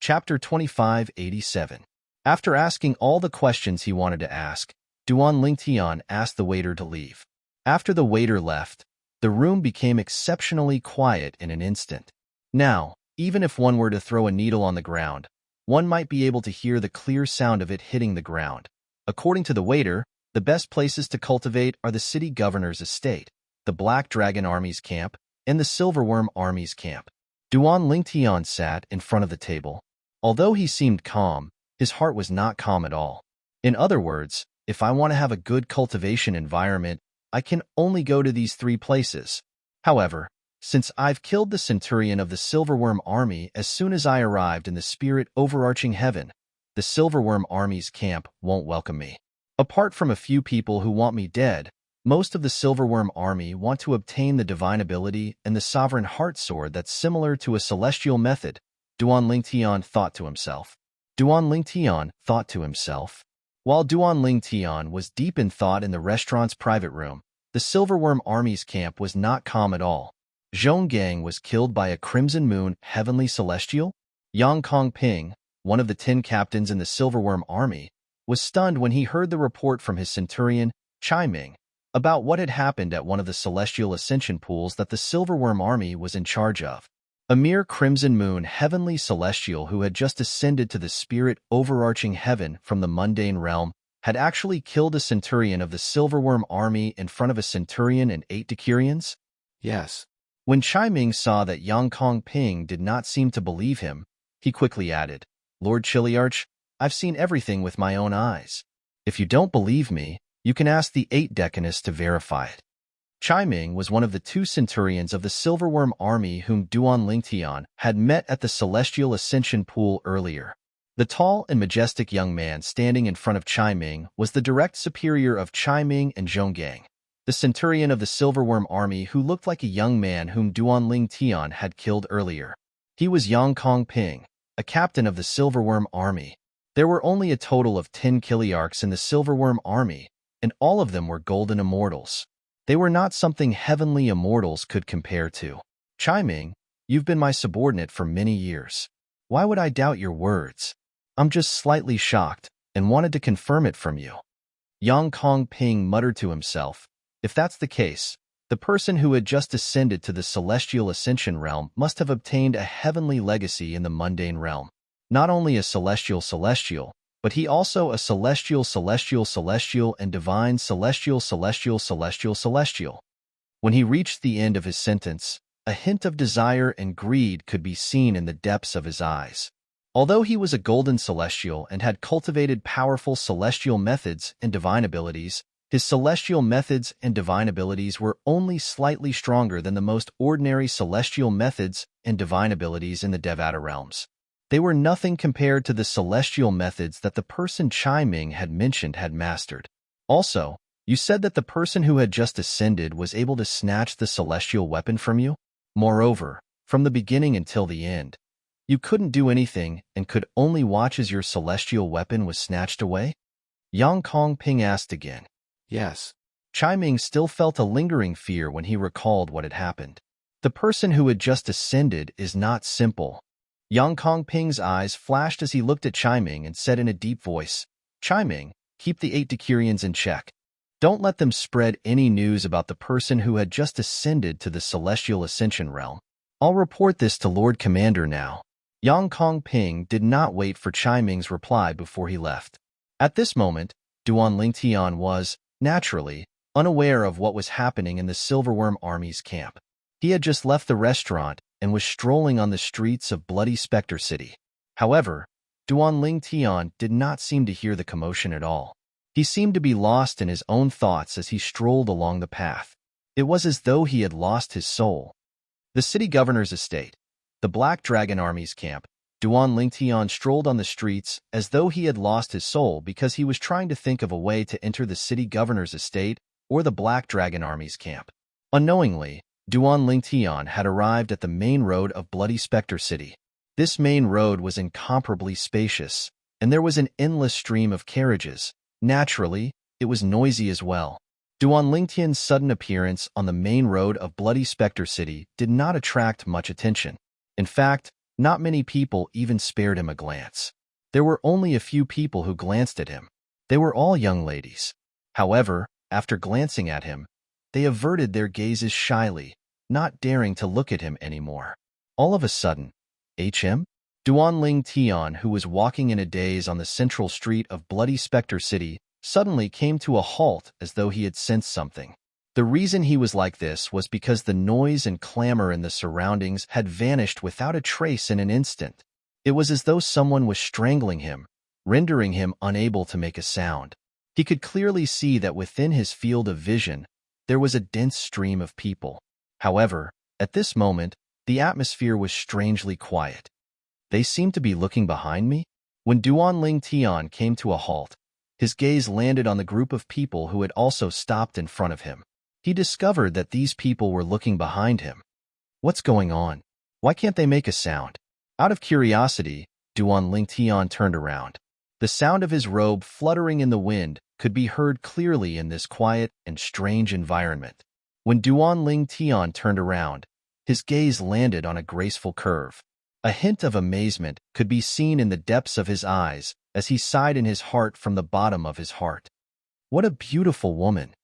Chapter 2587. After asking all the questions he wanted to ask, Duan Lingtian asked the waiter to leave. After the waiter left, the room became exceptionally quiet in an instant. Now, even if one were to throw a needle on the ground, one might be able to hear the clear sound of it hitting the ground. According to the waiter, the best places to cultivate are the city governor's estate, the Black Dragon Army's camp, and the Silverworm Army's camp. Duan Lingtian sat in front of the table. Although he seemed calm, his heart was not calm at all. In other words, if I want to have a good cultivation environment, I can only go to these three places. However, since I've killed the centurion of the Silverworm Army as soon as I arrived in the spirit overarching heaven, the Silverworm Army's camp won't welcome me. Apart from a few people who want me dead, most of the Silverworm Army want to obtain the divine ability and the sovereign heart sword that's similar to a celestial method, Duan Lingtian thought to himself. Duan Lingtian thought to himself. While Duan Lingtian was deep in thought in the restaurant's private room, the Silverworm Army's camp was not calm at all. Zhonggang was killed by a Crimson Moon heavenly celestial? Yang Kongping, one of the 10 captains in the Silverworm Army, was stunned when he heard the report from his centurion, Chiming, about what had happened at one of the celestial ascension pools that the Silverworm Army was in charge of. A mere Crimson Moon heavenly celestial who had just ascended to the spirit overarching heaven from the mundane realm had actually killed a centurion of the Silverworm Army in front of a centurion and 8 decurions? Yes. When Chiming saw that Yang Kongping did not seem to believe him, he quickly added, Lord Chiliarch, I've seen everything with my own eyes. If you don't believe me, you can ask the 8 decanists to verify it. Chiming was one of the 2 centurions of the Silverworm Army whom Duan Lingtian had met at the Celestial Ascension Pool earlier. The tall and majestic young man standing in front of Chiming was the direct superior of Chiming and Zhonggang, the centurion of the Silverworm Army who looked like a young man whom Duan Lingtian had killed earlier. He was Yang Kongping, a captain of the Silverworm Army. There were only a total of 10 Kiliarchs in the Silverworm Army, and all of them were golden immortals. They were not something heavenly immortals could compare to. Chiming, you've been my subordinate for many years. Why would I doubt your words? I'm just slightly shocked and wanted to confirm it from you. Yang Kongping muttered to himself, if that's the case, the person who had just ascended to the celestial ascension realm must have obtained a heavenly legacy in the mundane realm. Not only a celestial, but he also a celestial and divine celestial. When he reached the end of his sentence, a hint of desire and greed could be seen in the depths of his eyes. Although he was a golden celestial and had cultivated powerful celestial methods and divine abilities, his celestial methods and divine abilities were only slightly stronger than the most ordinary celestial methods and divine abilities in the Devata realms. They were nothing compared to the celestial methods that the person Chiming had mentioned had mastered. Also, you said that the person who had just ascended was able to snatch the celestial weapon from you? Moreover, from the beginning until the end, you couldn't do anything and could only watch as your celestial weapon was snatched away? Yang Kongping asked again. Yes. Chiming still felt a lingering fear when he recalled what had happened. The person who had just ascended is not simple. Yang Kongping's eyes flashed as he looked at Chiming and said in a deep voice, Chiming, keep the 8 decurions in check. Don't let them spread any news about the person who had just ascended to the celestial ascension realm. I'll report this to Lord Commander now. Yang Kongping did not wait for Chiming's reply before he left. At this moment, Duan Lingtian was, naturally, unaware of what was happening in the Silverworm Army's camp. He had just left the restaurant and was strolling on the streets of Bloody Spectre City. However, Duan Lingtian did not seem to hear the commotion at all. He seemed to be lost in his own thoughts as he strolled along the path. It was as though he had lost his soul. The city governor's estate, the Black Dragon Army's camp, Duan Lingtian strolled on the streets as though he had lost his soul because he was trying to think of a way to enter the city governor's estate or the Black Dragon Army's camp. Unknowingly, Duan Lingtian had arrived at the main road of Bloody Spectre City. This main road was incomparably spacious, and there was an endless stream of carriages. Naturally, it was noisy as well. Duan Lingtian's sudden appearance on the main road of Bloody Spectre City did not attract much attention. In fact, Not many people even spared him a glance. There were only a few people who glanced at him. They were all young ladies. However, after glancing at him, they averted their gazes shyly, not daring to look at him anymore. All of a sudden, H.M. Duanling Tian, who was walking in a daze on the central street of Bloody Spectre City, suddenly came to a halt as though he had sensed something. The reason he was like this was because the noise and clamor in the surroundings had vanished without a trace in an instant. It was as though someone was strangling him, rendering him unable to make a sound. He could clearly see that within his field of vision, there was a dense stream of people. However, at this moment, the atmosphere was strangely quiet. They seemed to be looking behind me. When Duanling Tian came to a halt, his gaze landed on the group of people who had also stopped in front of him. He discovered that these people were looking behind him. What's going on? Why can't they make a sound? Out of curiosity, Duanling Tian turned around. The sound of his robe fluttering in the wind could be heard clearly in this quiet and strange environment. When Duanling Tian turned around, his gaze landed on a graceful curve. A hint of amazement could be seen in the depths of his eyes as he sighed in his heart from the bottom of his heart. What a beautiful woman!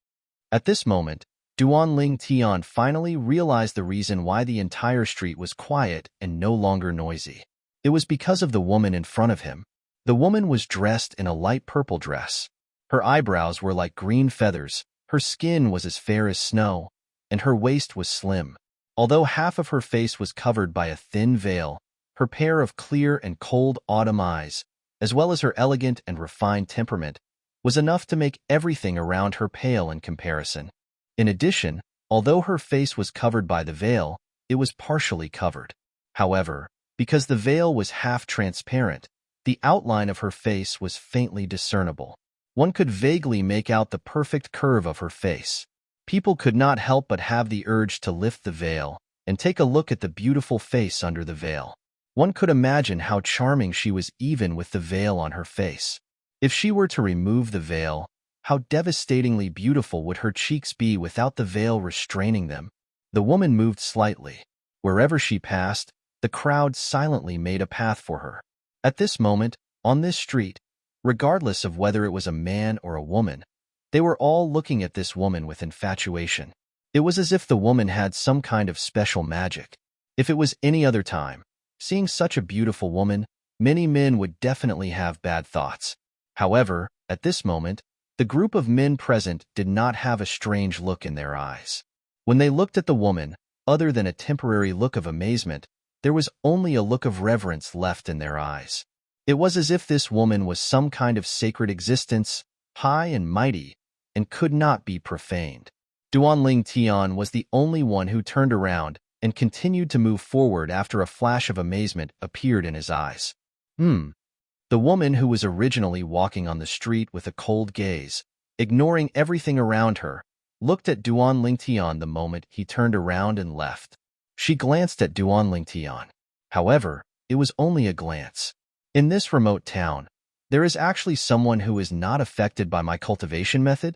At this moment, Duanling Tian finally realized the reason why the entire street was quiet and no longer noisy. It was because of the woman in front of him. The woman was dressed in a light purple dress. Her eyebrows were like green feathers, her skin was as fair as snow, and her waist was slim. Although half of her face was covered by a thin veil, her pair of clear and cold autumn eyes, as well as her elegant and refined temperament, was enough to make everything around her pale in comparison. In addition, although her face was covered by the veil, it was partially covered. However, because the veil was half transparent, the outline of her face was faintly discernible. One could vaguely make out the perfect curve of her face. People could not help but have the urge to lift the veil and take a look at the beautiful face under the veil. One could imagine how charming she was even with the veil on her face. If she were to remove the veil, how devastatingly beautiful would her cheeks be without the veil restraining them? The woman moved slightly. Wherever she passed, the crowd silently made a path for her. At this moment, on this street, regardless of whether it was a man or a woman, they were all looking at this woman with infatuation. It was as if the woman had some kind of special magic. If it was any other time, seeing such a beautiful woman, many men would definitely have bad thoughts. However, at this moment, the group of men present did not have a strange look in their eyes. When they looked at the woman, other than a temporary look of amazement, there was only a look of reverence left in their eyes. It was as if this woman was some kind of sacred existence, high and mighty, and could not be profaned. Duanling Tian was the only one who turned around and continued to move forward after a flash of amazement appeared in his eyes. The woman who was originally walking on the street with a cold gaze, ignoring everything around her, looked at Duanling Tian the moment he turned around and left. She glanced at Duanling Tian. However, it was only a glance. In this remote town, there is actually someone who is not affected by my cultivation method?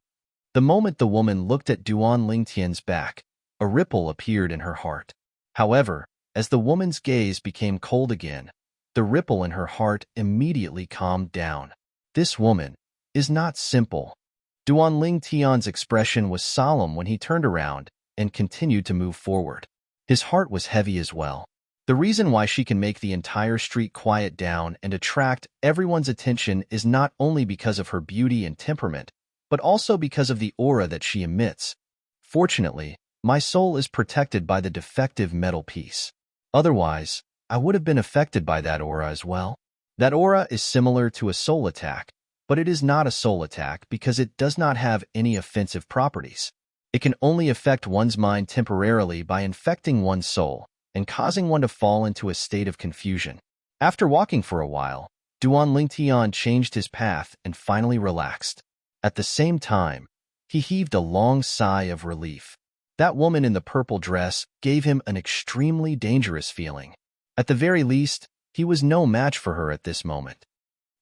The moment the woman looked at Duanling Tian's back, a ripple appeared in her heart. However, as the woman's gaze became cold again, the ripple in her heart immediately calmed down. This woman is not simple. Duanling Tian's expression was solemn when he turned around and continued to move forward. His heart was heavy as well. The reason why she can make the entire street quiet down and attract everyone's attention is not only because of her beauty and temperament, but also because of the aura that she emits. Fortunately, my soul is protected by the defective metal piece. Otherwise, I would have been affected by that aura as well. That aura is similar to a soul attack, but it is not a soul attack because it does not have any offensive properties. It can only affect one's mind temporarily by infecting one's soul and causing one to fall into a state of confusion. After walking for a while, Duanling Tian changed his path and finally relaxed. At the same time, he heaved a long sigh of relief. That woman in the purple dress gave him an extremely dangerous feeling. At the very least, he was no match for her at this moment.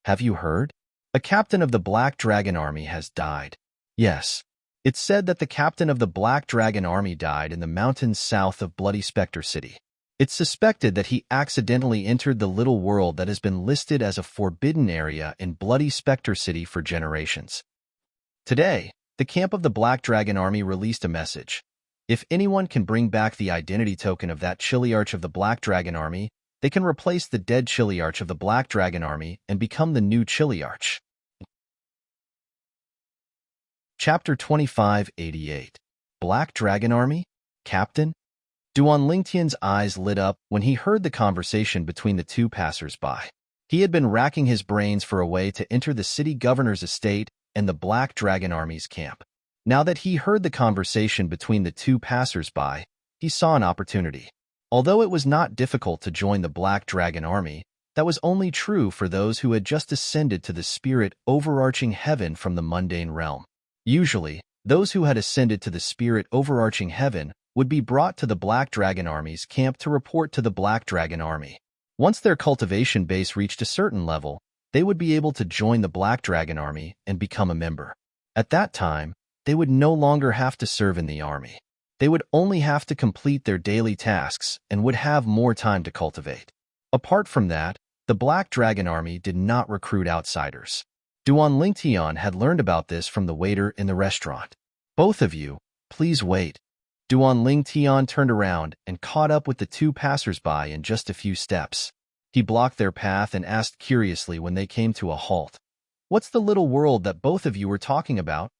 Have you heard? A captain of the Black Dragon Army has died. Yes. It's said that the captain of the Black Dragon Army died in the mountains south of Bloody Spectre City. It's suspected that he accidentally entered the little world that has been listed as a forbidden area in Bloody Spectre City for generations. Today, the camp of the Black Dragon Army released a message. If anyone can bring back the identity token of that Chiliarch of the Black Dragon Army, they can replace the dead Chiliarch of the Black Dragon Army and become the new Chiliarch. Chapter 2588. Black Dragon Army? Captain? Duan Lingtian's eyes lit up when he heard the conversation between the two passers-by. He had been racking his brains for a way to enter the city governor's estate and the Black Dragon Army's camp. Now that he heard the conversation between the two passers-by, he saw an opportunity. Although it was not difficult to join the Black Dragon Army, that was only true for those who had just ascended to the spirit overarching heaven from the mundane realm. Usually, those who had ascended to the spirit overarching heaven would be brought to the Black Dragon Army's camp to report to the Black Dragon Army. Once their cultivation base reached a certain level, they would be able to join the Black Dragon Army and become a member. At that time, they would no longer have to serve in the army. They would only have to complete their daily tasks and would have more time to cultivate. Apart from that, the Black Dragon Army did not recruit outsiders. Duan Lingtian had learned about this from the waiter in the restaurant. Both of you, please wait. Duan Lingtian turned around and caught up with the two passers-by in just a few steps. He blocked their path and asked curiously when they came to a halt. What's the little world that both of you were talking about?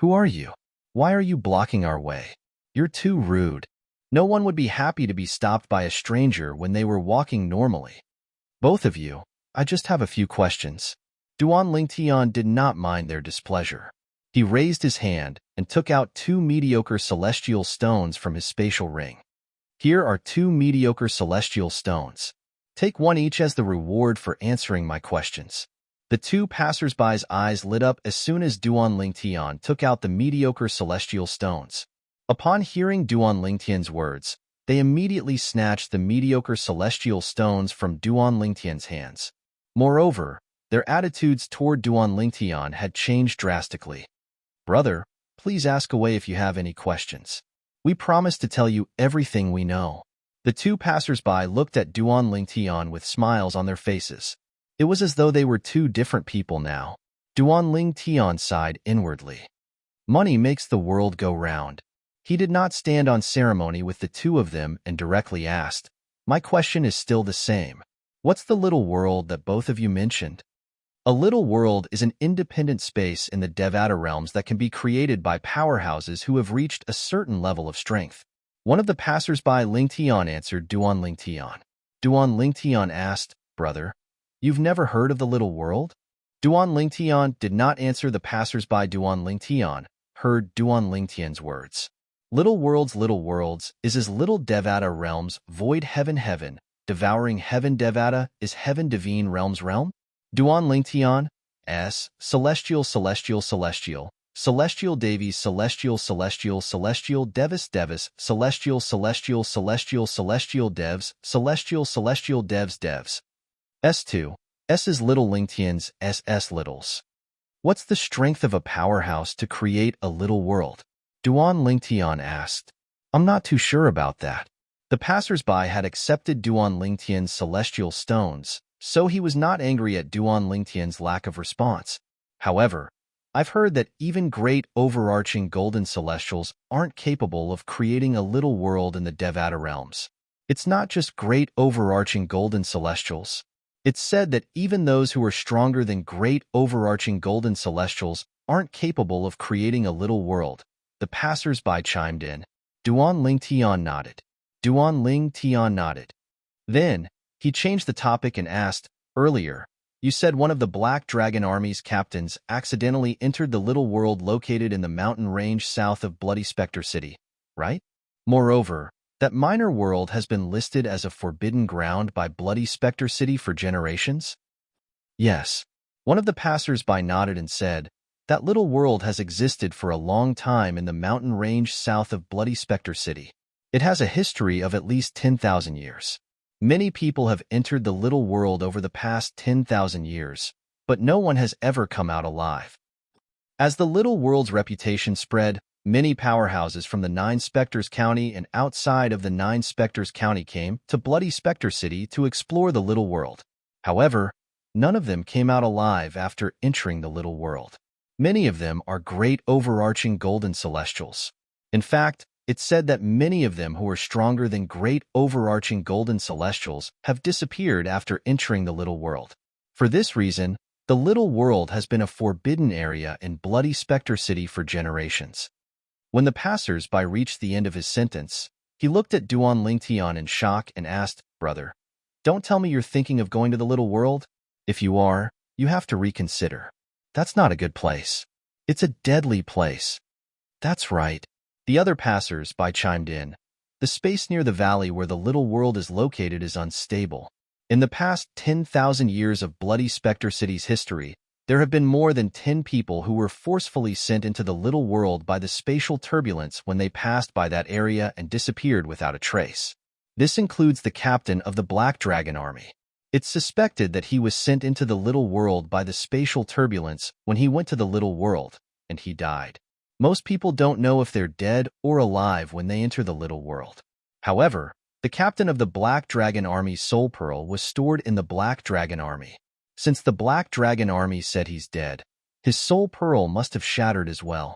Who are you? Why are you blocking our way? You're too rude. No one would be happy to be stopped by a stranger when they were walking normally. Both of you, I just have a few questions. Duan Lingtian did not mind their displeasure. He raised his hand and took out 2 mediocre celestial stones from his spatial ring. Here are 2 mediocre celestial stones. Take one each as the reward for answering my questions. The two passers-by's eyes lit up as soon as Duan Lingtian took out the mediocre celestial stones. Upon hearing Duan Lingtian's words, they immediately snatched the mediocre celestial stones from Duan Lingtian's hands. Moreover, their attitudes toward Duan Lingtian had changed drastically. Brother, please ask away if you have any questions. We promise to tell you everything we know. The two passers-by looked at Duan Lingtian with smiles on their faces. It was as though they were two different people now. Duan Lingtian sighed inwardly. Money makes the world go round. He did not stand on ceremony with the two of them and directly asked, My question is still the same. What's the little world that both of you mentioned? A little world is an independent space in the Devata realms that can be created by powerhouses who have reached a certain level of strength. One of the passers-by Lingtian answered Duan Lingtian. Duan Lingtian asked, Brother, you've never heard of the little world? Duan Lingtian did not answer the passers-by. Duan Lingtian heard Duan Lingtian's words. Little worlds is as little Devata realms, void heaven, devouring heaven Devata is heaven divine realm? Duan Lingtian, S, celestial Devis, celestial Devis, celestial Devs, celestial Devs. S2, S is little Lingtian's SS littles. What's the strength of a powerhouse to create a little world? Duan Lingtian asked. I'm not too sure about that. The passers-by had accepted Duan Lingtian's celestial stones, so he was not angry at Duan Lingtian's lack of response. However, I've heard that even great overarching golden celestials aren't capable of creating a little world in the Devata realms. It's not just great overarching golden celestials. It's said that even those who are stronger than great overarching golden celestials aren't capable of creating a little world. The passers-by chimed in. Duan Lingtian nodded. Then, he changed the topic and asked, Earlier, you said one of the Black Dragon Army's captains accidentally entered the little world located in the mountain range south of Bloody Spectre City, right? Moreover, that minor world has been listed as a forbidden ground by Bloody Spectre City for generations? Yes. One of the passers-by nodded and said, That little world has existed for a long time in the mountain range south of Bloody Spectre City. It has a history of at least 10,000 years. Many people have entered the little world over the past 10,000 years, but no one has ever come out alive. As the little world's reputation spread, Many powerhouses from the Nine Spectres County and outside of the Nine Spectres County came to Bloody Spectre City to explore the little world. However, none of them came out alive after entering the little world. Many of them are great overarching golden celestials. In fact, it's said that many of them who are stronger than great overarching golden celestials have disappeared after entering the little world. For this reason, the little world has been a forbidden area in Bloody Spectre City for generations. When the passers-by reached the end of his sentence, he looked at Duan Lingtian in shock and asked, "Brother, don't tell me you're thinking of going to the little world? If you are, you have to reconsider. That's not a good place. It's a deadly place." "That's right," the other passers-by chimed in. "The space near the valley where the little world is located is unstable. In the past 10,000 years of Bloody Spectre City's history, there have been more than 10 people who were forcefully sent into the little world by the spatial turbulence when they passed by that area and disappeared without a trace. This includes the captain of the Black Dragon Army. It's suspected that he was sent into the little world by the spatial turbulence when he went to the little world, and he died. Most people don't know if they're dead or alive when they enter the little world. However, the captain of the Black Dragon Army's soul pearl was stored in the Black Dragon Army. Since the Black Dragon Army said he's dead, his soul pearl must have shattered as well."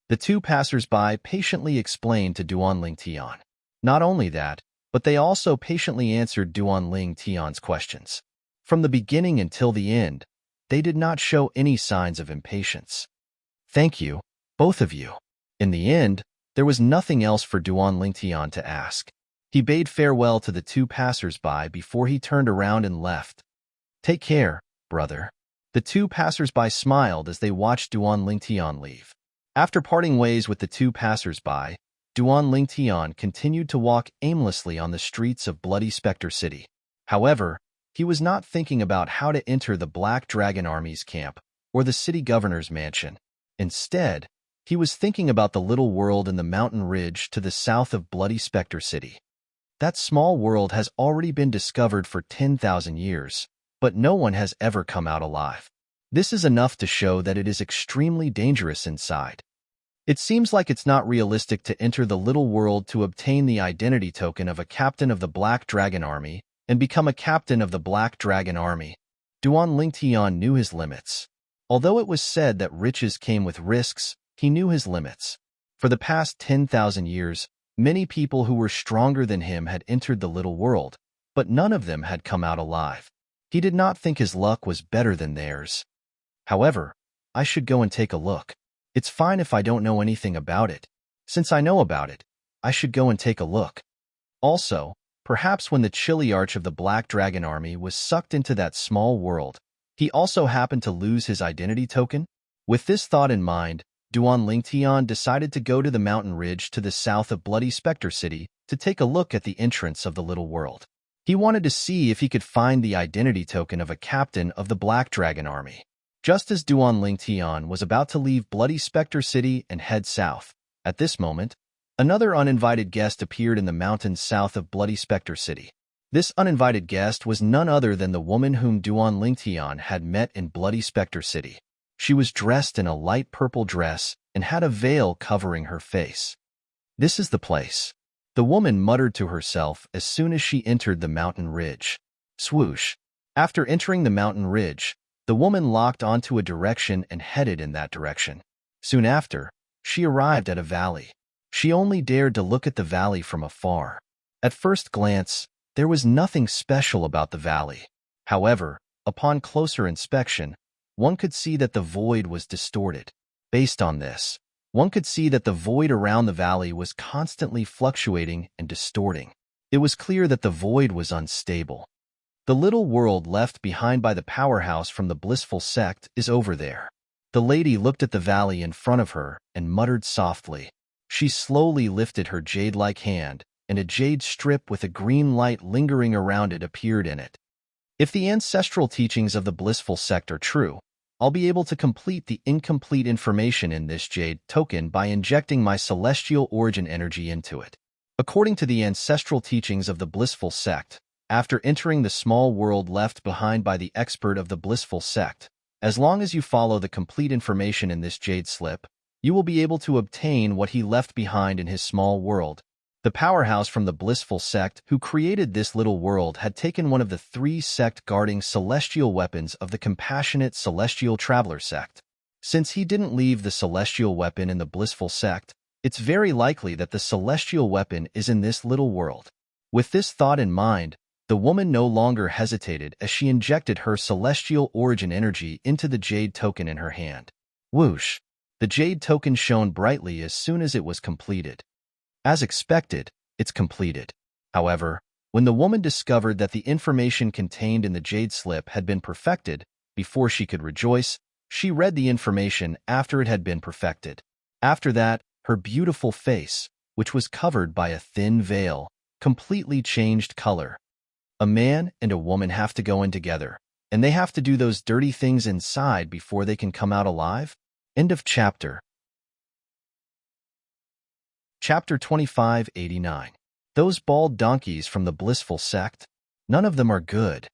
The two passers-by patiently explained to Duan Lingtian. Not only that, but they also patiently answered Duan Lingtian's questions. From the beginning until the end, they did not show any signs of impatience. "Thank you, both of you." In the end, there was nothing else for Duan Lingtian to ask. He bade farewell to the two passers-by before he turned around and left. "Take care, brother." The two passers-by smiled as they watched Duan Lingtian leave. After parting ways with the two passers-by, Duan Lingtian continued to walk aimlessly on the streets of Bloody Spectre City. However, he was not thinking about how to enter the Black Dragon Army's camp or the city governor's mansion. Instead, he was thinking about the little world in the mountain ridge to the south of Bloody Spectre City. That small world has already been discovered for 10,000 years, but no one has ever come out alive. This is enough to show that it is extremely dangerous inside. It seems like it's not realistic to enter the little world to obtain the identity token of a captain of the Black Dragon Army and become a captain of the Black Dragon Army. Duan Lingtian knew his limits. Although it was said that riches came with risks, he knew his limits. For the past 10,000 years, many people who were stronger than him had entered the little world, but none of them had come out alive. He did not think his luck was better than theirs. "However, I should go and take a look. It's fine if I don't know anything about it. Since I know about it, I should go and take a look." Also, perhaps when the chilly arch of the Black Dragon Army was sucked into that small world, he also happened to lose his identity token. With this thought in mind, Duan Lingtian decided to go to the mountain ridge to the south of Bloody Spectre City to take a look at the entrance of the little world. He wanted to see if he could find the identity token of a captain of the Black Dragon Army. Just as Duan Lingtian was about to leave Bloody Spectre City and head south, at this moment, another uninvited guest appeared in the mountains south of Bloody Spectre City. This uninvited guest was none other than the woman whom Duan Lingtian had met in Bloody Spectre City. She was dressed in a light purple dress and had a veil covering her face. "This is the place," the woman muttered to herself as soon as she entered the mountain ridge. Swoosh! After entering the mountain ridge, the woman locked onto a direction and headed in that direction. Soon after, she arrived at a valley. She only dared to look at the valley from afar. At first glance, there was nothing special about the valley. However, upon closer inspection, one could see that the void was distorted. Based on this, one could see that the void around the valley was constantly fluctuating and distorting. It was clear that the void was unstable. The little world left behind by the powerhouse from the blissful sect is over there. The lady looked at the valley in front of her and muttered softly. She slowly lifted her jade-like hand, and a jade strip with a green light lingering around it appeared in it. If the ancestral teachings of the blissful sect are true, I'll be able to complete the incomplete information in this jade token by injecting my celestial origin energy into it. According to the ancestral teachings of the blissful sect, after entering the small world left behind by the expert of the blissful sect, as long as you follow the complete information in this jade slip, You will be able to obtain what he left behind in his small world. The powerhouse from the blissful sect who created this little world had taken one of the 3 sect-guarding celestial weapons of the compassionate celestial traveler sect. Since he didn't leave the celestial weapon in the blissful sect, it's very likely that the celestial weapon is in this little world. With this thought in mind, the woman no longer hesitated as she injected her celestial origin energy into the jade token in her hand. Whoosh! The jade token shone brightly as soon as it was completed. As expected, it's completed. However, when the woman discovered that the information contained in the jade slip had been perfected, before she could rejoice, she read the information after it had been perfected. After that, her beautiful face, which was covered by a thin veil, completely changed color. A man and a woman have to go in together, and they have to do those dirty things inside before they can come out alive? End of chapter. Chapter 2589. Those bald donkeys from the blissful sect? None of them are good.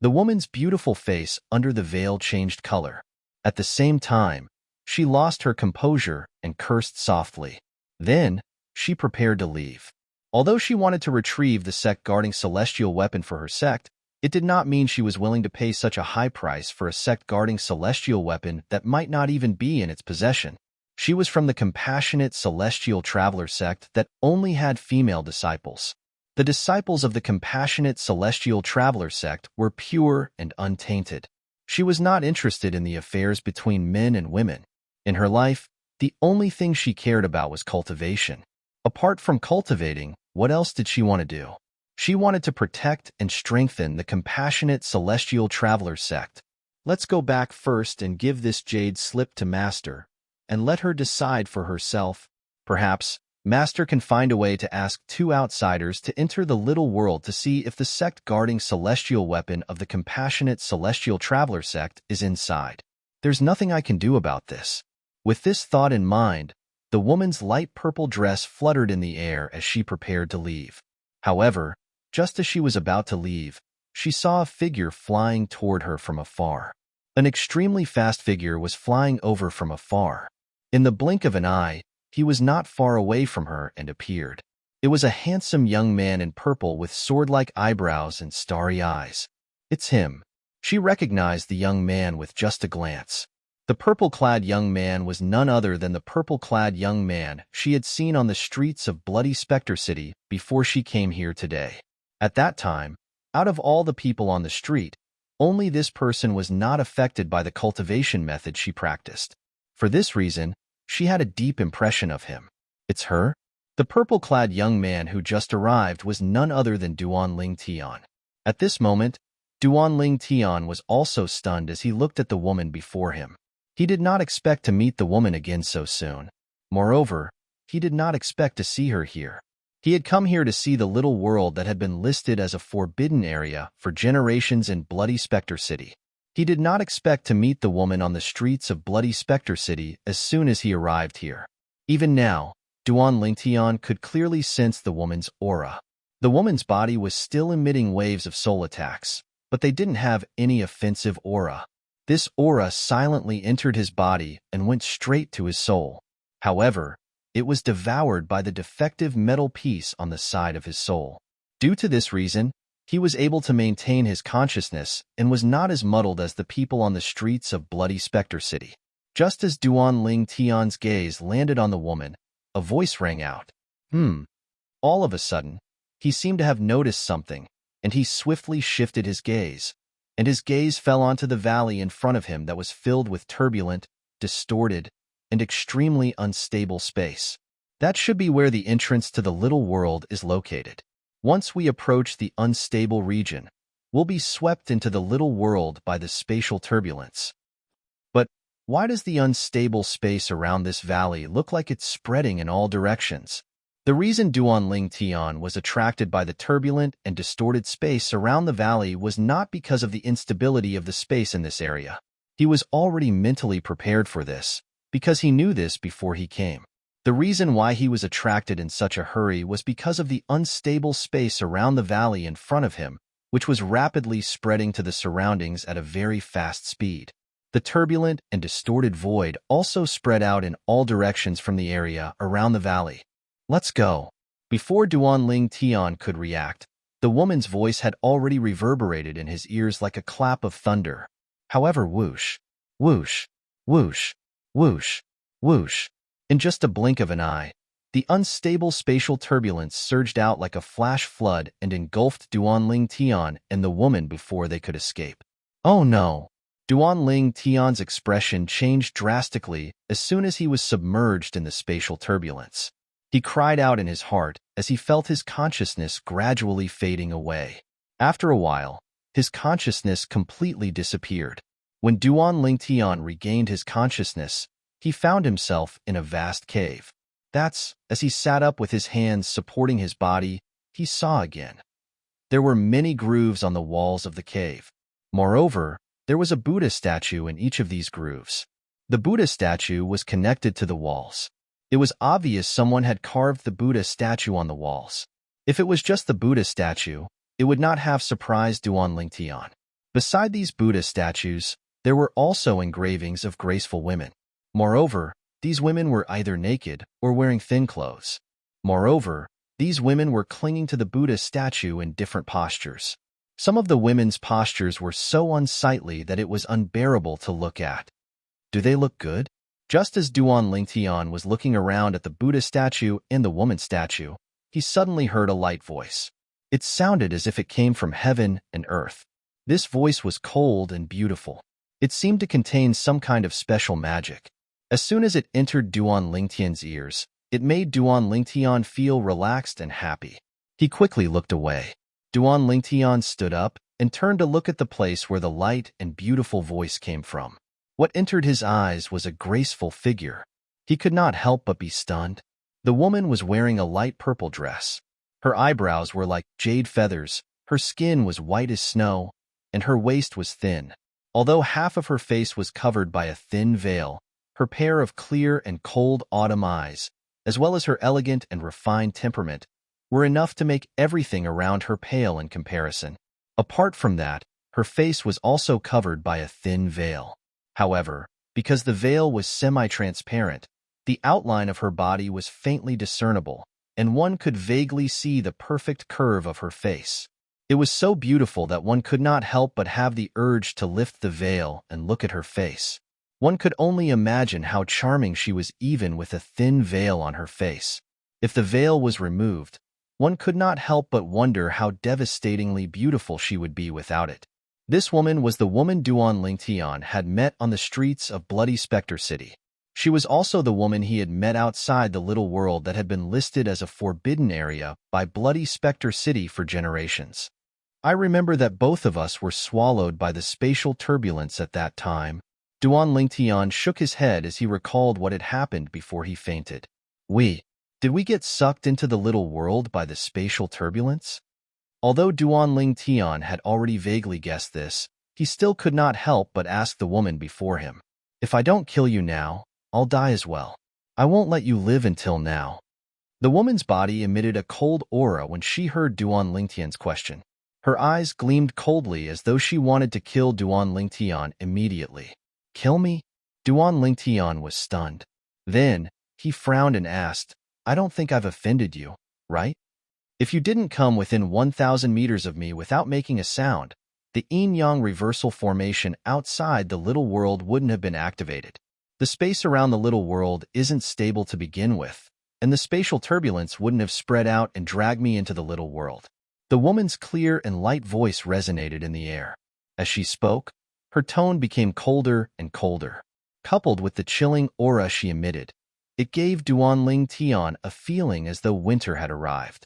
The woman's beautiful face under the veil changed color. At the same time, she lost her composure and cursed softly. Then, she prepared to leave. Although she wanted to retrieve the sect-guarding celestial weapon for her sect, it did not mean she was willing to pay such a high price for a sect-guarding celestial weapon that might not even be in its possession. She was from the compassionate celestial traveler sect that only had female disciples. The disciples of the compassionate celestial traveler sect were pure and untainted. She was not interested in the affairs between men and women. In her life, the only thing she cared about was cultivation. Apart from cultivating, what else did she want to do? She wanted to protect and strengthen the compassionate celestial traveler sect. Let's go back first and give this jade slip to Master, and let her decide for herself. Perhaps, Master can find a way to ask 2 outsiders to enter the little world to see if the sect-guarding celestial weapon of the compassionate celestial traveler sect is inside. There's nothing I can do about this. With this thought in mind, the woman's light purple dress fluttered in the air as she prepared to leave. However, just as she was about to leave, she saw a figure flying toward her from afar. An extremely fast figure was flying over from afar. In the blink of an eye, he was not far away from her and appeared. It was a handsome young man in purple with sword-like eyebrows and starry eyes. It's him. She recognized the young man with just a glance. The purple-clad young man was none other than the purple-clad young man she had seen on the streets of Bloody Spectre City before she came here today. At that time, out of all the people on the street, only this person was not affected by the cultivation method she practiced. For this reason, she had a deep impression of him. It's her? The purple-clad young man who just arrived was none other than Duan Ling Tian. At this moment, Duan Ling Tian was also stunned as he looked at the woman before him. He did not expect to meet the woman again so soon. Moreover, he did not expect to see her here. He had come here to see the little world that had been listed as a forbidden area for generations in Bloody Spectre City. He did not expect to meet the woman on the streets of Bloody Spectre City as soon as he arrived here. Even now, Duan Lingtian could clearly sense the woman's aura. The woman's body was still emitting waves of soul attacks, but they didn't have any offensive aura. This aura silently entered his body and went straight to his soul. However, it was devoured by the defective metal piece on the side of his soul. Due to this reason, he was able to maintain his consciousness and was not as muddled as the people on the streets of Bloody Spectre City. Just as Duan Ling Tian's gaze landed on the woman, a voice rang out. All of a sudden, he seemed to have noticed something, and he swiftly shifted his gaze, and his gaze fell onto the valley in front of him that was filled with turbulent, distorted, and extremely unstable space. That should be where the entrance to the little world is located. Once we approach the unstable region, we'll be swept into the little world by the spatial turbulence. But why does the unstable space around this valley look like it's spreading in all directions? The reason Duan Ling Tian was attracted by the turbulent and distorted space around the valley was not because of the instability of the space in this area. He was already mentally prepared for this, because he knew this before he came. The reason why he was attracted in such a hurry was because of the unstable space around the valley in front of him, which was rapidly spreading to the surroundings at a very fast speed. The turbulent and distorted void also spread out in all directions from the area around the valley. Let's go. Before Duanling Tian could react, the woman's voice had already reverberated in his ears like a clap of thunder. However, whoosh, whoosh, whoosh, whoosh, whoosh. In just a blink of an eye, the unstable spatial turbulence surged out like a flash flood and engulfed Duanling Tian and the woman before they could escape. Oh no! Duanling Tian's expression changed drastically as soon as he was submerged in the spatial turbulence. He cried out in his heart as he felt his consciousness gradually fading away. After a while, his consciousness completely disappeared. When Duanling Tian regained his consciousness, he found himself in a vast cave. As he sat up with his hands supporting his body, he saw again. There were many grooves on the walls of the cave. Moreover, there was a Buddha statue in each of these grooves. The Buddha statue was connected to the walls. It was obvious someone had carved the Buddha statue on the walls. If it was just the Buddha statue, it would not have surprised Duanling Tian. Beside these Buddha statues, there were also engravings of graceful women. Moreover, these women were either naked or wearing thin clothes. Moreover, these women were clinging to the Buddha statue in different postures. Some of the women's postures were so unsightly that it was unbearable to look at. Do they look good? Just as Duanling Tian was looking around at the Buddha statue and the woman statue, he suddenly heard a light voice. It sounded as if it came from heaven and earth. This voice was cold and beautiful. It seemed to contain some kind of special magic. As soon as it entered Duanling Tian's ears, it made Duanling Tian feel relaxed and happy. He quickly looked away. Duanling Tian stood up and turned to look at the place where the light and beautiful voice came from. What entered his eyes was a graceful figure. He could not help but be stunned. The woman was wearing a light purple dress. Her eyebrows were like jade feathers, her skin was white as snow, and her waist was thin. Although half of her face was covered by a thin veil, her pair of clear and cold autumn eyes, as well as her elegant and refined temperament, were enough to make everything around her pale in comparison. Apart from that, her face was also covered by a thin veil. However, because the veil was semi-transparent, the outline of her body was faintly discernible, and one could vaguely see the perfect curve of her face. It was so beautiful that one could not help but have the urge to lift the veil and look at her face. One could only imagine how charming she was even with a thin veil on her face. If the veil was removed, one could not help but wonder how devastatingly beautiful she would be without it. This woman was the woman Duanling Tian had met on the streets of Bloody Spectre City. She was also the woman he had met outside the little world that had been listed as a forbidden area by Bloody Spectre City for generations. I remember that both of us were swallowed by the spatial turbulence at that time. Duanling Tian shook his head as he recalled what had happened before he fainted. Did we get sucked into the little world by the spatial turbulence? Although Duanling Tian had already vaguely guessed this, he still could not help but ask the woman before him. If I don't kill you now, I'll die as well. I won't let you live until now. The woman's body emitted a cold aura when she heard Duanling Tian's question. Her eyes gleamed coldly as though she wanted to kill Duanling Tian immediately. Kill me? Duanling Tian was stunned. Then, he frowned and asked, I don't think I've offended you, right? If you didn't come within 1,000 meters of me without making a sound, the yin-yang reversal formation outside the little world wouldn't have been activated. The space around the little world isn't stable to begin with, and the spatial turbulence wouldn't have spread out and dragged me into the little world. The woman's clear and light voice resonated in the air. As she spoke, her tone became colder and colder. Coupled with the chilling aura she emitted, it gave Duanling Tian a feeling as though winter had arrived.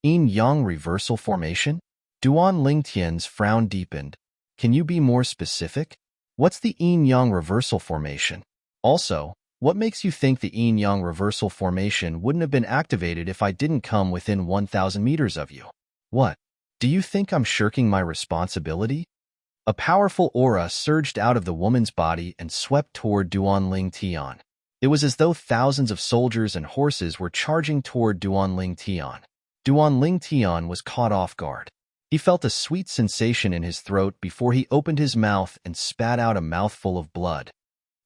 Yin-yang reversal formation? Duanling Tian's frown deepened. Can you be more specific? What's the yin-yang reversal formation? Also, what makes you think the yin-yang reversal formation wouldn't have been activated if I didn't come within 1,000 meters of you? What? Do you think I'm shirking my responsibility? A powerful aura surged out of the woman's body and swept toward Duanling Tian. It was as though thousands of soldiers and horses were charging toward Duanling Tian. Duanling Tian was caught off guard. He felt a sweet sensation in his throat before he opened his mouth and spat out a mouthful of blood.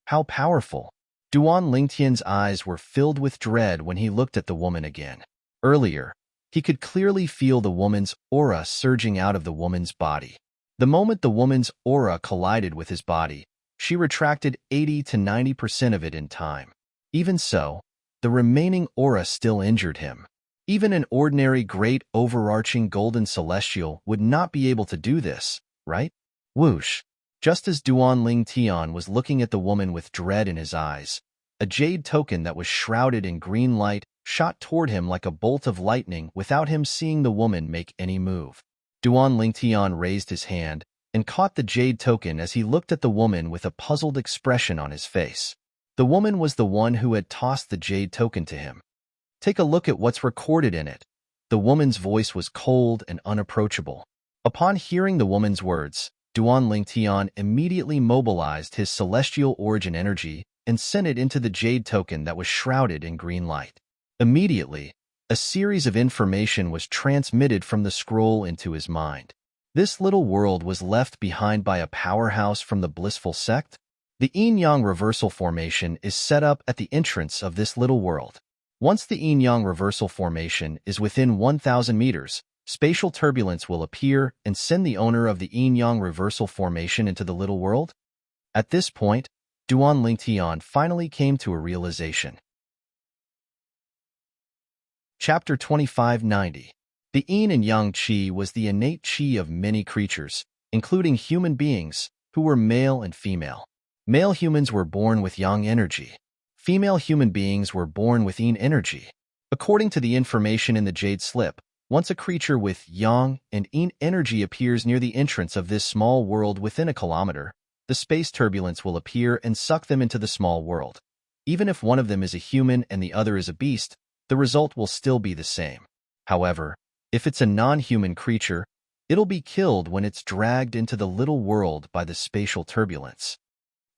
How powerful! Duan Lingtian's eyes were filled with dread when he looked at the woman again. Earlier, he could clearly feel the woman's aura surging out of the woman's body. The moment the woman's aura collided with his body, she retracted 80 to 90% of it in time. Even so, the remaining aura still injured him. Even an ordinary great overarching golden celestial would not be able to do this, right? Whoosh! Just as Duan Lingtian was looking at the woman with dread in his eyes, a jade token that was shrouded in green light shot toward him like a bolt of lightning without him seeing the woman make any move. Duan Lingtian raised his hand and caught the jade token as he looked at the woman with a puzzled expression on his face. The woman was the one who had tossed the jade token to him. Take a look at what's recorded in it. The woman's voice was cold and unapproachable. Upon hearing the woman's words, Duan Lingtian immediately mobilized his celestial origin energy and sent it into the jade token that was shrouded in green light. Immediately, a series of information was transmitted from the scroll into his mind. This little world was left behind by a powerhouse from the blissful sect. The yin-yang reversal formation is set up at the entrance of this little world. Once the yin-yang reversal formation is within 1,000 meters, spatial turbulence will appear and send the owner of the yin-yang reversal formation into the little world. At this point, Duan Lingtian finally came to a realization. Chapter 2590. The yin and yang qi was the innate qi of many creatures, including human beings, who were male and female. Male humans were born with yang energy. Female human beings were born with yin energy. According to the information in the jade slip, once a creature with yang and yin energy appears near the entrance of this small world within a kilometer, the space turbulence will appear and suck them into the small world. Even if one of them is a human and the other is a beast, the result will still be the same. However, if it's a non-human creature, it'll be killed when it's dragged into the little world by the spatial turbulence.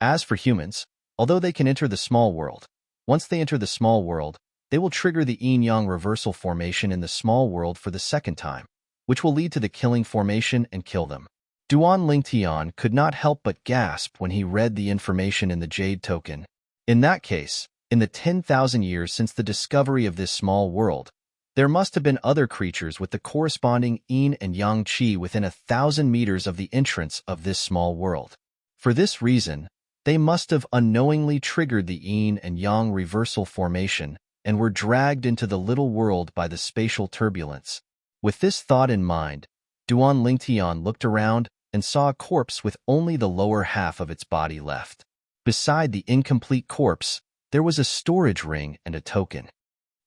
As for humans, although they can enter the small world, once they enter the small world, they will trigger the yin-yang reversal formation in the small world for the second time, which will lead to the killing formation and kill them. Duan Lingtian could not help but gasp when he read the information in the jade token. In that case, in the 10,000 years since the discovery of this small world, there must have been other creatures with the corresponding yin and yang qi within 1,000 meters of the entrance of this small world. For this reason, they must have unknowingly triggered the yin and yang reversal formation and were dragged into the little world by the spatial turbulence. With this thought in mind, Duan Lingtian looked around and saw a corpse with only the lower half of its body left. Beside the incomplete corpse, there was a storage ring and a token.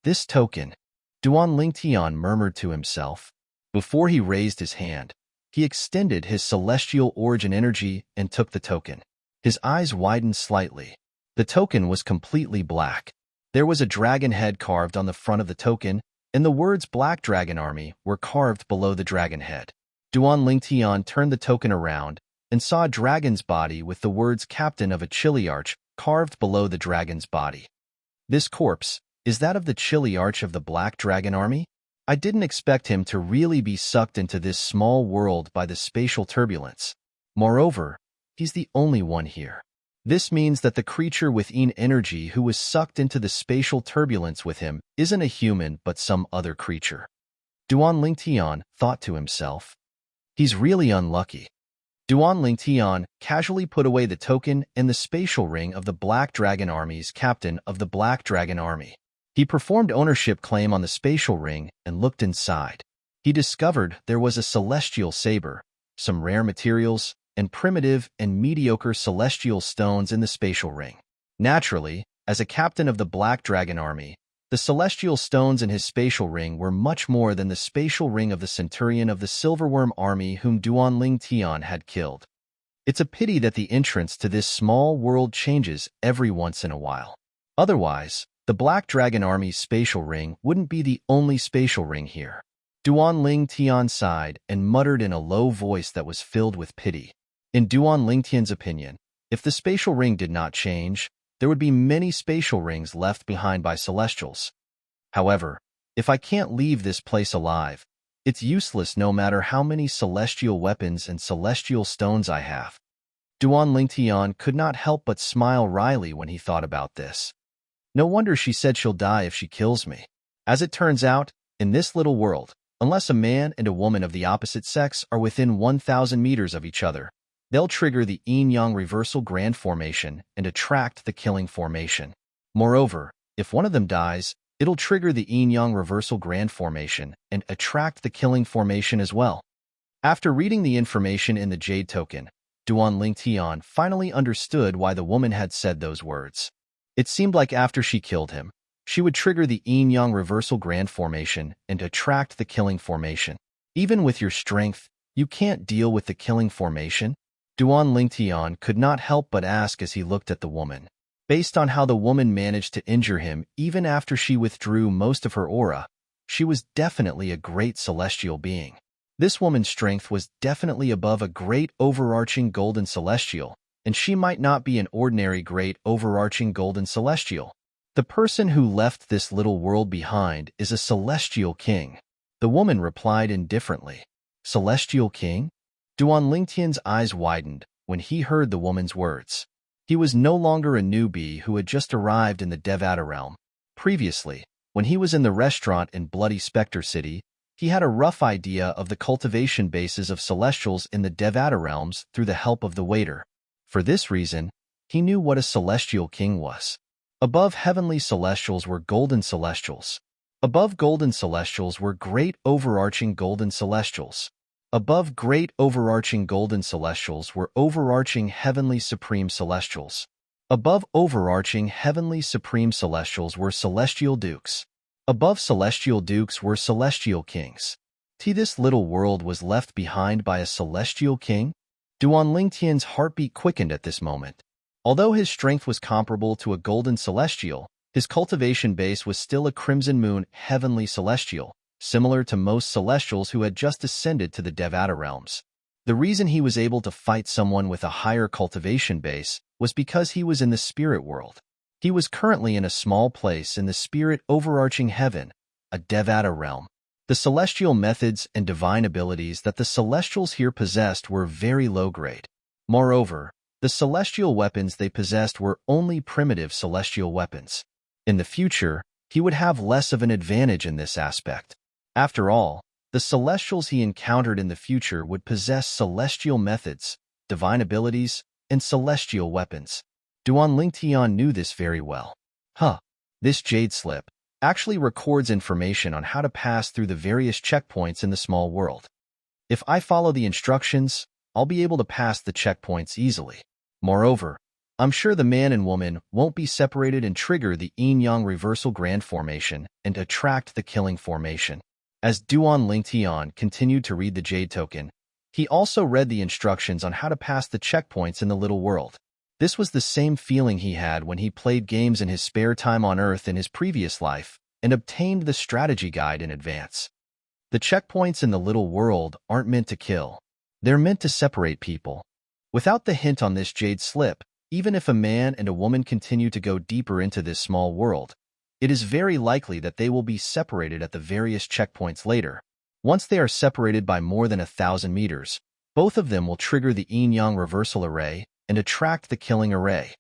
This token, Duan Lingtian murmured to himself. Before he raised his hand, he extended his celestial origin energy and took the token. His eyes widened slightly. The token was completely black. There was a dragon head carved on the front of the token, and the words Black Dragon Army were carved below the dragon head. Duan Lingtian turned the token around and saw a dragon's body with the words Captain of a Chiliarch carved below the dragon's body. This corpse, is that of the Chiliarch of the Black Dragon Army? I didn't expect him to really be sucked into this small world by the spatial turbulence. Moreover, he's the only one here. This means that the creature with yin energy who was sucked into the spatial turbulence with him isn't a human but some other creature. Duan Lingtian thought to himself. He's really unlucky. Duan Lingtian casually put away the token and the spatial ring of the Black Dragon Army's captain of the Black Dragon Army. He performed ownership claim on the spatial ring and looked inside. He discovered there was a celestial saber, some rare materials, and primitive and mediocre celestial stones in the spatial ring. Naturally, as a captain of the Black Dragon Army, the celestial stones in his spatial ring were much more than the spatial ring of the centurion of the Silverworm Army whom Duan Lingtian had killed. It's a pity that the entrance to this small world changes every once in a while. Otherwise, the Black Dragon Army's spatial ring wouldn't be the only spatial ring here. Duan Lingtian sighed and muttered in a low voice that was filled with pity. In Duan Lingtian's opinion, if the spatial ring did not change, there would be many spatial rings left behind by celestials. However, if I can't leave this place alive, It's useless no matter how many celestial weapons and celestial stones I have. Duan Lingtian could not help but smile wryly when he thought about this. No wonder she said she'll die if she kills me. As it turns out, in this little world, unless a man and a woman of the opposite sex are within 1,000 meters of each other, they'll trigger the yin-yang reversal grand formation and attract the killing formation. Moreover, if one of them dies, it'll trigger the yin-yang reversal grand formation and attract the killing formation as well. After reading the information in the Jade Token, Duan Lingtian finally understood why the woman had said those words. It seemed like after she killed him, she would trigger the yin-yang reversal grand formation and attract the killing formation. Even with your strength, you can't deal with the killing formation? Duan Lingtian could not help but ask as he looked at the woman. Based on how the woman managed to injure him even after she withdrew most of her aura, she was definitely a great celestial being. This woman's strength was definitely above a great overarching golden celestial, and she might not be an ordinary great overarching golden celestial. The person who left this little world behind is a celestial king. The woman replied indifferently. Celestial king? Duan Lingtian's eyes widened when he heard the woman's words. He was no longer a newbie who had just arrived in the Devata realm. Previously, when he was in the restaurant in Bloody Spectre City, he had a rough idea of the cultivation bases of celestials in the Devata realms through the help of the waiter. For this reason, he knew what a celestial king was. Above heavenly celestials were golden celestials. Above golden celestials were great overarching golden celestials. Above great overarching golden celestials were overarching heavenly supreme celestials. Above overarching heavenly supreme celestials were celestial dukes. Above celestial dukes were celestial kings. This little world was left behind by a celestial king? Duan Lingtian's heartbeat quickened at this moment. Although his strength was comparable to a golden celestial, his cultivation base was still a crimson moon heavenly celestial, similar to most celestials who had just ascended to the Devata realms. The reason he was able to fight someone with a higher cultivation base was because he was in the spirit world. He was currently in a small place in the spirit overarching heaven, a Devata realm. The celestial methods and divine abilities that the celestials here possessed were very low grade. Moreover, the celestial weapons they possessed were only primitive celestial weapons. In the future, he would have less of an advantage in this aspect. After all, the celestials he encountered in the future would possess celestial methods, divine abilities, and celestial weapons. Duan Lingtian knew this very well. This jade slip actually records information on how to pass through the various checkpoints in the small world. If I follow the instructions, I'll be able to pass the checkpoints easily. Moreover, I'm sure the man and woman won't be separated and trigger the yin-yang reversal grand formation and attract the killing formation. As Duan Lingtian continued to read the Jade Token, he also read the instructions on how to pass the checkpoints in the little world. This was the same feeling he had when he played games in his spare time on Earth in his previous life and obtained the strategy guide in advance. The checkpoints in the little world aren't meant to kill. They're meant to separate people. Without the hint on this jade slip, even if a man and a woman continue to go deeper into this small world, it is very likely that they will be separated at the various checkpoints later. Once they are separated by more than 1,000 meters, both of them will trigger the yin-yang reversal array and attract the killing array.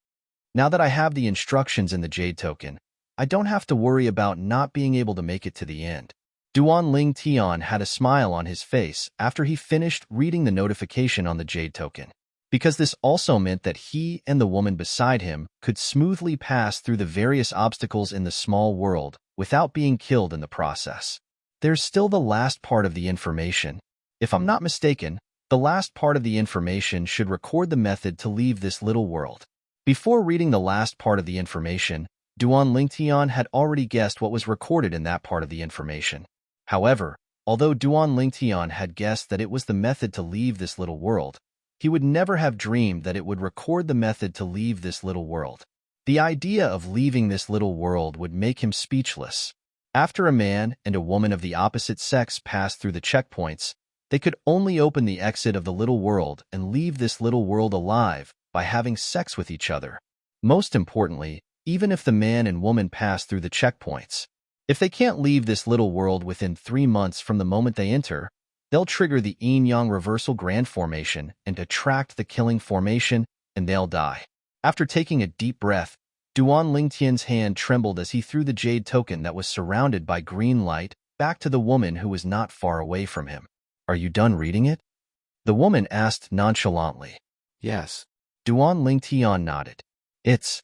Now that I have the instructions in the Jade Token, I don't have to worry about not being able to make it to the end. Duan Lingtian had a smile on his face after he finished reading the notification on the Jade Token, because this also meant that he and the woman beside him could smoothly pass through the various obstacles in the small world without being killed in the process. There's still the last part of the information. If I'm not mistaken, the last part of the information should record the method to leave this little world. Before reading the last part of the information, Duan Lingtian had already guessed what was recorded in that part of the information. However, although Duan Lingtian had guessed that it was the method to leave this little world, he would never have dreamed that it would record the method to leave this little world. The idea of leaving this little world would make him speechless. After a man and a woman of the opposite sex passed through the checkpoints, they could only open the exit of the little world and leave this little world alive by having sex with each other. Most importantly, even if the man and woman passed through the checkpoints, If they can't leave this little world within 3 months from the moment they enter, they'll trigger the yin-yang reversal grand formation and attract the killing formation, and they'll die. After taking a deep breath, Duan Lingtian's hand trembled as he threw the jade token that was surrounded by green light back to the woman who was not far away from him. Are you done reading it? The woman asked nonchalantly. Yes. Duan Lingtian nodded. It's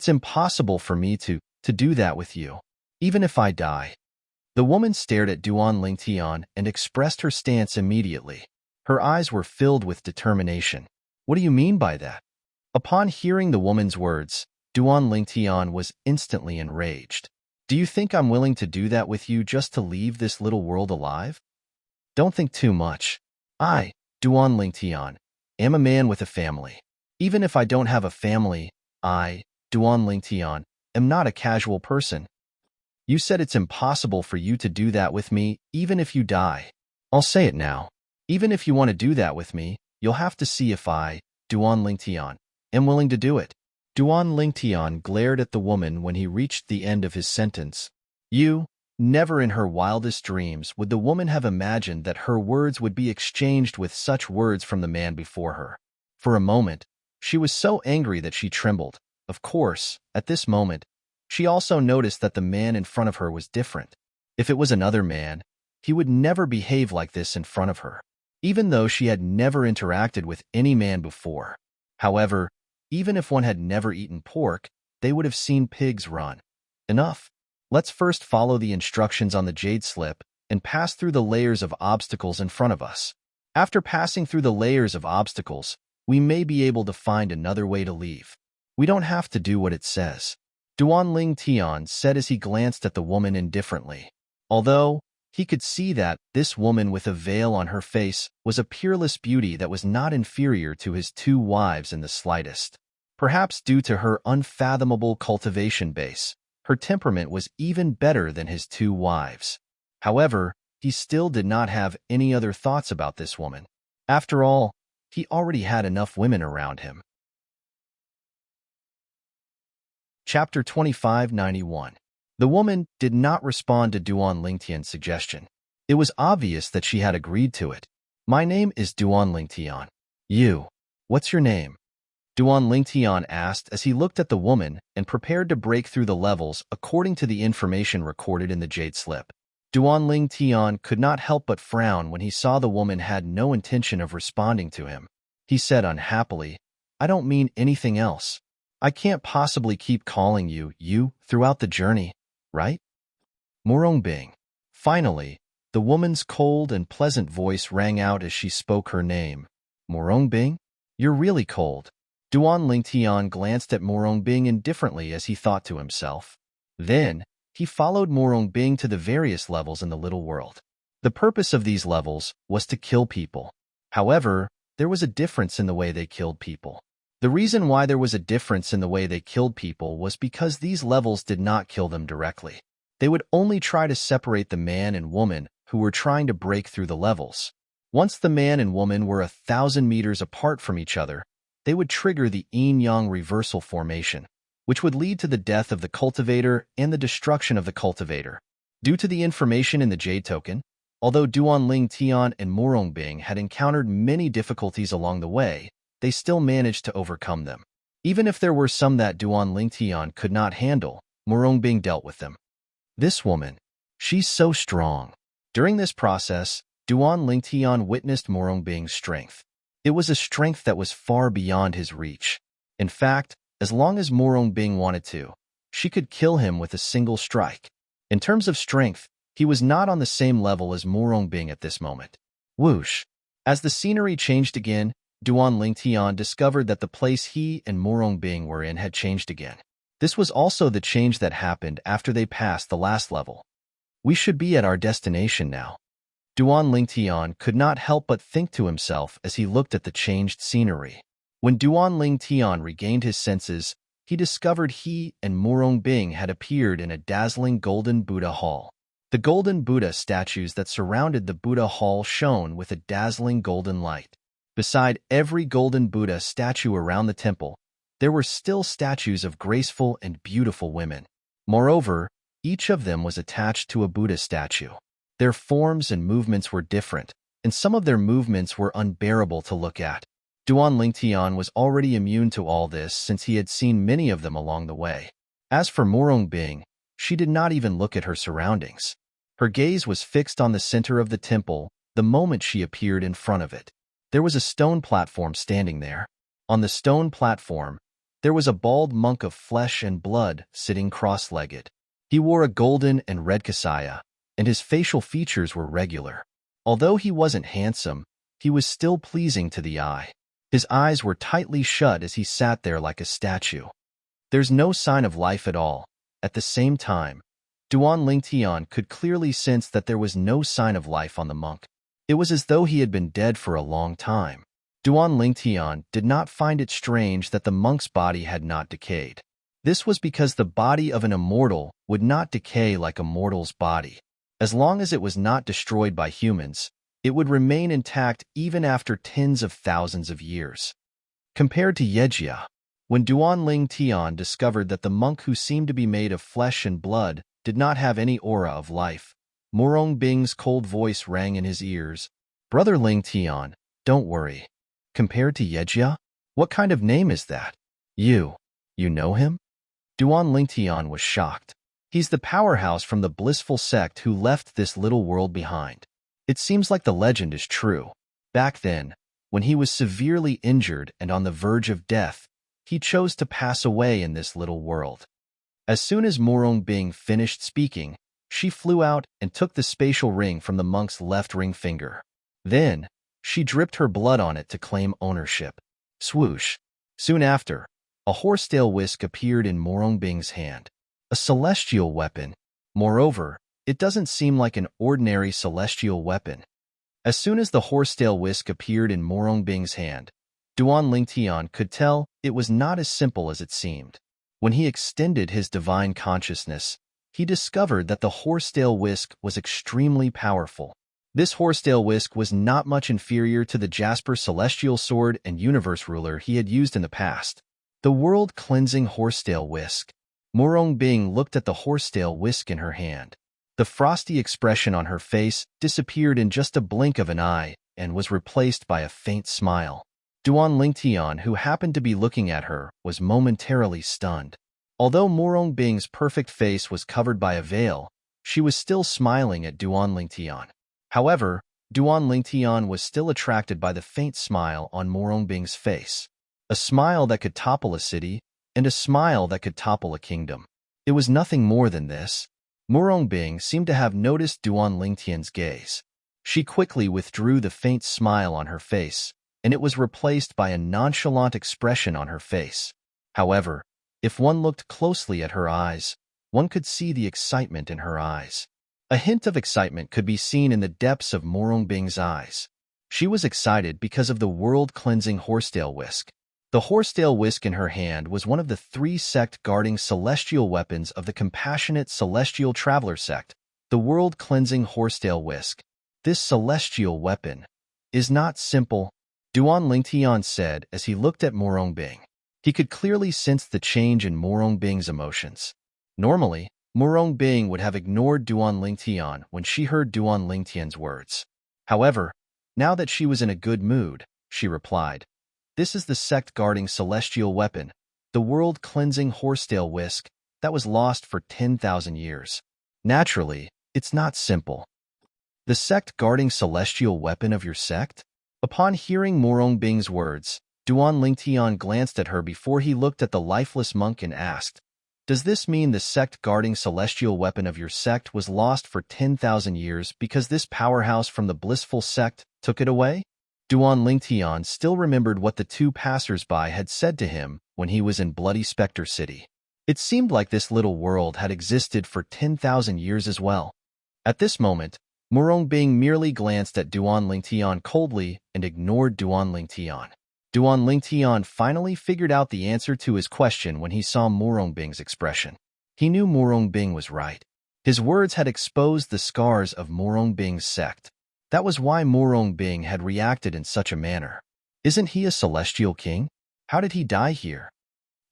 impossible for me to do that with you, even if I die. The woman stared at Duan Lingtian and expressed her stance immediately. Her eyes were filled with determination. What do you mean by that? Upon hearing the woman's words, Duan Lingtian was instantly enraged. Do you think I'm willing to do that with you just to leave this little world alive? Don't think too much. I, Duan Lingtian, am a man with a family. Even if I don't have a family, I, Duan Lingtian, am not a casual person. You said it's impossible for you to do that with me, even if you die. I'll say it now. Even if you want to do that with me, you'll have to see if I, Duan Lingtian, am willing to do it. Duan Lingtian glared at the woman when he reached the end of his sentence. Never in her wildest dreams would the woman have imagined that her words would be exchanged with such words from the man before her. For a moment, she was so angry that she trembled. Of course, at this moment, she also noticed that the man in front of her was different. If it was another man, he would never behave like this in front of her, even though she had never interacted with any man before. However, even if one had never eaten pork, they would have seen pigs run. Enough. Let's first follow the instructions on the jade slip and pass through the layers of obstacles in front of us. After passing through the layers of obstacles, we may be able to find another way to leave. We don't have to do what it says. Duan Lingtian said as he glanced at the woman indifferently. Although he could see that this woman with a veil on her face was a peerless beauty that was not inferior to his 2 wives in the slightest. Perhaps due to her unfathomable cultivation base, her temperament was even better than his 2 wives. However, he still did not have any other thoughts about this woman. After all, he already had enough women around him. Chapter 2591. The woman did not respond to Duan Lingtian's suggestion. It was obvious that she had agreed to it. My name is Duan Lingtian. What's your name? Duan Lingtian asked as he looked at the woman and prepared to break through the levels according to the information recorded in the jade slip. Duan Lingtian could not help but frown when he saw the woman had no intention of responding to him. He said unhappily, I don't mean anything else. I can't possibly keep calling you throughout the journey, right? Morongbing. Finally, the woman's cold and pleasant voice rang out as she spoke her name. Morongbing? You're really cold. Duan Lingtian glanced at Morongbing indifferently as he thought to himself. Then, he followed Morongbing to the various levels in the little world. The purpose of these levels was to kill people. However, there was a difference in the way they killed people. The reason why there was a difference in the way they killed people was because these levels did not kill them directly. They would only try to separate the man and woman who were trying to break through the levels. Once the man and woman were 1,000 meters apart from each other, they would trigger the yin-yang reversal formation, which would lead to the death of the cultivator and the destruction of the cultivator. Due to the information in the jade token, although Duan Lingtian and Morongbing had encountered many difficulties along the way, they still managed to overcome them. Even if there were some that Duan Lingtian could not handle, Morongbing dealt with them. This woman, she's so strong. During this process, Duan Lingtian witnessed Morongbing's strength. It was a strength that was far beyond his reach. In fact, as long as Morongbing wanted to, she could kill him with a single strike. In terms of strength, he was not on the same level as Morongbing at this moment. Whoosh! As the scenery changed again, Duan Lingtian discovered that the place he and Morongbing were in had changed again. This was also the change that happened after they passed the last level. We should be at our destination now. Duan Lingtian could not help but think to himself as he looked at the changed scenery. When Duan Lingtian regained his senses, he discovered he and Morongbing had appeared in a dazzling golden Buddha hall. The golden Buddha statues that surrounded the Buddha hall shone with a dazzling golden light. Beside every golden Buddha statue around the temple, there were still statues of graceful and beautiful women. Moreover, Each of them was attached to a Buddha statue. Their forms and movements were different, and some of their movements were unbearable to look at. Duan Lingtian was already immune to all this since he had seen many of them along the way. As for Morong Bing, she did not even look at her surroundings. Her gaze was fixed on the center of the temple the moment she appeared in front of it. There was a stone platform standing there. On the stone platform, there was a bald monk of flesh and blood sitting cross-legged. He wore a golden and red kasaya, and his facial features were regular. Although he wasn't handsome, he was still pleasing to the eye. His eyes were tightly shut as he sat there like a statue. There's no sign of life at all. At the same time, Duan Lingtian could clearly sense that there was no sign of life on the monk. It was as though he had been dead for a long time. Duan Lingtian did not find it strange that the monk's body had not decayed. This was because the body of an immortal would not decay like a mortal's body. As long as it was not destroyed by humans, it would remain intact even after tens of thousands of years. Compared to Yejia, when Duan Lingtian discovered that the monk who seemed to be made of flesh and blood did not have any aura of life, Morong Bing's cold voice rang in his ears. "Brother Lingtian, don't worry. Compared to Yejia, what kind of name is that? You know him?" Duan Lingtian was shocked. He's the powerhouse from the blissful sect who left this little world behind. It seems like the legend is true. Back then, when he was severely injured and on the verge of death, he chose to pass away in this little world. As soon as Morong Bing finished speaking, she flew out and took the spatial ring from the monk's left ring finger. Then, she dripped her blood on it to claim ownership. Swoosh. Soon after, a horsetail whisk appeared in Morong Bing's hand. A celestial weapon. Moreover, it doesn't seem like an ordinary celestial weapon. As soon as the horsetail whisk appeared in Morong Bing's hand, Duan Lingtian could tell it was not as simple as it seemed. When he extended his divine consciousness, he discovered that the horsetail whisk was extremely powerful. This horsetail whisk was not much inferior to the Jasper celestial sword and universe ruler he had used in the past. The world-cleansing horsetail whisk. Morong Bing looked at the horsetail whisk in her hand. The frosty expression on her face disappeared in just a blink of an eye and was replaced by a faint smile. Duan Lingtian, who happened to be looking at her, was momentarily stunned. Although Morong Bing's perfect face was covered by a veil, she was still smiling at Duan Lingtian. However, Duan Lingtian was still attracted by the faint smile on Morong Bing's face. A smile that could topple a city, and a smile that could topple a kingdom. It was nothing more than this. Morong Bing seemed to have noticed Duan Lingtian's gaze. She quickly withdrew the faint smile on her face, and it was replaced by a nonchalant expression on her face. However, if one looked closely at her eyes, one could see the excitement in her eyes. A hint of excitement could be seen in the depths of Morong Bing's eyes. She was excited because of the world-cleansing horsetail whisk. The horsetail whisk in her hand was one of the 3 sect-guarding celestial weapons of the compassionate celestial traveler sect, the world-cleansing horsetail whisk. This celestial weapon is not simple, Duan Lingtian said as he looked at Morong Bing. He could clearly sense the change in Morong Bing's emotions. Normally, Morong Bing would have ignored Duan Lingtian when she heard Duan Lingtian's words. However, now that she was in a good mood, she replied, "This is the sect-guarding celestial weapon, the world-cleansing horsetail whisk that was lost for 10,000 years. Naturally, it's not simple." "The sect-guarding celestial weapon of your sect?" Upon hearing Morong Bing's words, Duan Lingtian glanced at her before he looked at the lifeless monk and asked, "Does this mean the sect-guarding celestial weapon of your sect was lost for 10,000 years because this powerhouse from the blissful sect took it away?" Duan Lingtian still remembered what the 2 passers-by had said to him when he was in Bloody Spectre City. It seemed like this little world had existed for 10,000 years as well. At this moment, Morong Bing merely glanced at Duan Lingtian coldly and ignored Duan Lingtian. Duan Lingtian finally figured out the answer to his question when he saw Morong Bing's expression. He knew Morong Bing was right. His words had exposed the scars of Morong Bing's sect. That was why Morong Bing had reacted in such a manner. Isn't he a celestial king? How did he die here?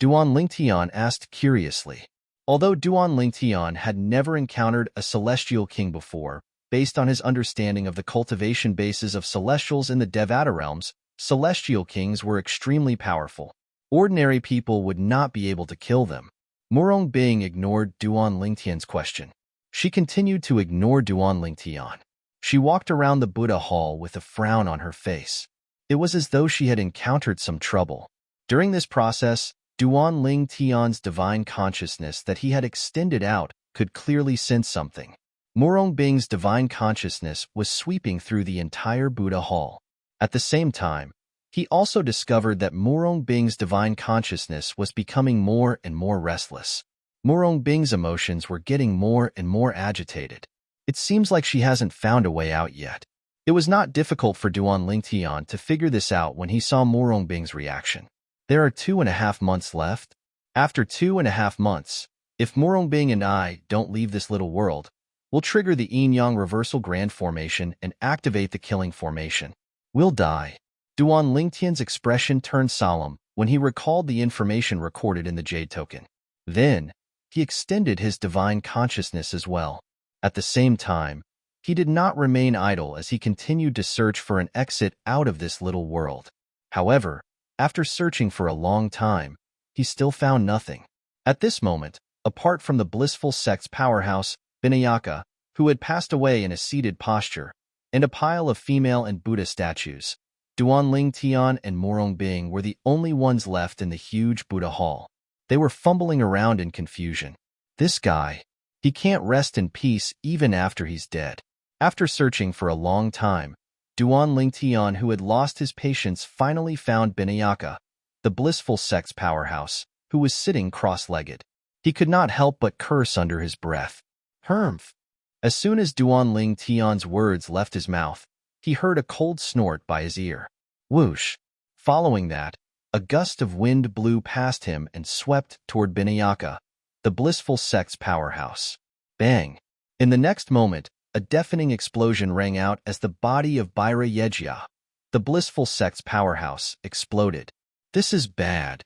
Duan Lingtian asked curiously. Although Duan Lingtian had never encountered a celestial king before, based on his understanding of the cultivation bases of celestials in the Devata realms, celestial kings were extremely powerful. Ordinary people would not be able to kill them. Murong Bing ignored Duan Lingtian's question. She continued to ignore Duan Lingtian. She walked around the Buddha hall with a frown on her face. It was as though she had encountered some trouble. During this process, Duan Lingtian's divine consciousness that he had extended out could clearly sense something. Murong Bing's divine consciousness was sweeping through the entire Buddha hall. At the same time, he also discovered that Murong Bing's divine consciousness was becoming more and more restless. Murong Bing's emotions were getting more and more agitated. It seems like she hasn't found a way out yet. It was not difficult for Duan Lingtian to figure this out when he saw Murong Bing's reaction. There are 2.5 months left. After 2.5 months, if Murong Bing and I don't leave this little world, we'll trigger the yin-yang reversal grand formation and activate the killing formation. We'll die. Duan Lingtian's expression turned solemn when he recalled the information recorded in the Jade Token. Then, he extended his divine consciousness as well. At the same time, he did not remain idle as he continued to search for an exit out of this little world. However, after searching for a long time, he still found nothing. At this moment, apart from the blissful sect's powerhouse, Vinayaka, who had passed away in a seated posture, and a pile of female and Buddha statues, Duan Lingtian and Murong Bing were the only ones left in the huge Buddha hall. They were fumbling around in confusion. This guy, he can't rest in peace even after he's dead. After searching for a long time, Duan Lingtian, who had lost his patience, finally found Vinayaka, the blissful sect's powerhouse, who was sitting cross-legged. He could not help but curse under his breath. Humph! As soon as Duan Lingtian's words left his mouth, he heard a cold snort by his ear. Whoosh! Following that, a gust of wind blew past him and swept toward Vinayaka, the blissful sect's powerhouse. Bang! In the next moment, a deafening explosion rang out as the body of Bhaira Yejia, the blissful sect's powerhouse, exploded. This is bad.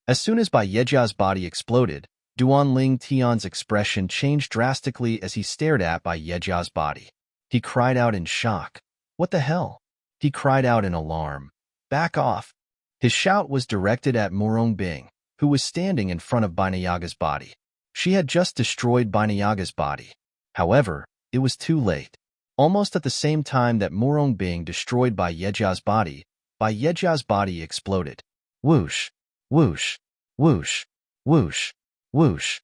As soon as Yejia's body exploded, Duan Lingtian's expression changed drastically as he stared at Yejia's body. He cried out in shock. What the hell? He cried out in alarm. Back off! His shout was directed at Murong Bing, who was standing in front of Vinayaka's body. She had just destroyed Vinayaka's body. However, it was too late. Almost at the same time that Murong Bing destroyed Yejia's body exploded. Whoosh! Whoosh! Whoosh! Whoosh! Whoosh!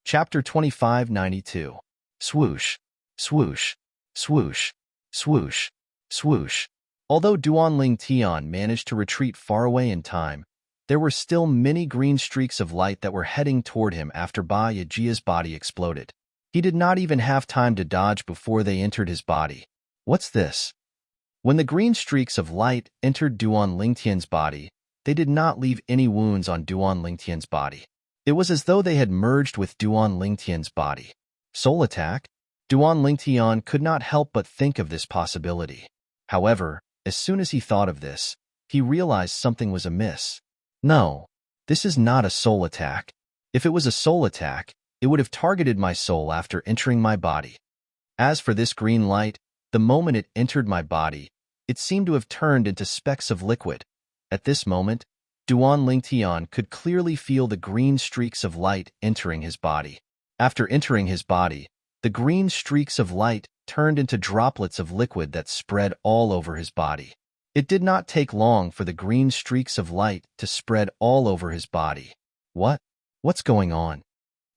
Chapter 2592. Swoosh! Swoosh! Swoosh! Swoosh! Swoosh! Although Duan Lingtian managed to retreat far away in time, there were still many green streaks of light that were heading toward him after Yejia's body exploded. He did not even have time to dodge before they entered his body. What's this? When the green streaks of light entered Duan Lingtian's body, they did not leave any wounds on Duan Lingtian's body. It was as though they had merged with Duan Lingtian's body. Soul attack? Duan Lingtian could not help but think of this possibility. However, as soon as he thought of this, he realized something was amiss. No, this is not a soul attack. If it was a soul attack, it would have targeted my soul after entering my body. As for this green light, the moment it entered my body, it seemed to have turned into specks of liquid. At this moment, Duan Lingtian could clearly feel the green streaks of light entering his body. After entering his body, the green streaks of light turned into droplets of liquid that spread all over his body. It did not take long for the green streaks of light to spread all over his body. What's going on?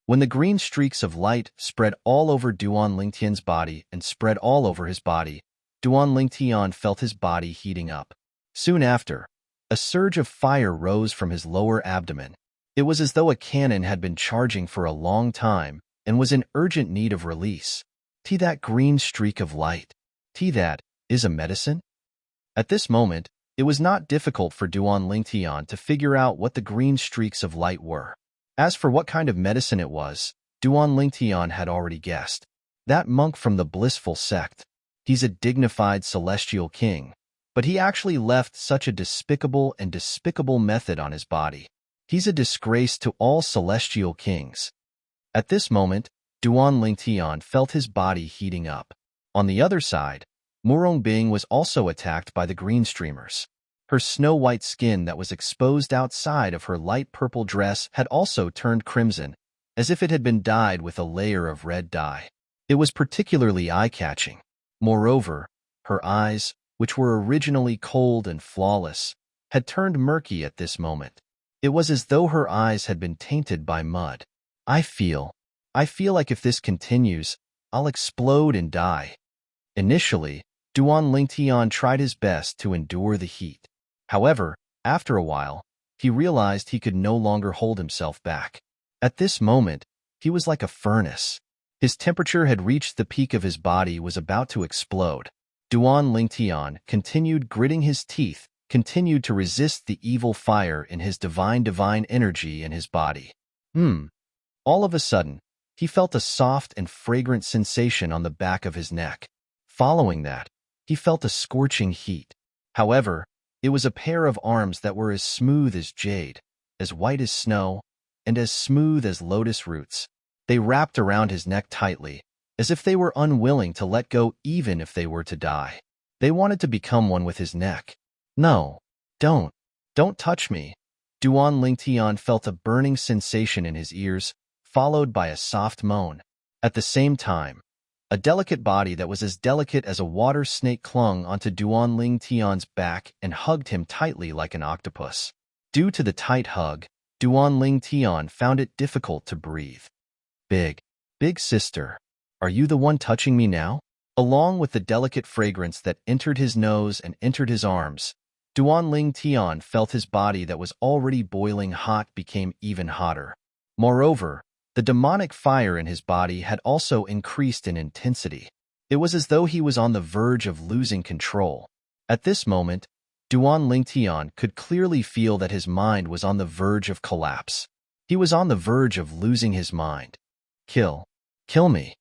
When the green streaks of light spread all over Duan Lingtian's body and spread all over his body, Duan Lingtian felt his body heating up. Soon after, a surge of fire rose from his lower abdomen. It was as though a cannon had been charging for a long time and was in urgent need of release. That green streak of light. That is a medicine? At this moment, it was not difficult for Duan Lingtian to figure out what the green streaks of light were. As for what kind of medicine it was, Duan Lingtian had already guessed. That monk from the blissful sect. He's a dignified celestial king, but he actually left such a despicable method on his body. He's a disgrace to all celestial kings. At this moment, Duan Lingtian felt his body heating up. On the other side, Murong Bing was also attacked by the green streamers. Her snow-white skin that was exposed outside of her light purple dress had also turned crimson, as if it had been dyed with a layer of red dye. It was particularly eye-catching. Moreover, her eyes, which were originally cold and flawless, had turned murky at this moment. It was as though her eyes had been tainted by mud. I feel like if this continues, I'll explode and die. Initially, Duan Lingtian tried his best to endure the heat. However, after a while, he realized he could no longer hold himself back. At this moment, he was like a furnace. His temperature had reached the peak of his body was about to explode. Duan Lingtian continued gritting his teeth, continued to resist the evil fire in his divine energy in his body. All of a sudden, he felt a soft and fragrant sensation on the back of his neck. Following that, he felt a scorching heat. However, it was a pair of arms that were as smooth as jade, as white as snow, and as smooth as lotus roots. They wrapped around his neck tightly, as if they were unwilling to let go even if they were to die. They wanted to become one with his neck. No, don't touch me. Duan Lingtian felt a burning sensation in his ears, followed by a soft moan. At the same time, a delicate body that was as delicate as a water snake clung onto Duan Lingtian's back and hugged him tightly like an octopus. Due to the tight hug, Duan Lingtian found it difficult to breathe. Big sister, are you the one touching me now? Along with the delicate fragrance that entered his nose and entered his arms, Duan Lingtian felt his body that was already boiling hot became even hotter. Moreover, the demonic fire in his body had also increased in intensity. It was as though he was on the verge of losing control. At this moment, Duan Lingtian could clearly feel that his mind was on the verge of collapse. He was on the verge of losing his mind. Kill me.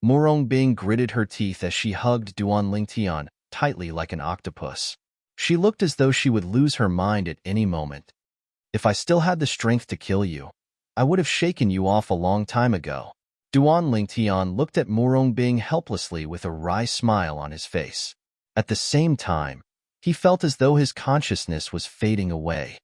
Murong Bing gritted her teeth as she hugged Duan Lingtian tightly like an octopus. She looked as though she would lose her mind at any moment. If I still had the strength to kill you, I would have shaken you off a long time ago. Duan Lingtian looked at Murong Bing helplessly with a wry smile on his face. At the same time, he felt as though his consciousness was fading away.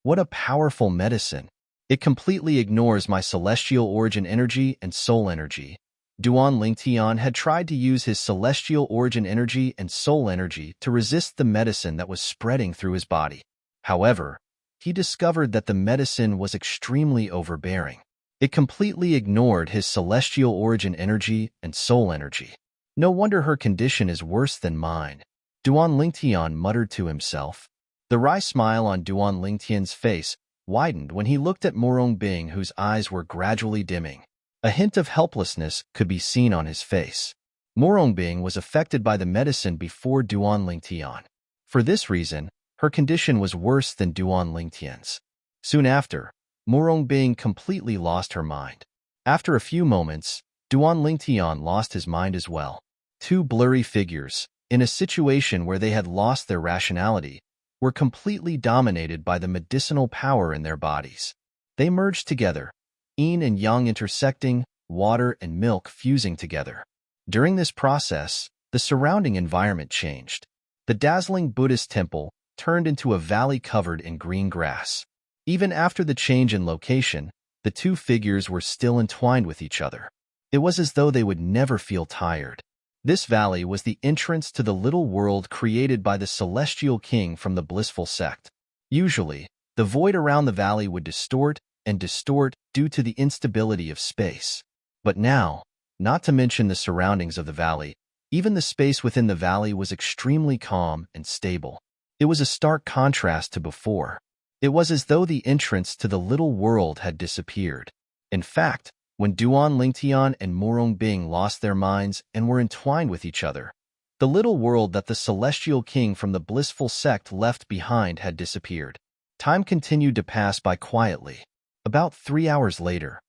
What a powerful medicine! It completely ignores my celestial origin energy and soul energy. Duan Lingtian had tried to use his celestial origin energy and soul energy to resist the medicine that was spreading through his body. However, he discovered that the medicine was extremely overbearing. It completely ignored his celestial origin energy and soul energy. No wonder her condition is worse than mine. Duan Lingtian muttered to himself. The wry smile on Duan Lingtian's face widened when he looked at Murong Bing, whose eyes were gradually dimming. A hint of helplessness could be seen on his face. Murong Bing was affected by the medicine before Duan Lingtian. For this reason, her condition was worse than Duan Lingtian's. Soon after, Murong Bing completely lost her mind. After a few moments, Duan Lingtian lost his mind as well. Two blurry figures, in a situation where they had lost their rationality, were completely dominated by the medicinal power in their bodies. They merged together, yin and yang intersecting, water and milk fusing together. During this process, the surrounding environment changed. The dazzling Buddhist temple turned into a valley covered in green grass. Even after the change in location, the two figures were still entwined with each other. It was as though they would never feel tired. This valley was the entrance to the little world created by the celestial king from the blissful sect. Usually, the void around the valley would distort and distort due to the instability of space. But now, not to mention the surroundings of the valley, even the space within the valley was extremely calm and stable. It was a stark contrast to before. It was as though the entrance to the little world had disappeared. In fact, when Duan Lingtian and Murong Bing lost their minds and were entwined with each other, the little world that the celestial king from the blissful sect left behind had disappeared. Time continued to pass by quietly. About 3 hours later,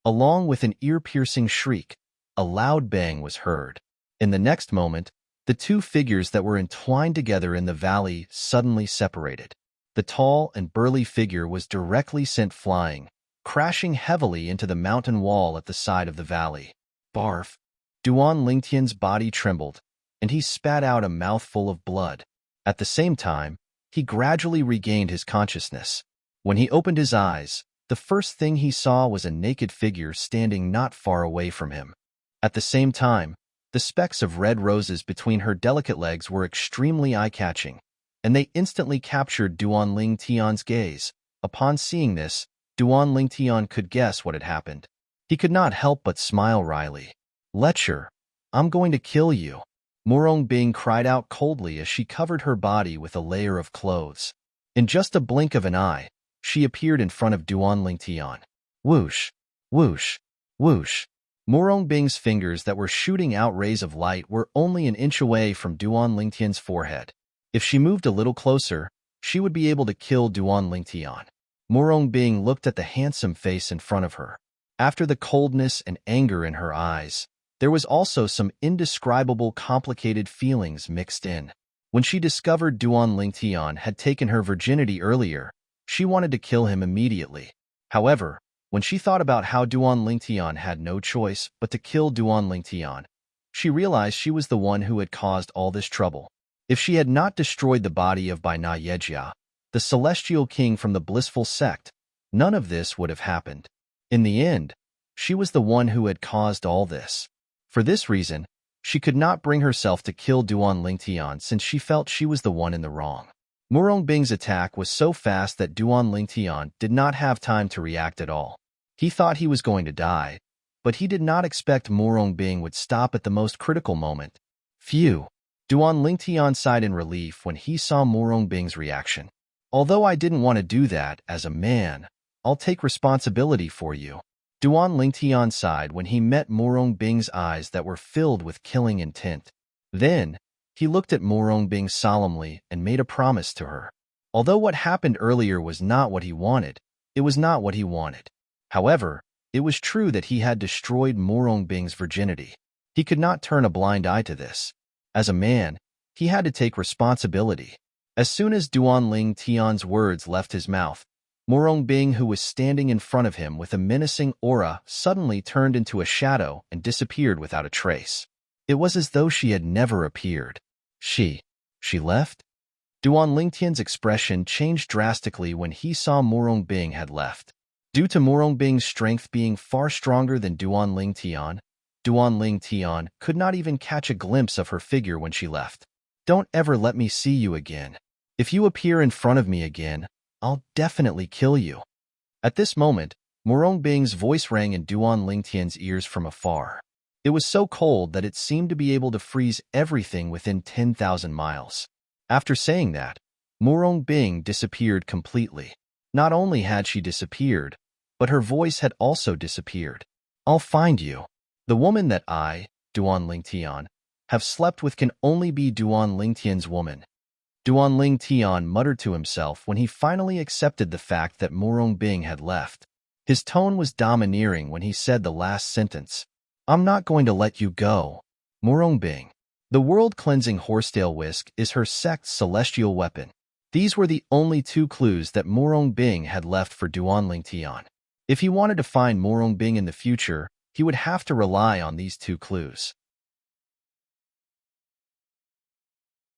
along with an ear-piercing shriek, a loud bang was heard. In the next moment, the two figures that were entwined together in the valley suddenly separated. The tall and burly figure was directly sent flying, crashing heavily into the mountain wall at the side of the valley. Barf! Duan Lingtian's body trembled, and he spat out a mouthful of blood. At the same time, he gradually regained his consciousness. When he opened his eyes, the first thing he saw was a naked figure standing not far away from him. At the same time, the specks of red roses between her delicate legs were extremely eye-catching, and they instantly captured Duan Lingtian's gaze. Upon seeing this, Duan Lingtian could guess what had happened. He could not help but smile wryly. "Lecher, I'm going to kill you." Murong Bing cried out coldly as she covered her body with a layer of clothes. In just a blink of an eye, she appeared in front of Duan Lingtian. Whoosh, whoosh, whoosh. Murong Bing's fingers that were shooting out rays of light were only an inch away from Duan Lingtian's forehead. If she moved a little closer, she would be able to kill Duan Lingtian. Murong Bing looked at the handsome face in front of her. After the coldness and anger in her eyes, there was also some indescribable complicated feelings mixed in. When she discovered Duan Lingtian had taken her virginity earlier, she wanted to kill him immediately. However, when she thought about how Duan Lingtian had no choice but to kill Duan Lingtian, she realized she was the one who had caused all this trouble. If she had not destroyed the body of Bai Na Yejia, the celestial king from the blissful sect, none of this would have happened. In the end, she was the one who had caused all this. For this reason, she could not bring herself to kill Duan Lingtian since she felt she was the one in the wrong. Murong Bing's attack was so fast that Duan Lingtian did not have time to react at all. He thought he was going to die, but he did not expect Murong Bing would stop at the most critical moment. Phew! Duan Lingtian sighed in relief when he saw Murong Bing's reaction. "Although I didn't want to do that, as a man, I'll take responsibility for you." Duan Lingtian sighed when he met Murong Bing's eyes that were filled with killing intent. Then, he looked at Murong Bing solemnly and made a promise to her. Although what happened earlier was not what he wanted, it was not what he wanted. However, it was true that he had destroyed Murong Bing's virginity. He could not turn a blind eye to this. As a man, he had to take responsibility. As soon as Duan Lingtian's words left his mouth, Murong Bing, who was standing in front of him with a menacing aura, suddenly turned into a shadow and disappeared without a trace. It was as though she had never appeared. She left? Duan Lingtian's expression changed drastically when he saw Murong Bing had left. Due to Murong Bing's strength being far stronger than Duan Lingtian could not even catch a glimpse of her figure when she left. "Don't ever let me see you again. If you appear in front of me again, I'll definitely kill you." At this moment, Murong Bing's voice rang in Duan Lingtian's ears from afar. It was so cold that it seemed to be able to freeze everything within 10,000 miles. After saying that, Murong Bing disappeared completely. Not only had she disappeared, but her voice had also disappeared. "I'll find you. The woman that I, Duan Lingtian, have slept with can only be Duan Lingtian's woman." Duan Lingtian muttered to himself when he finally accepted the fact that Murong Bing had left. His tone was domineering when he said the last sentence. "I'm not going to let you go, Murong Bing." The world-cleansing horsetail whisk is her sect's celestial weapon. These were the only two clues that Murong Bing had left for Duan Lingtian. If he wanted to find Murong Bing in the future, he would have to rely on these two clues.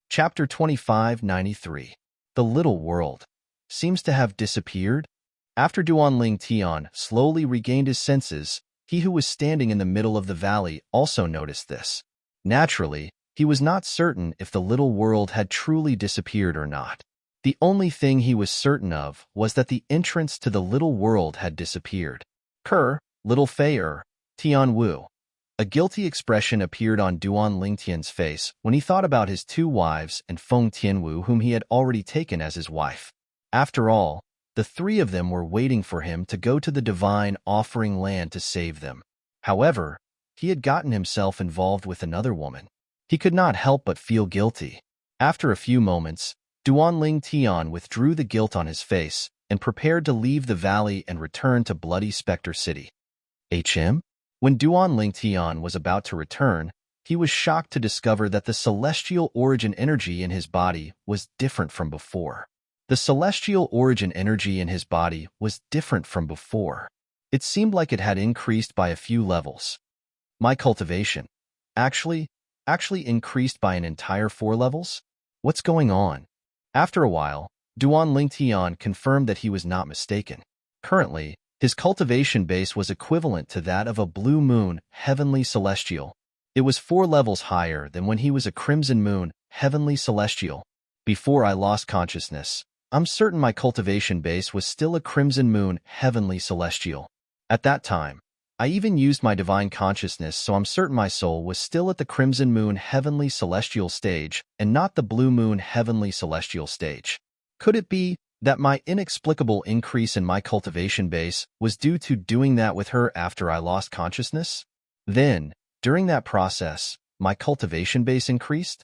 Chapter 2593. The Little World seems to have disappeared. After Duan Lingtian slowly regained his senses, he who was standing in the middle of the valley also noticed this. Naturally, he was not certain if the little world had truly disappeared or not. The only thing he was certain of was that the entrance to the little world had disappeared. "Ker, little Fei Tian Wu." A guilty expression appeared on Duan Lingtian's face when he thought about his two wives and Feng Tianwu, whom he had already taken as his wife. After all, the three of them were waiting for him to go to the divine offering land to save them. However, he had gotten himself involved with another woman. He could not help but feel guilty. After a few moments, Duan Lingtian withdrew the guilt on his face and prepared to leave the valley and return to Bloody Spectre City. When Duan Lingtian was about to return, he was shocked to discover that the celestial origin energy in his body was different from before. The celestial origin energy in his body was different from before. It seemed like it had increased by a few levels. My cultivation actually increased by an entire 4 levels? What's going on? After a while, Duan Lingtian confirmed that he was not mistaken. Currently, his cultivation base was equivalent to that of a blue moon, heavenly celestial. It was 4 levels higher than when he was a crimson moon, heavenly celestial. Before I lost consciousness, I'm certain my cultivation base was still a crimson moon, heavenly celestial. At that time, I even used my divine consciousness, so I'm certain my soul was still at the crimson moon, heavenly celestial stage and not the blue moon, heavenly celestial stage. Could it be that my inexplicable increase in my cultivation base was due to doing that with her after I lost consciousness? Then, during that process, my cultivation base increased?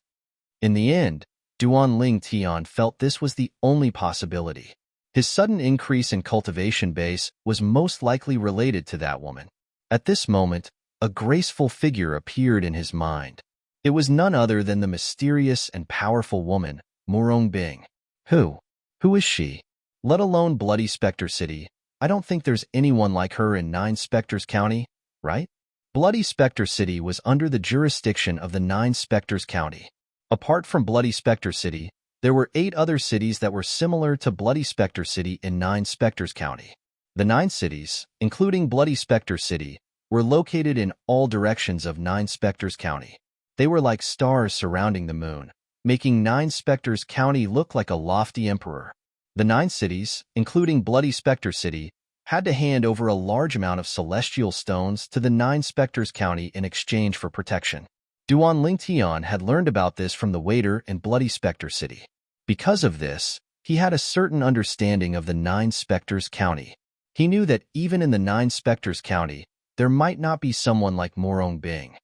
In the end, Duan Ling Tian felt this was the only possibility. His sudden increase in cultivation base was most likely related to that woman. At this moment, a graceful figure appeared in his mind. It was none other than the mysterious and powerful woman, Murong Bing. Who is she? Let alone Bloody Spectre City. I don't think there's anyone like her in 9 Spectres County, right? Bloody Spectre City was under the jurisdiction of the 9 Spectres County. Apart from Bloody Spectre City, there were 8 other cities that were similar to Bloody Spectre City in 9 Spectres County. The 9 cities, including Bloody Spectre City, were located in all directions of 9 Spectres County. They were like stars surrounding the moon, making 9 Spectres County look like a lofty emperor. The 9 cities, including Bloody Spectre City, had to hand over a large amount of celestial stones to the 9 Spectres County in exchange for protection. Duan Lingtian had learned about this from the waiter in Bloody Spectre City. Because of this, he had a certain understanding of the 9 Spectres County. He knew that even in the 9 Spectres County, there might not be someone like Morong Bing.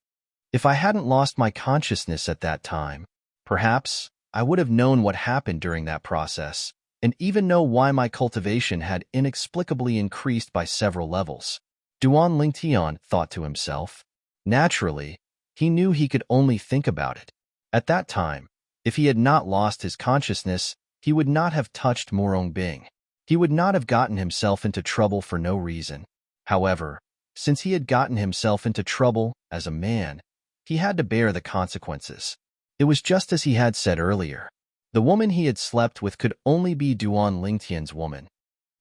If I hadn't lost my consciousness at that time, perhaps I would have known what happened during that process, and even know why my cultivation had inexplicably increased by several levels. Duan Lingtian thought to himself. Naturally, he knew he could only think about it. At that time, if he had not lost his consciousness, he would not have touched Morong Bing. He would not have gotten himself into trouble for no reason. However, since he had gotten himself into trouble as a man, he had to bear the consequences. It was just as he had said earlier. The woman he had slept with could only be Duan Lingtian's woman.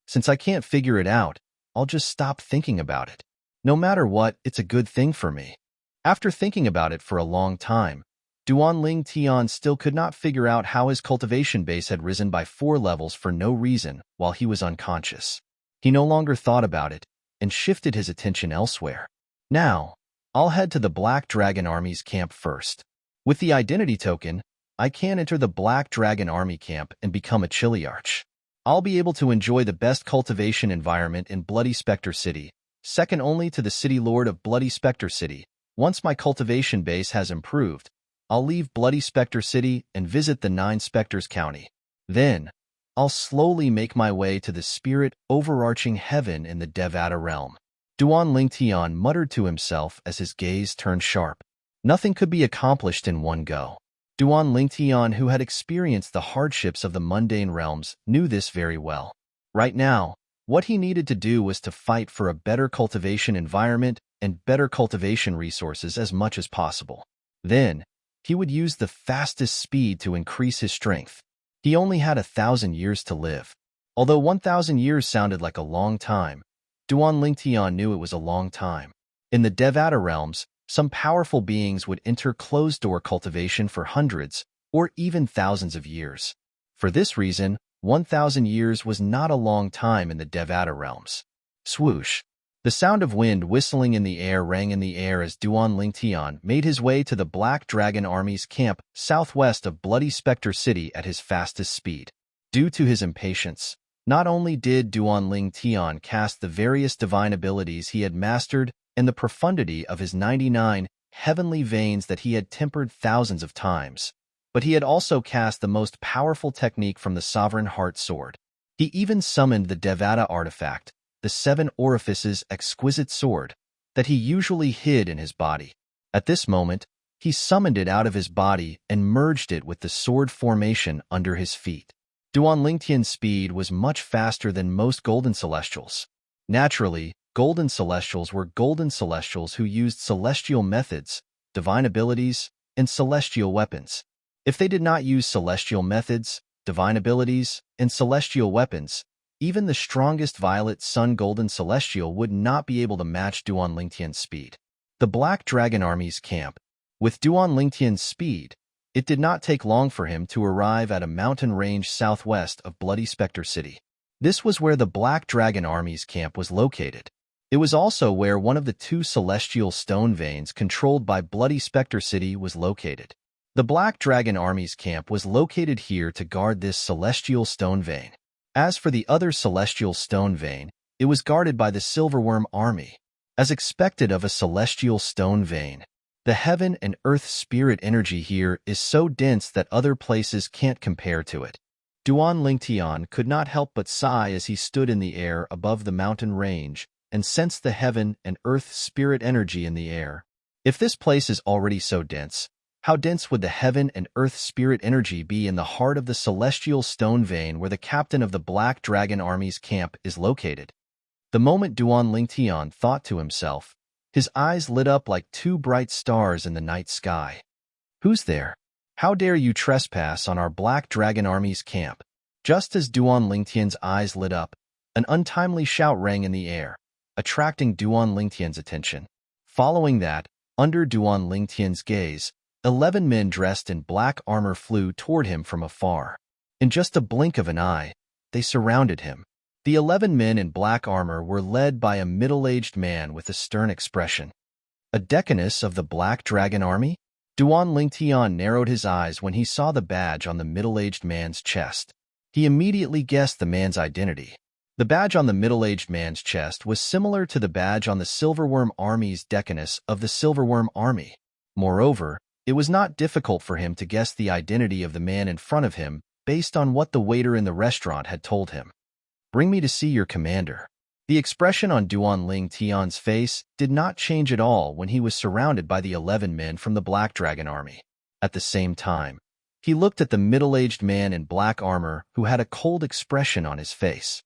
Since I can't figure it out, I'll just stop thinking about it. No matter what, it's a good thing for me. After thinking about it for a long time, Duan Lingtian still could not figure out how his cultivation base had risen by 4 levels for no reason while he was unconscious. He no longer thought about it and shifted his attention elsewhere. Now, I'll head to the Black Dragon Army's camp first. With the identity token, I can enter the Black Dragon Army camp and become a Chiliarch. I'll be able to enjoy the best cultivation environment in Bloody Spectre City, second only to the City Lord of Bloody Spectre City. Once my cultivation base has improved, I'll leave Bloody Spectre City and visit the 9 Spectres County. Then, I'll slowly make my way to the spirit overarching heaven in the Devata realm. Duan Lingtian muttered to himself as his gaze turned sharp. Nothing could be accomplished in one go. Duan Lingtian, who had experienced the hardships of the mundane realms, knew this very well. Right now, what he needed to do was to fight for a better cultivation environment and better cultivation resources as much as possible. Then, he would use the fastest speed to increase his strength. He only had 1,000 years to live. Although 1,000 years sounded like a long time, Duan Lingtian knew it was a long time. In the Devata realms, some powerful beings would enter closed-door cultivation for hundreds or even thousands of years. For this reason, 1,000 years was not a long time in the Devata realms. Swoosh! The sound of wind whistling in the air rang in the air as Duan Lingtian made his way to the Black Dragon Army's camp southwest of Bloody Spectre City at his fastest speed. Due to his impatience, not only did Duan Lingtian cast the various divine abilities he had mastered and the profundity of his 99 heavenly veins that he had tempered thousands of times, but he had also cast the most powerful technique from the Sovereign Heart Sword. He even summoned the Devata artifact, the 7 Orifices exquisite sword, that he usually hid in his body. At this moment, he summoned it out of his body and merged it with the sword formation under his feet. Duan Lingtian's speed was much faster than most golden celestials. Naturally, golden celestials were golden celestials who used celestial methods, divine abilities, and celestial weapons. If they did not use celestial methods, divine abilities, and celestial weapons, even the strongest violet sun golden celestial would not be able to match Duan Lingtian's speed. The Black Dragon Army's camp. With Duan Lingtian's speed, it did not take long for him to arrive at a mountain range southwest of Bloody Spectre City. This was where the Black Dragon Army's camp was located. It was also where one of the two celestial stone veins controlled by Bloody Spectre City was located. The Black Dragon Army's camp was located here to guard this celestial stone vein. As for the other celestial stone vein, it was guarded by the Silverworm Army. As expected of a celestial stone vein, the heaven and earth spirit energy here is so dense that other places can't compare to it. Duan Lingtian could not help but sigh as he stood in the air above the mountain range and sensed the heaven and earth spirit energy in the air. If this place is already so dense, how dense would the heaven and earth spirit energy be in the heart of the celestial stone vein where the captain of the Black Dragon Army's camp is located? The moment Duan Lingtian thought to himself, his eyes lit up like two bright stars in the night sky. "Who's there? How dare you trespass on our Black Dragon Army's camp?" Just as Duan Lingtian's eyes lit up, an untimely shout rang in the air, attracting Duan Lingtian's attention. Following that, under Duan Lingtian's gaze, 11 men dressed in black armor flew toward him from afar. In just a blink of an eye, they surrounded him. The 11 men in black armor were led by a middle-aged man with a stern expression. A deaconess of the Black Dragon Army? Duan Lingtian narrowed his eyes when he saw the badge on the middle-aged man's chest. He immediately guessed the man's identity. The badge on the middle-aged man's chest was similar to the badge on the Silverworm Army's deaconess of the Silverworm Army. Moreover, it was not difficult for him to guess the identity of the man in front of him based on what the waiter in the restaurant had told him. "Bring me to see your commander." The expression on Duan Lingtian's face did not change at all when he was surrounded by the 11 men from the Black Dragon Army. At the same time, he looked at the middle-aged man in black armor who had a cold expression on his face.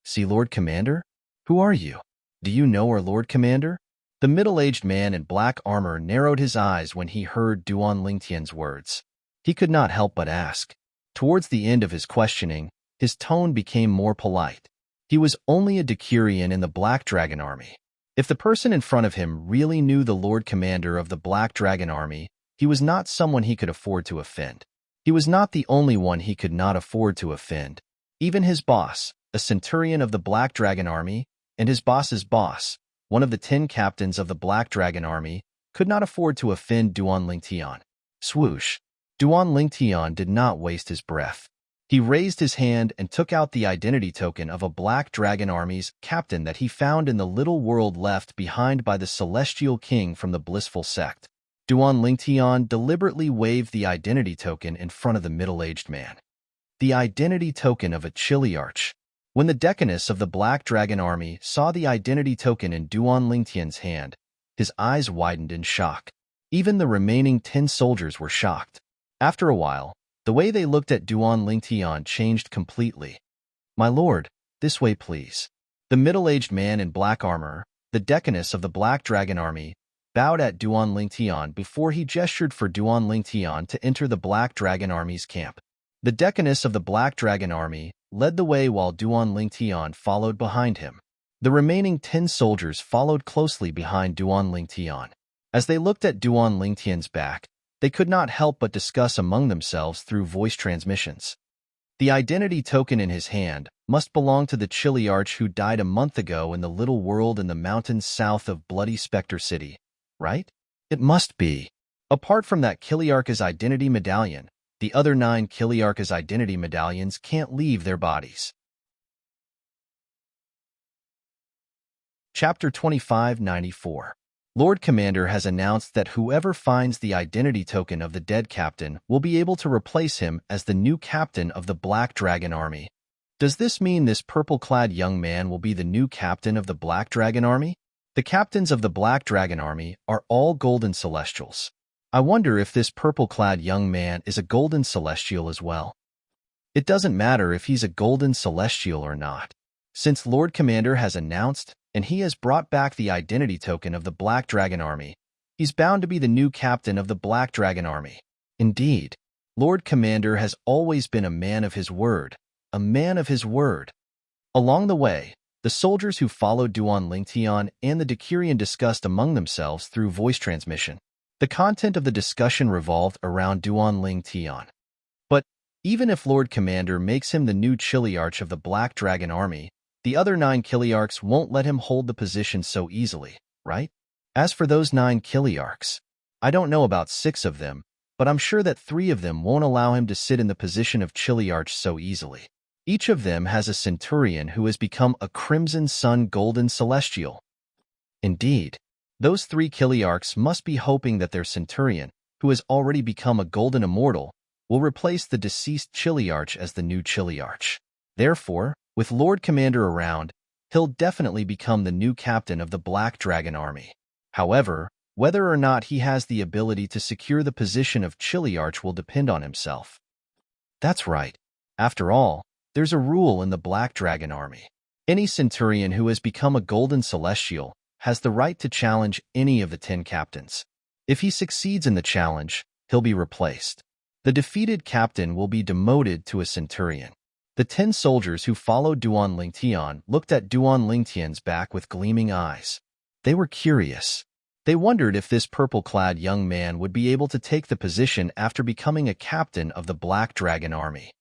"See, Lord Commander? Who are you? Do you know our Lord Commander?" The middle-aged man in black armor narrowed his eyes when he heard Duan Lingtian's words. He could not help but ask. Towards the end of his questioning, his tone became more polite. He was only a Decurion in the Black Dragon Army. If the person in front of him really knew the Lord Commander of the Black Dragon Army, he was not someone he could afford to offend. He was not the only one he could not afford to offend. Even his boss, a centurion of the Black Dragon Army, and his boss's boss, one of the 10 captains of the Black Dragon Army, could not afford to offend Duan Lingtian. Swoosh! Duan Lingtian did not waste his breath. He raised his hand and took out the identity token of a Black Dragon Army's captain that he found in the little world left behind by the Celestial King from the Blissful Sect. Duan Lingtian deliberately waved the identity token in front of the middle-aged man. The identity token of a Chiliarch. When the deaconess of the Black Dragon Army saw the identity token in Duan Lingtian's hand, his eyes widened in shock. Even the remaining 10 soldiers were shocked. After a while, the way they looked at Duan Lingtian changed completely. "My lord, this way please." The middle-aged man in black armor, the deaconess of the Black Dragon Army, bowed at Duan Lingtian before he gestured for Duan Lingtian to enter the Black Dragon Army's camp. The deaconess of the Black Dragon Army led the way while Duan Lingtian followed behind him. The remaining 10 soldiers followed closely behind Duan Lingtian. As they looked at Duan Lingtian's back, they could not help but discuss among themselves through voice transmissions. The identity token in his hand must belong to the Chiliarch who died a month ago in the little world in the mountains south of Bloody Spectre City, right? It must be. Apart from that Chiliarch's identity medallion, the other 9 Chiliarch's identity medallions can't leave their bodies. Chapter 2594. Lord Commander has announced that whoever finds the identity token of the dead captain will be able to replace him as the new captain of the Black Dragon Army. Does this mean this purple-clad young man will be the new captain of the Black Dragon Army? The captains of the Black Dragon Army are all golden celestials. I wonder if this purple-clad young man is a golden celestial as well. It doesn't matter if he's a golden celestial or not. Since Lord Commander has announced and he has brought back the identity token of the Black Dragon Army, he's bound to be the new captain of the Black Dragon Army. Indeed, Lord Commander has always been a man of his word, a man of his word. Along the way, the soldiers who followed Duan Lingtian and the Decurion discussed among themselves through voice transmission. The content of the discussion revolved around Duan Lingtian. But even if Lord Commander makes him the new Chiliarch of the Black Dragon Army, the other 9 Chiliarchs won't let him hold the position so easily, right? As for those 9 Chiliarchs, I don't know about 6 of them, but I'm sure that 3 of them won't allow him to sit in the position of Chiliarch so easily. Each of them has a centurion who has become a Crimson Sun Golden Celestial. Indeed, those 3 Chiliarchs must be hoping that their centurion, who has already become a Golden Immortal, will replace the deceased Chiliarch as the new Chiliarch. Therefore, with Lord Commander around, he'll definitely become the new captain of the Black Dragon Army. However, whether or not he has the ability to secure the position of Chiliarch will depend on himself. That's right. After all, there's a rule in the Black Dragon Army. Any centurion who has become a Golden Celestial has the right to challenge any of the 10 captains. If he succeeds in the challenge, he'll be replaced. The defeated captain will be demoted to a centurion. The 10 soldiers who followed Duan Lingtian looked at Duan Lingtian's back with gleaming eyes. They were curious. They wondered if this purple-clad young man would be able to take the position after becoming a captain of the Black Dragon Army.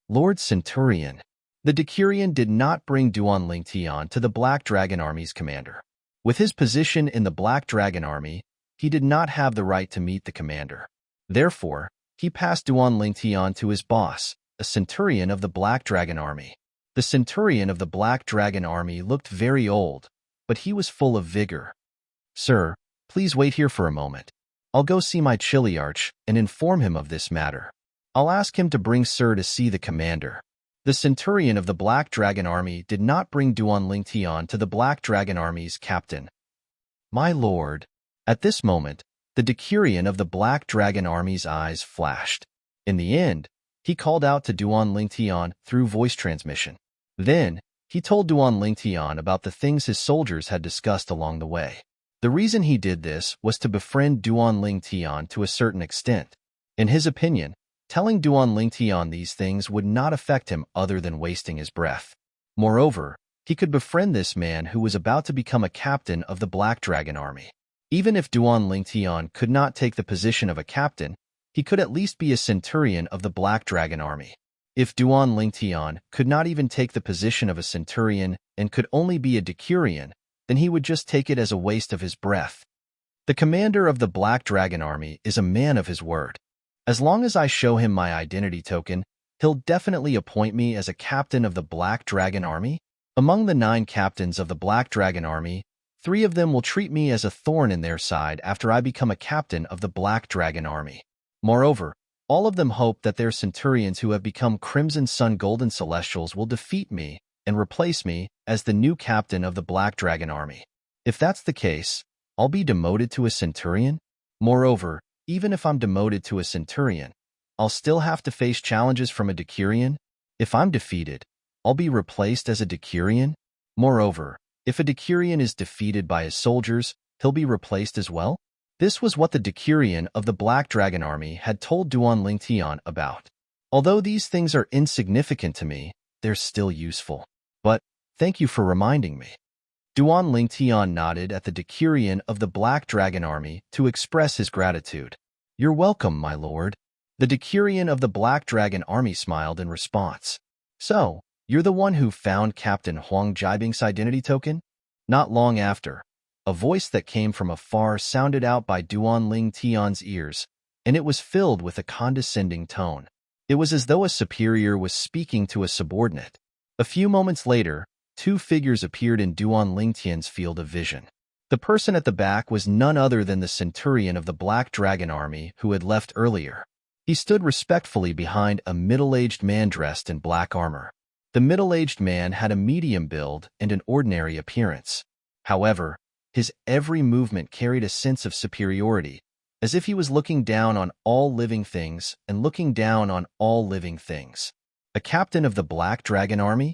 Lord Centurion. The Decurion did not bring Duan Lingtian to the Black Dragon Army's commander. With his position in the Black Dragon Army, he did not have the right to meet the commander. Therefore, he passed Duan Lingtian to his boss, a centurion of the Black Dragon Army. The centurion of the Black Dragon Army looked very old, but he was full of vigor. Sir, please wait here for a moment. I'll go see my Chiliarch and inform him of this matter. I'll ask him to bring Sir to see the commander. The centurion of the Black Dragon Army did not bring Duan Lingtian to the Black Dragon Army's captain. My lord. At this moment, the Decurion of the Black Dragon Army's eyes flashed. In the end, he called out to Duan Lingtian through voice transmission. Then, he told Duan Lingtian about the things his soldiers had discussed along the way. The reason he did this was to befriend Duan Lingtian to a certain extent. In his opinion, telling Duan Lingtian these things would not affect him other than wasting his breath. Moreover, he could befriend this man who was about to become a captain of the Black Dragon Army. Even if Duan Lingtian could not take the position of a captain, he could at least be a centurion of the Black Dragon Army. If Duan Lingtian could not even take the position of a centurion and could only be a Decurion, then he would just take it as a waste of his breath. The commander of the Black Dragon Army is a man of his word. As long as I show him my identity token, he'll definitely appoint me as a captain of the Black Dragon Army. Among the 9 captains of the Black Dragon Army, 3 of them will treat me as a thorn in their side after I become a captain of the Black Dragon Army. Moreover, all of them hope that their centurions who have become Crimson Sun Golden Celestials will defeat me and replace me as the new captain of the Black Dragon Army. If that's the case, I'll be demoted to a centurion. Moreover, even if I'm demoted to a centurion, I'll still have to face challenges from a Decurion. If I'm defeated, I'll be replaced as a Decurion. Moreover, if a Decurion is defeated by his soldiers, he'll be replaced as well. This was what the Decurion of the Black Dragon Army had told Duan Lingtian about. Although these things are insignificant to me, they're still useful. But thank you for reminding me. Duan Lingtian nodded at the Decurion of the Black Dragon Army to express his gratitude. You're welcome, my lord. The Decurion of the Black Dragon Army smiled in response. So, you're the one who found Captain Huang Jiabing's identity token? Not long after, a voice that came from afar sounded out by Duan Lingtian's ears, and it was filled with a condescending tone. It was as though a superior was speaking to a subordinate. A few moments later, 2 figures appeared in Duan Lingtian's field of vision. The person at the back was none other than the centurion of the Black Dragon Army who had left earlier. He stood respectfully behind a middle-aged man dressed in black armor. The middle-aged man had a medium build and an ordinary appearance. However, his every movement carried a sense of superiority, as if he was looking down on all living things and looking down on all living things. A captain of the Black Dragon Army?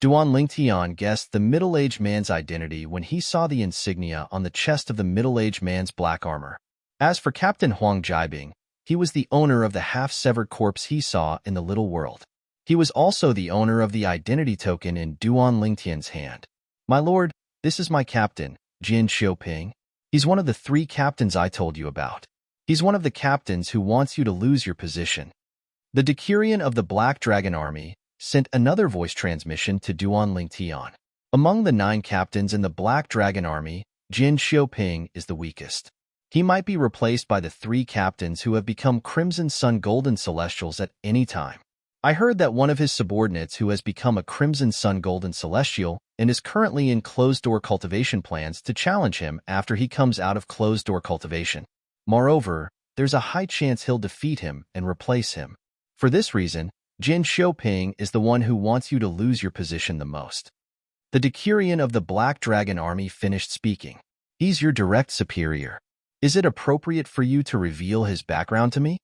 Duan Lingtian guessed the middle-aged man's identity when he saw the insignia on the chest of the middle-aged man's black armor. As for Captain Huang Jiabing, he was the owner of the half-severed corpse he saw in the little world. He was also the owner of the identity token in Duan Lingtian's hand. My lord, this is my captain, Jin Xiaoping. He's one of the 3 captains I told you about. He's one of the captains who wants you to lose your position. The Decurion of the Black Dragon Army sent another voice transmission to Duan Lingtian. Among the 9 captains in the Black Dragon Army, Jin Xiaoping is the weakest. He might be replaced by the 3 captains who have become Crimson Sun Golden Celestials at any time. I heard that one of his subordinates who has become a Crimson Sun Golden Celestial and is currently in closed-door cultivation plans to challenge him after he comes out of closed-door cultivation. Moreover, there's a high chance he'll defeat him and replace him. For this reason, Jin Xiaoping is the one who wants you to lose your position the most. The Decurion of the Black Dragon Army finished speaking. He's your direct superior. Is it appropriate for you to reveal his background to me?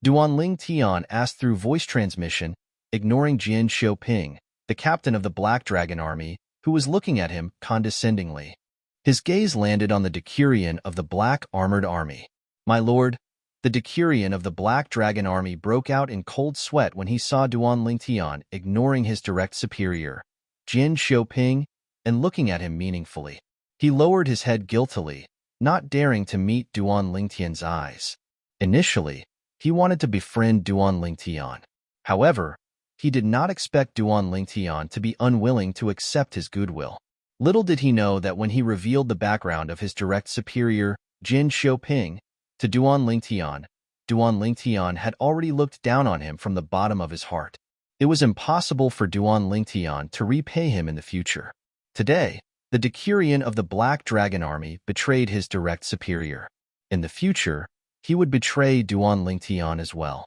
Duan Lingtian asked through voice transmission, ignoring Jin Xiaoping, the captain of the Black Dragon Army, who was looking at him condescendingly. His gaze landed on the Decurion of the Black Armored Army. My lord, the Decurion of the Black Dragon Army broke out in cold sweat when he saw Duan Lingtian ignoring his direct superior, Jin Xiaoping, and looking at him meaningfully. He lowered his head guiltily, not daring to meet Duan Lingtian's eyes. Initially, he wanted to befriend Duan Lingtian. However, he did not expect Duan Lingtian to be unwilling to accept his goodwill. Little did he know that when he revealed the background of his direct superior, Jin Xiaoping, to Duan Lingtian had already looked down on him from the bottom of his heart. It was impossible for Duan Lingtian to repay him in the future. Today, the Decurion of the Black Dragon Army betrayed his direct superior. In the future, he would betray Duan Lingtian as well.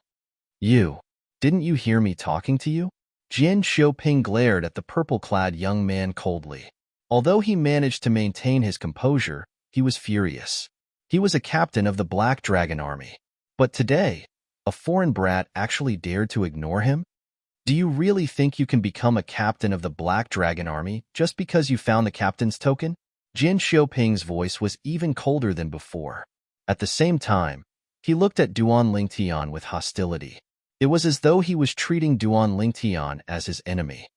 Didn't you hear me talking to you? Jin Xiaoping glared at the purple-clad young man coldly. Although he managed to maintain his composure, he was furious. He was a captain of the Black Dragon Army. But today, a foreign brat actually dared to ignore him? Do you really think you can become a captain of the Black Dragon Army just because you found the captain's token? Jin Xiaoping's voice was even colder than before. At the same time, he looked at Duan Lingtian with hostility. It was as though he was treating Duan Lingtian as his enemy.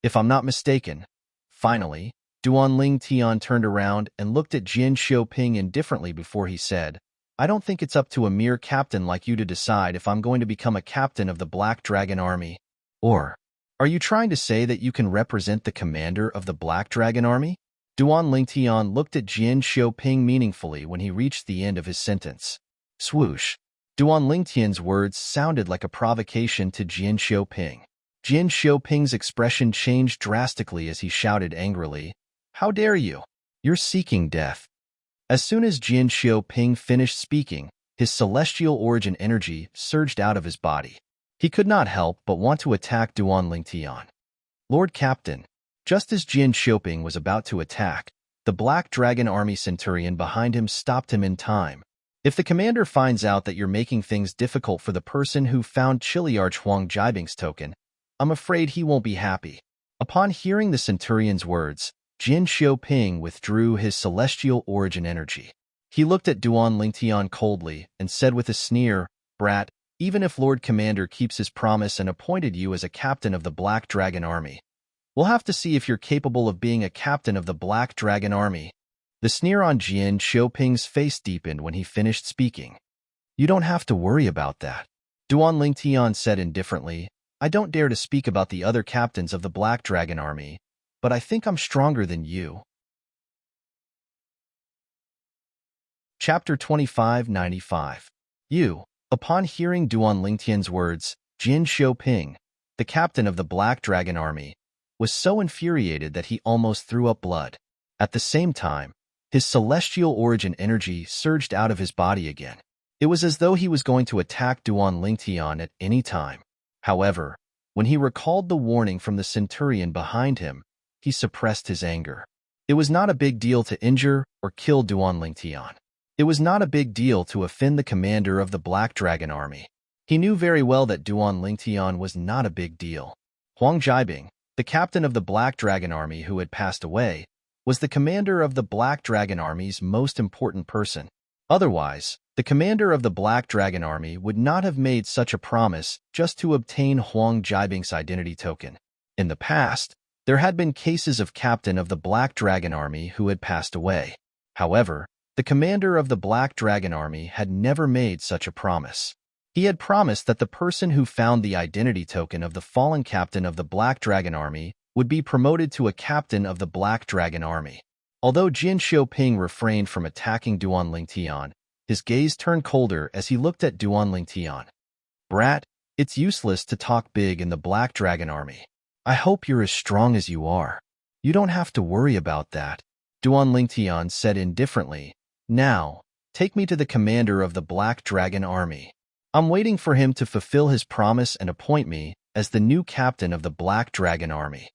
If I'm not mistaken, finally, Duan Lingtian turned around and looked at Jin Xiaoping indifferently before he said, I don't think it's up to a mere captain like you to decide if I'm going to become a captain of the Black Dragon Army. Or, are you trying to say that you can represent the commander of the Black Dragon Army? Duan Lingtian looked at Jin Xiaoping meaningfully when he reached the end of his sentence. Swoosh. Duan Lingtian's words sounded like a provocation to Jin Xiaoping. Jin Xiaoping's expression changed drastically as he shouted angrily, How dare you? You're seeking death. As soon as Jin Xiaoping finished speaking, his celestial origin energy surged out of his body. He could not help but want to attack Duan Lingtian. Lord Captain, just as Jin Xiaoping was about to attack, the Black Dragon Army Centurion behind him stopped him in time. If the commander finds out that you're making things difficult for the person who found Chiliarch Huang Jiabing's token, I'm afraid he won't be happy. Upon hearing the Centurion's words, Jin Xiaoping withdrew his celestial origin energy. He looked at Duan Lingtian coldly and said with a sneer, Brat, even if Lord Commander keeps his promise and appointed you as a captain of the Black Dragon Army, we'll have to see if you're capable of being a captain of the Black Dragon Army. The sneer on Jin Xiaoping's face deepened when he finished speaking. You don't have to worry about that. Duan Lingtian said indifferently, I don't dare to speak about the other captains of the Black Dragon Army, but I think I'm stronger than you. Chapter 2595. Upon hearing Duan Lingtian's words, Jin Xiaoping, the captain of the Black Dragon Army, was so infuriated that he almost threw up blood. At the same time, his celestial origin energy surged out of his body again. It was as though he was going to attack Duan Lingtian at any time. However, when he recalled the warning from the Centurion behind him, he suppressed his anger. It was not a big deal to injure or kill Duan Lingtian. It was not a big deal to offend the commander of the Black Dragon Army. He knew very well that Duan Lingtian was not a big deal. Huang Jiabing, the captain of the Black Dragon Army who had passed away, was the commander of the Black Dragon Army's most important person. Otherwise, the commander of the Black Dragon Army would not have made such a promise just to obtain Huang Jiabing's identity token. In the past, there had been cases of captain of the Black Dragon Army who had passed away. However, the commander of the Black Dragon Army had never made such a promise. He had promised that the person who found the identity token of the fallen captain of the Black Dragon Army would be promoted to a captain of the Black Dragon Army. Although Jin Xiaoping refrained from attacking Duan Lingtian, his gaze turned colder as he looked at Duan Lingtian. "Brat, it's useless to talk big in the Black Dragon Army. I hope you're as strong as you are. You don't have to worry about that," Duan Lingtian said indifferently. "Now, take me to the commander of the Black Dragon Army. I'm waiting for him to fulfill his promise and appoint me as the new captain of the Black Dragon Army."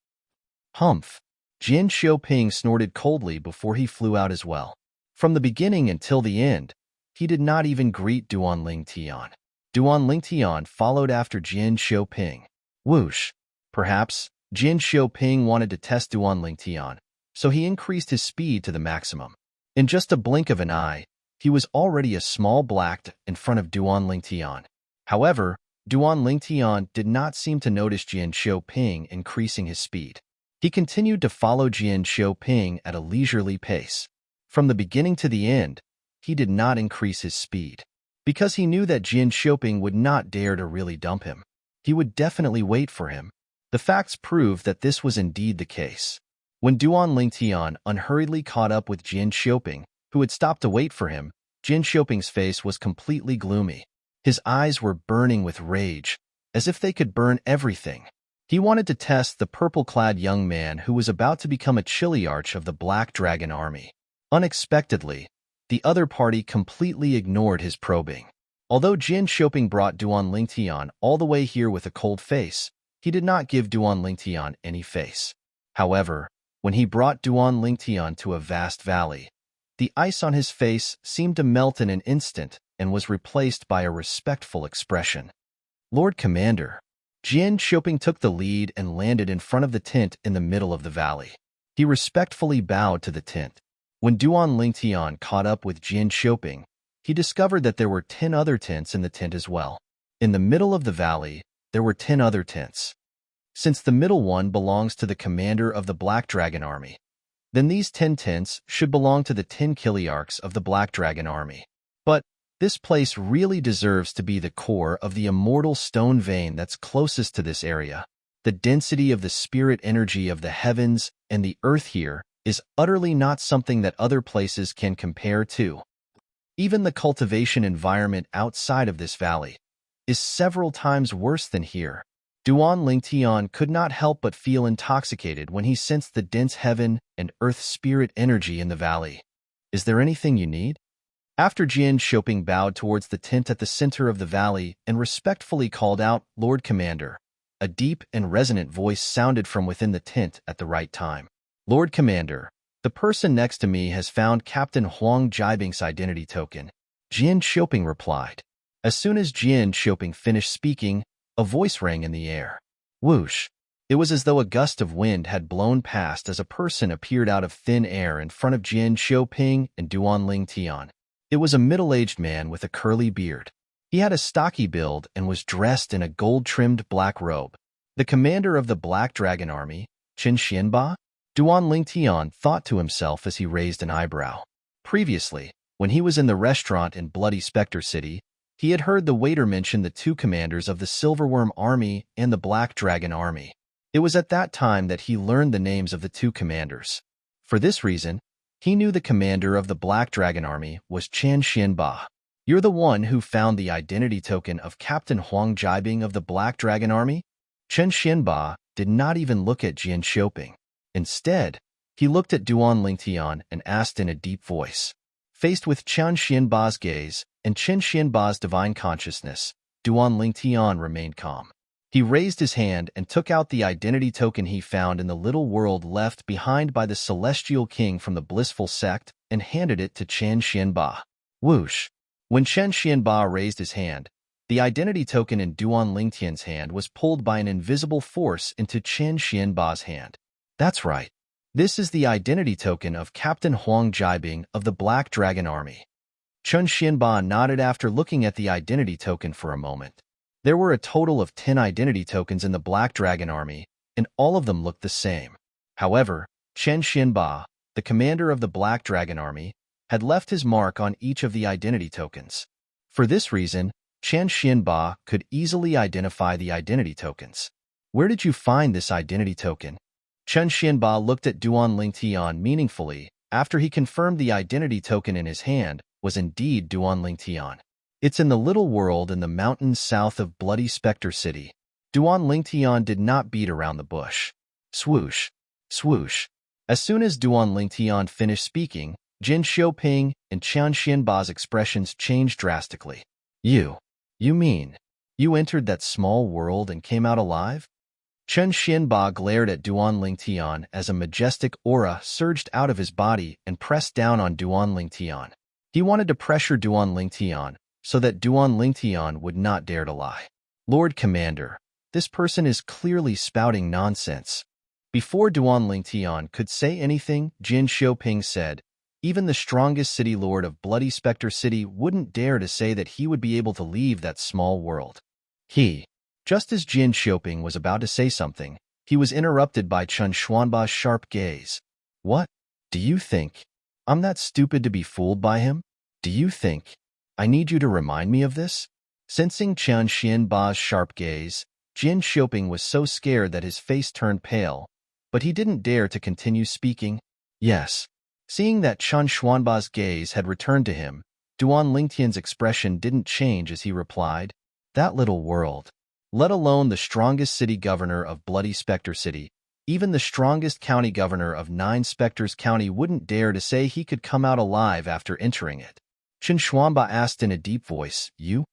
Humph! Jin Xiaoping snorted coldly before he flew out as well. From the beginning until the end, he did not even greet Duan Lingtian. Duan Lingtian followed after Jin Xiaoping. Whoosh! Perhaps Jin Xiaoping wanted to test Duan Lingtian, so he increased his speed to the maximum. In just a blink of an eye, he was already a small black in front of Duan Lingtian. However, Duan Lingtian did not seem to notice Jin Xiaoping increasing his speed. He continued to follow Jin Xiaoping at a leisurely pace. From the beginning to the end, he did not increase his speed, because he knew that Jin Xiaoping would not dare to really dump him. He would definitely wait for him. The facts proved that this was indeed the case. When Duan Lingtian unhurriedly caught up with Jin Xiaoping, who had stopped to wait for him, Jin Xiaoping's face was completely gloomy. His eyes were burning with rage, as if they could burn everything. He wanted to test the purple-clad young man who was about to become a chiliarch of the Black Dragon Army. Unexpectedly, the other party completely ignored his probing. Although Jin Xiaoping brought Duan Lingtian all the way here with a cold face, he did not give Duan Lingtian any face. However, when he brought Duan Lingtian to a vast valley, the ice on his face seemed to melt in an instant and was replaced by a respectful expression. "Lord Commander." Jin Xiaoping took the lead and landed in front of the tent in the middle of the valley. He respectfully bowed to the tent. When Duan Lingtian caught up with Jin Xiaoping, he discovered that there were 10 other tents in the tent as well. In the middle of the valley, there were 10 other tents. Since the middle one belongs to the commander of the Black Dragon Army, then these 10 tents should belong to the 10 chiliarchs of the Black Dragon Army. But this place really deserves to be the core of the immortal stone vein that's closest to this area. The density of the spirit energy of the heavens and the earth here is utterly not something that other places can compare to. Even the cultivation environment outside of this valley is several times worse than here. Duan Lingtian could not help but feel intoxicated when he sensed the dense heaven and earth spirit energy in the valley. "Is there anything you need?" After Jin Xiaoping bowed towards the tent at the center of the valley and respectfully called out, "Lord Commander," a deep and resonant voice sounded from within the tent at the right time. "Lord Commander, the person next to me has found Captain Huang Jiabing's identity token," Jin Xiaoping replied. As soon as Jin Xiaoping finished speaking, a voice rang in the air. Whoosh! It was as though a gust of wind had blown past as a person appeared out of thin air in front of Jin Xiaoping and Duan Lingtian. It was a middle-aged man with a curly beard. He had a stocky build and was dressed in a gold-trimmed black robe. The commander of the Black Dragon Army, Chen Xianba? Duan Lingtian thought to himself as he raised an eyebrow. Previously, when he was in the restaurant in Bloody Spectre City, he had heard the waiter mention the 2 commanders of the Silverworm Army and the Black Dragon Army. It was at that time that he learned the names of the 2 commanders. For this reason, he knew the commander of the Black Dragon Army was Chen Xianba. "You're the one who found the identity token of Captain Huang Jiabing of the Black Dragon Army?" Chen Xianba did not even look at Jin Xiaoping. Instead, he looked at Duan Lingtian and asked in a deep voice. Faced with Chen Xianba's gaze and Chen Xianba's divine consciousness, Duan Lingtian remained calm. He raised his hand and took out the identity token he found in the little world left behind by the celestial king from the blissful sect and handed it to Chen Xianba. Whoosh! When Chen Xianba raised his hand, The identity token in Duan Lingtian's hand was pulled by an invisible force into Chen Xianba's hand. That's right. This is the identity token of Captain Huang Jiabing of the Black Dragon Army. Chen Xianba nodded after looking at the identity token for a moment. There were a total of 10 identity tokens in the Black Dragon Army, and all of them looked the same. However, Chen Xianba, the commander of the Black Dragon Army, had left his mark on each of the identity tokens. For this reason, Chen Xianba could easily identify the identity tokens. Where did you find this identity token? Chen Xianba looked at Duan Lingtian meaningfully after he confirmed the identity token in his hand was indeed Duan Lingtian. It's in the little world in the mountains south of Bloody Spectre City. Duan Lingtian did not beat around the bush. Swoosh, swoosh. As soon as Duan Lingtian finished speaking, Jin Xiaoping and Chen Xianba's expressions changed drastically. You mean, you entered that small world and came out alive? Chen Xianba glared at Duan Lingtian as a majestic aura surged out of his body and pressed down on Duan Lingtian. He wanted to pressure Duan Lingtian so that Duan Lingtian would not dare to lie. Lord Commander, this person is clearly spouting nonsense. Before Duan Lingtian could say anything, Jin Xiaoping said, even the strongest city lord of Bloody Spectre City wouldn't dare to say that he would be able to leave that small world. Just as Jin Xiaoping was about to say something, he was interrupted by Chen Xuanba's sharp gaze. What? Do you think I'm that stupid to be fooled by him? Do you think I need you to remind me of this? Sensing Chen Xianba's sharp gaze, Jin Xiaoping was so scared that his face turned pale, but he didn't dare to continue speaking. Yes. Seeing that Chen Xuanba's gaze had returned to him, Duan Lingtian's expression didn't change as he replied, that little world. Let alone the strongest city governor of Bloody Spectre City, even the strongest county governor of 9 Spectres County wouldn't dare to say he could come out alive after entering it. Chen Xuanba asked in a deep voice, You?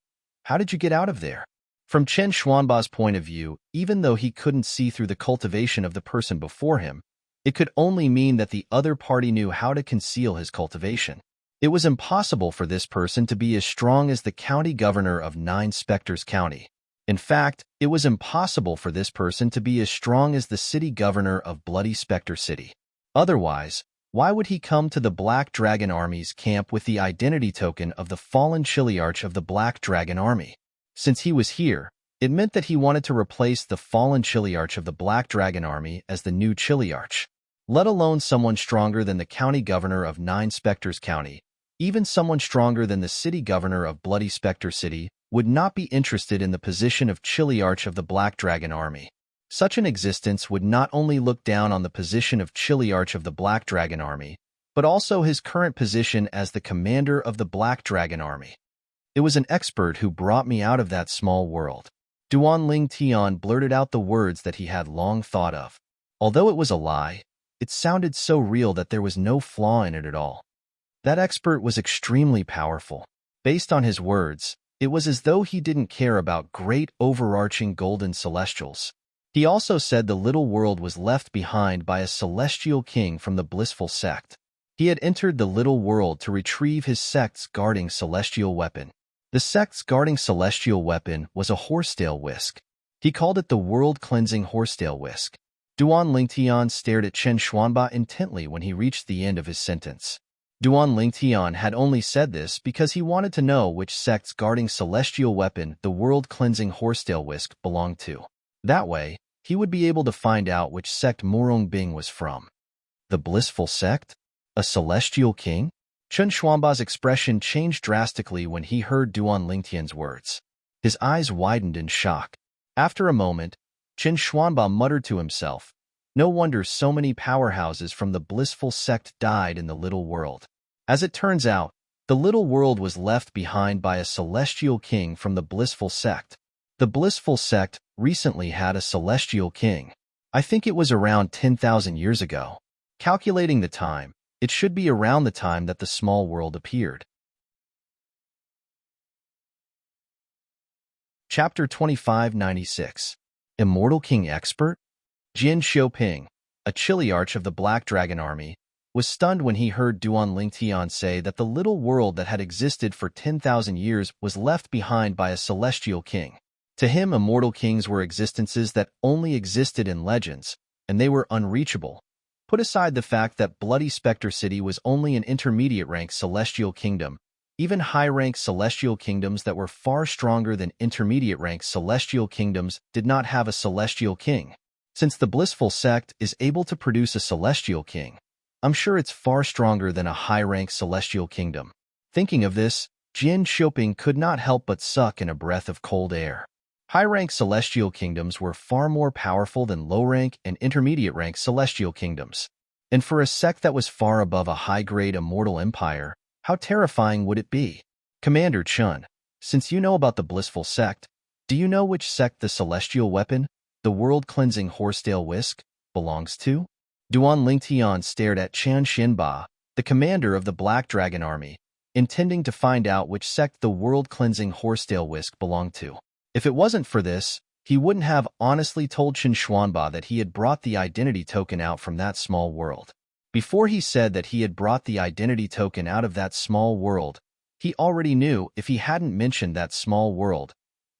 How did you get out of there? From Chen Xuanba's point of view, even though he couldn't see through the cultivation of the person before him, it could only mean that the other party knew how to conceal his cultivation. It was impossible for this person to be as strong as the county governor of 9 Spectres County. In fact, it was impossible for this person to be as strong as the city governor of Bloody Spectre City. Otherwise, why would he come to the Black Dragon Army's camp with the identity token of the fallen Chiliarch of the Black Dragon Army? Since he was here, it meant that he wanted to replace the fallen Chiliarch of the Black Dragon Army as the new Chiliarch. Let alone someone stronger than the county governor of 9 Spectres County, even someone stronger than the city governor of Bloody Spectre City, would not be interested in the position of Chiliarch of the Black Dragon Army. Such an existence would not only look down on the position of Chiliarch of the Black Dragon Army, but also his current position as the commander of the Black Dragon Army. It was an expert who brought me out of that small world. Duan Lingtian blurted out the words that he had long thought of. Although it was a lie, it sounded so real that there was no flaw in it at all. That expert was extremely powerful. Based on his words, it was as though he didn't care about great overarching golden celestials. He also said the little world was left behind by a celestial king from the blissful sect. He had entered the little world to retrieve his sect's guarding celestial weapon. The sect's guarding celestial weapon was a horsetail whisk. He called it the world-cleansing horsetail whisk. Duan Lingtian stared at Chen Xuanba intently when he reached the end of his sentence. Duan Lingtian had only said this because he wanted to know which sect's guarding celestial weapon the world-cleansing horsetail whisk belonged to. That way, he would be able to find out which sect Murong Bing was from. The blissful sect? A celestial king? Chen Xuanba's expression changed drastically when he heard Duan Lingtian's words. His eyes widened in shock. After a moment, Chen Xuanba muttered to himself, no wonder so many powerhouses from the blissful sect died in the little world. As it turns out, the little world was left behind by a celestial king from the blissful sect. The blissful sect recently had a celestial king. I think it was around 10,000 years ago. Calculating the time, it should be around the time that the small world appeared. Chapter 2596. Immortal King Expert? Jin Xiaoping, a Chiliarch of the Black Dragon Army, was stunned when he heard Duan Lingtian say that the little world that had existed for 10,000 years was left behind by a celestial king. To him, immortal kings were existences that only existed in legends, and they were unreachable. Put aside the fact that Bloody Spectre City was only an intermediate-rank celestial kingdom, even high-rank celestial kingdoms that were far stronger than intermediate-rank celestial kingdoms did not have a celestial king. Since the blissful sect is able to produce a celestial king, I'm sure it's far stronger than a high-rank celestial kingdom. Thinking of this, Jin Xiaoping could not help but suck in a breath of cold air. High-rank celestial kingdoms were far more powerful than low-rank and intermediate-rank celestial kingdoms. And for a sect that was far above a high-grade immortal empire, how terrifying would it be? Commander Chun, since you know about the blissful sect, do you know which sect the celestial weapon, the world-cleansing horsetail whisk, belongs to? Duan Lingtian stared at Chan Xinba, the commander of the Black Dragon Army, intending to find out which sect the world-cleansing horsetail whisk belonged to. If it wasn't for this, he wouldn't have honestly told Chen Xuanba that he had brought the identity token out from that small world. Before he said that he had brought the identity token out of that small world, he already knew if he hadn't mentioned that small world,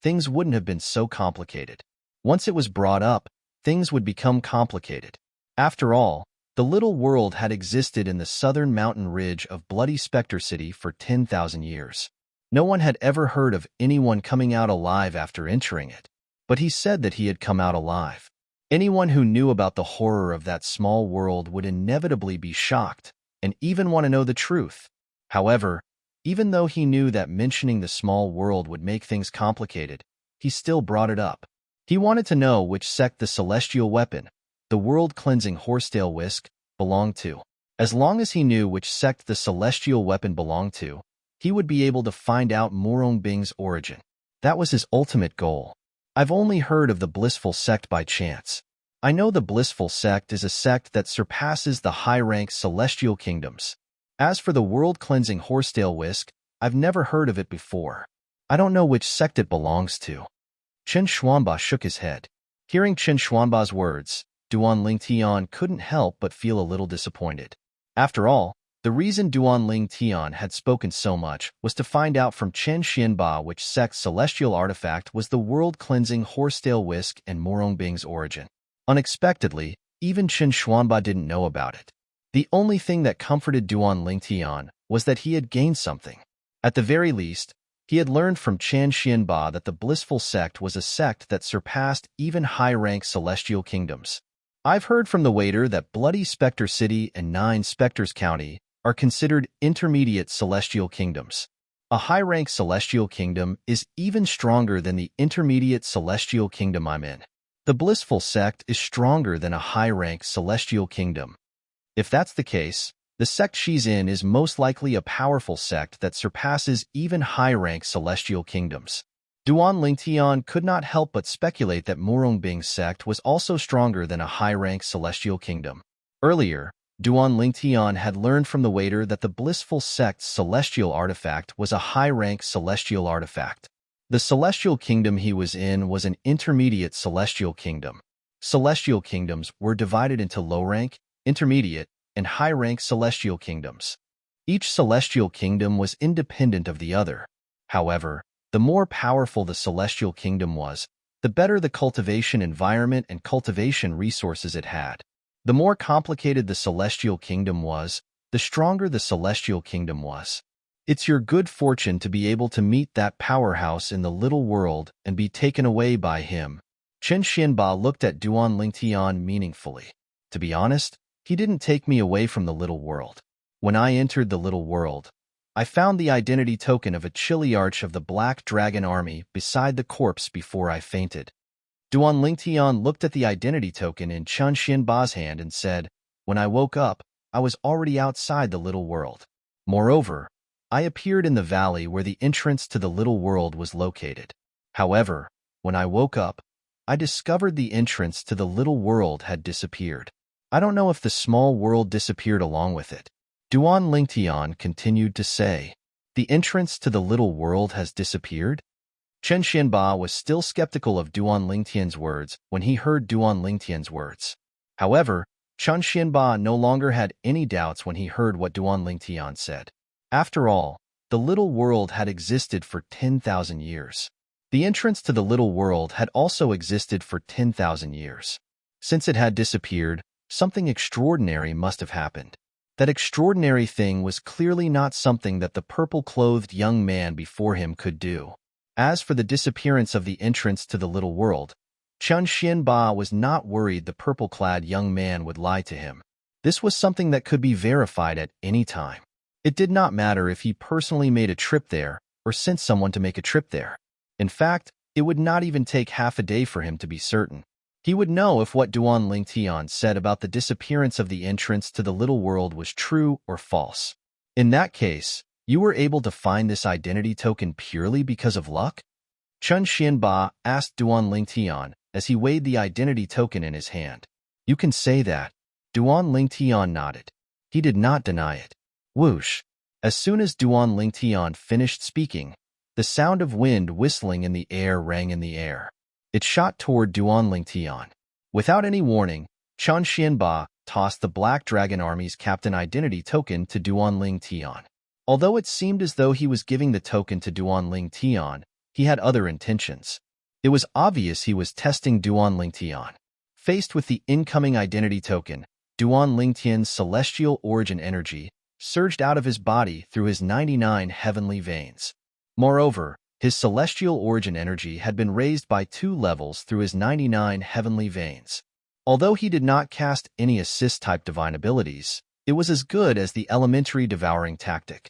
things wouldn't have been so complicated. Once it was brought up, things would become complicated. After all, the little world had existed in the southern mountain ridge of Bloody Spectre City for 10,000 years. No one had ever heard of anyone coming out alive after entering it, but he said that he had come out alive. Anyone who knew about the horror of that small world would inevitably be shocked and even want to know the truth. However, even though he knew that mentioning the small world would make things complicated, he still brought it up. He wanted to know which sect the celestial weapon, the world-cleansing horsetail whisk, belonged to. As long as he knew which sect the celestial weapon belonged to, he would be able to find out Morong Bing's origin. That was his ultimate goal. I've only heard of the blissful sect by chance. I know the blissful sect is a sect that surpasses the high-rank celestial kingdoms. As for the world-cleansing horsetail whisk, I've never heard of it before. I don't know which sect it belongs to. Chen Xuanba shook his head. Hearing Chen Xuanba's words, Duan Lingtian couldn't help but feel a little disappointed. After all, the reason Duan Lingtian had spoken so much was to find out from Chen Xianba which sect's celestial artifact was the world-cleansing horsetail whisk and Morong Bing's origin. Unexpectedly, even Chen Xuanba didn't know about it. The only thing that comforted Duan Lingtian was that he had gained something. At the very least, he had learned from Chen Xianba that the blissful sect was a sect that surpassed even high-rank celestial kingdoms. I've heard from the waiter that Bloody Spectre City and 9 Spectres County are considered intermediate celestial kingdoms. A high-rank celestial kingdom is even stronger than the intermediate celestial kingdom I'm in. The blissful sect is stronger than a high-rank celestial kingdom. If that's the case, the sect she's in is most likely a powerful sect that surpasses even high-rank celestial kingdoms. Duan Lingtian could not help but speculate that Morong Bing's sect was also stronger than a high-rank celestial kingdom. Earlier, Duan Lingtian had learned from the waiter that the blissful sect's celestial artifact was a high-rank celestial artifact. The celestial kingdom he was in was an intermediate celestial kingdom. Celestial kingdoms were divided into low-rank, intermediate, and high-rank celestial kingdoms. Each celestial kingdom was independent of the other. However, the more powerful the celestial kingdom was, the better the cultivation environment and cultivation resources it had. The more complicated the celestial kingdom was, the stronger the celestial kingdom was. It's your good fortune to be able to meet that powerhouse in the little world and be taken away by him. Chen Xianba looked at Duan Lingtian meaningfully. To be honest, he didn't take me away from the little world. When I entered the little world, I found the identity token of a chiliarch of the Black Dragon Army beside the corpse before I fainted. Duan Lingtian looked at the identity token in Chen Xianba's hand and said, "When I woke up, I was already outside the little world. Moreover, I appeared in the valley where the entrance to the little world was located. However, when I woke up, I discovered the entrance to the little world had disappeared. I don't know if the small world disappeared along with it." Duan Lingtian continued to say, "The entrance to the little world has disappeared?" Chen Xianba was still skeptical of Duan Lingtian's words when he heard Duan Lingtian's words. However, Chen Xianba no longer had any doubts when he heard what Duan Lingtian said. After all, the little world had existed for 10,000 years. The entrance to the little world had also existed for 10,000 years. Since it had disappeared, something extraordinary must have happened. That extraordinary thing was clearly not something that the purple-clothed young man before him could do. As for the disappearance of the entrance to the little world, Chen Xianba was not worried the purple-clad young man would lie to him. This was something that could be verified at any time. It did not matter if he personally made a trip there or sent someone to make a trip there. In fact, it would not even take half a day for him to be certain. He would know if what Duan Lingtian said about the disappearance of the entrance to the little world was true or false. In that case, you were able to find this identity token purely because of luck? Chen Xianba asked Duan Lingtian as he weighed the identity token in his hand. You can say that. Duan Lingtian nodded. He did not deny it. Whoosh! As soon as Duan Lingtian finished speaking, the sound of wind whistling in the air rang in the air. It shot toward Duan Lingtian. Without any warning, Chen Xianba tossed the Black Dragon Army's captain identity token to Duan Lingtian. Although it seemed as though he was giving the token to Duan Lingtian, he had other intentions. It was obvious he was testing Duan Lingtian. Faced with the incoming identity token, Duan Lingtian's celestial origin energy surged out of his body through his 99 heavenly veins. Moreover, his celestial origin energy had been raised by 2 levels through his 99 heavenly veins. Although he did not cast any assist-type divine abilities, it was as good as the elementary devouring tactic.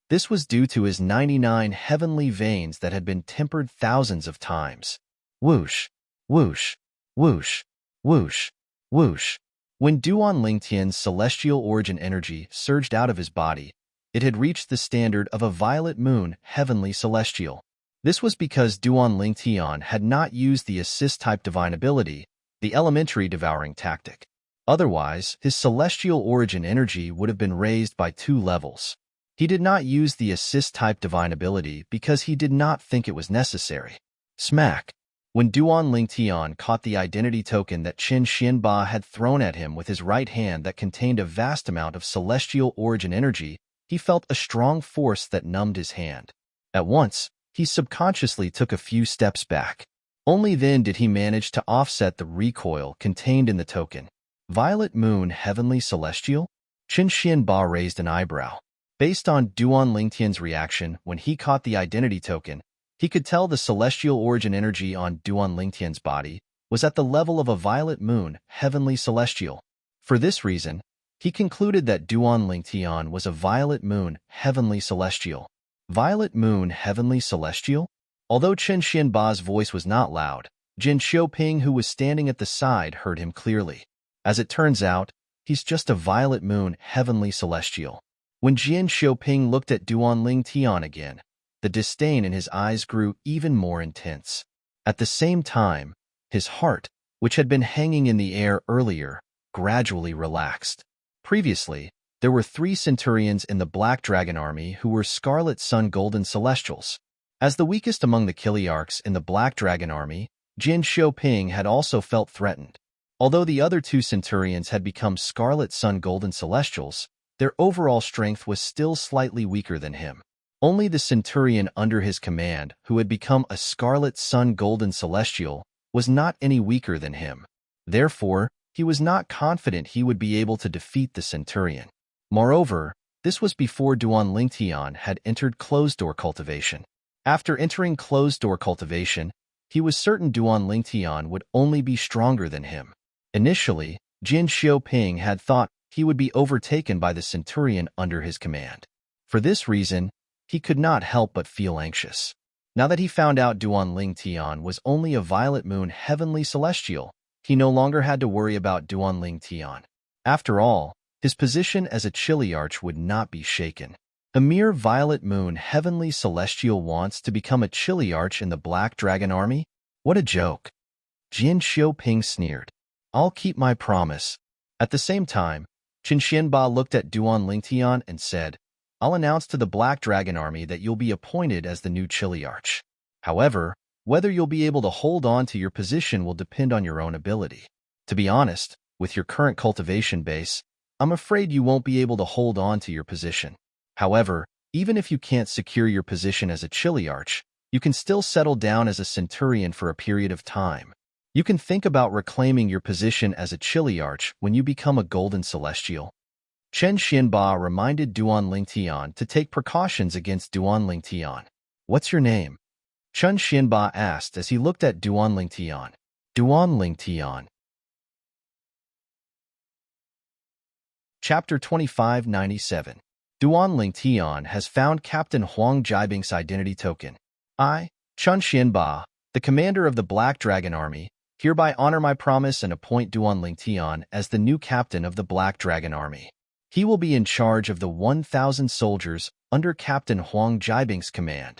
This was due to his 99 heavenly veins that had been tempered thousands of times. Whoosh, whoosh, whoosh, whoosh, whoosh. When Duan Lingtian's celestial origin energy surged out of his body, it had reached the standard of a violet moon heavenly celestial. This was because Duan Lingtian had not used the assist-type divine ability, the elementary devouring tactic. Otherwise, his celestial origin energy would have been raised by 2 levels. He did not use the assist-type divine ability because he did not think it was necessary. Smack! When Duan Lingtian caught the identity token that Chen Xianba had thrown at him with his right hand that contained a vast amount of celestial origin energy, he felt a strong force that numbed his hand. At once, he subconsciously took a few steps back. Only then did he manage to offset the recoil contained in the token. Violet Moon Heavenly Celestial? Chen Xianba raised an eyebrow. Based on Duan Lingtian's reaction when he caught the identity token, he could tell the celestial origin energy on Duan Lingtian's body was at the level of a violet moon, heavenly celestial. For this reason, he concluded that Duan Lingtian was a violet moon, heavenly celestial. Violet moon, heavenly celestial? Although Chen Xianba's voice was not loud, Jin Xiaoping, who was standing at the side, heard him clearly. As it turns out, he's just a violet moon, heavenly celestial. When Jin Xiaoping looked at Duan Lingtian again, the disdain in his eyes grew even more intense. At the same time, his heart, which had been hanging in the air earlier, gradually relaxed. Previously, there were 3 centurions in the Black Dragon Army who were Scarlet Sun Golden Celestials. As the weakest among the Kiliarchs in the Black Dragon Army, Jin Xiaoping had also felt threatened. Although the other 2 centurions had become Scarlet Sun Golden Celestials, their overall strength was still slightly weaker than him. Only the centurion under his command, who had become a Scarlet Sun Golden Celestial, was not any weaker than him. Therefore, he was not confident he would be able to defeat the centurion. Moreover, this was before Duan Lingtian had entered closed-door cultivation. After entering closed-door cultivation, he was certain Duan Lingtian would only be stronger than him. Initially, Jin Xiaoping had thought he would be overtaken by the centurion under his command. For this reason, he could not help but feel anxious. Now that he found out Duan Lingtian was only a violet moon heavenly celestial, he no longer had to worry about Duan Lingtian. After all, his position as a Chiliarch would not be shaken. A mere violet moon heavenly celestial wants to become a Chiliarch in the Black Dragon Army? What a joke! Jin Xiaoping sneered. I'll keep my promise. At the same time, Chen Xianba looked at Duan Lingtian and said, I'll announce to the Black Dragon Army that you'll be appointed as the new Chiliarch. However, whether you'll be able to hold on to your position will depend on your own ability. To be honest, With your current cultivation base, I'm afraid you won't be able to hold on to your position. However, even if you can't secure your position as a chiliarch, you can still settle down as a centurion for a period of time. You can think about reclaiming your position as a chiliarch when you become a golden celestial. Chen Xianba reminded Duan Lingtian to take precautions against Duan Lingtian. What's your name? Chen Xianba asked as he looked at Duan Lingtian. Duan Lingtian. Chapter 2597. Duan Lingtian has found Captain Huang Jiabing's identity token. I, Chen Xianba, the commander of the Black Dragon Army, hereby honor my promise and appoint Duan Lingtian as the new captain of the Black Dragon Army. He will be in charge of the 1,000 soldiers under Captain Huang Jiabing's command.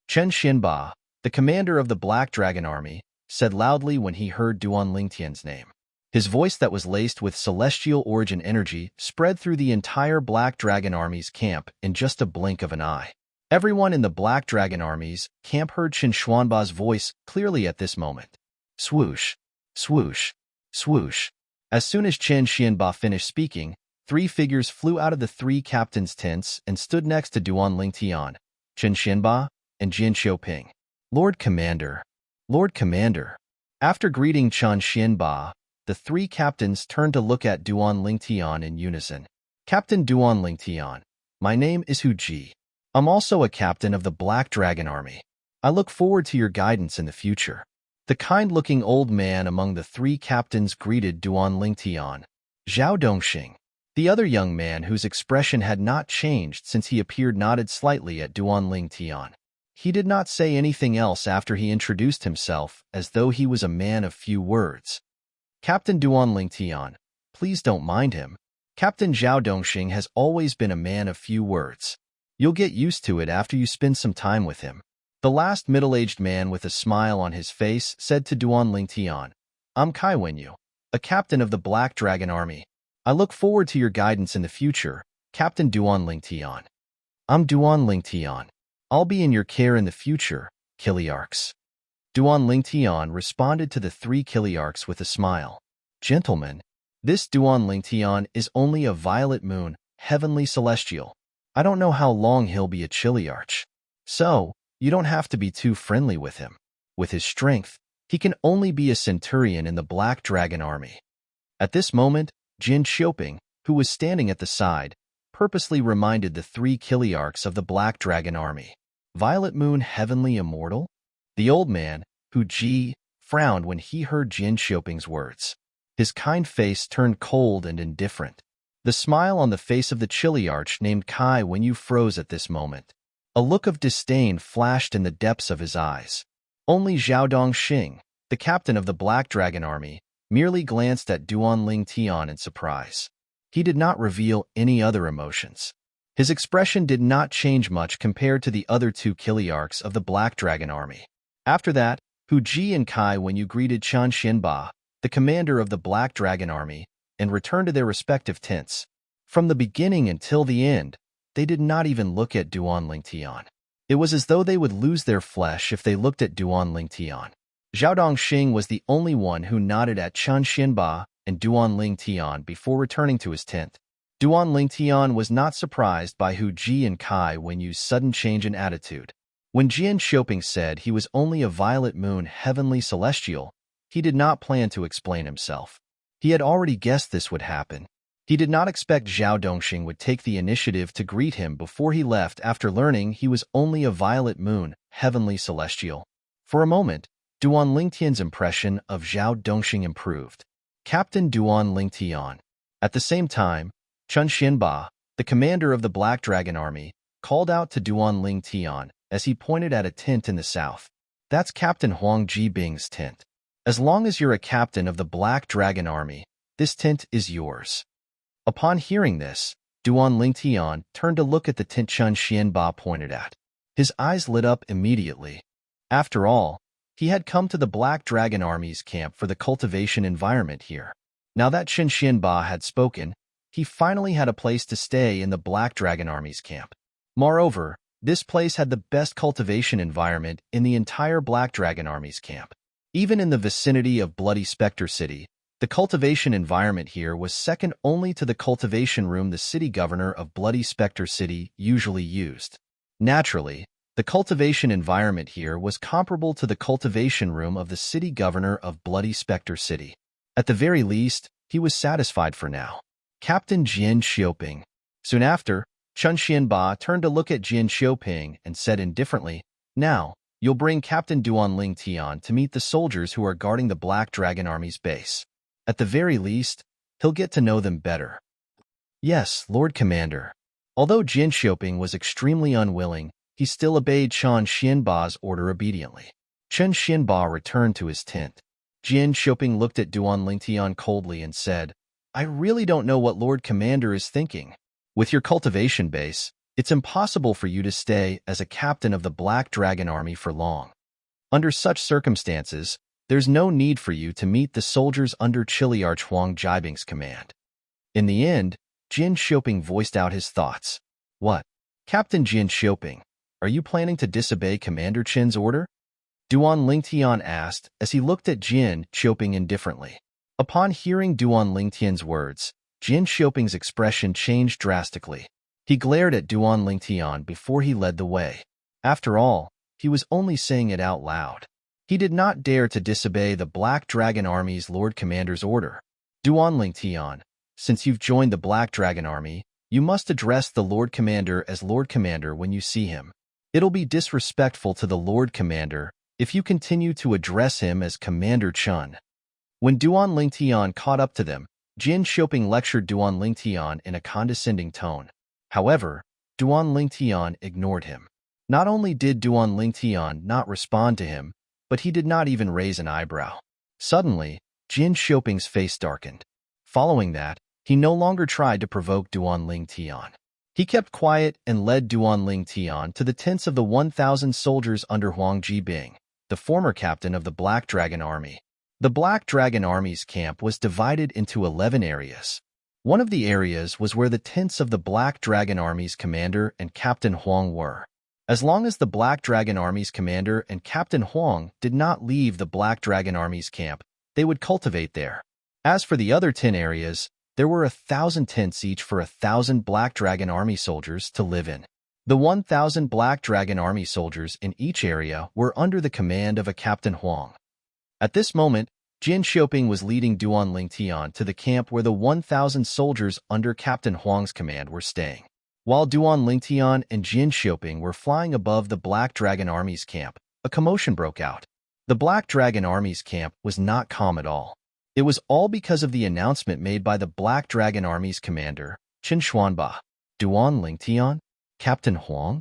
Chen Xianba, the commander of the Black Dragon Army, said loudly when he heard Duan Lingtian's name. His voice that was laced with celestial origin energy spread through the entire Black Dragon Army's camp in just a blink of an eye. Everyone in the Black Dragon Army's camp heard Chen Xuanba's voice clearly at this moment. Swoosh, swoosh, swoosh. As soon as Chen Xianba finished speaking, 3 figures flew out of the 3 captains' tents and stood next to Duan Lingtian, Chen Xianba, and Jin Xiaoping. Lord Commander. Lord Commander. After greeting Chen Xianba, the 3 captains turned to look at Duan Lingtian in unison. Captain Duan Lingtian, my name is Hu Ji. I'm also a captain of the Black Dragon Army. I look forward to your guidance in the future. The kind-looking old man among the 3 captains greeted Duan Lingtian. Zhao Dongxing. The other young man whose expression had not changed since he appeared nodded slightly at Duan Lingtian. He did not say anything else after he introduced himself, as though he was a man of few words. Captain Duan Lingtian, please don't mind him. Captain Zhao Dongxing has always been a man of few words. You'll get used to it after you spend some time with him. The last middle-aged man with a smile on his face said to Duan Lingtian, I'm Kai Wenyu, a captain of the Black Dragon Army. I look forward to your guidance in the future, Captain Duan Lingtian. I'm Duan Lingtian. I'll be in your care in the future, Kiliarchs. Duan Lingtian responded to the 3 Kiliarchs with a smile. Gentlemen, this Duan Lingtian is only a violet moon, heavenly celestial. I don't know how long he'll be a chiliarch. So, you don't have to be too friendly with him. With his strength, he can only be a centurion in the Black Dragon Army. At this moment, Jin Xiaoping, who was standing at the side, purposely reminded the 3 Kiliarchs of the Black Dragon Army. Violet Moon Heavenly Immortal? The old man, Hu Ji, frowned when he heard Jin Xiaoping's words. His kind face turned cold and indifferent. The smile on the face of the chiliarch named Kai Wenyu froze at this moment. A look of disdain flashed in the depths of his eyes. Only Zhao Dongxing, the captain of the Black Dragon Army, merely glanced at Duan Lingtian in surprise. He did not reveal any other emotions. His expression did not change much compared to the other 2 Kiliarchs of the Black Dragon Army. After that, Hu Ji and Kai Wenyu greeted Chen Xianba, the commander of the Black Dragon Army, and returned to their respective tents. From the beginning until the end, they did not even look at Duan Lingtian. It was as though they would lose their flesh if they looked at Duan Lingtian. Zhao Dongxing was the only one who nodded at Chen Xianba and Duan Lingtian before returning to his tent. Duan Lingtian was not surprised by Hu Ji and Kai Wenyu's sudden change in attitude. When Jin Xiaoping said he was only a violet moon heavenly celestial, he did not plan to explain himself. He had already guessed this would happen. He did not expect Zhao Dongxing would take the initiative to greet him before he left after learning he was only a violet moon, heavenly celestial. For a moment, Duan Lingtian's impression of Zhao Dongxing improved. Captain Duan Lingtian. At the same time, Chen Xianba, the commander of the Black Dragon Army, called out to Duan Lingtian as he pointed at a tent in the south. That's Captain Huang Jibing's tent. As long as you're a captain of the Black Dragon Army, this tent is yours. Upon hearing this, Duan Lingtian turned to look at the tent Chen Xianba pointed at. His eyes lit up immediately. After all, he had come to the Black Dragon Army's camp for the cultivation environment here. Now that Chen Xianba had spoken, he finally had a place to stay in the Black Dragon Army's camp. Moreover, this place had the best cultivation environment in the entire Black Dragon Army's camp. Even in the vicinity of Bloody Spectre City, The cultivation environment here was second only to the cultivation room the city governor of Bloody Spectre City usually used. Naturally, the cultivation environment here was comparable to the cultivation room of the city governor of Bloody Spectre City. At the very least, he was satisfied for now. Captain Jian Xiaoping. Soon after, Chun Xianba turned to look at Jian Xiaoping and said indifferently, "Now, you'll bring Captain Duanling Tian to meet the soldiers who are guarding the Black Dragon Army's base. At the very least, he'll get to know them better." "Yes, Lord Commander." Although Jian Xiaoping was extremely unwilling, he still obeyed Chen Xianba's order obediently. Chen Xianba returned to his tent. Jian Xiaoping looked at Duanling Tian coldly and said, "I really don't know what Lord Commander is thinking. With your cultivation base, it's impossible for you to stay as a captain of the Black Dragon Army for long. Under such circumstances, there's no need for you to meet the soldiers under Chiliarch Huang Jibing's command." In the end, Jian Xiaoping voiced out his thoughts. "What? Captain Jian Xiaoping, are you planning to disobey Commander Chen's order?" Duanling Tian asked as he looked at Jian Xiaoping indifferently. Upon hearing Duanling Tian's words, Jian Xiaoping's expression changed drastically. He glared at Duanling Tian before he led the way. After all, he was only saying it out loud. He did not dare to disobey the Black Dragon Army's Lord Commander's order. "Duanling Tian, since you've joined the Black Dragon Army, you must address the Lord Commander as Lord Commander when you see him. It'll be disrespectful to the Lord Commander if you continue to address him as Commander Chun." When Duanling Tian caught up to them, Jian Xiaoping lectured Duanling Tian in a condescending tone. However, Duanling Tian ignored him. Not only did Duanling Tian not respond to him, but he did not even raise an eyebrow. Suddenly, Jian Xiaoping's face darkened. Following that, he no longer tried to provoke Duanling Tian. He kept quiet and led Duanling Tian to the tents of the 1,000 soldiers under Huang Jibing, the former captain of the Black Dragon Army. The Black Dragon Army's camp was divided into 11 areas. One of the areas was where the tents of the Black Dragon Army's commander and Captain Huang were. As long as the Black Dragon Army's commander and Captain Huang did not leave the Black Dragon Army's camp, they would cultivate there. As for the other 10 areas, there were 1,000 tents each for 1,000 Black Dragon Army soldiers to live in. The 1,000 Black Dragon Army soldiers in each area were under the command of a Captain Huang. At this moment, Jian Xiaoping was leading Duanling Tian to the camp where the 1,000 soldiers under Captain Huang's command were staying. While Duanling Tian and Jian Xiaoping were flying above the Black Dragon Army's camp, a commotion broke out. The Black Dragon Army's camp was not calm at all. It was all because of the announcement made by the Black Dragon Army's commander, Qin Xuanba. "Duanling Tian? Captain Huang?"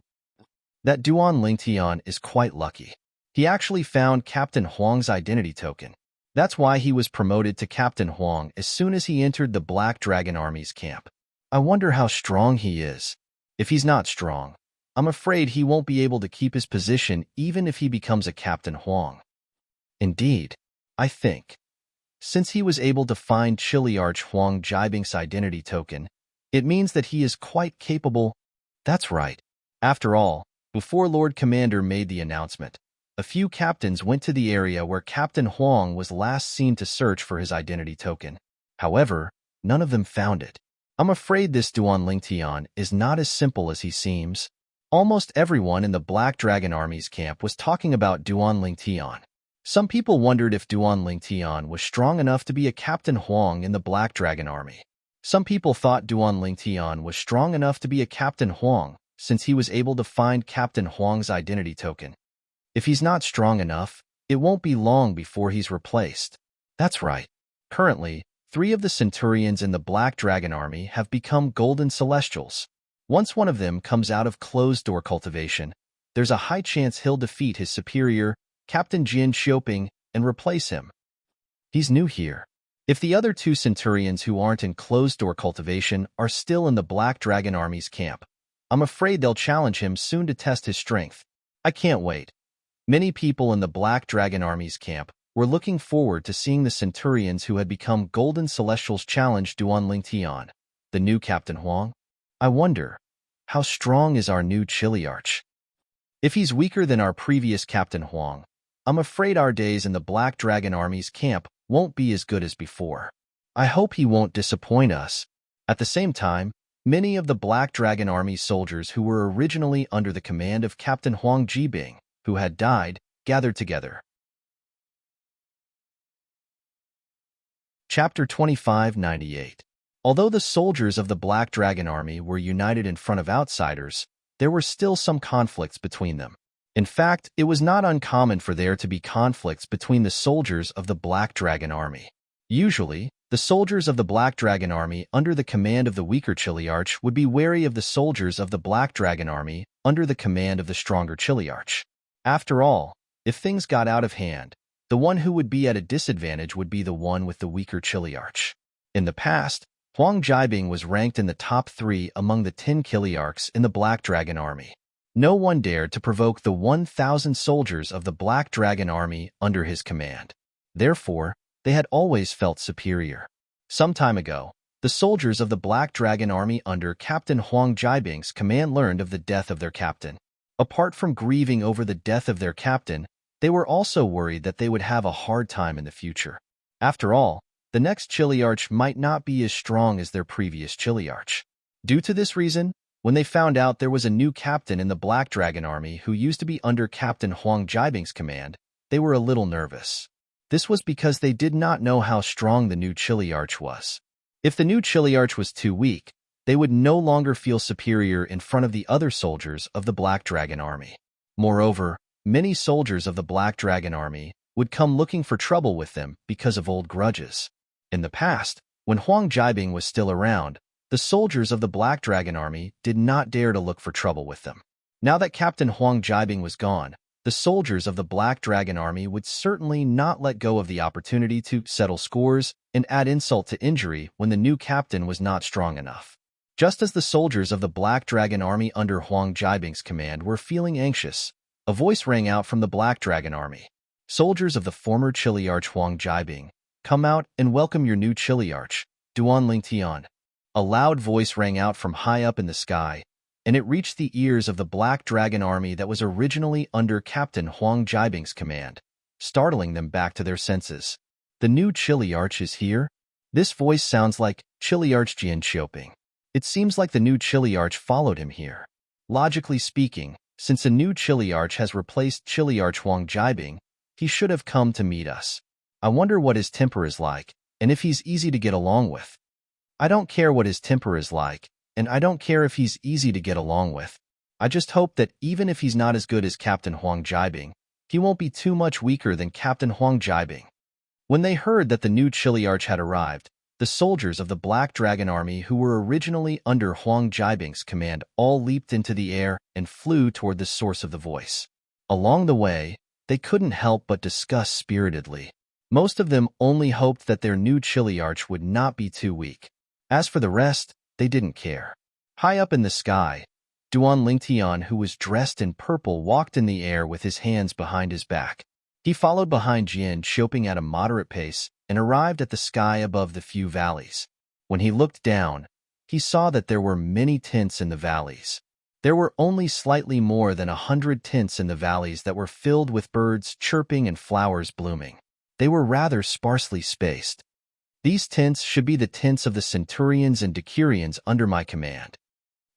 That Duanling Tian is quite lucky. He actually found Captain Huang's identity token. That's why he was promoted to Captain Huang as soon as he entered the Black Dragon Army's camp. I wonder how strong he is. If he's not strong, I'm afraid he won't be able to keep his position even if he becomes a Captain Huang. Indeed, I think. Since he was able to find Chiliarch Huang Jibing's identity token, it means that he is quite capable. That's right. After all, before Lord Commander made the announcement, a few captains went to the area where Captain Huang was last seen to search for his identity token. However, none of them found it. I'm afraid this Duanling Tian is not as simple as he seems. Almost everyone in the Black Dragon Army's camp was talking about Duanling Tian. Some people wondered if Duanling Tian was strong enough to be a Captain Huang in the Black Dragon Army. Some people thought Duanling Tian was strong enough to be a Captain Huang since he was able to find Captain Huang's identity token. If he's not strong enough, it won't be long before he's replaced. That's right. Currently, 3 of the Centurions in the Black Dragon Army have become Golden Celestials. Once one of them comes out of closed-door cultivation, there's a high chance he'll defeat his superior, Captain Jian Xiaoping, and replace him. He's new here. If the other 2 Centurions who aren't in closed-door cultivation are still in the Black Dragon Army's camp, I'm afraid they'll challenge him soon to test his strength. I can't wait. Many people in the Black Dragon Army's camp were looking forward to seeing the Centurions who had become Golden Celestials challenge Duanling Tian, the new Captain Huang. I wonder, how strong is our new Chiliarch? If he's weaker than our previous Captain Huang, I'm afraid our days in the Black Dragon Army's camp won't be as good as before. I hope he won't disappoint us." At the same time, many of the Black Dragon Army soldiers who were originally under the command of Captain Huang Jibing, who had died, gathered together. Chapter 2598. Although the soldiers of the Black Dragon Army were united in front of outsiders, there were still some conflicts between them. In fact, it was not uncommon for there to be conflicts between the soldiers of the Black Dragon Army. Usually, the soldiers of the Black Dragon Army under the command of the weaker Chiliarch would be wary of the soldiers of the Black Dragon Army under the command of the stronger Chiliarch. After all, if things got out of hand, the one who would be at a disadvantage would be the one with the weaker Chiliarch. In the past, Huang Jibing was ranked in the top 3 among the 10 Chiliarchs in the Black Dragon Army. No one dared to provoke the 1,000 soldiers of the Black Dragon Army under his command. Therefore, they had always felt superior. Some time ago, the soldiers of the Black Dragon Army under Captain Huang Jibing's command learned of the death of their captain. Apart from grieving over the death of their captain, they were also worried that they would have a hard time in the future. After all, the next Chiliarch might not be as strong as their previous Chiliarch. Due to this reason, when they found out there was a new captain in the Black Dragon Army who used to be under Captain Huang Jibing's command, they were a little nervous. This was because they did not know how strong the new Chiliarch was. If the new Chiliarch was too weak, they would no longer feel superior in front of the other soldiers of the Black Dragon Army. Moreover, many soldiers of the Black Dragon Army would come looking for trouble with them because of old grudges. In the past, when Huang Jibing was still around, the soldiers of the Black Dragon Army did not dare to look for trouble with them. Now that Captain Huang Jibing was gone, the soldiers of the Black Dragon Army would certainly not let go of the opportunity to settle scores and add insult to injury when the new captain was not strong enough. Just as the soldiers of the Black Dragon Army under Huang Jibing's command were feeling anxious, a voice rang out from the Black Dragon Army. "Soldiers of the former Chiliarch Huang Jibing, come out and welcome your new Chiliarch, Duan Lingtian." A loud voice rang out from high up in the sky, and it reached the ears of the Black Dragon Army that was originally under Captain Huang Jibing's command, startling them back to their senses. "The new Chiliarch is here?" This voice sounds like Chiliarch Jian Xioping. It seems like the new Chiliarch followed him here. Logically speaking, since a new Chiliarch has replaced Chiliarch Huang Jibing, he should have come to meet us. I wonder what his temper is like, and if he's easy to get along with. I don't care what his temper is like, and I don't care if he's easy to get along with. I just hope that even if he's not as good as Captain Huang Jibing, he won't be too much weaker than Captain Huang Jibing. When they heard that the new Chiliarch had arrived, the soldiers of the Black Dragon Army who were originally under Huang Jibing's command all leaped into the air and flew toward the source of the voice. Along the way, they couldn't help but discuss spiritedly. Most of them only hoped that their new Chiliarch would not be too weak. As for the rest, they didn't care. High up in the sky, Duan Lingtian, who was dressed in purple, walked in the air with his hands behind his back. He followed behind Jian Xioping at a moderate pace and arrived at the sky above the few valleys. When he looked down, he saw that there were many tents in the valleys. There were only slightly more than 100 tents in the valleys that were filled with birds chirping and flowers blooming. They were rather sparsely spaced. These tents should be the tents of the centurions and decurions under my command.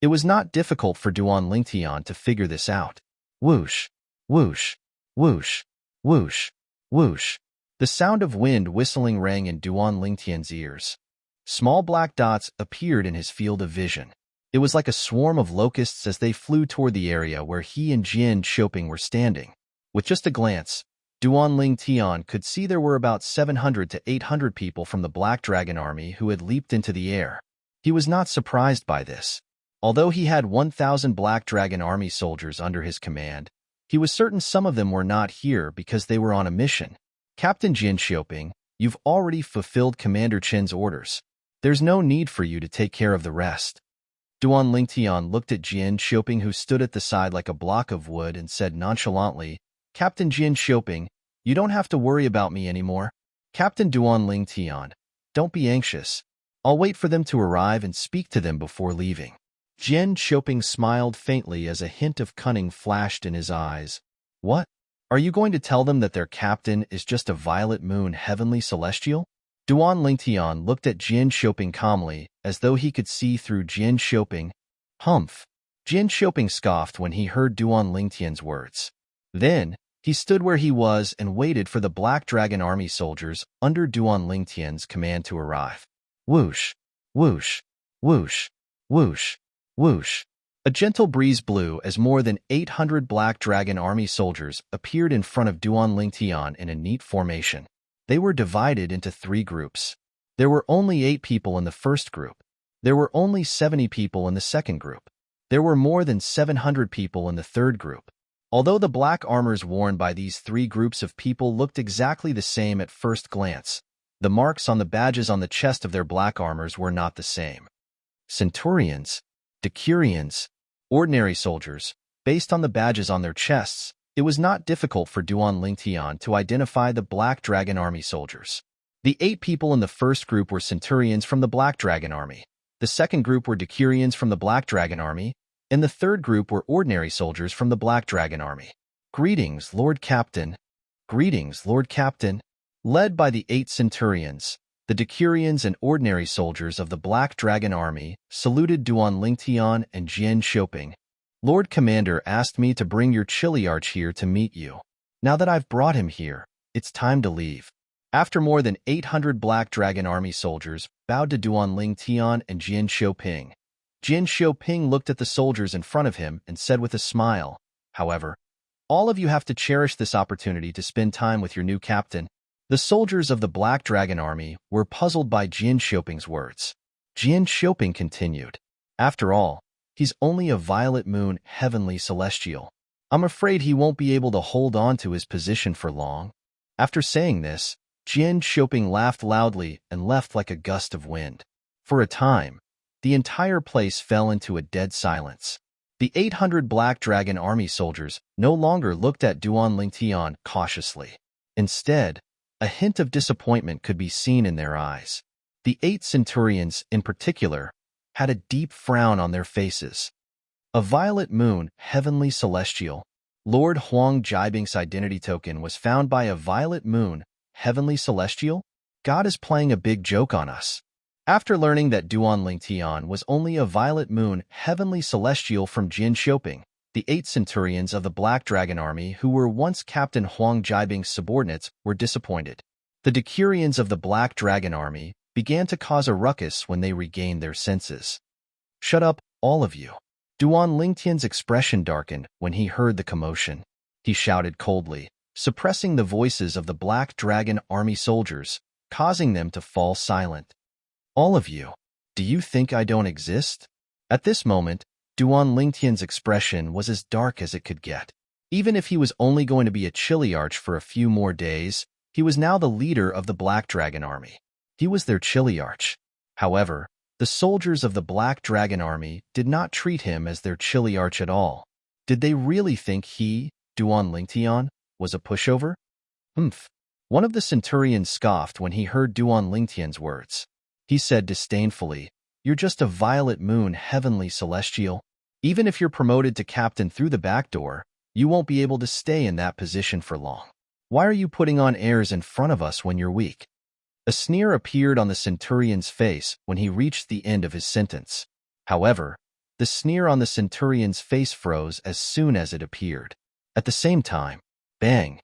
It was not difficult for Duan Lingtian to figure this out. Whoosh, whoosh, whoosh, whoosh, whoosh. The sound of wind whistling rang in Duan Lingtian's ears. Small black dots appeared in his field of vision. It was like a swarm of locusts as they flew toward the area where he and Jian Xioping were standing. With just a glance, Duan Lingtian could see there were about 700 to 800 people from the Black Dragon Army who had leaped into the air. He was not surprised by this. Although he had 1,000 Black Dragon Army soldiers under his command, he was certain some of them were not here because they were on a mission. "Captain Jian Xioping, you've already fulfilled Commander Chen's orders. There's no need for you to take care of the rest." Duan Lingtian looked at Jian Xioping, who stood at the side like a block of wood, and said nonchalantly, "Captain Jian Xioping, you don't have to worry about me anymore." "Captain Duan Lingtian, don't be anxious. I'll wait for them to arrive and speak to them before leaving." Jian Xioping smiled faintly as a hint of cunning flashed in his eyes. "What? Are you going to tell them that their captain is just a violet moon heavenly celestial? Duan Lingtian looked at Jian Shouping calmly, as though he could see through Jian Shouping. Humph! Jian Shouping scoffed when he heard Duan Lingtian's words. Then, he stood where he was and waited for the Black Dragon Army soldiers under Duan Lingtian's command to arrive. Whoosh! Whoosh! Whoosh! Whoosh! Whoosh! A gentle breeze blew as more than 800 Black Dragon Army soldiers appeared in front of Duan Lingtian in a neat formation. They were divided into 3 groups. There were only 8 people in the first group. There were only 70 people in the second group. There were more than 700 people in the third group. Although the black armors worn by these 3 groups of people looked exactly the same at first glance, the marks on the badges on the chest of their black armors were not the same. Centurions, decurions, ordinary soldiers, based on the badges on their chests, it was not difficult for Duan Lingtian to identify the Black Dragon Army soldiers. The 8 people in the first group were centurions from the Black Dragon Army. The second group were decurions from the Black Dragon Army, and the third group were ordinary soldiers from the Black Dragon Army. Greetings, Lord Captain. Greetings, Lord Captain. Led by the 8 centurions, the decurions and ordinary soldiers of the Black Dragon Army saluted Duan Lingtian and Jian Shouping. Lord Commander asked me to bring your Chiliarch here to meet you. Now that I've brought him here, it's time to leave. After more than 800 Black Dragon Army soldiers bowed to Duan Lingtian and Jian Shouping, Jian Shouping looked at the soldiers in front of him and said with a smile, "However, all of you have to cherish this opportunity to spend time with your new captain." The soldiers of the Black Dragon Army were puzzled by Jian Shouping's words. Jian Shouping continued, "After all, he's only a violet moon heavenly celestial. I'm afraid he won't be able to hold on to his position for long." After saying this, Jian Shouping laughed loudly and left like a gust of wind. For a time, the entire place fell into a dead silence. The 800 Black Dragon Army soldiers no longer looked at Duan Lingtian cautiously. Instead, a hint of disappointment could be seen in their eyes. The 8 centurions, in particular, had a deep frown on their faces. A violet moon, heavenly celestial. Lord Huang Jiabing's identity token was found by a violet moon, heavenly celestial? God is playing a big joke on us. After learning that Duan Lingtian was only a violet moon, heavenly celestial from Jian Shouping, the 8 centurions of the Black Dragon Army who were once Captain Huang Jiabing's subordinates were disappointed. The decurions of the Black Dragon Army began to cause a ruckus when they regained their senses. "Shut up, all of you." Duan Lingtian's expression darkened when he heard the commotion. He shouted coldly, suppressing the voices of the Black Dragon Army soldiers, causing them to fall silent. "All of you, do you think I don't exist?" At this moment, Duan Lingtian's expression was as dark as it could get. Even if he was only going to be a Chiliarch for a few more days, he was now the leader of the Black Dragon Army. He was their Chiliarch. However, the soldiers of the Black Dragon Army did not treat him as their Chiliarch at all. Did they really think he, Duan Lingtian, was a pushover? Humph. One of the centurions scoffed when he heard Duan Lingtian's words. He said disdainfully, "You're just a violet moon heavenly celestial. Even if you're promoted to captain through the back door, you won't be able to stay in that position for long. Why are you putting on airs in front of us when you're weak?" A sneer appeared on the centurion's face when he reached the end of his sentence. However, the sneer on the centurion's face froze as soon as it appeared. At the same time, bang!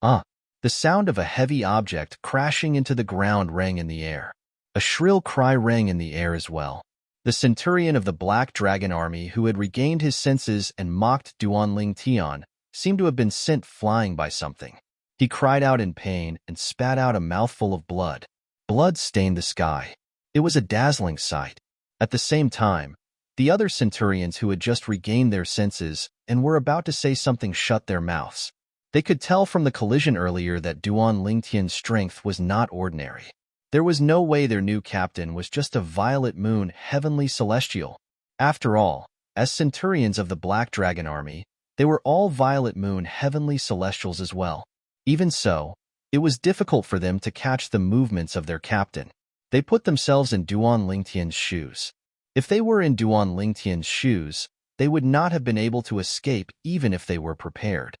The sound of a heavy object crashing into the ground rang in the air. A shrill cry rang in the air as well. The centurion of the Black Dragon Army who had regained his senses and mocked Duan Lingtian seemed to have been sent flying by something. He cried out in pain and spat out a mouthful of blood. Blood stained the sky. It was a dazzling sight. At the same time, the other centurions who had just regained their senses and were about to say something shut their mouths. They could tell from the collision earlier that Duan Lingtian's strength was not ordinary. There was no way their new captain was just a violet moon heavenly celestial. After all, as centurions of the Black Dragon Army, they were all violet moon heavenly celestials as well. Even so, it was difficult for them to catch the movements of their captain. They put themselves in Duan Lingtian's shoes. If they were in Duan Lingtian's shoes, they would not have been able to escape even if they were prepared.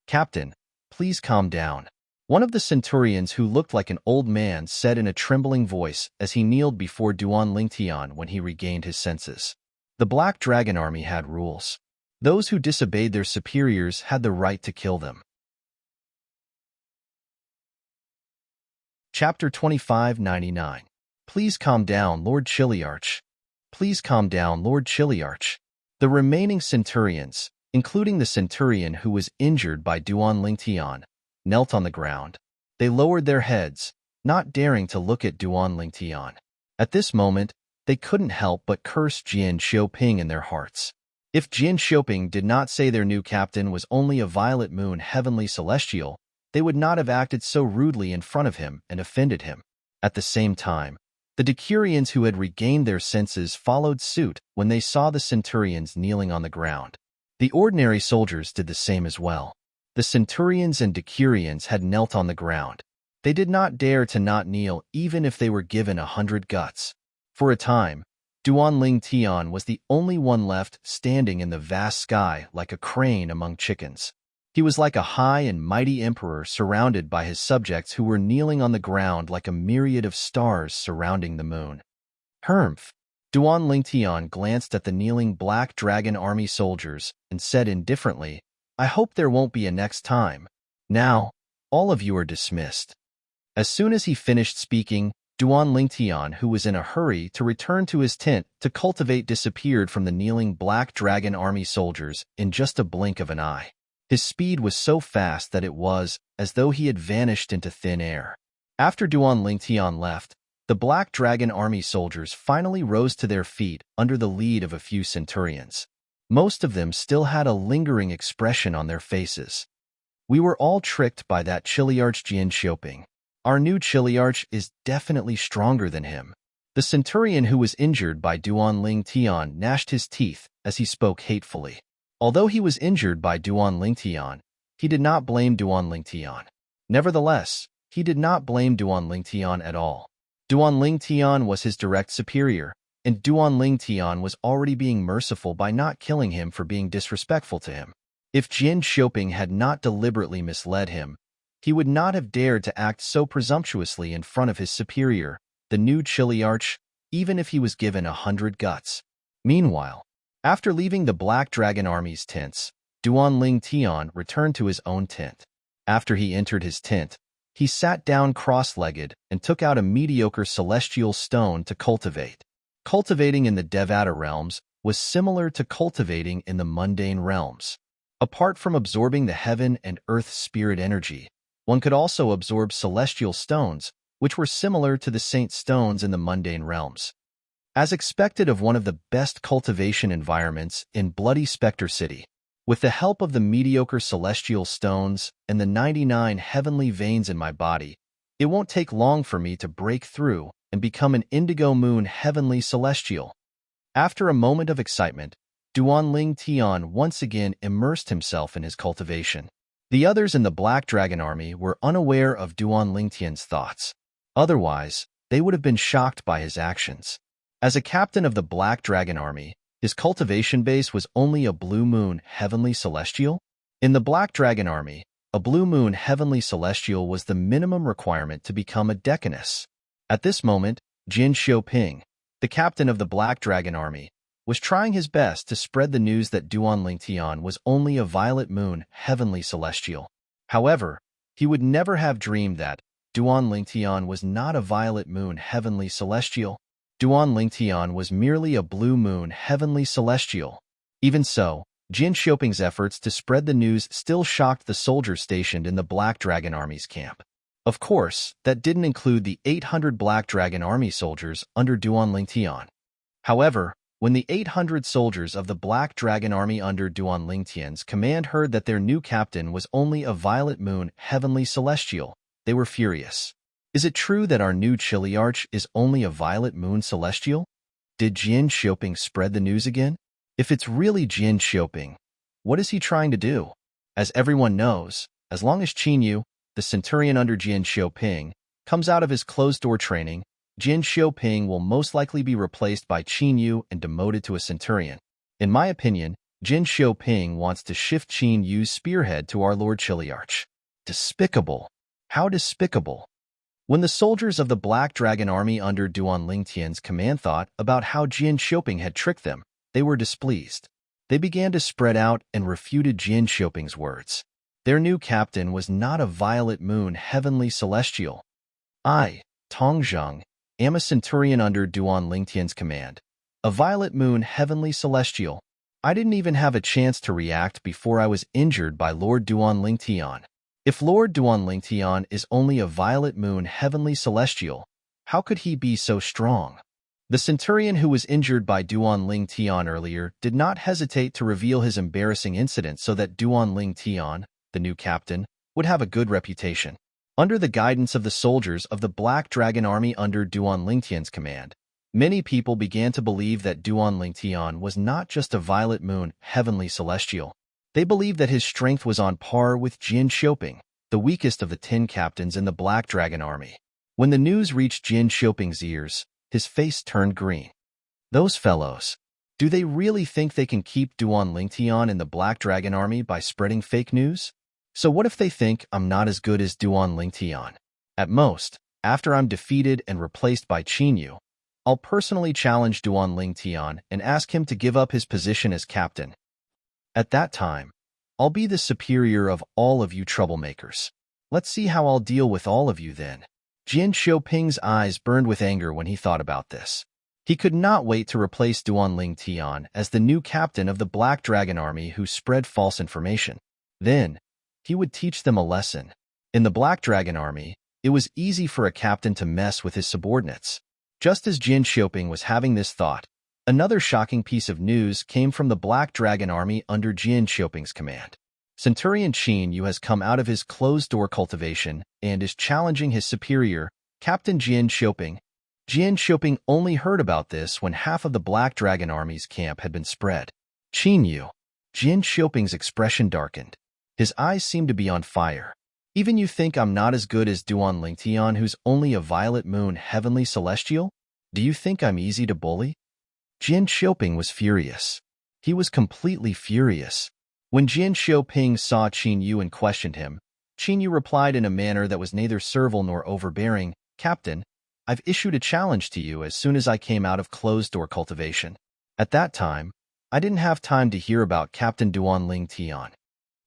"Captain, please calm down. One of the centurions who looked like an old man said in a trembling voice as he kneeled before Duan Lingtian when he regained his senses. The Black Dragon Army had rules. Those who disobeyed their superiors had the right to kill them. Chapter 2599. Please calm down, Lord Chiliarch. Please calm down, Lord Chiliarch. The remaining centurions, including the centurion who was injured by Duan Lingtian, knelt on the ground. They lowered their heads, not daring to look at Duan Lingtian. At this moment, they couldn't help but curse Jian Xiuping in their hearts. If Jian Xiuping did not say their new captain was only a violet moon heavenly celestial, they would not have acted so rudely in front of him and offended him. At the same time, the decurions who had regained their senses followed suit when they saw the centurions kneeling on the ground. The ordinary soldiers did the same as well. The centurions and decurions had knelt on the ground. They did not dare to not kneel even if they were given 100 guts. For a time, Duan Lingtian was the only one left standing in the vast sky like a crane among chickens. He was like a high and mighty emperor surrounded by his subjects who were kneeling on the ground like a myriad of stars surrounding the moon. Humph! Duan Lingtian glanced at the kneeling Black Dragon Army soldiers and said indifferently, I hope there won't be a next time. Now, all of you are dismissed. As soon as he finished speaking, Duan Lingtian, who was in a hurry to return to his tent to cultivate, disappeared from the kneeling Black Dragon Army soldiers in just a blink of an eye. His speed was so fast that it was as though he had vanished into thin air. After Duan Lingtian left, the Black Dragon Army soldiers finally rose to their feet under the lead of a few centurions. Most of them still had a lingering expression on their faces. We were all tricked by that Chiliarch Jian Xiuping. Our new Chiliarch is definitely stronger than him. The centurion who was injured by Duan Lingtian gnashed his teeth as he spoke hatefully. Although he was injured by Duan Lingtian, he did not blame Duan Lingtian. Nevertheless, he did not blame Duan Lingtian at all. Duan Lingtian was his direct superior, and Duan Lingtian was already being merciful by not killing him for being disrespectful to him. If Jian Xiuping had not deliberately misled him, he would not have dared to act so presumptuously in front of his superior, the new Chiliarch, even if he was given 100 guts. Meanwhile, after leaving the Black Dragon Army's tents, Duan Lingtian returned to his own tent. After he entered his tent, he sat down cross-legged and took out a mediocre celestial stone to cultivate. Cultivating in the Devata realms was similar to cultivating in the mundane realms. Apart from absorbing the heaven and earth spirit energy, one could also absorb celestial stones, which were similar to the saint stones in the mundane realms. As expected of one of the best cultivation environments in Bloody Spectre City, with the help of the mediocre celestial stones and the 99 heavenly veins in my body, it won't take long for me to break through and become an indigo moon heavenly celestial. After a moment of excitement, Duan Lingtian once again immersed himself in his cultivation. The others in the Black Dragon Army were unaware of Duan Lingtian's thoughts. Otherwise, they would have been shocked by his actions. As a captain of the Black Dragon Army, his cultivation base was only a blue moon heavenly celestial. In the Black Dragon Army, a blue moon heavenly celestial was the minimum requirement to become a decanus. At this moment, Jian Xiuping, the captain of the Black Dragon Army, was trying his best to spread the news that Duan Lingtian was only a violet moon heavenly celestial. However, he would never have dreamed that Duan Lingtian was not a violet moon heavenly celestial. Duan Lingtian was merely a blue moon heavenly celestial. Even so, Jian Xiuping's efforts to spread the news still shocked the soldiers stationed in the Black Dragon Army's camp. Of course, that didn't include the 800 Black Dragon Army soldiers under Duan Lingtian. However, when the 800 soldiers of the Black Dragon Army under Duan Lingtian's command heard that their new captain was only a violet moon heavenly celestial, they were furious. Is it true that our new Chiliarch is only a violet moon celestial? Did Jian Xiuping spread the news again? If it's really Jian Xiuping, what is he trying to do? As everyone knows, as long as Qin Yu, the centurion under Jian Xiuping, comes out of his closed-door training, Jian Xiuping will most likely be replaced by Qin Yu and demoted to a centurion. In my opinion, Jian Xiuping wants to shift Qin Yu's spearhead to our Lord Chiliarch. Despicable. How despicable. When the soldiers of the Black Dragon Army under Duan Lingtian's command thought about how Jian Xiuping had tricked them, they were displeased. They began to spread out and refuted Jian Xiuping's words. Their new captain was not a violet moon heavenly celestial. I, Tong Zheng, am a centurion under Duan Lingtian's command. A violet moon heavenly celestial. I didn't even have a chance to react before I was injured by Lord Duan Lingtian. If Lord Duan Lingtian is only a violet moon heavenly celestial, how could he be so strong? The centurion who was injured by Duan Lingtian earlier did not hesitate to reveal his embarrassing incident so that Duan Lingtian, the new captain, would have a good reputation. Under the guidance of the soldiers of the Black Dragon Army under Duan Lingtian's command, many people began to believe that Duan Lingtian was not just a violet moon heavenly celestial. They believed that his strength was on par with Jian Xiuping, the weakest of the 10 captains in the Black Dragon Army. When the news reached Jian Xiuping's ears, his face turned green. Those fellows. Do they really think they can keep Duan Lingtian in the Black Dragon Army by spreading fake news? So what if they think I'm not as good as Duan Lingtian? At most, after I'm defeated and replaced by Qin Yu, I'll personally challenge Duan Lingtian and ask him to give up his position as captain. At that time, I'll be the superior of all of you troublemakers. Let's see how I'll deal with all of you then. Jian Xiuping's eyes burned with anger when he thought about this. He could not wait to replace Duan Lingtian as the new captain of the Black Dragon Army who spread false information. Then, he would teach them a lesson. In the Black Dragon Army, it was easy for a captain to mess with his subordinates. Just as Jian Xiuping was having this thought, another shocking piece of news came from the Black Dragon Army under Jian Xiuping's command. Centurion Qin Yu has come out of his closed-door cultivation and is challenging his superior, Captain Jian Xiuping. Jian Xiuping only heard about this when half of the Black Dragon Army's camp had been spread. Qin Yu. Jian Xiuping's expression darkened. His eyes seemed to be on fire. Even you think I'm not as good as Duan Lingtian, who's only a violet moon heavenly celestial? Do you think I'm easy to bully? Jian Xiuping was furious. He was completely furious. When Jian Xiuping saw Qin Yu and questioned him, Qin Yu replied in a manner that was neither servile nor overbearing, Captain, I've issued a challenge to you as soon as I came out of closed-door cultivation. At that time, I didn't have time to hear about Captain Duan Lingtian.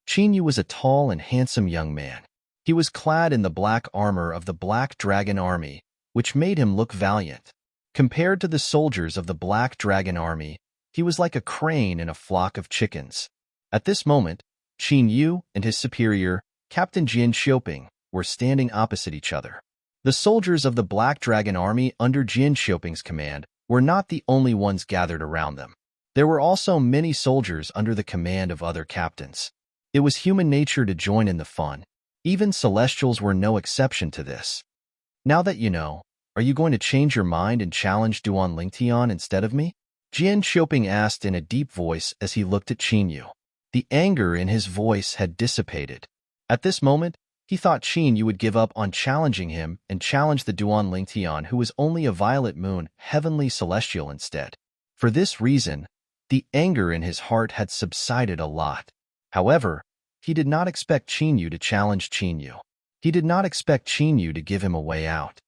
Qin Yu was a tall and handsome young man. He was clad in the black armor of the Black Dragon Army, which made him look valiant. Compared to the soldiers of the Black Dragon Army, he was like a crane in a flock of chickens. At this moment, Qin Yu and his superior, Captain Jian Xiuping, were standing opposite each other. The soldiers of the Black Dragon Army under Jian Xiuping's command were not the only ones gathered around them. There were also many soldiers under the command of other captains. It was human nature to join in the fun. Even Celestials were no exception to this. Now that you know, are you going to change your mind and challenge Duan Lingtian instead of me? Jian Xiuping asked in a deep voice as he looked at Qin Yu. The anger in his voice had dissipated. At this moment, he thought Qin Yu would give up on challenging him and challenge the Duan Lingtian, who was only a violet moon, heavenly celestial instead. For this reason, the anger in his heart had subsided a lot. However, he did not expect Qin Yu to challenge Qin Yu. He did not expect Qin Yu to give him a way out.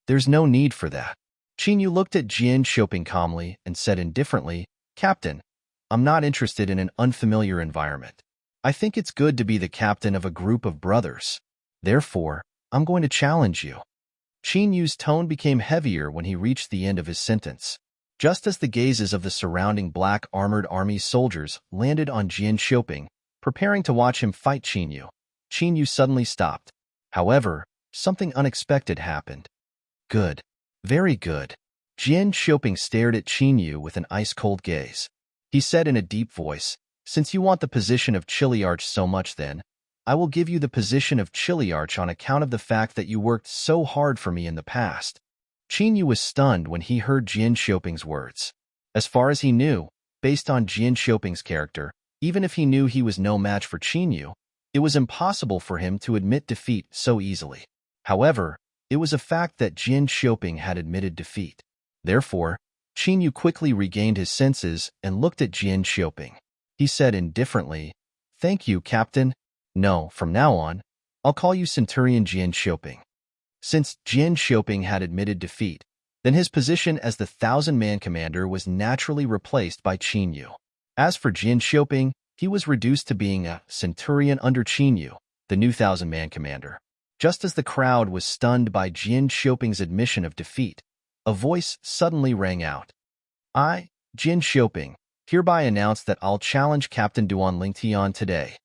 There's no need for that. Qin Yu looked at Jian Xiuping calmly and said indifferently, Captain, I'm not interested in an unfamiliar environment. I think it's good to be the captain of a group of brothers. Therefore, I'm going to challenge you. Qin Yu's tone became heavier when he reached the end of his sentence. Just as the gazes of the surrounding Black Armored Army soldiers landed on Jian Xiuping, preparing to watch him fight Qin Yu suddenly stopped. However, something unexpected happened. Good. Very good. Jian Xiuping stared at Qin Yu with an ice-cold gaze. He said in a deep voice, Since you want the position of Chiliarch so much then, I will give you the position of Chiliarch on account of the fact that you worked so hard for me in the past. Qin Yu was stunned when he heard Jian Xiuping's words. As far as he knew, based on Jian Xiuping's character, even if he knew he was no match for Qin Yu, it was impossible for him to admit defeat so easily. However, it was a fact that Jian Xiuping had admitted defeat. Therefore, Qin Yu quickly regained his senses and looked at Jian Xiuping. He said indifferently, Thank you, Captain. No, from now on, I'll call you Centurion Jian Xiuping. Since Jian Xiuping had admitted defeat, then his position as the 1,000-man commander was naturally replaced by Qin Yu. As for Jian Xiuping, he was reduced to being a centurion under Qin Yu, the new 1,000-man commander. Just as the crowd was stunned by Jian Xiuping's admission of defeat, a voice suddenly rang out. I, Jian Xiuping, hereby announce that I'll challenge Captain Duan Lingtian today.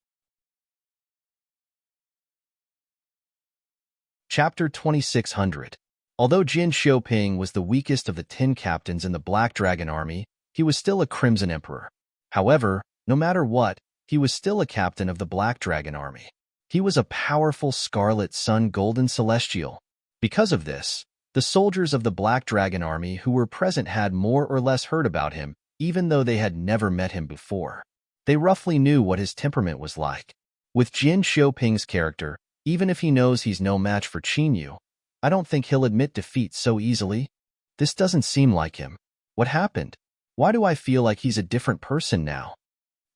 Chapter 2600. Although Jian Xiuping was the weakest of the 10 captains in the Black Dragon Army, he was still a Crimson Emperor. However, no matter what, he was still a captain of the Black Dragon Army. He was a powerful Scarlet Sun Golden Celestial. Because of this, the soldiers of the Black Dragon Army who were present had more or less heard about him, even though they had never met him before. They roughly knew what his temperament was like. With Jian Xiuping's character, even if he knows he's no match for Qin Yu, I don't think he'll admit defeat so easily. This doesn't seem like him. What happened? Why do I feel like he's a different person now?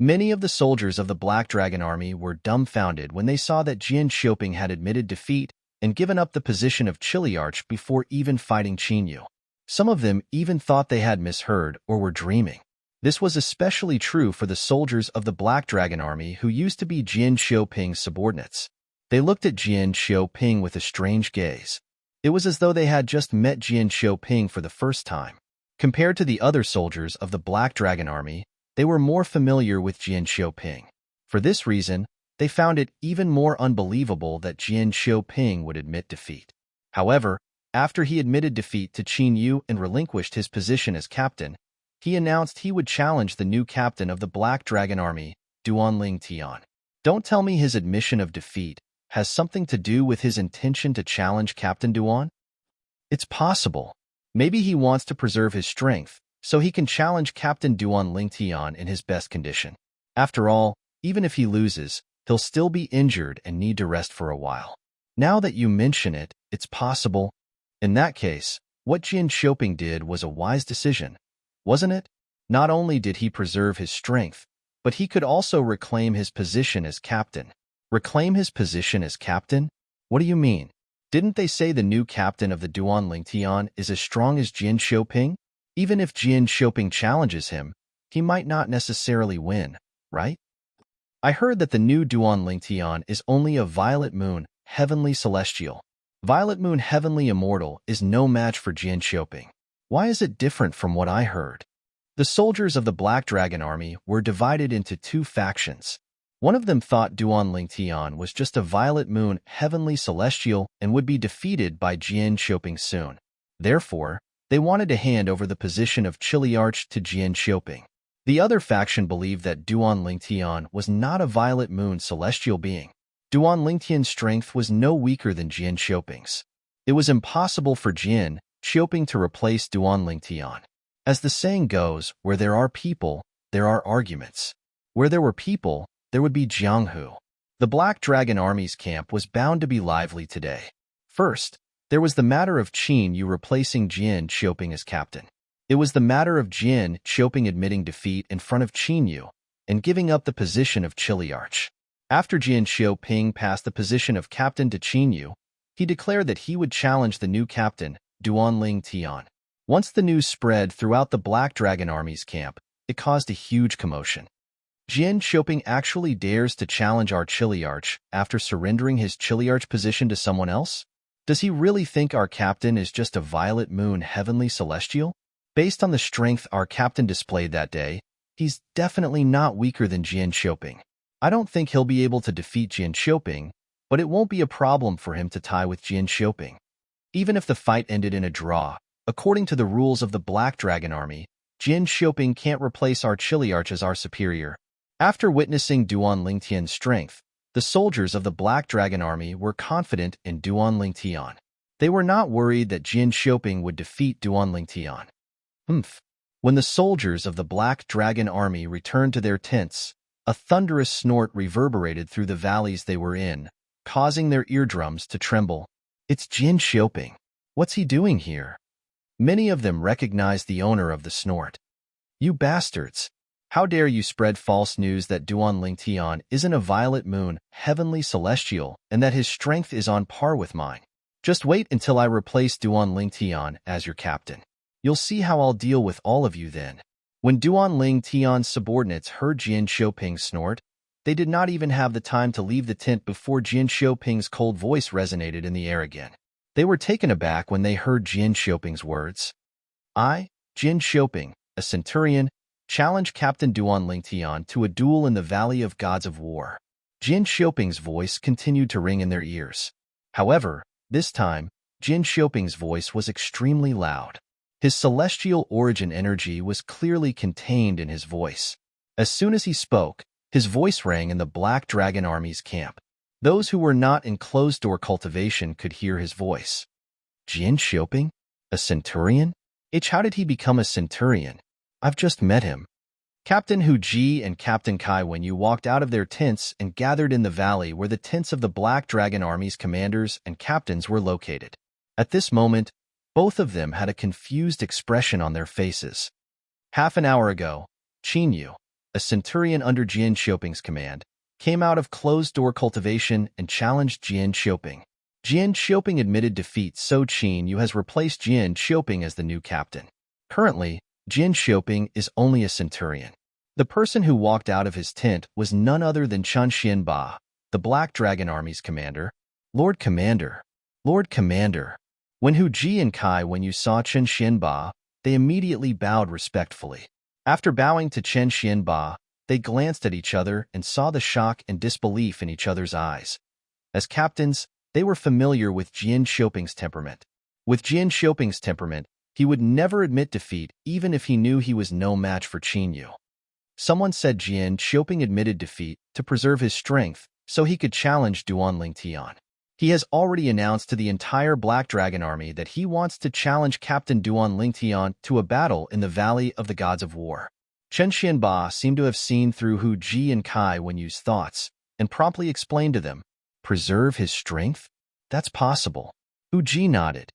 Many of the soldiers of the Black Dragon Army were dumbfounded when they saw that Jian Xiuping had admitted defeat and given up the position of Chiliarch before even fighting Qin Yu. Some of them even thought they had misheard or were dreaming. This was especially true for the soldiers of the Black Dragon Army who used to be Jian Xiuping's subordinates. They looked at Jian Xiuping with a strange gaze. It was as though they had just met Jian Xiuping for the first time. Compared to the other soldiers of the Black Dragon Army, they were more familiar with Jian Xiuping. For this reason, they found it even more unbelievable that Jian Xiuping would admit defeat. However, after he admitted defeat to Qin Yu and relinquished his position as captain, he announced he would challenge the new captain of the Black Dragon Army, Duan Lingtian. Don't tell me his admission of defeat has something to do with his intention to challenge Captain Duan? It's possible. Maybe he wants to preserve his strength, so he can challenge Captain Duan Lingtian in his best condition. After all, even if he loses, he'll still be injured and need to rest for a while. Now that you mention it, it's possible. In that case, what Jian Xiuping did was a wise decision, wasn't it? Not only did he preserve his strength, but he could also reclaim his position as captain. Reclaim his position as captain? What do you mean? Didn't they say the new captain of the Duan Lingtian is as strong as Jian Xiuping? Even if Jian Xiuping challenges him, he might not necessarily win, right? I heard that the new Duan Lingtian is only a Violet Moon, Heavenly Celestial. Violet Moon Heavenly Immortal is no match for Jian Xiuping. Why is it different from what I heard? The soldiers of the Black Dragon Army were divided into two factions. One of them thought Duan Lingtian was just a Violet Moon Heavenly Celestial and would be defeated by Jian Xiuping soon. Therefore, they wanted to hand over the position of Chiliarch to Jian Xiuping. The other faction believed that Duan Lingtian was not a Violet Moon Celestial being. Duan Lingtian's strength was no weaker than Jian Xiuping's. It was impossible for Jian Xiuping to replace Duan Lingtian. As the saying goes, where there are people, there are arguments. Where there were people, there would be Jianghu. The Black Dragon Army's camp was bound to be lively today. First, there was the matter of Qin Yu replacing Jian Xiuping as captain. It was the matter of Jian Xiuping admitting defeat in front of Qin Yu and giving up the position of Chiliarch. After Jian Xiuping passed the position of captain to Qin Yu, he declared that he would challenge the new captain, Duan Lingtian. Once the news spread throughout the Black Dragon Army's camp, it caused a huge commotion. Jian Xiuping actually dares to challenge our Chiliarch after surrendering his Chiliarch position to someone else? Does he really think our captain is just a Violet Moon Heavenly Celestial? Based on the strength our captain displayed that day, he's definitely not weaker than Jian Xiuping. I don't think he'll be able to defeat Jian Xiuping, but it won't be a problem for him to tie with Jian Xiuping. Even if the fight ended in a draw, according to the rules of the Black Dragon Army, Jian Xiuping can't replace our Chiliarch as our superior. After witnessing Duan Lingtian's strength, the soldiers of the Black Dragon Army were confident in Duan Lingtian. They were not worried that Jian Xiuping would defeat Duan Lingtian. When the soldiers of the Black Dragon Army returned to their tents, a thunderous snort reverberated through the valleys they were in, causing their eardrums to tremble. It's Jian Xiuping. What's he doing here? Many of them recognized the owner of the snort. You bastards! How dare you spread false news that Duan Ling Tian isn't a violet moon, heavenly celestial, and that his strength is on par with mine. Just wait until I replace Duan Ling Tian as your captain. You'll see how I'll deal with all of you then. When Duan Ling Tian's subordinates heard Jian Xiuping snort, they did not even have the time to leave the tent before Jian Xiuping's cold voice resonated in the air again. They were taken aback when they heard Jian Xiuping's words. I, Jian Xiuping, a centurion, challenge Captain Duan Ling Tian to a duel in the Valley of Gods of War. Jian Xiuping's voice continued to ring in their ears. However, this time, Jian Xiuping's voice was extremely loud. His celestial origin energy was clearly contained in his voice. As soon as he spoke, his voice rang in the Black Dragon Army's camp. Those who were not in closed-door cultivation could hear his voice. Jian Xiuping? A centurion? How did he become a centurion? I've just met him. Captain Hu Ji and Captain Kai Wenyu walked out of their tents and gathered in the valley where the tents of the Black Dragon Army's commanders and captains were located. At this moment, both of them had a confused expression on their faces. Half an hour ago, Qin Yu, a centurion under Jian Xiuping's command, came out of closed-door cultivation and challenged Jian Xiuping. Jian Xiuping admitted defeat, so Qin Yu has replaced Jian Xiuping as the new captain. Currently, Jian Xiuping is only a centurion. The person who walked out of his tent was none other than Chen Xianba, the Black Dragon Army's commander. Lord Commander. Lord Commander. When Hu Ji and Kai Wenyu saw Chen Xianba, they immediately bowed respectfully. After bowing to Chen Xianba, they glanced at each other and saw the shock and disbelief in each other's eyes. As captains, they were familiar with Jian Xiuping's temperament. With Jian Xiuping's temperament, he would never admit defeat even if he knew he was no match for Qin Yu. Someone said Jian Xiuping admitted defeat to preserve his strength so he could challenge Duan Ling Tian. He has already announced to the entire Black Dragon Army that he wants to challenge Captain Duan Ling Tian to a battle in the Valley of the Gods of War. Chen Xianba seemed to have seen through Hu Ji and Kai Wenyu's thoughts and promptly explained to them, "Preserve his strength? That's possible." Hu Ji nodded.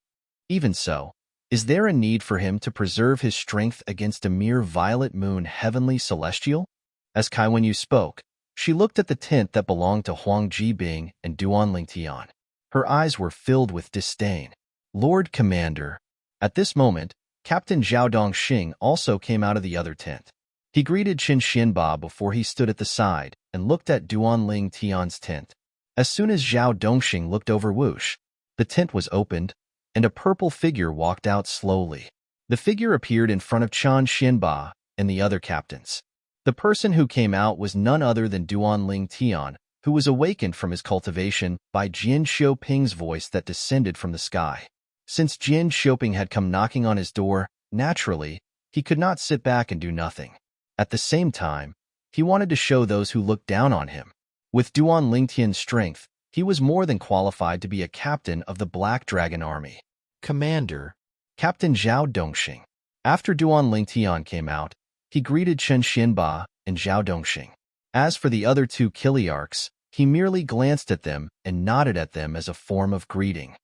Even so, is there a need for him to preserve his strength against a mere violet moon heavenly celestial? As Kai Wenyu spoke, she looked at the tent that belonged to Huang Jibing and Duan Ling Tian. Her eyes were filled with disdain. Lord Commander. At this moment, Captain Zhao Dongxing also came out of the other tent. He greeted Chen Xianba before he stood at the side and looked at Duan Ling Tian's tent. As soon as Zhao Dongxing looked over whoosh, the tent was opened, and a purple figure walked out slowly. The figure appeared in front of Chen Xianba and the other captains. The person who came out was none other than Duan Ling Tian, who was awakened from his cultivation by Jian Xiuping's voice that descended from the sky. Since Jian Xiuping had come knocking on his door, naturally, he could not sit back and do nothing. At the same time, he wanted to show those who looked down on him. With Duan Ling Tian's strength, he was more than qualified to be a captain of the Black Dragon Army. Commander, Captain Zhao Dongxing. After Duan Ling Tian came out, he greeted Chen Xianba and Zhao Dongxing. As for the other two Kiliarchs, he merely glanced at them and nodded at them as a form of greeting.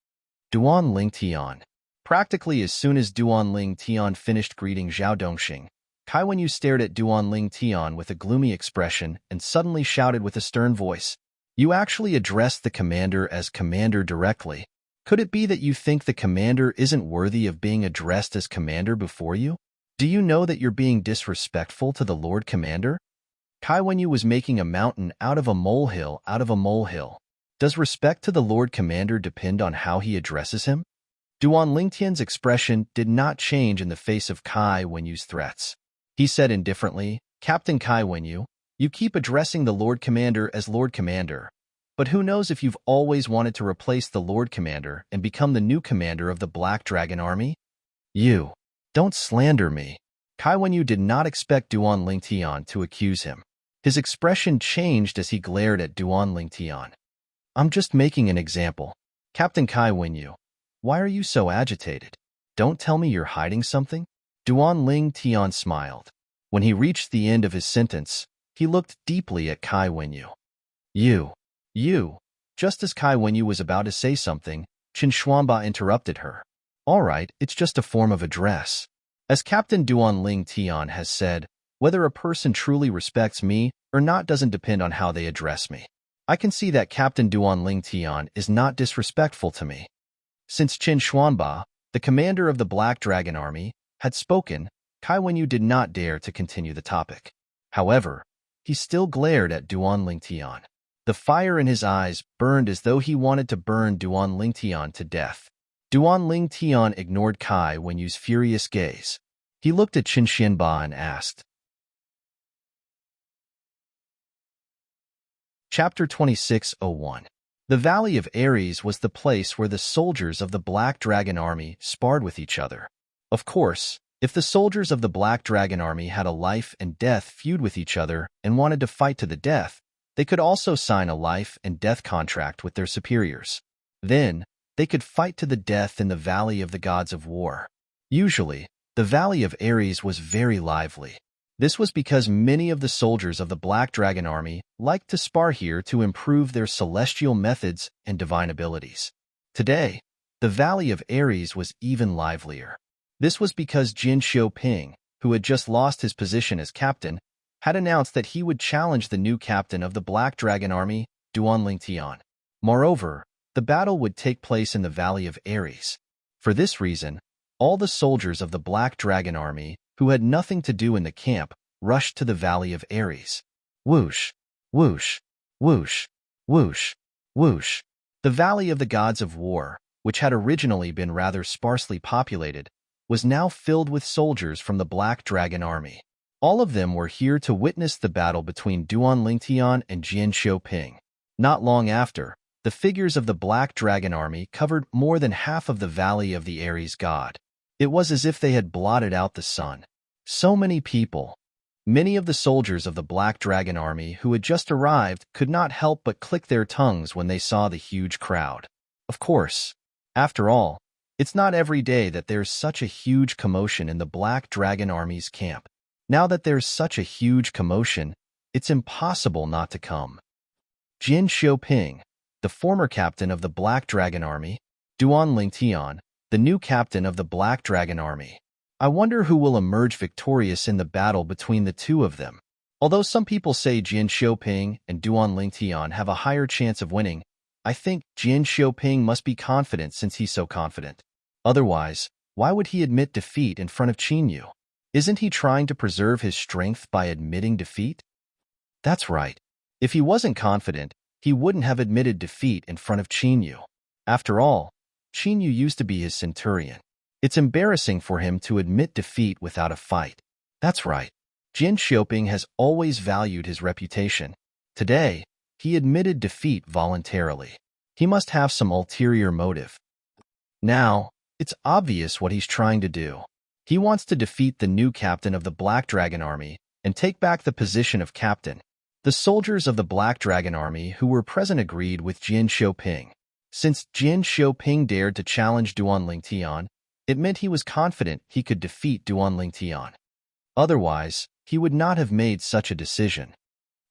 Duan Ling Tian. Practically as soon as Duan Ling Tian finished greeting Zhao Dongxing, Kai Wenyu stared at Duan Ling Tian with a gloomy expression and suddenly shouted with a stern voice, "You actually addressed the commander as commander directly. Could it be that you think the commander isn't worthy of being addressed as commander before you? Do you know that you're being disrespectful to the Lord Commander?" Kai Wenyu was making a mountain out of a molehill out of a molehill. Does respect to the Lord Commander depend on how he addresses him? Duan Lingtian's expression did not change in the face of Kai Wenyu's threats. He said indifferently, "Captain Kai Wenyu, you keep addressing the Lord Commander as Lord Commander, but who knows if you've always wanted to replace the Lord Commander and become the new commander of the Black Dragon Army? You. Don't slander me." Kai Wenyu did not expect Duan Lingtian to accuse him. His expression changed as he glared at Duan Lingtian. "I'm just making an example. Captain Kai Wenyu, why are you so agitated? Don't tell me you're hiding something?" Duan Lingtian smiled. When he reached the end of his sentence, he looked deeply at Kai Wenyu. You. Just as Kai Wenyu was about to say something, Chen Xuanba interrupted her. "All right, it's just a form of address. As Captain Duan Ling Tian has said, Whether a person truly respects me or not doesn't depend on how they address me. I can see that Captain Duan Tian is not disrespectful to me. Since Qin Xuanba, the commander of the Black Dragon Army, had spoken, Kai Wenyu did not dare to continue the topic. However, he still glared at Duan Tian. The fire in his eyes burned as though he wanted to burn Duan Tian to death. Duan Tian ignored Kai Wenyu's furious gaze. He looked at Qin Xianba and asked. Chapter 26:01. The Valley of Ares was the place where the soldiers of the Black Dragon Army sparred with each other. Of course, if the soldiers of the Black Dragon Army had a life-and-death feud with each other and wanted to fight to the death, they could also sign a life-and-death contract with their superiors. Then, they could fight to the death in the Valley of the Gods of War. Usually, the Valley of Ares was very lively. This was because many of the soldiers of the Black Dragon Army liked to spar here to improve their celestial methods and divine abilities. Today, the Valley of Ares was even livelier. This was because Jin Xiaoping, who had just lost his position as captain, had announced that he would challenge the new captain of the Black Dragon Army, Duan Tian. Moreover, the battle would take place in the Valley of Ares. For this reason, all the soldiers of the Black Dragon Army who had nothing to do in the camp rushed to the Valley of Ares. Whoosh, whoosh, whoosh, whoosh, whoosh. The Valley of the Gods of War, which had originally been rather sparsely populated, was now filled with soldiers from the Black Dragon Army. All of them were here to witness the battle between Duan Tian and Jin Xiaoping. Not long after, the figures of the Black Dragon Army covered more than half of the Valley of the Ares god. It was as if they had blotted out the sun. So many people. Many of the soldiers of the Black Dragon Army who had just arrived could not help but click their tongues when they saw the huge crowd. Of course, after all, it's not every day that there's such a huge commotion in the Black Dragon Army's camp. Now that there's such a huge commotion, it's impossible not to come. Jin Xiaoping, the former captain of the Black Dragon Army, Duan Tian, the new captain of the Black Dragon Army. I wonder who will emerge victorious in the battle between the two of them. Although some people say Jin Xiaoping and Duan Tian have a higher chance of winning, I think Jin Xiaoping must be confident since he's so confident. Otherwise, why would he admit defeat in front of Qin Yu? Isn't he trying to preserve his strength by admitting defeat? That's right. If he wasn't confident, he wouldn't have admitted defeat in front of Qin Yu. After all, Qin Yu used to be his centurion. It's embarrassing for him to admit defeat without a fight. That's right. Jin Xiaoping has always valued his reputation. Today, he admitted defeat voluntarily. He must have some ulterior motive. Now, it's obvious what he's trying to do. He wants to defeat the new captain of the Black Dragon Army and take back the position of captain. The soldiers of the Black Dragon Army who were present agreed with Jin Xiaoping. Since Jin Xiaoping dared to challenge Duan Tian, it meant he was confident he could defeat Duan Tian. Otherwise, he would not have made such a decision.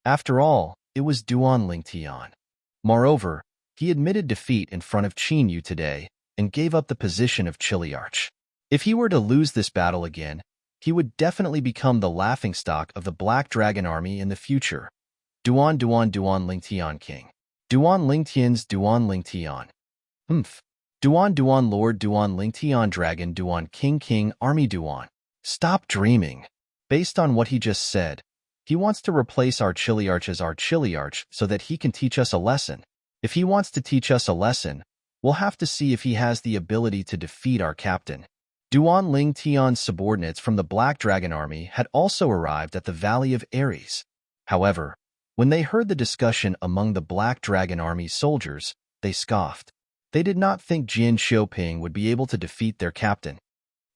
After all, it was Duan Tian. Moreover, he admitted defeat in front of Qin Yu today and gave up the position of Chiliarch. If he were to lose this battle again, he would definitely become the laughingstock of the Black Dragon Army in the future. Duan Tian King. Duan Tian's Duan Tian. Duan Lord Duan Tian Dragon Duan King Army Duan. Stop dreaming. Based on what he just said, he wants to replace our Chiliarch as our Chiliarch so that he can teach us a lesson. If he wants to teach us a lesson, we'll have to see if he has the ability to defeat our captain. Duan Tian's subordinates from the Black Dragon Army had also arrived at the Valley of Ares. However, when they heard the discussion among the Black Dragon Army soldiers, they scoffed. They did not think Jin Xiaoping would be able to defeat their captain.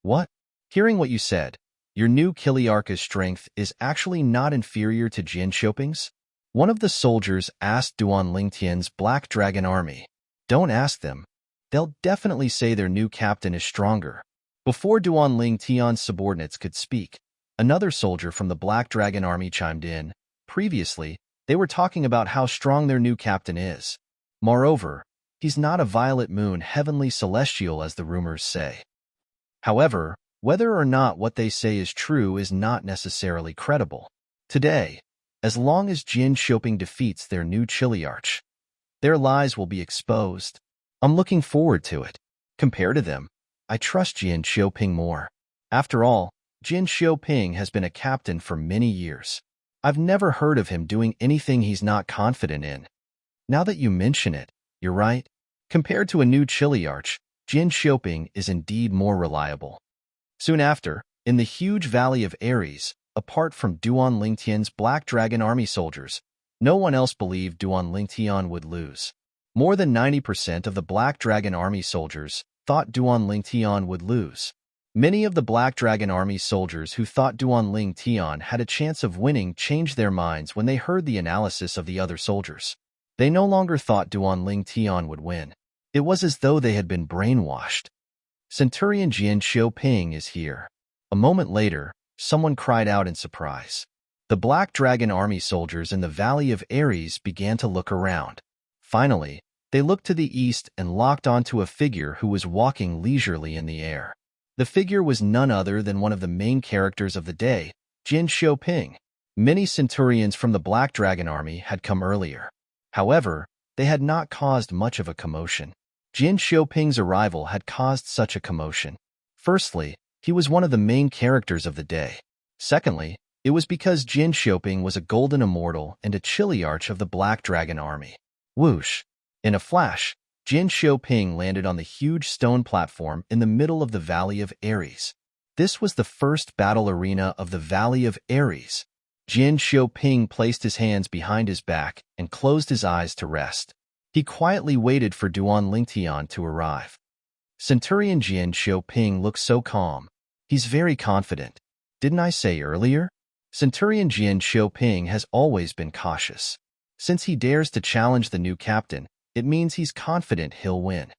What? Hearing what you said, your new Chiliarch's strength is actually not inferior to Jin Xiaoping's? One of the soldiers asked Duan Tian's Black Dragon Army. Don't ask them. They'll definitely say their new captain is stronger. Before Duan Tian's subordinates could speak, another soldier from the Black Dragon Army chimed in. Previously, they were talking about how strong their new captain is. Moreover, he's not a violet moon heavenly celestial as the rumors say. However, Whether or not what they say is true is not necessarily credible. Today, as long as Jin Xiaoping defeats their new Chiliarch, their lies will be exposed. I'm looking forward to it. Compared to them, I trust Jin Xiaoping more. After all, Jin Xiaoping has been a captain for many years. I've never heard of him doing anything he's not confident in. Now that you mention it, you're right. Compared to a new Chiliarch, Jin Xiaoping is indeed more reliable. Soon after, in the huge valley of Ares, apart from Duan Lingtian's Black Dragon Army soldiers, no one else believed Duan Lingtian would lose. More than 90% of the Black Dragon Army soldiers thought Duan Lingtian would lose. Many of the Black Dragon Army soldiers who thought Duan Lingtian had a chance of winning changed their minds when they heard the analysis of the other soldiers. They no longer thought Duan Lingtian would win. It was as though they had been brainwashed. Centurion Jin Xiaoping is here. A moment later, someone cried out in surprise. The Black Dragon Army soldiers in the Valley of Ares began to look around. Finally, they looked to the east and locked onto a figure who was walking leisurely in the air. The figure was none other than one of the main characters of the day, Jin Xiaoping. Many centurions from the Black Dragon Army had come earlier. However, they had not caused much of a commotion. Jin Xiaoping's arrival had caused such a commotion. Firstly, he was one of the main characters of the day. Secondly, it was because Jin Xiaoping was a golden immortal and a Chiliarch of the Black Dragon Army. Whoosh! In a flash, Jin Xiaoping landed on the huge stone platform in the middle of the Valley of Ares. This was the first battle arena of the Valley of Ares. Jin Xiaoping placed his hands behind his back and closed his eyes to rest. He quietly waited for Duan Lingtian to arrive. Centurion Jin Xiaoping looked so calm. He's very confident. Didn't I say earlier? Centurion Jin Xiaoping has always been cautious. Since he dares to challenge the new captain, it means he's confident he'll win.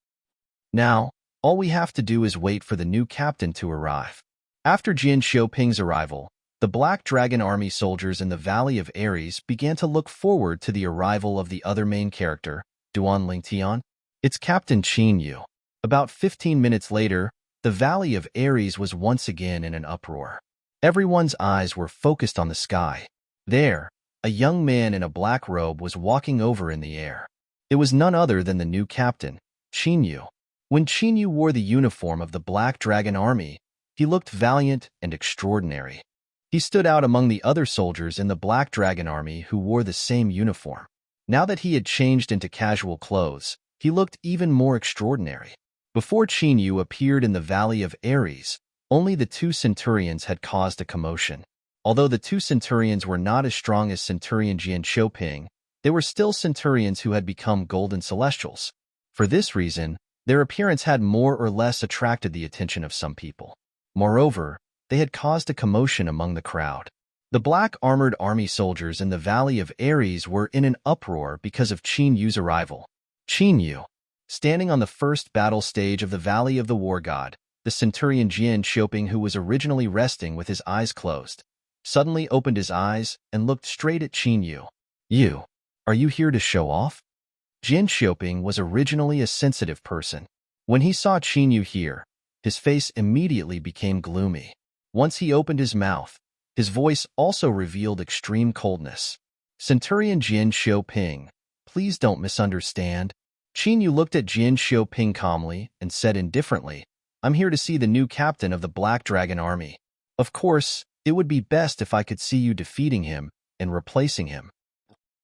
Now, all we have to do is wait for the new captain to arrive. After Jin Xiaoping's arrival, the Black Dragon Army soldiers in the Valley of Ares began to look forward to the arrival of the other main character, Duan Lingtian. It's Captain Qin Yu. About 15 minutes later, the Valley of Ares was once again in an uproar. Everyone's eyes were focused on the sky. There, a young man in a black robe was walking over in the air. It was none other than the new captain, Qin Yu. When Qin Yu wore the uniform of the Black Dragon Army, he looked valiant and extraordinary. He stood out among the other soldiers in the Black Dragon Army who wore the same uniform. Now that he had changed into casual clothes, he looked even more extraordinary. Before Qin Yu appeared in the Valley of Ares, only the two centurions had caused a commotion. Although the two centurions were not as strong as Centurion Jin Xiaoping, they were still centurions who had become golden celestials. For this reason, their appearance had more or less attracted the attention of some people. Moreover, they had caused a commotion among the crowd. The black armored army soldiers in the Valley of Ares were in an uproar because of Qin Yu's arrival. Qin Yu, standing on the first battle stage of the Valley of the War God, the centurion Jin Xiaoping, who was originally resting with his eyes closed, suddenly opened his eyes and looked straight at Qin Yu. "You, are you here to show off?" Jin Xiaoping was originally a sensitive person. When he saw Qin Yu here, his face immediately became gloomy. Once he opened his mouth, his voice also revealed extreme coldness. "Centurion Jin Xiaoping, please don't misunderstand." Qin Yu looked at Jin Xiaoping calmly and said indifferently, "I'm here to see the new captain of the Black Dragon Army. Of course, it would be best if I could see you defeating him and replacing him."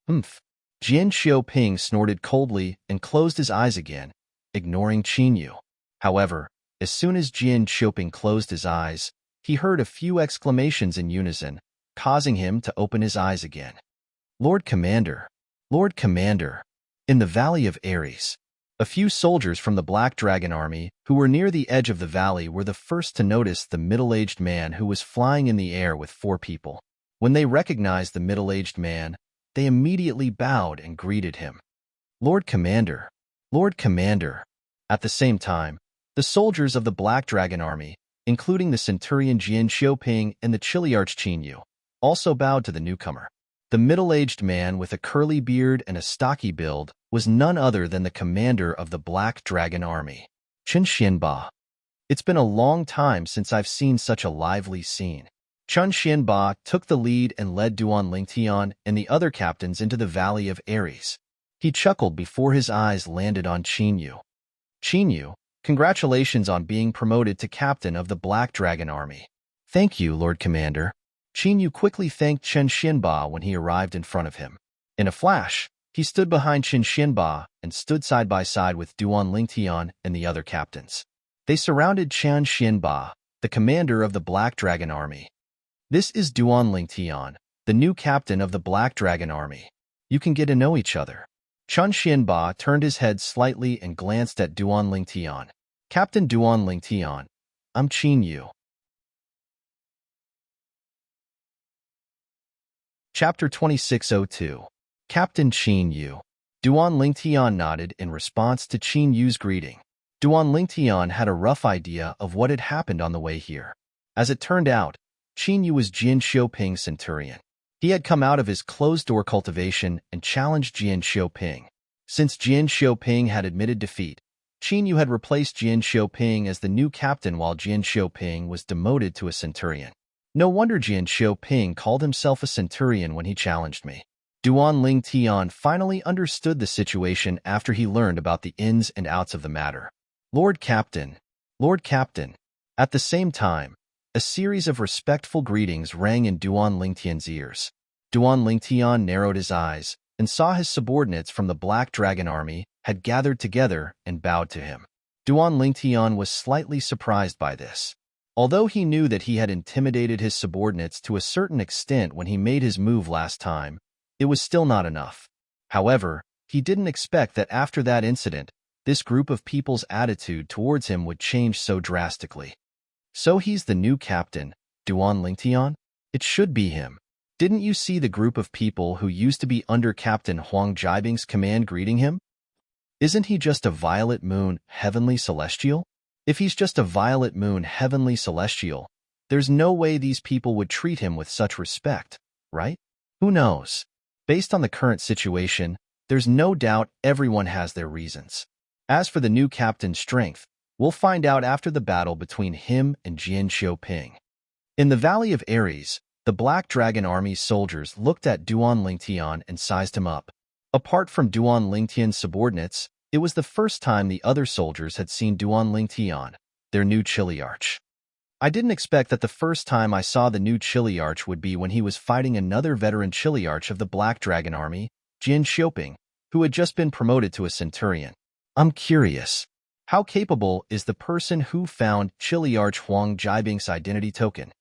"Humph." Jin Xiaoping snorted coldly and closed his eyes again, ignoring Qin Yu. However, as soon as Jin Xiaoping closed his eyes, he heard a few exclamations in unison, causing him to open his eyes again. "Lord Commander! Lord Commander!" In the Valley of Ares, a few soldiers from the Black Dragon Army who were near the edge of the valley were the first to notice the middle-aged man who was flying in the air with 4 people. When they recognized the middle-aged man, they immediately bowed and greeted him. "Lord Commander! Lord Commander!" At the same time, the soldiers of the Black Dragon Army, including the centurion Jin Xiaoping and the Chiliarch Qin Yu, also bowed to the newcomer. The middle-aged man with a curly beard and a stocky build was none other than the commander of the Black Dragon Army, Chen Xianba. It's been a long time since I've seen such a lively scene. Chun Xianba took the lead and led Duan Lingtian and the other captains into the Valley of Ares. He chuckled before his eyes landed on Qinyu. Qinyu, congratulations on being promoted to captain of the Black Dragon Army. Thank you, Lord Commander. Qinyu quickly thanked Chen Xianba when he arrived in front of him. In a flash, he stood behind Chen Xianba and stood side by side with Duan Lingtian and the other captains. They surrounded Chen Xianba, the commander of the Black Dragon Army. This is Duan Lingtian, the new captain of the Black Dragon Army. You can get to know each other. Chun Xianba turned his head slightly and glanced at Duan Lingtian. Captain Duan Lingtian, I'm Qinyu. Chapter 2602. Captain Qinyu. Duan Lingtian nodded in response to Qinyu's greeting. Duan Lingtian had a rough idea of what had happened on the way here. As it turned out, Qinyu was Jian Xiaoping's centurion. He had come out of his closed-door cultivation and challenged Jian Xiaoping. Since Jian Xiaoping had admitted defeat, Qinyu had replaced Jian Xiaoping as the new captain while Jian Xiaoping was demoted to a centurion. No wonder Jian Xiaoping called himself a centurion when he challenged me. Duan Lingtian finally understood the situation after he learned about the ins and outs of the matter. Lord Captain, Lord Captain. At the same time, a series of respectful greetings rang in Duan Lingtian's ears. Duan Lingtian narrowed his eyes and saw his subordinates from the Black Dragon Army had gathered together and bowed to him. Duan Lingtian was slightly surprised by this. Although he knew that he had intimidated his subordinates to a certain extent when he made his move last time, it was still not enough. However, he didn't expect that after that incident, this group of people's attitude towards him would change so drastically. So he's the new captain, Duan Lingtian? It should be him. Didn't you see the group of people who used to be under Captain Huang Jibing's command greeting him? Isn't he just a violet moon, heavenly celestial? If he's just a violet moon, heavenly celestial, there's no way these people would treat him with such respect, right? Who knows? Based on the current situation, there's no doubt everyone has their reasons. As for the new captain's strength, we'll find out after the battle between him and Jian Xiaoping. In the Valley of Ares, the Black Dragon Army's soldiers looked at Duan Lingtian and sized him up. Apart from Duan Lingtian's subordinates, it was the first time the other soldiers had seen Duan Lingtian, their new Chiliarch. I didn't expect that the first time I saw the new Chiliarch would be when he was fighting another veteran Chiliarch of the Black Dragon Army, Jian Xiaoping, who had just been promoted to a centurion. I'm curious. How capable is the person who found Chiliarch Huang Jibing's identity token?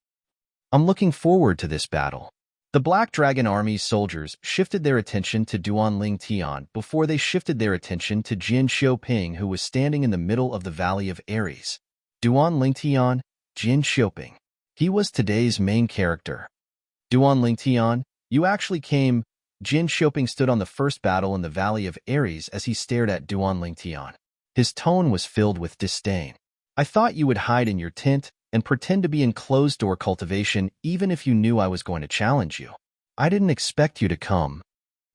I'm looking forward to this battle. The Black Dragon Army's soldiers shifted their attention to Duan Lingtian before they shifted their attention to Jian Xiaoping, who was standing in the middle of the Valley of Ares. Duan Lingtian, Jian Xiaoping. He was today's main character. Duan Lingtian, you actually came. Jian Xiaoping stood on the first battle in the Valley of Ares as he stared at Duan Lingtian. His tone was filled with disdain. I thought you would hide in your tent and pretend to be in closed-door cultivation even if you knew I was going to challenge you. I didn't expect you to come.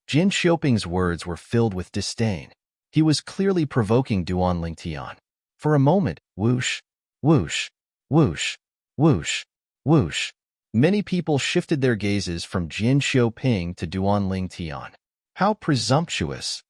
Jian Xiaoping's words were filled with disdain. He was clearly provoking Duan Lingtian. For a moment, whoosh, whoosh, whoosh, whoosh, whoosh. Many people shifted their gazes from Jian Xiaoping to Duan Lingtian. How presumptuous!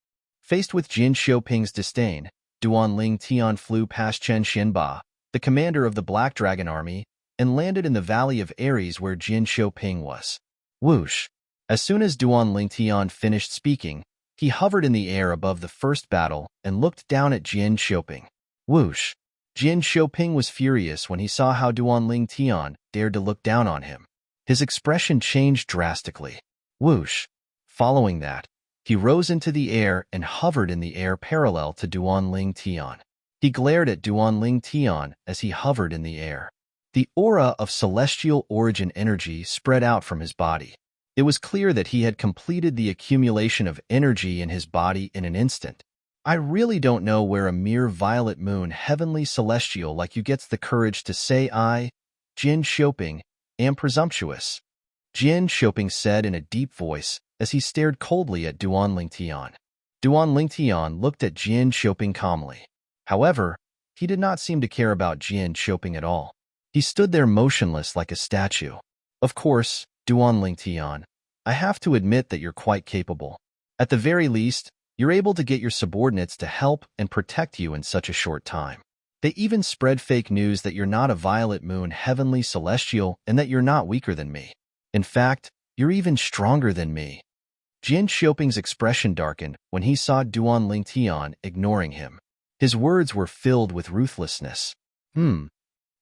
Faced with Jian Xiaoping's disdain, Duan Lingtian flew past Chen Xianba, the commander of the Black Dragon Army, and landed in the Valley of Ares where Jian Xiaoping was. Whoosh! As soon as Duan Lingtian finished speaking, he hovered in the air above the first battle and looked down at Jian Xiaoping. Whoosh! Jian Xiaoping was furious when he saw how Duan Lingtian dared to look down on him. His expression changed drastically. Whoosh! Following that, he rose into the air and hovered in the air parallel to Duan Lingtian. He glared at Duan Lingtian as he hovered in the air. The aura of celestial origin energy spread out from his body. It was clear that he had completed the accumulation of energy in his body in an instant. I really don't know where a mere violet moon heavenly celestial like you gets the courage to say I, Jian Xiaoping, am presumptuous. Jian Xiaoping said in a deep voice as he stared coldly at Duan Lingtian. Duan Lingtian looked at Jian Xiaoping calmly. However, he did not seem to care about Jian Qiuping at all. He stood there motionless like a statue. Of course, Duan Lingtian, I have to admit that you're quite capable. At the very least, you're able to get your subordinates to help and protect you in such a short time. They even spread fake news that you're not a violet moon heavenly celestial and that you're not weaker than me. In fact, you're even stronger than me. Jian Qiuping's expression darkened when he saw Duan Lingtian ignoring him. His words were filled with ruthlessness. Duan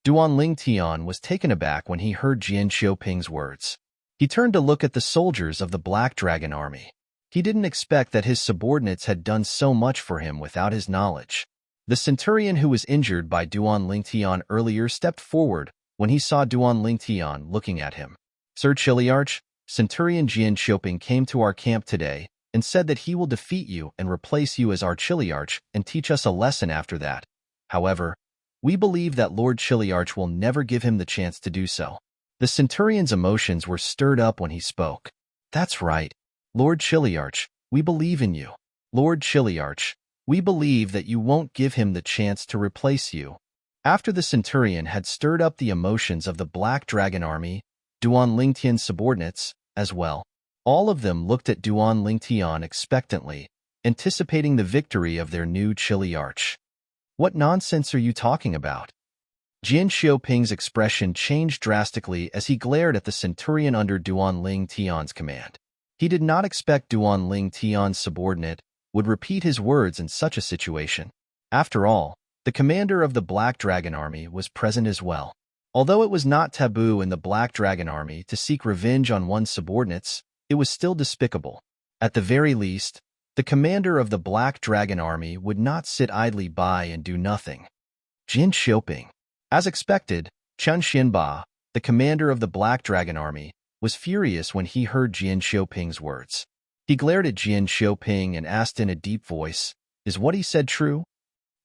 Lingtian was taken aback when he heard Jian Qiuping's words. He turned to look at the soldiers of the Black Dragon Army. He didn't expect that his subordinates had done so much for him without his knowledge. The centurion who was injured by Duan Lingtian earlier stepped forward when he saw Duan Lingtian looking at him. Sir Chiliarch, Centurion Jian Qiuping came to our camp today and said that he will defeat you and replace you as our Chiliarch and teach us a lesson after that. However, we believe that Lord Chiliarch will never give him the chance to do so. The centurion's emotions were stirred up when he spoke. That's right. Lord Chiliarch, we believe in you. Lord Chiliarch, we believe that you won't give him the chance to replace you. After the centurion had stirred up the emotions of the Black Dragon Army, Duan Lingtian's subordinates, as well. All of them looked at Duan Lingtian expectantly, anticipating the victory of their new Chiliarch. What nonsense are you talking about? Jian Qiuping's expression changed drastically as he glared at the centurion under Duan Lingtian's command. He did not expect Duan Lingtian's subordinate would repeat his words in such a situation. After all, the commander of the Black Dragon Army was present as well. Although it was not taboo in the Black Dragon Army to seek revenge on one's subordinates, it was still despicable. At the very least, the commander of the Black Dragon Army would not sit idly by and do nothing. Jian Qiuping. As expected, Chen Xianba, the commander of the Black Dragon Army, was furious when he heard Jian Qiuping's words. He glared at Jian Qiuping and asked in a deep voice, "Is what he said true?"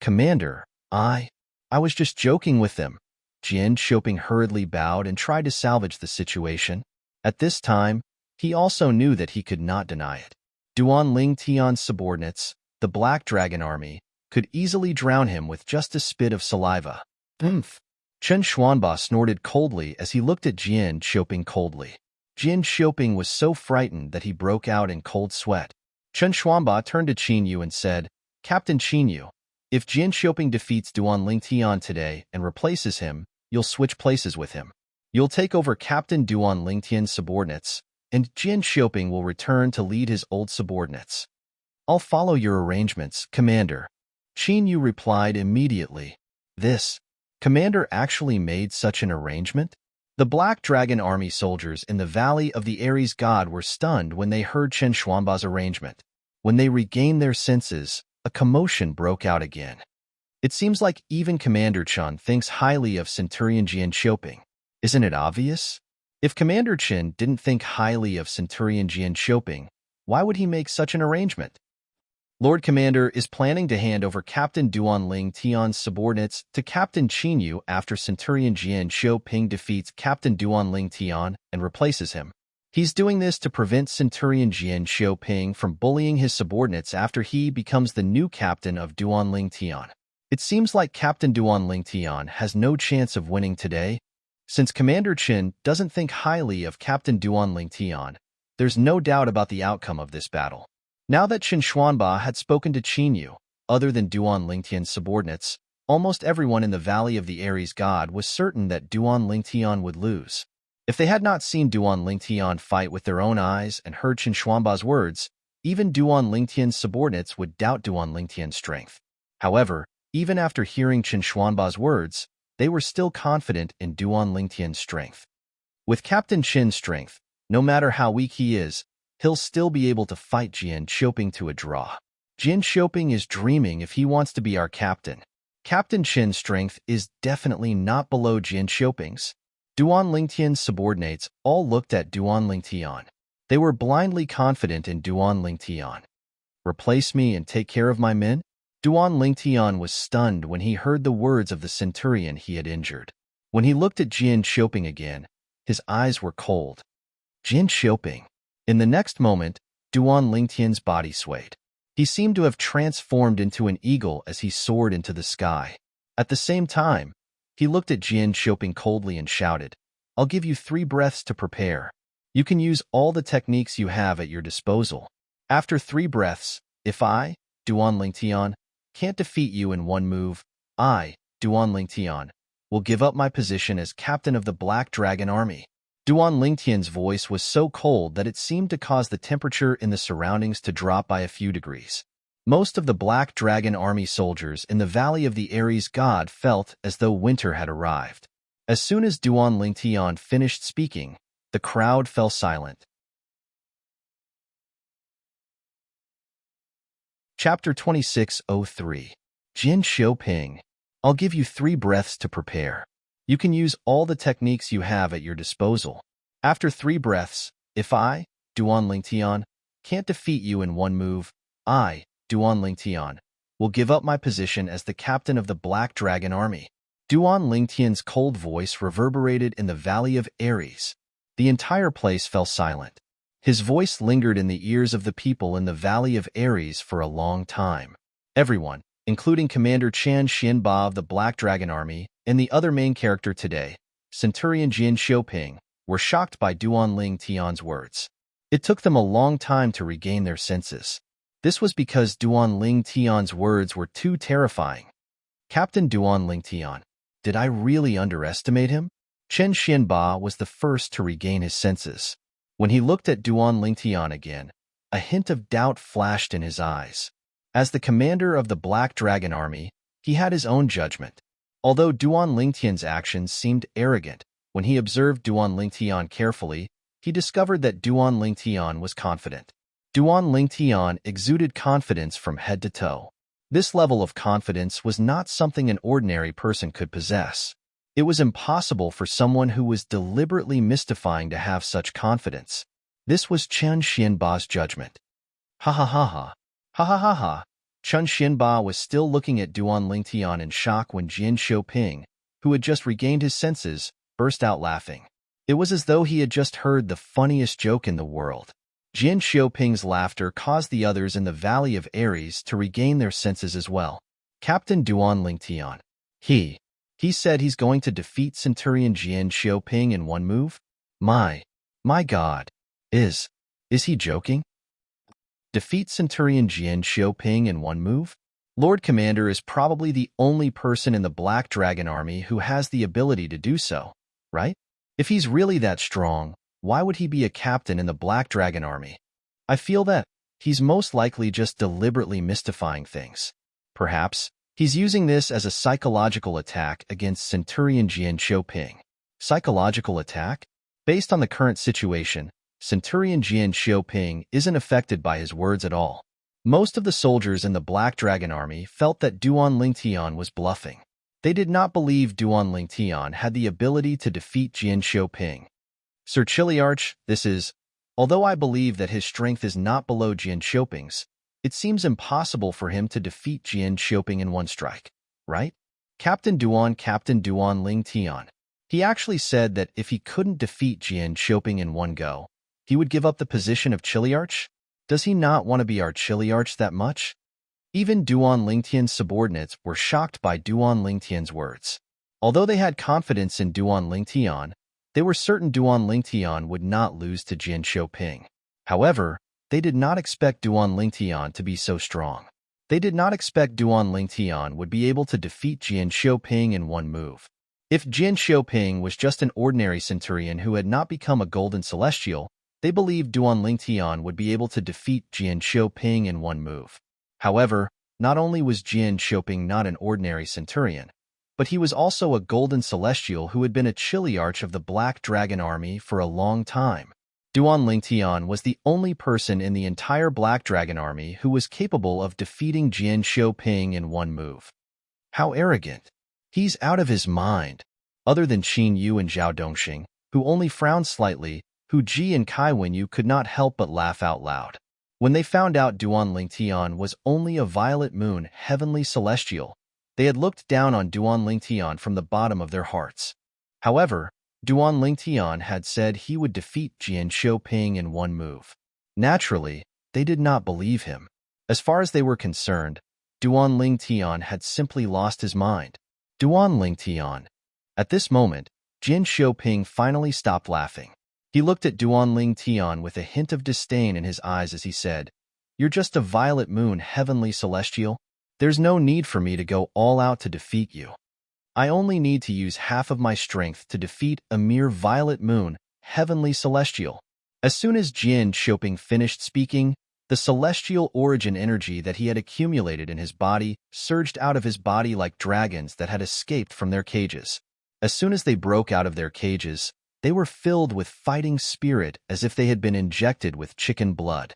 "Commander, I was just joking with them." Jian Qiuping hurriedly bowed and tried to salvage the situation. At this time, he also knew that he could not deny it. Duan Lingtian's subordinates, the Black Dragon Army, could easily drown him with just a spit of saliva. Chen Xuanba snorted coldly as he looked at Jian Qiuping coldly. Jian Qiuping was so frightened that he broke out in cold sweat. Chen Xuanba turned to Qin Yu and said, "Captain Qin Yu, if Jian Qiuping defeats Duan Lingtian today and replaces him, you'll switch places with him. You'll take over Captain Duan Lingtian's subordinates, and Jian Qiuping will return to lead his old subordinates." "I'll follow your arrangements, Commander," Qin Yu replied immediately. This commander actually made such an arrangement? The Black Dragon Army soldiers in the Valley of the Aries God were stunned when they heard Chen Xuanba's arrangement. When they regained their senses, a commotion broke out again. It seems like even Commander Chen thinks highly of Centurion Jian Qiuping. Isn't it obvious? If Commander Chen didn't think highly of Centurion Jian Qiuping, why would he make such an arrangement? Lord Commander is planning to hand over Captain Duan Lingtian's subordinates to Captain Qin Yu after Centurion Jian Qiuping defeats Captain Duan Lingtian and replaces him. He's doing this to prevent Centurion Jian Qiuping from bullying his subordinates after he becomes the new captain of Duan Lingtian. It seems like Captain Duan Lingtian has no chance of winning today. Since Commander Qin doesn't think highly of Captain Duan Lingtian, there's no doubt about the outcome of this battle. Now that Chen Xuanba had spoken to Qin Yu, other than Duan Lingtian's subordinates, almost everyone in the Valley of the Aries God was certain that Duan Lingtian would lose. If they had not seen Duan Lingtian fight with their own eyes and heard Chen Xuanba's words, even Duan Lingtian's subordinates would doubt Duan Lingtian's strength. However, even after hearing Chen Xuanba's words, they were still confident in Duan Lingtian's strength. With Captain Qin's strength, no matter how weak he is, he'll still be able to fight Jian Qiuping to a draw. Jian Qiuping is dreaming if he wants to be our captain. Captain Qin's strength is definitely not below Jian Qiuping's. Duan Lingtian's subordinates all looked at Duan Lingtian. They were blindly confident in Duan Lingtian. "Replace me and take care of my men?" Duan Lingtian was stunned when he heard the words of the centurion he had injured. When he looked at Jian Qiuping again, his eyes were cold. Jian Qiuping. In the next moment, Duan Lingtian's body swayed. He seemed to have transformed into an eagle as he soared into the sky. At the same time, he looked at Jian Xiaoping coldly and shouted, "I'll give you 3 breaths to prepare. You can use all the techniques you have at your disposal. After 3 breaths, if I, Duan Lingtian, can't defeat you in one move, I, Duan Lingtian, will give up my position as captain of the Black Dragon Army." Duan Lingtian's voice was so cold that it seemed to cause the temperature in the surroundings to drop by a few degrees. Most of the Black Dragon Army soldiers in the Valley of the Aries god felt as though winter had arrived. As soon as Duan Lingtian finished speaking, the crowd fell silent. Chapter 2603. Jian Xiaoping. I'll give you 3 breaths to prepare. You can use all the techniques you have at your disposal. After 3 breaths, if I, Duan Lingtian, can't defeat you in one move, I, Duan Lingtian, will give up my position as the captain of the Black Dragon Army. Duan Lingtian's cold voice reverberated in the Valley of Aries. The entire place fell silent. His voice lingered in the ears of the people in the Valley of Aries for a long time. Everyone, including Commander Chan Xianba of the Black Dragon Army and the other main character today, Centurion Jian Xiaoping, were shocked by Duan Lingtian's words. It took them a long time to regain their senses. This was because Duan Lingtian's words were too terrifying. Captain Duan Lingtian, did I really underestimate him? Chen Xianba was the first to regain his senses. When he looked at Duan Lingtian again, a hint of doubt flashed in his eyes. As the commander of the Black Dragon Army, he had his own judgment. Although Duan Lingtian's actions seemed arrogant, when he observed Duan Lingtian carefully, he discovered that Duan Lingtian was confident. Duan Lingtian exuded confidence from head to toe. This level of confidence was not something an ordinary person could possess. It was impossible for someone who was deliberately mystifying to have such confidence. This was Chen Xianba's judgment. Ha ha ha ha. Ha ha ha ha. Chen Xianba was still looking at Duan Lingtian in shock when Jian Xiaoping, who had just regained his senses, burst out laughing. It was as though he had just heard the funniest joke in the world. Jian Xiaoping's laughter caused the others in the Valley of Aries to regain their senses as well. Captain Duan Lingtian. He said he's going to defeat Centurion Jian Xiaoping in one move? My God. Is he joking? Defeat Centurion Jian Xiaoping in one move? Lord Commander is probably the only person in the Black Dragon Army who has the ability to do so, right? If he's really that strong, why would he be a captain in the Black Dragon Army? I feel that he's most likely just deliberately mystifying things. Perhaps he's using this as a psychological attack against Centurion Jian Xiaoping. Psychological attack? Based on the current situation, Centurion Jian Xiaoping isn't affected by his words at all. Most of the soldiers in the Black Dragon Army felt that Duan Lingtian was bluffing. They did not believe Duan Lingtian had the ability to defeat Jian Xiaoping. Sir Chiliarch, although I believe that his strength is not below Jian Xiaoping's, it seems impossible for him to defeat Jian Xiaoping in one strike, right? Captain Duan Lingtian. He actually said that if he couldn't defeat Jian Xiaoping in one go, he would give up the position of Chiliarch? Does he not want to be our Chiliarch that much? Even Duan Lingtian's subordinates were shocked by Duan Lingtian's words. Although they had confidence in Duan Lingtian, they were certain Duan Lingtian would not lose to Jian Xiaoping. However, they did not expect Duan Lingtian to be so strong. They did not expect Duan Lingtian would be able to defeat Jian Xiaoping in one move. If Jian Xiaoping was just an ordinary centurion who had not become a golden celestial, they believed Duan Lingtian would be able to defeat Jian Xiaoping in one move. However, not only was Jian Xiaoping not an ordinary centurion, but he was also a golden celestial who had been a Chiliarch of the Black Dragon Army for a long time. Duan Lingtian was the only person in the entire Black Dragon Army who was capable of defeating Jian Xiaoping in one move. How arrogant. He's out of his mind. Other than Qin Yu and Zhao Dongxing, who only frowned slightly, Hu Ji and Kai Wenyu could not help but laugh out loud. When they found out Duan Lingtian was only a violet moon heavenly celestial, they had looked down on Duan Lingtian from the bottom of their hearts. However, Duan Lingtian had said he would defeat Jian Xiaoping in one move. Naturally, they did not believe him. As far as they were concerned, Duan Lingtian had simply lost his mind. Duan Ling Tian. At this moment, Jin Xiaoping finally stopped laughing. He looked at Duan Ling Tian with a hint of disdain in his eyes as he said, "You're just a violet moon, heavenly celestial. There's no need for me to go all out to defeat you. I only need to use half of my strength to defeat a mere violet moon, heavenly celestial." As soon as Jin Xiaoping finished speaking, the celestial origin energy that he had accumulated in his body surged out of his body like dragons that had escaped from their cages. As soon as they broke out of their cages, they were filled with fighting spirit as if they had been injected with chicken blood.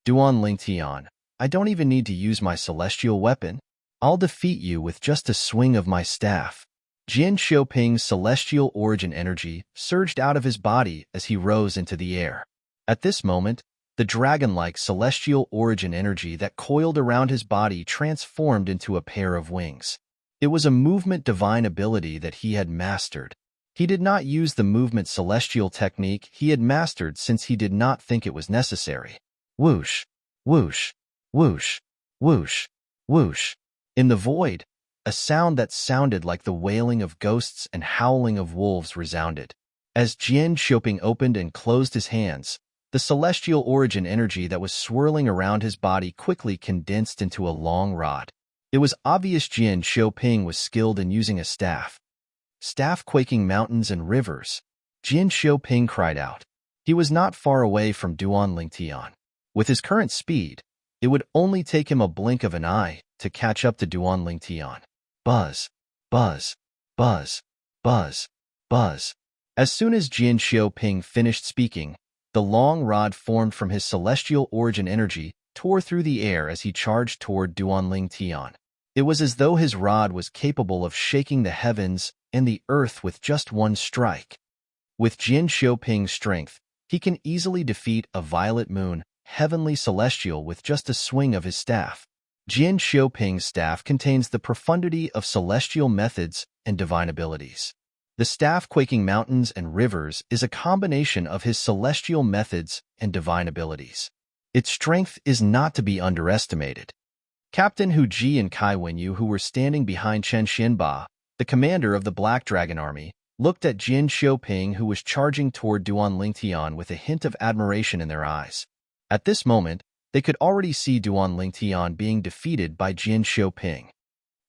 Duan Ling Tian, I don't even need to use my celestial weapon. I'll defeat you with just a swing of my staff. Jin Xiaoping's celestial origin energy surged out of his body as he rose into the air. At this moment, the dragon-like celestial origin energy that coiled around his body transformed into a pair of wings. It was a movement divine ability that he had mastered. He did not use the movement celestial technique he had mastered since he did not think it was necessary. Whoosh, whoosh, whoosh, whoosh, whoosh. In the void, a sound that sounded like the wailing of ghosts and howling of wolves resounded. As Jin Xiaoping opened and closed his hands, the celestial origin energy that was swirling around his body quickly condensed into a long rod. It was obvious Jin Xiaoping was skilled in using a staff. Staff quaking mountains and rivers. Jin Xiaoping cried out. He was not far away from Duan Ling Tian. With his current speed, it would only take him a blink of an eye to catch up to Duan Ling Tian. Buzz, buzz, buzz, buzz, buzz. As soon as Jin Xiaoping finished speaking, the long rod formed from his celestial origin energy tore through the air as he charged toward Duan Ling Tian. It was as though his rod was capable of shaking the heavens and the earth with just one strike. With Jin Xiaoping's strength, he can easily defeat a violet moon, heavenly celestial with just a swing of his staff. Jin Xiaoping's staff contains the profundity of celestial methods and divine abilities. The staff quaking mountains and rivers is a combination of his celestial methods and divine abilities. Its strength is not to be underestimated. Captain Hu Ji and Kai Wenyu, who were standing behind Chen Xianba, the commander of the Black Dragon Army, looked at Jin Xiaoping, who was charging toward Duan Ling Tian with a hint of admiration in their eyes. At this moment, they could already see Duan Ling Tian being defeated by Jin Xiaoping.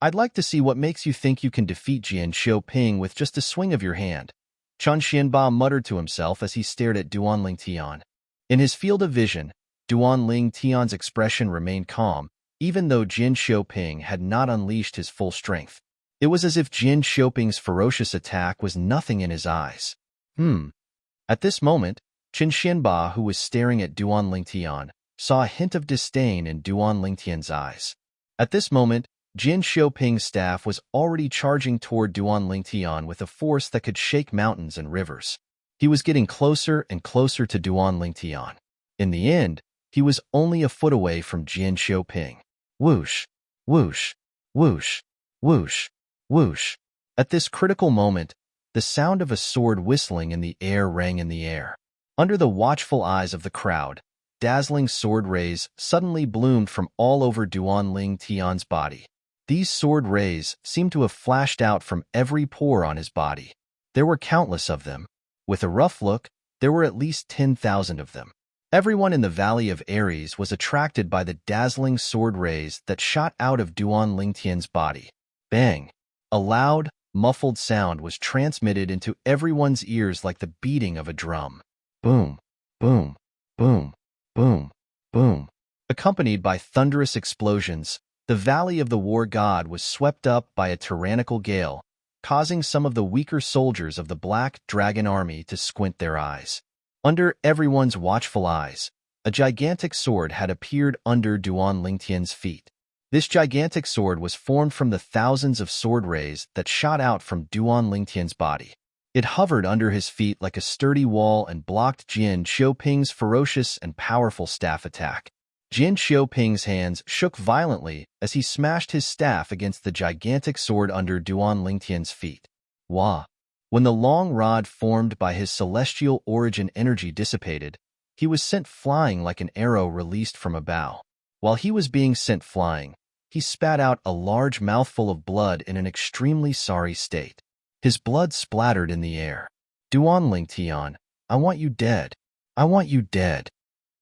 I'd like to see what makes you think you can defeat Jin Xiaoping with just a swing of your hand, Chen Xianba muttered to himself as he stared at Duan Ling Tian. In his field of vision, Duan Ling Tian's expression remained calm, even though Jin Xiaoping had not unleashed his full strength. It was as if Jin Xiaoping's ferocious attack was nothing in his eyes. At this moment, Chen Xianba, who was staring at Duan Ling Tian, saw a hint of disdain in Duan Ling Tian's eyes. At this moment, Jin Xiaoping's staff was already charging toward Duan Ling Tian with a force that could shake mountains and rivers. He was getting closer and closer to Duan Ling Tian. In the end, he was only a foot away from Jin Xiaoping. Whoosh, whoosh, whoosh, whoosh, whoosh. At this critical moment, the sound of a sword whistling in the air rang in the air. Under the watchful eyes of the crowd, dazzling sword rays suddenly bloomed from all over Duan Ling Tian's body. These sword rays seemed to have flashed out from every pore on his body. There were countless of them. With a rough look, there were at least 10,000 of them. Everyone in the Valley of Ares was attracted by the dazzling sword rays that shot out of Duan Ling Tian's body. Bang! A loud, muffled sound was transmitted into everyone's ears like the beating of a drum. Boom, boom, boom, boom, boom. Accompanied by thunderous explosions, the Valley of the War God was swept up by a tyrannical gale, causing some of the weaker soldiers of the Black Dragon Army to squint their eyes. Under everyone's watchful eyes, a gigantic sword had appeared under Duan Ling Tian's feet. This gigantic sword was formed from the thousands of sword rays that shot out from Duan Ling Tian's body. It hovered under his feet like a sturdy wall and blocked Jin Xiaoping's ferocious and powerful staff attack. Jin Xiaoping's hands shook violently as he smashed his staff against the gigantic sword under Duan Ling Tian's feet. Wah! When the long rod formed by his celestial origin energy dissipated, he was sent flying like an arrow released from a bow. While he was being sent flying, he spat out a large mouthful of blood in an extremely sorry state. His blood splattered in the air. Duan Lingtian, I want you dead. I want you dead.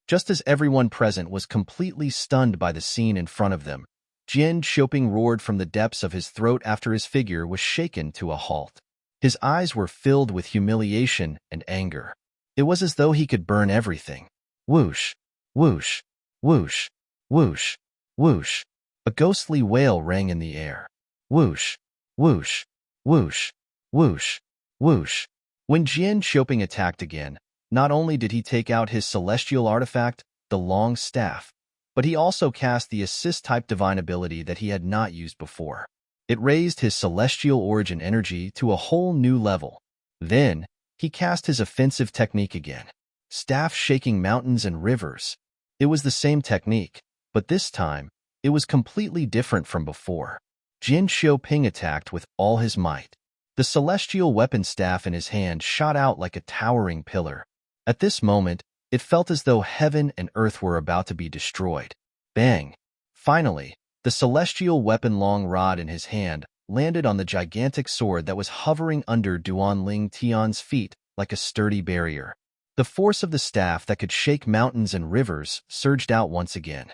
Just as everyone present was completely stunned by the scene in front of them, Jian Xiaoping roared from the depths of his throat after his figure was shaken to a halt. His eyes were filled with humiliation and anger. It was as though he could burn everything. Whoosh, whoosh, whoosh, whoosh, whoosh. A ghostly wail rang in the air. Whoosh, whoosh, whoosh, whoosh, whoosh. When Jian Xiaoping attacked again, not only did he take out his celestial artifact, the long staff, but he also cast the assist-type divine ability that he had not used before. It raised his celestial origin energy to a whole new level. Then, he cast his offensive technique again. Staff shaking mountains and rivers. It was the same technique, but this time, it was completely different from before. Jian Xiaoping attacked with all his might. The celestial weapon staff in his hand shot out like a towering pillar. At this moment, it felt as though heaven and earth were about to be destroyed. Bang! Finally, the celestial weapon long rod in his hand landed on the gigantic sword that was hovering under Duan Lingtian's feet like a sturdy barrier. The force of the staff that could shake mountains and rivers surged out once again.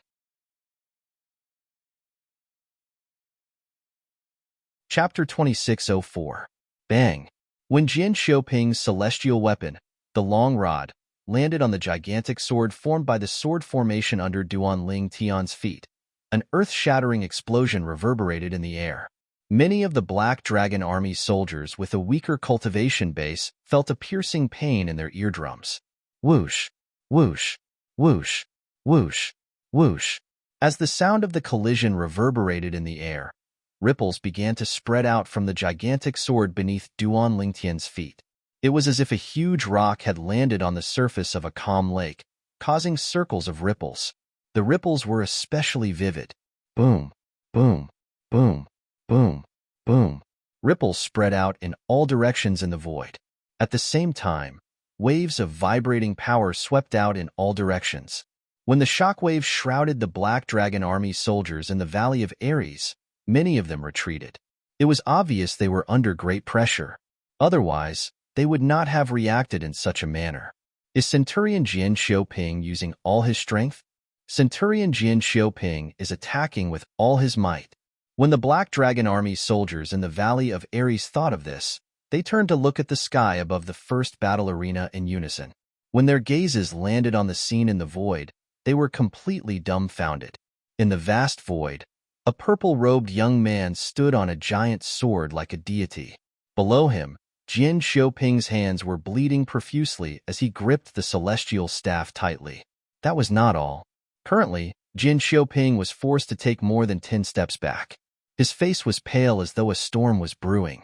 Chapter 2604. Bang! When Jian Xiaoping's celestial weapon, the long rod, landed on the gigantic sword formed by the sword formation under Duan Lingtian's feet, an earth-shattering explosion reverberated in the air. Many of the Black Dragon Army soldiers with a weaker cultivation base felt a piercing pain in their eardrums. Whoosh, whoosh, whoosh, whoosh, whoosh. As the sound of the collision reverberated in the air, ripples began to spread out from the gigantic sword beneath Duan Lingtian's feet. It was as if a huge rock had landed on the surface of a calm lake, causing circles of ripples. The ripples were especially vivid. Boom, boom, boom, boom, boom. Ripples spread out in all directions in the void. At the same time, waves of vibrating power swept out in all directions. When the shockwaves shrouded the Black Dragon Army soldiers in the Valley of Ares, many of them retreated. It was obvious they were under great pressure. Otherwise, they would not have reacted in such a manner. Is Centurion Jian Xiaoping using all his strength? Centurion Jian Xiaoping is attacking with all his might. When the Black Dragon Army soldiers in the Valley of Ares thought of this, they turned to look at the sky above the first battle arena in unison. When their gazes landed on the scene in the void, they were completely dumbfounded. In the vast void, a purple-robed young man stood on a giant sword like a deity. Below him, Jian Xiaoping's hands were bleeding profusely as he gripped the celestial staff tightly. That was not all. Currently, Jian Xiaoping was forced to take more than 10 steps back. His face was pale as though a storm was brewing.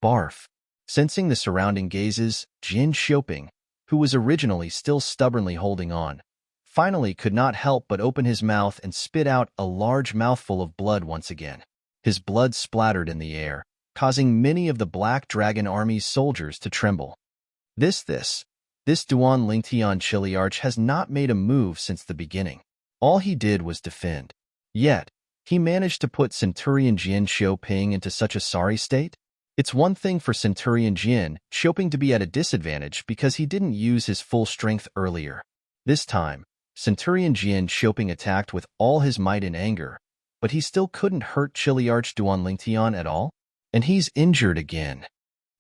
Barf. Sensing the surrounding gazes, Jian Xiaoping, who was originally still stubbornly holding on, finally could not help but open his mouth and spit out a large mouthful of blood once again. His blood splattered in the air, causing many of the Black Dragon Army's soldiers to tremble. This Duan Lingtian Chiliarch has not made a move since the beginning. All he did was defend. Yet, he managed to put Centurion Jian Xiaoping into such a sorry state? It's one thing for Centurion Jian Xiaoping to be at a disadvantage because he didn't use his full strength earlier. This time, Centurion Jian Xiaoping attacked with all his might in anger, but he still couldn't hurt Chiliarch Duan Lingtian at all? And he's injured again.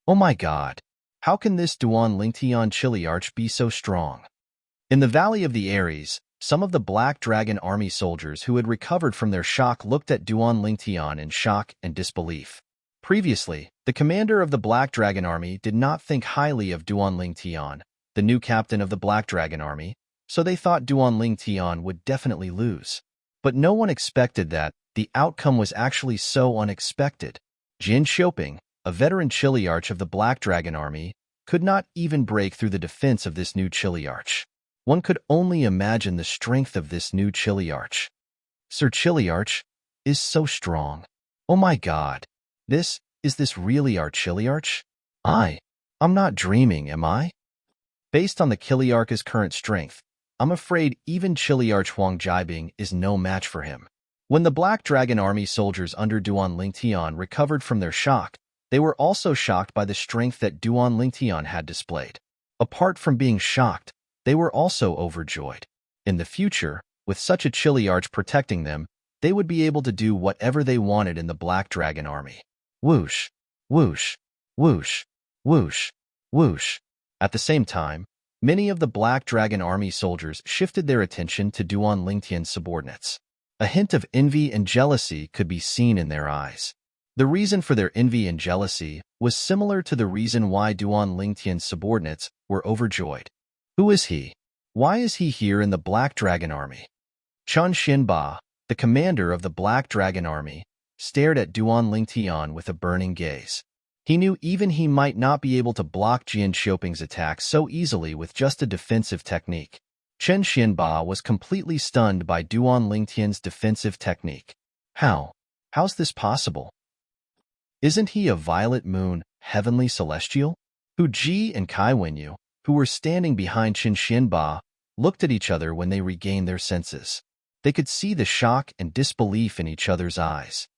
Oh my god, how can this Duan Lingtian Chiliarch be so strong? In the Valley of the Ares, some of the Black Dragon Army soldiers who had recovered from their shock looked at Duan Lingtian in shock and disbelief. Previously, the commander of the Black Dragon Army did not think highly of Duan Lingtian, the new captain of the Black Dragon Army, so they thought Duan Lingtian would definitely lose. But no one expected that the outcome was actually so unexpected. Jian Xiaoping, a veteran Chiliarch of the Black Dragon Army, could not even break through the defense of this new Chiliarch. One could only imagine the strength of this new Chiliarch. Sir Chiliarch is so strong. Oh my god. Is this really our Chiliarch? I'm not dreaming, am I? Based on the Chiliarch's current strength, I'm afraid even Chiliarch Huang Jiabing is no match for him. When the Black Dragon Army soldiers under Duan Lingtian recovered from their shock, they were also shocked by the strength that Duan Lingtian had displayed. Apart from being shocked, they were also overjoyed. In the future, with such a chilly arch protecting them, they would be able to do whatever they wanted in the Black Dragon Army. Whoosh, whoosh, whoosh, whoosh, whoosh. At the same time, many of the Black Dragon Army soldiers shifted their attention to Duan Lingtian's subordinates. A hint of envy and jealousy could be seen in their eyes. The reason for their envy and jealousy was similar to the reason why Duan Lingtian's subordinates were overjoyed. Who is he? Why is he here in the Black Dragon Army? Chun Xinba, the commander of the Black Dragon Army, stared at Duan Lingtian with a burning gaze. He knew even he might not be able to block Jian Xiaoping's attack so easily with just a defensive technique. Chen Xinba was completely stunned by Duan Lingtian's defensive technique. How's this possible? Isn't he a violet moon, heavenly celestial? Hu Ji and Kai Wenyu, who were standing behind Chen Xinba, looked at each other when they regained their senses. They could see the shock and disbelief in each other's eyes.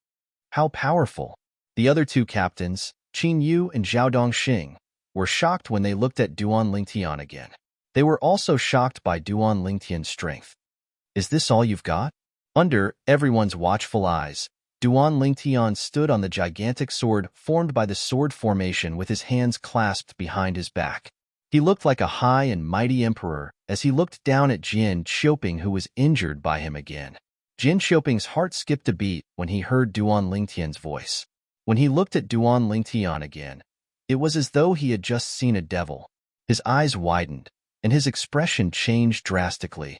How powerful! The other two captains, Qin Yu and Zhao Dongxing, were shocked when they looked at Duan Lingtian again. They were also shocked by Duan Lingtian's strength. Is this all you've got? Under everyone's watchful eyes, Duan Lingtian stood on the gigantic sword formed by the sword formation with his hands clasped behind his back. He looked like a high and mighty emperor as he looked down at Jian Xiaoping, who was injured by him again. Jian Xiaoping's heart skipped a beat when he heard Duan Lingtian's voice. When he looked at Duan Lingtian again, it was as though he had just seen a devil. His eyes widened, and his expression changed drastically.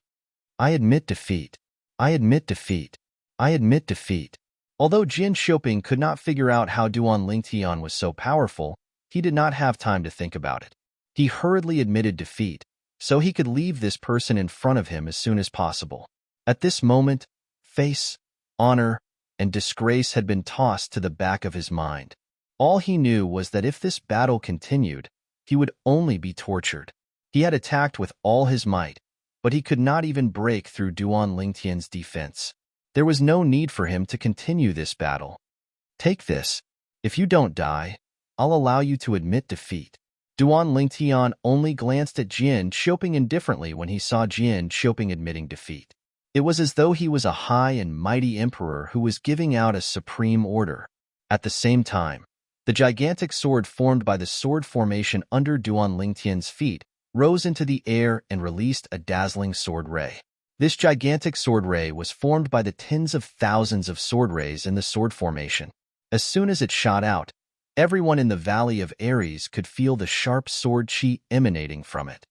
I admit defeat. I admit defeat. I admit defeat. Although Jian Xiaoping could not figure out how Duan Lingtian was so powerful, he did not have time to think about it. He hurriedly admitted defeat, so he could leave this person in front of him as soon as possible. At this moment, face, honor, and disgrace had been tossed to the back of his mind. All he knew was that if this battle continued, he would only be tortured. He had attacked with all his might, but he could not even break through Duan Lingtian's defense. There was no need for him to continue this battle. Take this. If you don't die, I'll allow you to admit defeat. Duan Lingtian only glanced at Jian Xiaoping indifferently when he saw Jian Xiaoping admitting defeat. It was as though he was a high and mighty emperor who was giving out a supreme order. At the same time, the gigantic sword formed by the sword formation under Duan Lingtian's feet rose into the air and released a dazzling sword ray. This gigantic sword ray was formed by the tens of thousands of sword rays in the sword formation. As soon as it shot out, everyone in the Valley of Ares could feel the sharp sword chi emanating from it.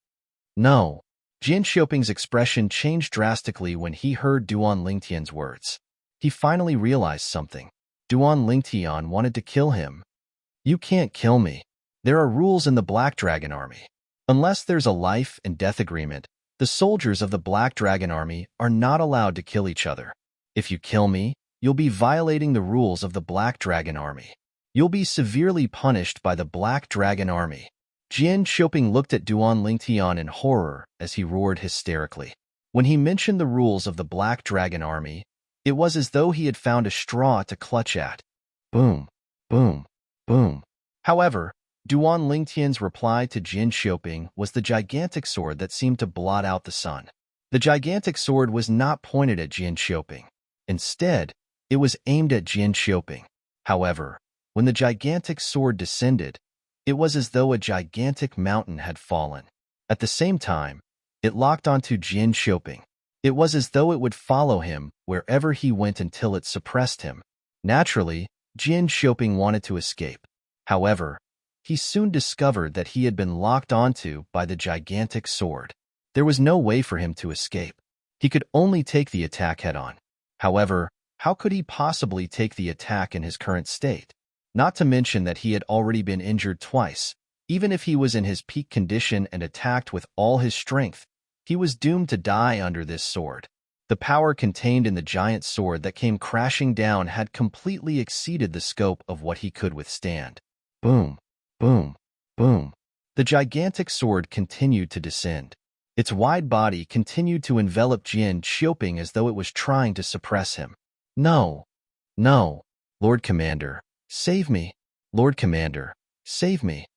No. Jian Xiaoping's expression changed drastically when he heard Duan Lingtian's words. He finally realized something. Duan Lingtian wanted to kill him. You can't kill me. There are rules in the Black Dragon Army. Unless there's a life and death agreement, the soldiers of the Black Dragon Army are not allowed to kill each other. If you kill me, you'll be violating the rules of the Black Dragon Army. You'll be severely punished by the Black Dragon Army. Jian Xiaoping looked at Duan Lingtian in horror as he roared hysterically. When he mentioned the rules of the Black Dragon Army, it was as though he had found a straw to clutch at. Boom, boom, boom. However, Duan Lingtian's reply to Jian Xiaoping was the gigantic sword that seemed to blot out the sun. The gigantic sword was not pointed at Jian Xiaoping. Instead, it was aimed at Jian Xiaoping. However, when the gigantic sword descended, it was as though a gigantic mountain had fallen. At the same time, it locked onto Jian Xiaoping. It was as though it would follow him wherever he went until it suppressed him. Naturally, Jian Xiaoping wanted to escape. However, he soon discovered that he had been locked onto by the gigantic sword. There was no way for him to escape. He could only take the attack head-on. However, how could he possibly take the attack in his current state? Not to mention that he had already been injured twice. Even if he was in his peak condition and attacked with all his strength, he was doomed to die under this sword. The power contained in the giant sword that came crashing down had completely exceeded the scope of what he could withstand. Boom, boom, boom. The gigantic sword continued to descend. Its wide body continued to envelop Jian Xiaoping as though it was trying to suppress him. No, no, Lord Commander, save me. Lord Commander, save me.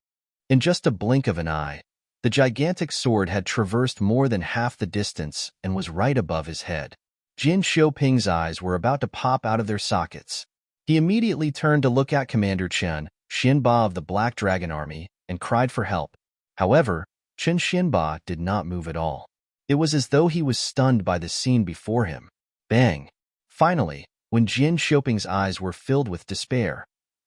In just a blink of an eye, the gigantic sword had traversed more than half the distance and was right above his head. Jin Xiaoping's eyes were about to pop out of their sockets. He immediately turned to look at Commander Chen Xianba of the Black Dragon Army and cried for help. However, Chen Xianba did not move at all. It was as though he was stunned by the scene before him. Bang! Finally, when Jin Xiaoping's eyes were filled with despair,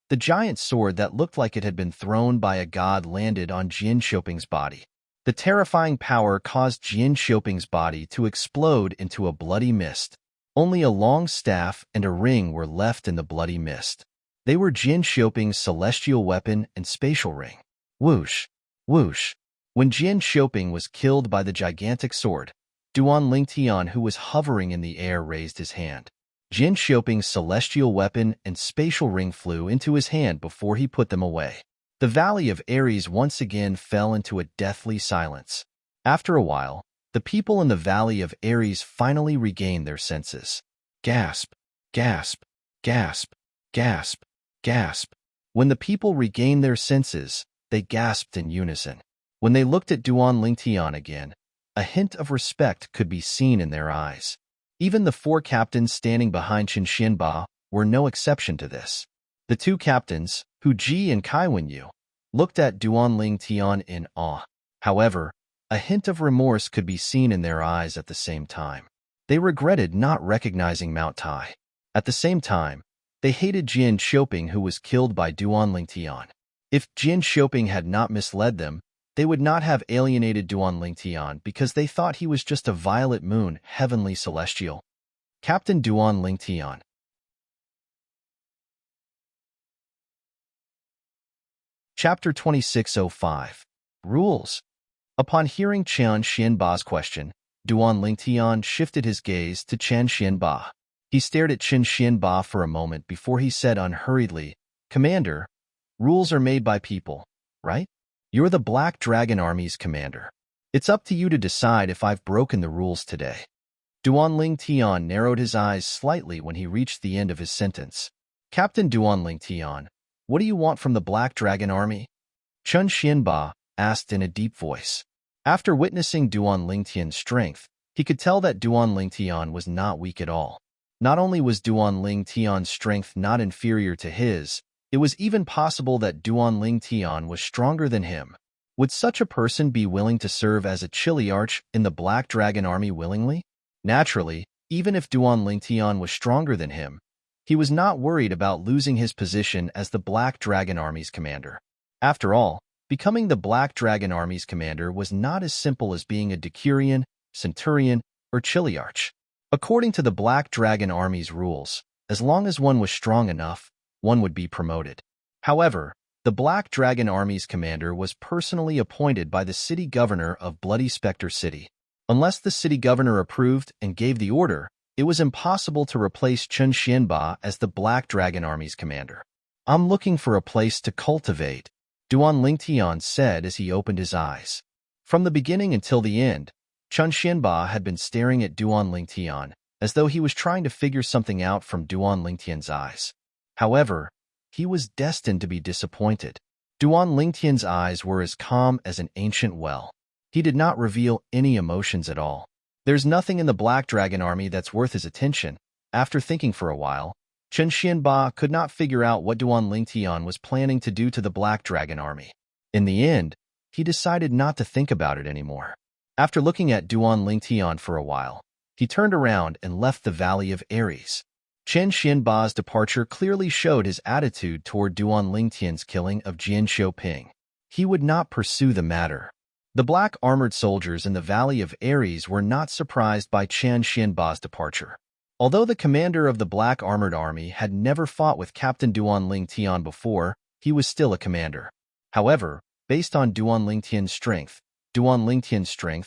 the giant sword that looked like it had been thrown by a god landed on Jin Xiaoping's body. The terrifying power caused Jin Xiaoping's body to explode into a bloody mist. Only a long staff and a ring were left in the bloody mist. They were Jin Xiaoping's celestial weapon and spatial ring. Whoosh! Whoosh! When Jin Xiaoping was killed by the gigantic sword, Duan Lingtian, who was hovering in the air, raised his hand. Jin Xiaoping's celestial weapon and spatial ring flew into his hand before he put them away. The Valley of Ares once again fell into a deathly silence. After a while, the people in the Valley of Ares finally regained their senses. Gasp! Gasp! Gasp! Gasp! Gasp! When the people regained their senses, they gasped in unison. When they looked at Duan Lingtian again, a hint of respect could be seen in their eyes. Even the four captains standing behind Chen Xianba were no exception to this. The two captains, Hu Ji and Kai Wenyu, looked at Duan Lingtian in awe. However, a hint of remorse could be seen in their eyes at the same time. They regretted not recognizing Mount Tai. At the same time, they hated Jin Xiaoping, who was killed by Duan Lingtian. If Jin Xiaoping had not misled them, they would not have alienated Duan Lingtian because they thought he was just a violet moon, heavenly celestial. Captain Duan Lingtian. Chapter 2605. Rules. Upon hearing Chen Xianba's question, Duan Lingtian shifted his gaze to Chen Xianba. He stared at Chen Xianba for a moment before he said unhurriedly, "Commander, rules are made by people, right? You're the Black Dragon Army's commander. It's up to you to decide if I've broken the rules today." Duan Lingtian narrowed his eyes slightly when he reached the end of his sentence. "Captain Duan Lingtian, what do you want from the Black Dragon Army?" Chen Xianba asked in a deep voice. After witnessing Duan Lingtian's strength, he could tell that Duan Lingtian was not weak at all. Not only was Duan Lingtian's strength not inferior to his, it was even possible that Duan Lingtian was stronger than him. Would such a person be willing to serve as a Chiliarch in the Black Dragon Army willingly? Naturally, even if Duan Lingtian was stronger than him, he was not worried about losing his position as the Black Dragon Army's commander. After all, becoming the Black Dragon Army's commander was not as simple as being a Decurion, Centurion, or Chiliarch. According to the Black Dragon Army's rules, as long as one was strong enough, one would be promoted. However, the Black Dragon Army's commander was personally appointed by the city governor of Bloody Spectre City. Unless the city governor approved and gave the order, it was impossible to replace Chen Xianba as the Black Dragon Army's commander. "I'm looking for a place to cultivate," Duan Lingtian said as he opened his eyes. From the beginning until the end, Chen Xianba had been staring at Duan Lingtian as though he was trying to figure something out from Duan Lingtian's eyes. However, he was destined to be disappointed. Duan Lingtian's eyes were as calm as an ancient well. He did not reveal any emotions at all. There's nothing in the Black Dragon Army that's worth his attention. After thinking for a while, Chen Xianba could not figure out what Duan Lingtian was planning to do to the Black Dragon Army. In the end, he decided not to think about it anymore. After looking at Duan Lingtian for a while, he turned around and left the Valley of Ares. Chen Xianba's departure clearly showed his attitude toward Duan Lingtian's killing of Jin Xiaoping. He would not pursue the matter. The black armored soldiers in the Valley of Ares were not surprised by Chen Xianba's departure. Although the commander of the Black Armored Army had never fought with Captain Duan Lingtian before, he was still a commander. However, based on Duan Lingtian's strength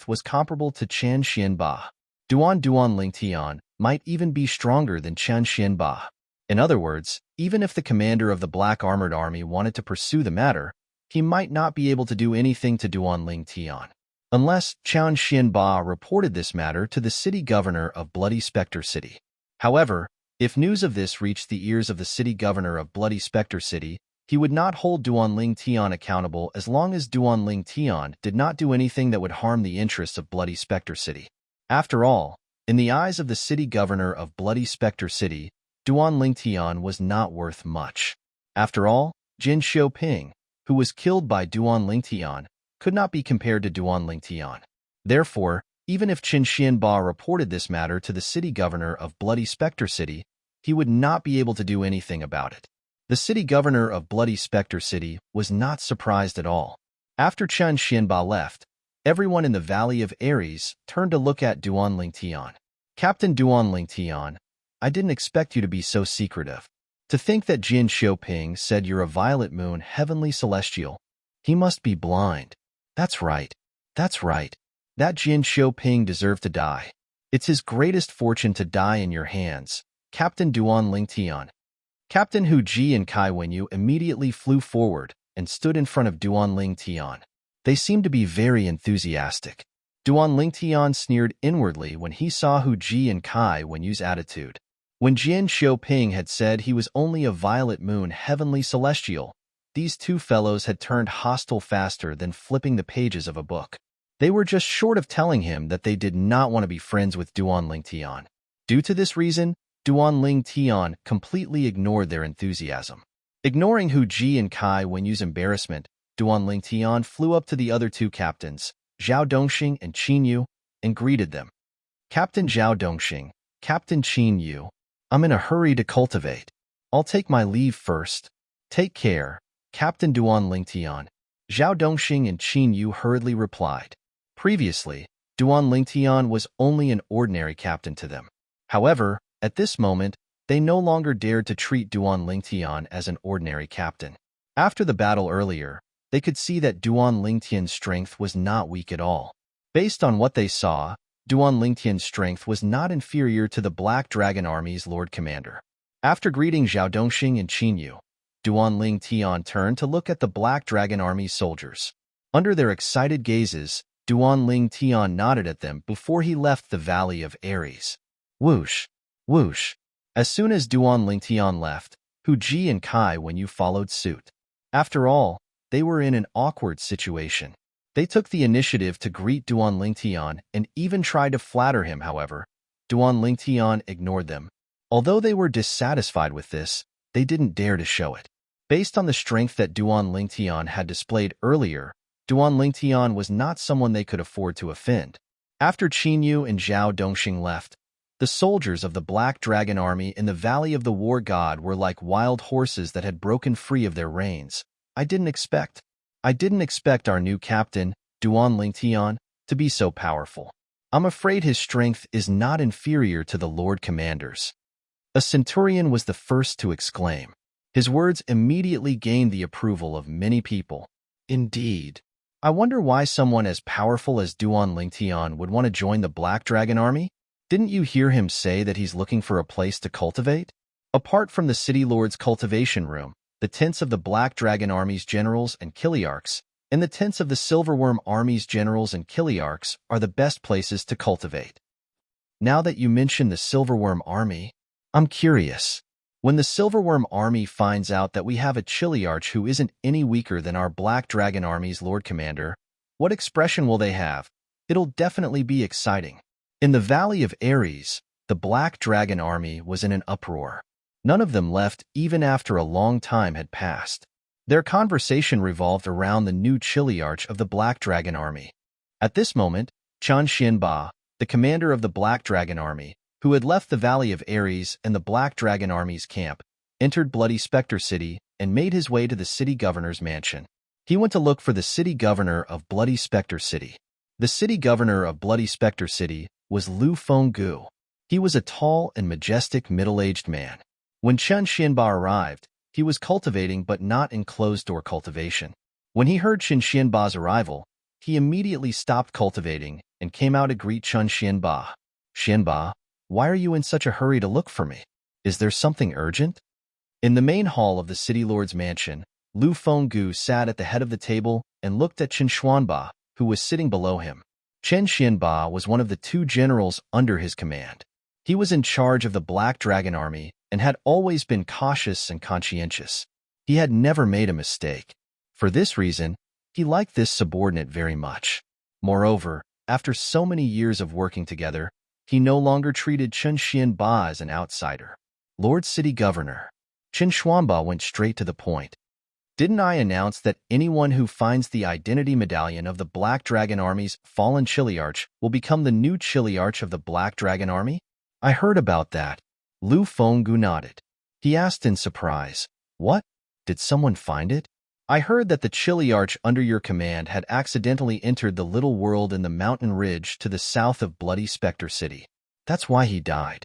was comparable to Chen Xianba. Duan Lingtian might even be stronger than Chen Xianba. In other words, even if the commander of the Black Armored Army wanted to pursue the matter, he might not be able to do anything to Duan Lingtian, unless Chen Xianba reported this matter to the city governor of Bloody Spectre City. However, If news of this reached the ears of the city governor of Bloody Spectre City, he would not hold Duanling Tian accountable as long as Duanling Tian did not do anything that would harm the interests of Bloody Spectre City. After all, in the eyes of the city governor of Bloody Spectre City, Duanling Tian was not worth much. After all, Jin Xiaoping, who was killed by Duanling Tian, could not be compared to Duanling Tian. Therefore, even if Qin Xianba reported this matter to the city governor of Bloody Spectre City, he would not be able to do anything about it. The city governor of Bloody Spectre City was not surprised at all. After Qin Xianba left, everyone in the Valley of Ares turned to look at Duanling Tian. Captain Duanling Tian, I didn't expect you to be so secretive. To think that Jin Xiaoping said you're a violet moon heavenly celestial. He must be blind. That's right. That's right. That Jin Xiaoping deserved to die. It's his greatest fortune to die in your hands, Captain Duanling Tian. Captain Hu Ji and Kai Wenyu immediately flew forward and stood in front of Duanling Tian. They seemed to be very enthusiastic. Duanling Tian sneered inwardly when he saw Hu Ji and Kai Wenyu's attitude. When Jin Xiaoping had said he was only a violet moon heavenly celestial, these two fellows had turned hostile faster than flipping the pages of a book. They were just short of telling him that they did not want to be friends with Duanling Tian. Due to this reason, Duanling Tian completely ignored their enthusiasm. Ignoring Hu Ji and Kai Wenyu's embarrassment, Duanling Tian flew up to the other two captains, Zhao Dongxing and Qin Yu, and greeted them. Captain Zhao Dongxing, Captain Qin Yu, I'm in a hurry to cultivate. I'll take my leave first. Take care, Captain Duanling Tian. Zhao Dongxing and Qin Yu hurriedly replied. Previously, Duanling Tian was only an ordinary captain to them. However, at this moment, they no longer dared to treat Duanling Tian as an ordinary captain. After the battle earlier, they could see that Duanling Tian's strength was not weak at all. Based on what they saw, Duanling Tian's strength was not inferior to the Black Dragon Army's Lord Commander. After greeting Zhao Dongxing and Qin Yu, Duanling Tian turned to look at the Black Dragon Army's soldiers. Under their excited gazes, Duanling Tian nodded at them before he left the Valley of Ares. Whoosh! Whoosh! As soon as Duanling Tian left, Hu Ji and Kai Wenyu followed suit. After all, they were in an awkward situation. They took the initiative to greet Duanling Tian and even tried to flatter him. However, Duanling Tian ignored them. Although they were dissatisfied with this, they didn't dare to show it. Based on the strength that Duanling Tian had displayed earlier, Duanling Tian was not someone they could afford to offend. After Qin Yu and Zhao Dongxing left, the soldiers of the Black Dragon Army in the Valley of the War God were like wild horses that had broken free of their reins. I didn't expect our new captain, Duanling Tian, to be so powerful. I'm afraid his strength is not inferior to the Lord Commander's. A centurion was the first to exclaim. His words immediately gained the approval of many people. Indeed. I wonder why someone as powerful as Duanling Tian would want to join the Black Dragon Army? Didn't you hear him say that he's looking for a place to cultivate? Apart from the City Lord's cultivation room, the tents of the Black Dragon Army's generals and Kiliarchs, and the tents of the Silverworm Army's generals and Kiliarchs are the best places to cultivate. Now that you mention the Silverworm Army, I'm curious. When the Silverworm Army finds out that we have a Chiliarch who isn't any weaker than our Black Dragon Army's Lord Commander, what expression will they have? It'll definitely be exciting. In the Valley of Ares, the Black Dragon Army was in an uproar. None of them left even after a long time had passed. Their conversation revolved around the new Chiliarch of the Black Dragon Army. At this moment, Qin Xianba, the commander of the Black Dragon Army, who had left the Valley of Ares and the Black Dragon Army's camp, entered Bloody Spectre City and made his way to the city governor's mansion. He went to look for the city governor of Bloody Spectre City. The city governor of Bloody Spectre City was Lu Fenggu. He was a tall and majestic middle-aged man. When Qin Xianba arrived, he was cultivating but not in closed-door cultivation. When he heard Qin Xianba's arrival, he immediately stopped cultivating and came out to greet Qin Xianba. Xianba, why are you in such a hurry to look for me? Is there something urgent? In the main hall of the city lord's mansion, Lu Fenggu sat at the head of the table and looked at Qin Xianba, who was sitting below him. Qin Xianba was one of the two generals under his command. He was in charge of the Black Dragon Army and had always been cautious and conscientious. He had never made a mistake. For this reason, he liked this subordinate very much. Moreover, after so many years of working together, he no longer treated Chen Xianba as an outsider. Lord City Governor. Chen Xuanba went straight to the point. Didn't I announce that anyone who finds the identity medallion of the Black Dragon Army's fallen Chiliarch will become the new Chiliarch of the Black Dragon Army? I heard about that. Lu Fenggu nodded. He asked in surprise, "What? Did someone find it? I heard that the Chiliarch under your command had accidentally entered the little world in the mountain ridge to the south of Bloody Spectre City. That's why he died."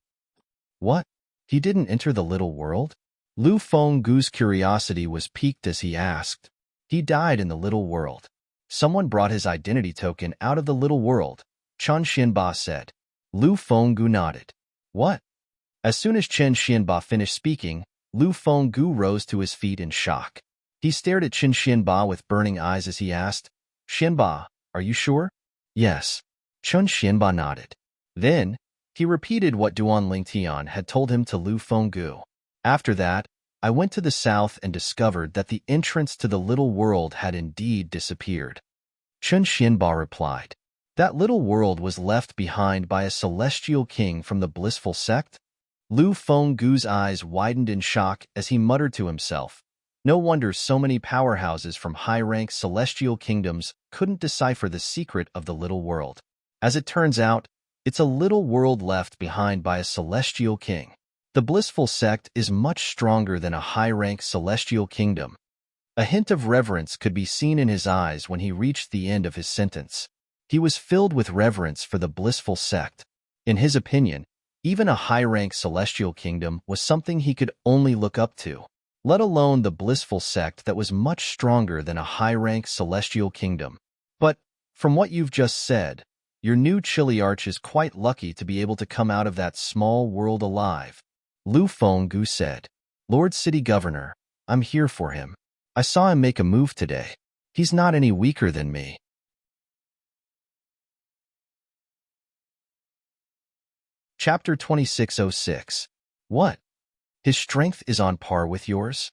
What? He didn't enter the little world? Lu Fenggu's curiosity was piqued as he asked. He died in the little world. Someone brought his identity token out of the little world, Chen Xianba said. Lu Fenggu nodded. What? As soon as Chen Xianba finished speaking, Lu Fenggu rose to his feet in shock. He stared at Chen Xianba with burning eyes as he asked, "Xianba, are you sure?" "Yes." Chen Xianba nodded. Then, he repeated what Duan Lingtian had told him to Lu Fenggu. After that, I went to the south and discovered that the entrance to the little world had indeed disappeared. Chen Xianba replied. That little world was left behind by a celestial king from the blissful sect? Lu Fenggu's eyes widened in shock as he muttered to himself. No wonder so many powerhouses from high-rank celestial kingdoms couldn't decipher the secret of the little world. As it turns out, it's a little world left behind by a celestial king. The blissful sect is much stronger than a high-rank celestial kingdom. A hint of reverence could be seen in his eyes when he reached the end of his sentence. He was filled with reverence for the blissful sect. In his opinion, even a high-rank celestial kingdom was something he could only look up to, let alone the blissful sect that was much stronger than a high-rank celestial kingdom. But, from what you've just said, your new Chiliarch is quite lucky to be able to come out of that small world alive. Lu Fenggu said, Lord City Governor, I'm here for him. I saw him make a move today. He's not any weaker than me. Chapter 2606. What? His strength is on par with yours?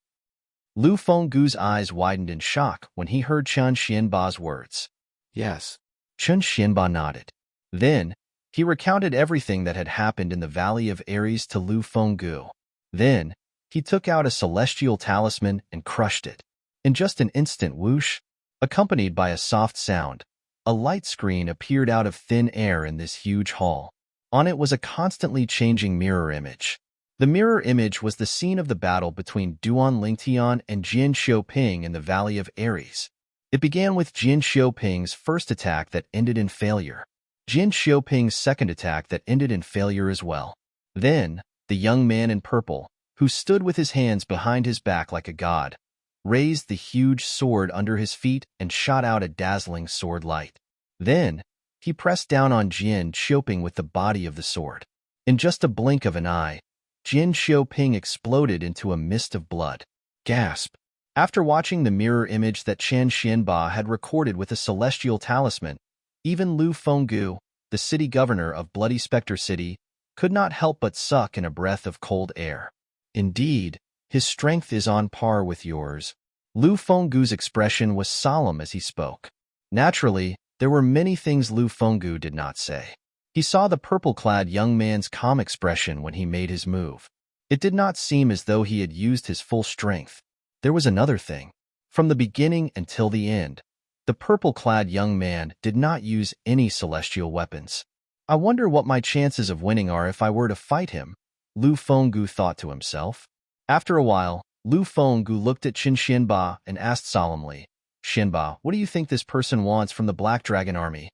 Lu Fenggu's eyes widened in shock when he heard Chen Xianba's words. Yes. Chen Xianba nodded. Then, he recounted everything that had happened in the Valley of Ares to Lu Fenggu. Then, he took out a celestial talisman and crushed it. In just an instant whoosh, accompanied by a soft sound, a light screen appeared out of thin air in this huge hall. On it was a constantly changing mirror image. The mirror image was the scene of the battle between Duan Lingtian and Jian Xiaoping in the Valley of Ares. It began with Jian Xiaoping's first attack that ended in failure. Jian Xiaoping's second attack that ended in failure as well. Then, the young man in purple, who stood with his hands behind his back like a god, raised the huge sword under his feet and shot out a dazzling sword light. Then, he pressed down on Jian Xiaoping with the body of the sword. In just a blink of an eye, Jian Xiaoping exploded into a mist of blood. Gasp! After watching the mirror image that Chen Xianba had recorded with a celestial talisman, even Lu Fenggu, the city governor of Bloody Spectre City, could not help but suck in a breath of cold air. Indeed, his strength is on par with yours. Lu Fenggu's expression was solemn as he spoke. Naturally, there were many things Lu Fenggu did not say. He saw the purple-clad young man's calm expression when he made his move. It did not seem as though he had used his full strength. There was another thing. From the beginning until the end, the purple-clad young man did not use any celestial weapons. I wonder what my chances of winning are if I were to fight him, Lu Fenggu thought to himself. After a while, Lu Fenggu looked at Chen Xianba and asked solemnly, Xianba, what do you think this person wants from the Black Dragon Army?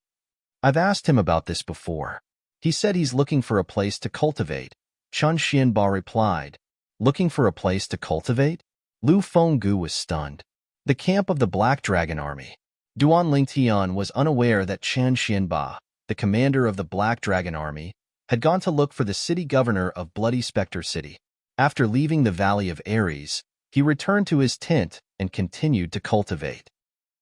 I've asked him about this before. He said he's looking for a place to cultivate. Chen Xianba replied, Looking for a place to cultivate? Lu Fenggu was stunned. The camp of the Black Dragon Army. Duan Lingtian was unaware that Chen Xianba, the commander of the Black Dragon Army, had gone to look for the city governor of Bloody Spectre City. After leaving the Valley of Ares, he returned to his tent and continued to cultivate.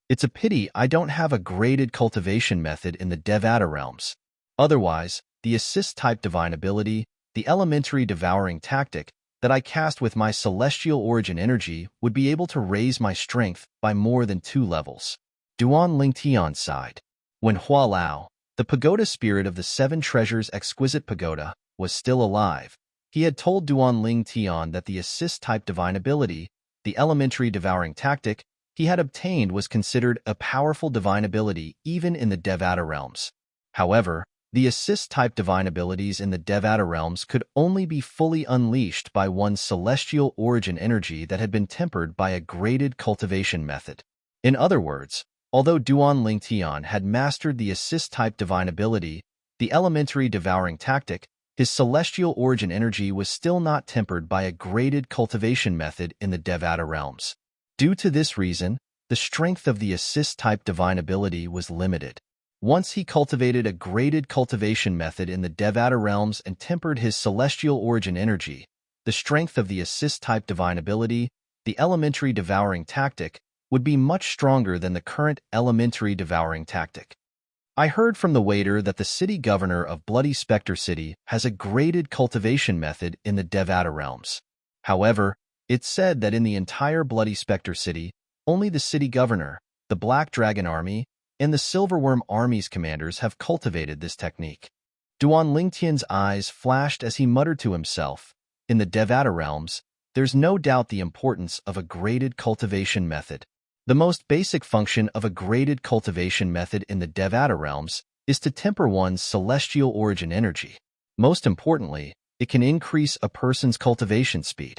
It's a pity I don't have a graded cultivation method in the Devata realms. Otherwise, the assist-type divine ability the elementary devouring tactic that I cast with my celestial origin energy would be able to raise my strength by more than 2 levels. Duan Lingtian sighed. When Hua Lao, the pagoda spirit of the 7 treasures exquisite pagoda, was still alive, he had told Duan Lingtian that the assist-type divine ability, the elementary devouring tactic, he had obtained was considered a powerful divine ability even in the Devata realms. However, the assist-type divine abilities in the Devata realms could only be fully unleashed by one's celestial origin energy that had been tempered by a graded cultivation method. In other words, although Duan Lingtian had mastered the assist-type divine ability, the elementary devouring tactic, his celestial origin energy was still not tempered by a graded cultivation method in the Devata realms. Due to this reason, the strength of the assist-type divine ability was limited. Once he cultivated a graded cultivation method in the Devata realms and tempered his celestial origin energy, the strength of the assist-type divine ability, the elementary devouring tactic, would be much stronger than the current elementary devouring tactic. I heard from the waiter that the city governor of Bloody Spectre City has a graded cultivation method in the Devata realms. However, it's said that in the entire Bloody Spectre City, only the city governor, the Black Dragon Army, and the Silverworm Army's commanders have cultivated this technique. Duan Lingtian's eyes flashed as he muttered to himself, in the Devata realms, there's no doubt the importance of a graded cultivation method. The most basic function of a graded cultivation method in the Devata realms is to temper one's celestial origin energy. Most importantly, it can increase a person's cultivation speed.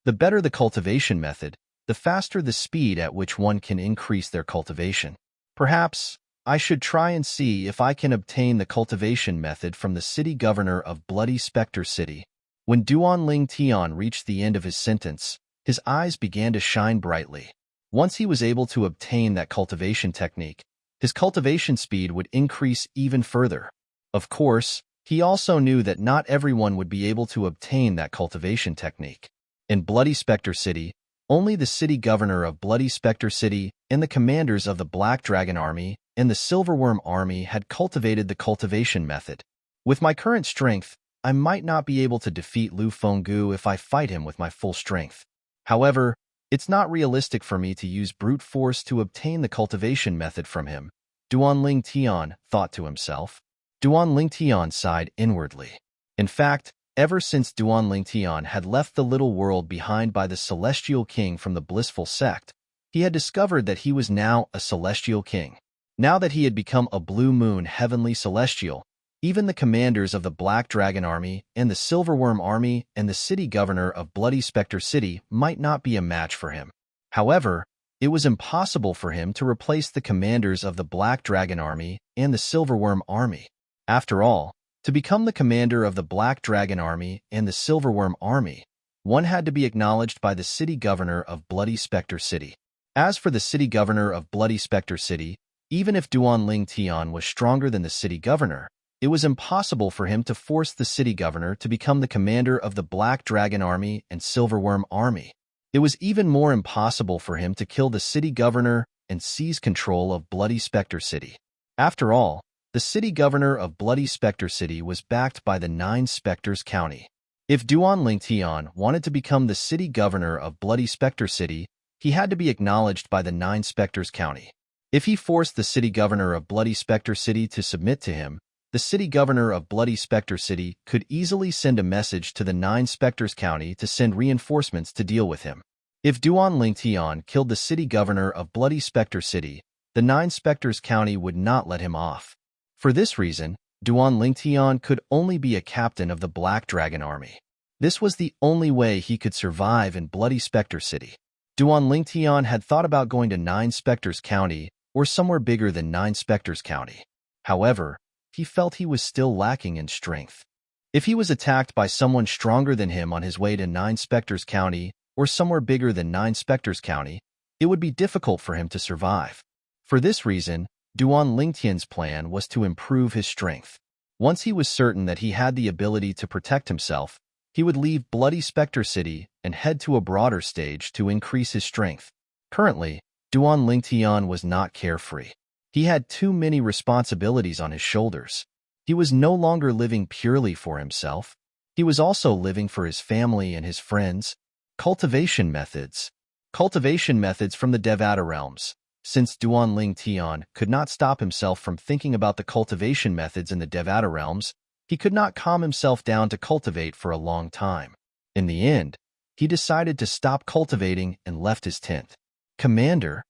The better the cultivation method, the faster the speed at which one can increase their cultivation. Perhaps I should try and see if I can obtain the cultivation method from the city governor of Bloody Spectre City. When Duan Lingtian reached the end of his sentence, his eyes began to shine brightly. Once he was able to obtain that cultivation technique, his cultivation speed would increase even further. Of course, he also knew that not everyone would be able to obtain that cultivation technique. In Bloody Spectre City, only the city governor of Bloody Spectre City and the commanders of the Black Dragon Army and the Silverworm Army had cultivated the cultivation method. With my current strength, I might not be able to defeat Lu Fenggu if I fight him with my full strength. However, it's not realistic for me to use brute force to obtain the cultivation method from him, Duan Lingtian thought to himself. Duan Lingtian sighed inwardly. In fact, ever since Duan Lingtian had left the little world behind by the Celestial King from the Blissful Sect, he had discovered that he was now a Celestial King. Now that he had become a Blue Moon Heavenly Celestial, even the commanders of the Black Dragon Army and the Silverworm Army and the city governor of Bloody Spectre City might not be a match for him. However, it was impossible for him to replace the commanders of the Black Dragon Army and the Silverworm Army. After all, to become the commander of the Black Dragon Army and the Silverworm Army, one had to be acknowledged by the city governor of Bloody Spectre City. As for the city governor of Bloody Spectre City, even if Duan Lingtian was stronger than the city governor, it was impossible for him to force the city governor to become the commander of the Black Dragon Army and Silverworm Army. It was even more impossible for him to kill the city governor and seize control of Bloody Spectre City. After all, the city governor of Bloody Spectre City was backed by the 9 Spectres County. If Duan Lingtian wanted to become the city governor of Bloody Spectre City, he had to be acknowledged by the 9 Spectres County. If he forced the city governor of Bloody Spectre City to submit to him, the city governor of Bloody Spectre City could easily send a message to the 9 Spectres County to send reinforcements to deal with him. If Duan Lingtian killed the city governor of Bloody Spectre City, the 9 Spectres County would not let him off. For this reason, Duan Lingtian could only be a captain of the Black Dragon Army. This was the only way he could survive in Bloody Spectre City. Duan Lingtian had thought about going to 9 Spectres County or somewhere bigger than 9 Spectres County. However, he felt he was still lacking in strength. If he was attacked by someone stronger than him on his way to 9 Spectres County or somewhere bigger than 9 Spectres County, it would be difficult for him to survive. For this reason, Duan Lingtian's plan was to improve his strength. Once he was certain that he had the ability to protect himself, he would leave Bloody Spectre City and head to a broader stage to increase his strength. Currently, Duan Lingtian was not carefree. He had too many responsibilities on his shoulders. He was no longer living purely for himself. He was also living for his family and his friends. Cultivation methods. Cultivation methods from the Devata realms. Since Duanling Tian could not stop himself from thinking about the cultivation methods in the Devata realms, he could not calm himself down to cultivate for a long time. In the end, he decided to stop cultivating and left his tent. Commander.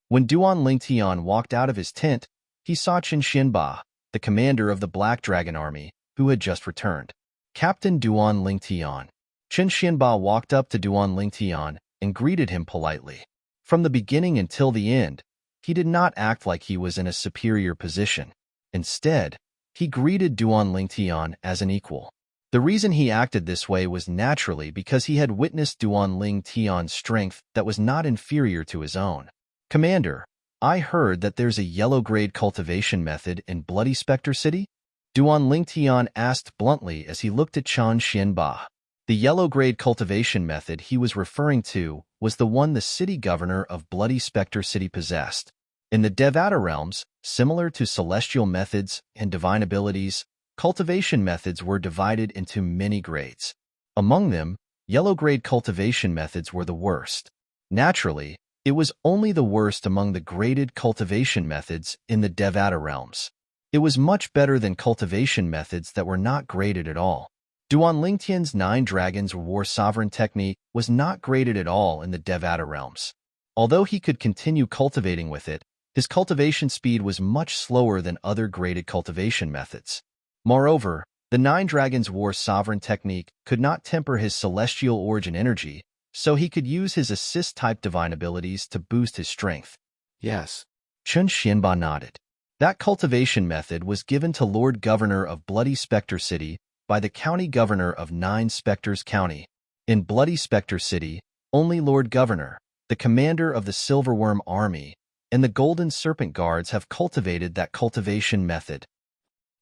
When Duanling Tian walked out of his tent, he saw Chen Xianba, the commander of the Black Dragon Army, who had just returned. Captain Duanling Tian. Chen Xianba walked up to Duanling Tian and greeted him politely. From the beginning until the end, he did not act like he was in a superior position. Instead, he greeted Duanling Tian as an equal. The reason he acted this way was naturally because he had witnessed Duanling Tian's strength that was not inferior to his own. Commander, I heard that there's a yellow-grade cultivation method in Bloody Spectre City? Duanling Tian asked bluntly as he looked at Chen Xianba. The yellow-grade cultivation method he was referring to was the one the city governor of Bloody Spectre City possessed. In the Devata realms, similar to celestial methods and divine abilities, cultivation methods were divided into many grades. Among them, yellow-grade cultivation methods were the worst. Naturally, it was only the worst among the graded cultivation methods in the Devata realms. It was much better than cultivation methods that were not graded at all. Duanling Tian's 9 Dragons War Sovereign technique was not graded at all in the Devata realms. Although he could continue cultivating with it, his cultivation speed was much slower than other graded cultivation methods. Moreover, the 9 Dragons War Sovereign technique could not temper his celestial origin energy, so he could use his assist-type divine abilities to boost his strength. Yes. Chen Xianba nodded. That cultivation method was given to Lord Governor of Bloody Spectre City by the County Governor of 9 Spectres County. In Bloody Spectre City, only Lord Governor, the commander of the Silverworm Army, and the Golden Serpent Guards have cultivated that cultivation method.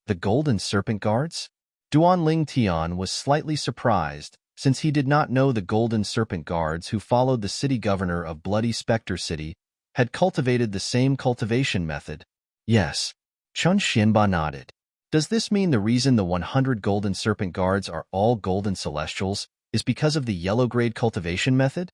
The Golden Serpent Guards? Duanling Tian was slightly surprised, since he did not know the Golden Serpent Guards who followed the city governor of Bloody Spectre City had cultivated the same cultivation method. Yes. Chen Xianba nodded. Does this mean the reason the 100 Golden Serpent Guards are all Golden Celestials is because of the yellow-grade cultivation method?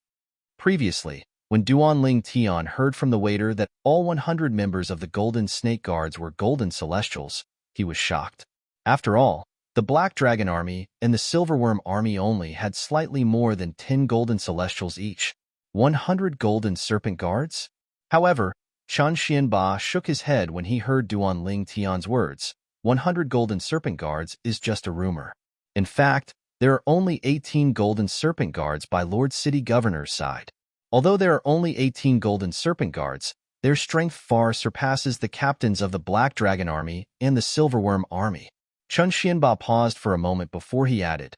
Previously, when Duanling Tian heard from the waiter that all 100 members of the Golden Snake Guards were Golden Celestials, he was shocked. After all, the Black Dragon Army and the Silverworm Army only had slightly more than 10 Golden Celestials each. 100 Golden Serpent Guards? However, Chen Xianba shook his head when he heard Duanling Tian's words. 100 Golden Serpent Guards is just a rumor. In fact, there are only 18 Golden Serpent Guards by Lord City Governor's side. Although there are only 18 Golden Serpent Guards, their strength far surpasses the captains of the Black Dragon Army and the Silverworm Army. Chen Xianba paused for a moment before he added,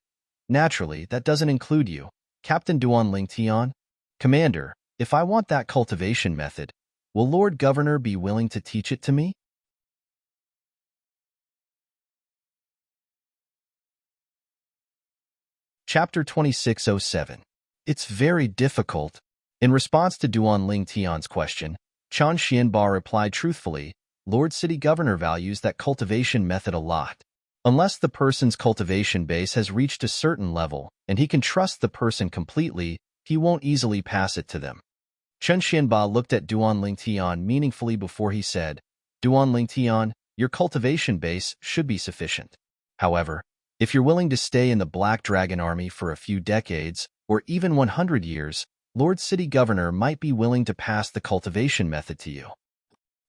Naturally, that doesn't include you, Captain Duanling Tian. Commander, if I want that cultivation method, will Lord Governor be willing to teach it to me? Chapter 2607. It's very difficult. In response to Duanling Tian's question, Chen Xianba replied truthfully, Lord City Governor values that cultivation method a lot. Unless the person's cultivation base has reached a certain level and he can trust the person completely, he won't easily pass it to them. Chen Xianba looked at Duanling Tian meaningfully before he said, Duanling Tian, your cultivation base should be sufficient. However, if you're willing to stay in the Black Dragon Army for a few decades, or even 100 years, Lord City Governor might be willing to pass the cultivation method to you.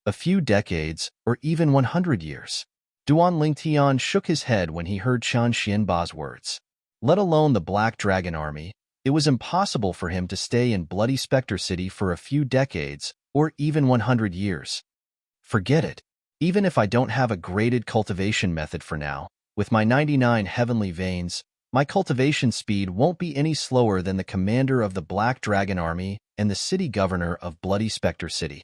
A few decades, or even 100 years. Duanling Tian shook his head when he heard Chen Xianba's words. Let alone the Black Dragon Army, it was impossible for him to stay in Bloody Spectre City for a few decades, or even 100 years. Forget it. Even if I don't have a graded cultivation method for now, with my 99 heavenly veins, my cultivation speed won't be any slower than the commander of the Black Dragon Army and the city governor of Bloody Spectre City.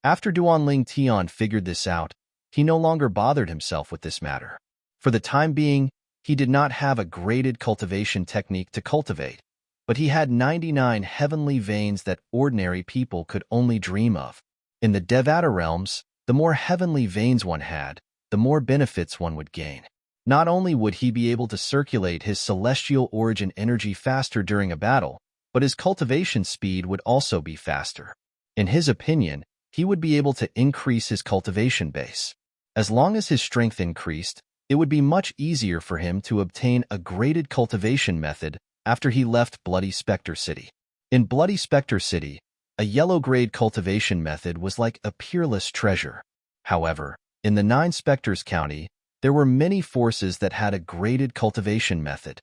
After Duanling Tian figured this out, he no longer bothered himself with this matter. For the time being, he did not have a graded cultivation technique to cultivate, but he had 99 heavenly veins that ordinary people could only dream of. In the Devata realms, the more heavenly veins one had, the more benefits one would gain. Not only would he be able to circulate his celestial origin energy faster during a battle, but his cultivation speed would also be faster. In his opinion, he would be able to increase his cultivation base. As long as his strength increased, it would be much easier for him to obtain a graded cultivation method after he left Bloody Spectre City. In Bloody Spectre City, a yellow-grade cultivation method was like a peerless treasure. However, in the 9 Spectres County, there were many forces that had a graded cultivation method.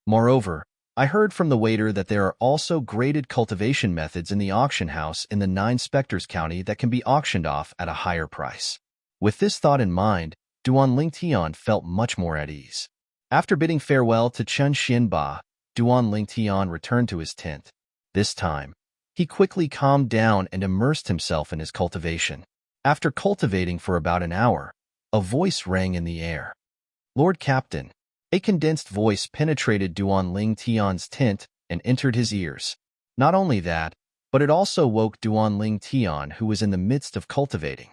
Moreover, I heard from the waiter that there are also graded cultivation methods in the auction house in the 9 Spectres County that can be auctioned off at a higher price. With this thought in mind, Duan Lingtian felt much more at ease. After bidding farewell to Chen Xianba, Duan Lingtian returned to his tent. This time, he quickly calmed down and immersed himself in his cultivation. After cultivating for about an hour, a voice rang in the air. "Lord Captain." A condensed voice penetrated Duan Lingtian's tent and entered his ears. Not only that, but it also woke Duan Lingtian, who was in the midst of cultivating.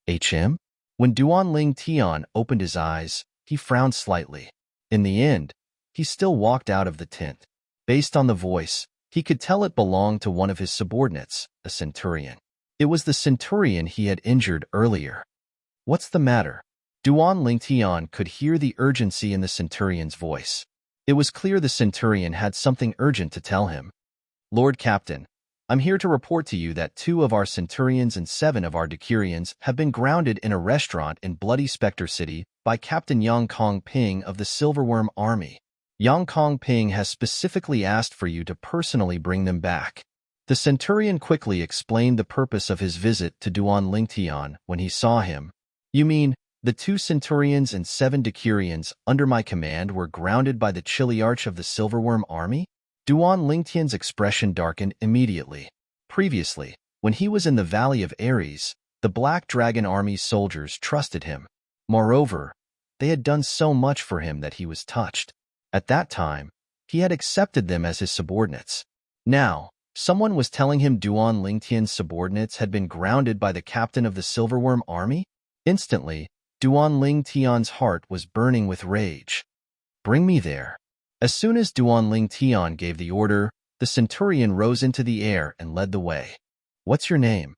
"HM?" When Duan Lingtian opened his eyes, he frowned slightly. In the end, he still walked out of the tent. Based on the voice, he could tell it belonged to one of his subordinates, a centurion. It was the centurion he had injured earlier. "What's the matter?" Duan Lingtian could hear the urgency in the centurion's voice. It was clear the centurion had something urgent to tell him. "Lord Captain, I'm here to report to you that 2 of our centurions and 7 of our decurions have been grounded in a restaurant in Bloody Spectre City by Captain Yang Kongping of the Silverworm Army. Yang Kongping has specifically asked for you to personally bring them back." The centurion quickly explained the purpose of his visit to Duan Lingtian when he saw him. "You mean, the 2 centurions and 7 decurions under my command were grounded by the Chiliarch of the Silverworm Army?" Duan Lingtian's expression darkened immediately. Previously, when he was in the Valley of Ares, the Black Dragon Army's soldiers trusted him. Moreover, they had done so much for him that he was touched. At that time, he had accepted them as his subordinates. Now, someone was telling him Duan Lingtian's subordinates had been grounded by the captain of the Silverworm Army? Instantly, Duan Lingtian's heart was burning with rage. "Bring me there." As soon as Duan Lingtian gave the order, the centurion rose into the air and led the way. "What's your name?"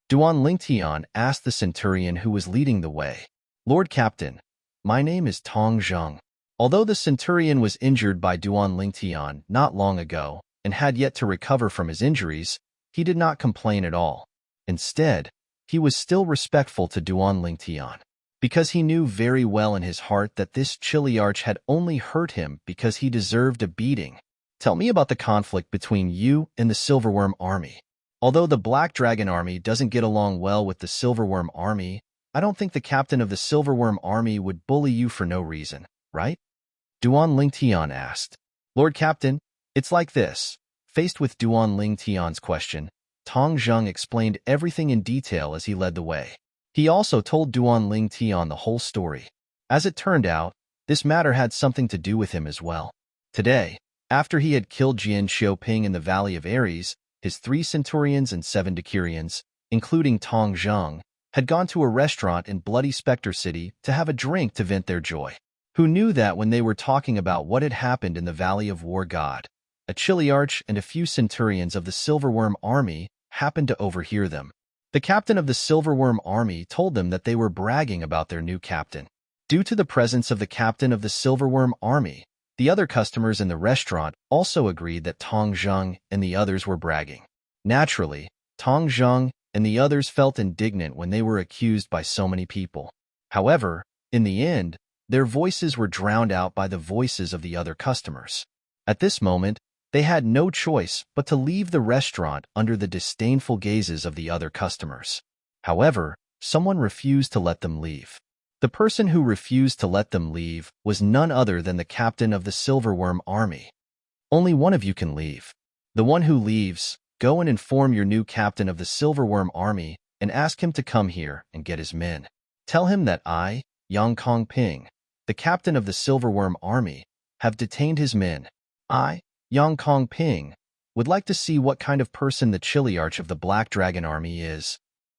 Duan Lingtian asked the centurion who was leading the way. "Lord Captain, my name is Tong Zheng." Although the centurion was injured by Duan Lingtian not long ago and had yet to recover from his injuries, he did not complain at all. Instead, he was still respectful to Duan Lingtian, because he knew very well in his heart that this Chiliarch had only hurt him because he deserved a beating. "Tell me about the conflict between you and the Silverworm Army." Although the Black Dragon Army doesn't get along well with the Silverworm Army, I don't think the captain of the Silverworm Army would bully you for no reason, right? Duan Lingtian asked. "Lord Captain, it's like this." Faced with Duan Lingtian's question, Tong Zheng explained everything in detail as he led the way. He also told Duan Lingtian the whole story. As it turned out, this matter had something to do with him as well. Today, after he had killed Jian Xiaoping in the Valley of Ares, his 3 centurions and 7 decurions, including Tong Zheng, had gone to a restaurant in Bloody Spectre City to have a drink to vent their joy. Who knew that when they were talking about what had happened in the Valley of War God, a Chiliarch and a few centurions of the Silverworm Army happened to overhear them. The captain of the Silverworm Army told them that they were bragging about their new captain. Due to the presence of the captain of the Silverworm Army, the other customers in the restaurant also agreed that Tong Zheng and the others were bragging. Naturally, Tong Zheng and the others felt indignant when they were accused by so many people. However, in the end, their voices were drowned out by the voices of the other customers. At this moment, they had no choice but to leave the restaurant under the disdainful gazes of the other customers. However, someone refused to let them leave. The person who refused to let them leave was none other than the captain of the Silverworm Army. "Only one of you can leave. The one who leaves, go and inform your new captain of the Silverworm Army and ask him to come here and get his men. Tell him that I, Yang Kongping, the captain of the Silverworm Army, have detained his men. I, Yang Kongping, would like to see what kind of person the Chiliarch of the Black Dragon Army is."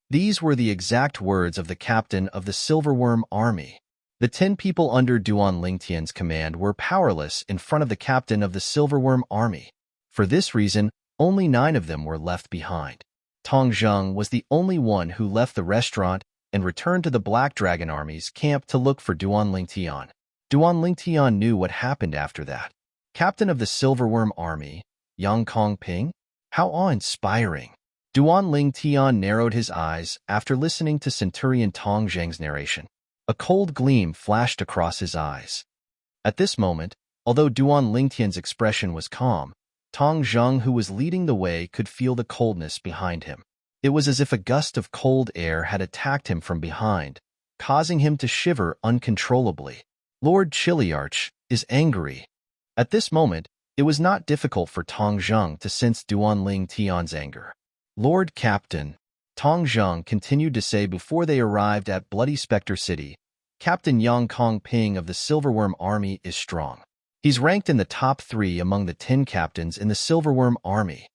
These were the exact words of the captain of the Silverworm Army. The 10 people under Duan Lingtian's command were powerless in front of the captain of the Silverworm army. For this reason, only 9 of them were left behind. Tong Zheng was the only one who left the restaurant and returned to the Black Dragon Army's camp to look for Duan Lingtian. Duan Lingtian knew what happened after that. Captain of the Silverworm Army, Yang Kongping? How awe-inspiring! Duan Lingtian narrowed his eyes after listening to Centurion Tong Zheng's narration. A cold gleam flashed across his eyes. At this moment, although Duan Lingtian's expression was calm, Tong Zheng, who was leading the way, could feel the coldness behind him. It was as if a gust of cold air had attacked him from behind, causing him to shiver uncontrollably. Lord Chiliarch is angry. At this moment, it was not difficult for Tong Zheng to sense Duan Lingtian's anger. Lord Captain, Tong Zheng continued to say before they arrived at Bloody Spectre City, Captain Yang Kongping of the Silverworm Army is strong. He's ranked in the top 3 among the 10 captains in the Silverworm Army.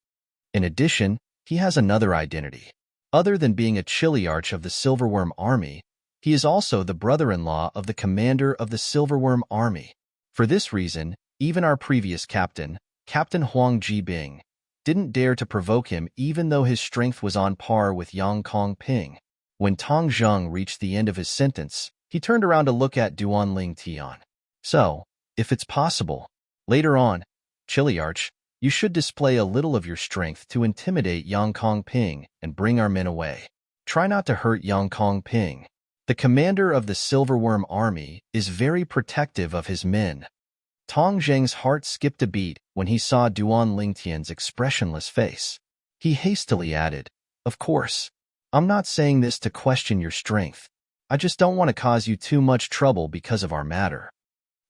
In addition, he has another identity. Other than being a Chiliarch of the Silverworm Army, he is also the brother-in-law of the commander of the Silverworm Army. For this reason, even our previous captain, Captain Huang Jibing, didn't dare to provoke him even though his strength was on par with Yang Kongping. When Tong Zheng reached the end of his sentence, he turned around to look at Duan Lingtian. So, if it's possible, later on, Chiliarch, you should display a little of your strength to intimidate Yang Kongping and bring our men away. Try not to hurt Yang Kongping. The commander of the Silverworm Army is very protective of his men. Tong Zheng's heart skipped a beat when he saw Duan Lingtian's expressionless face. He hastily added, "Of course, I'm not saying this to question your strength. I just don't want to cause you too much trouble because of our matter."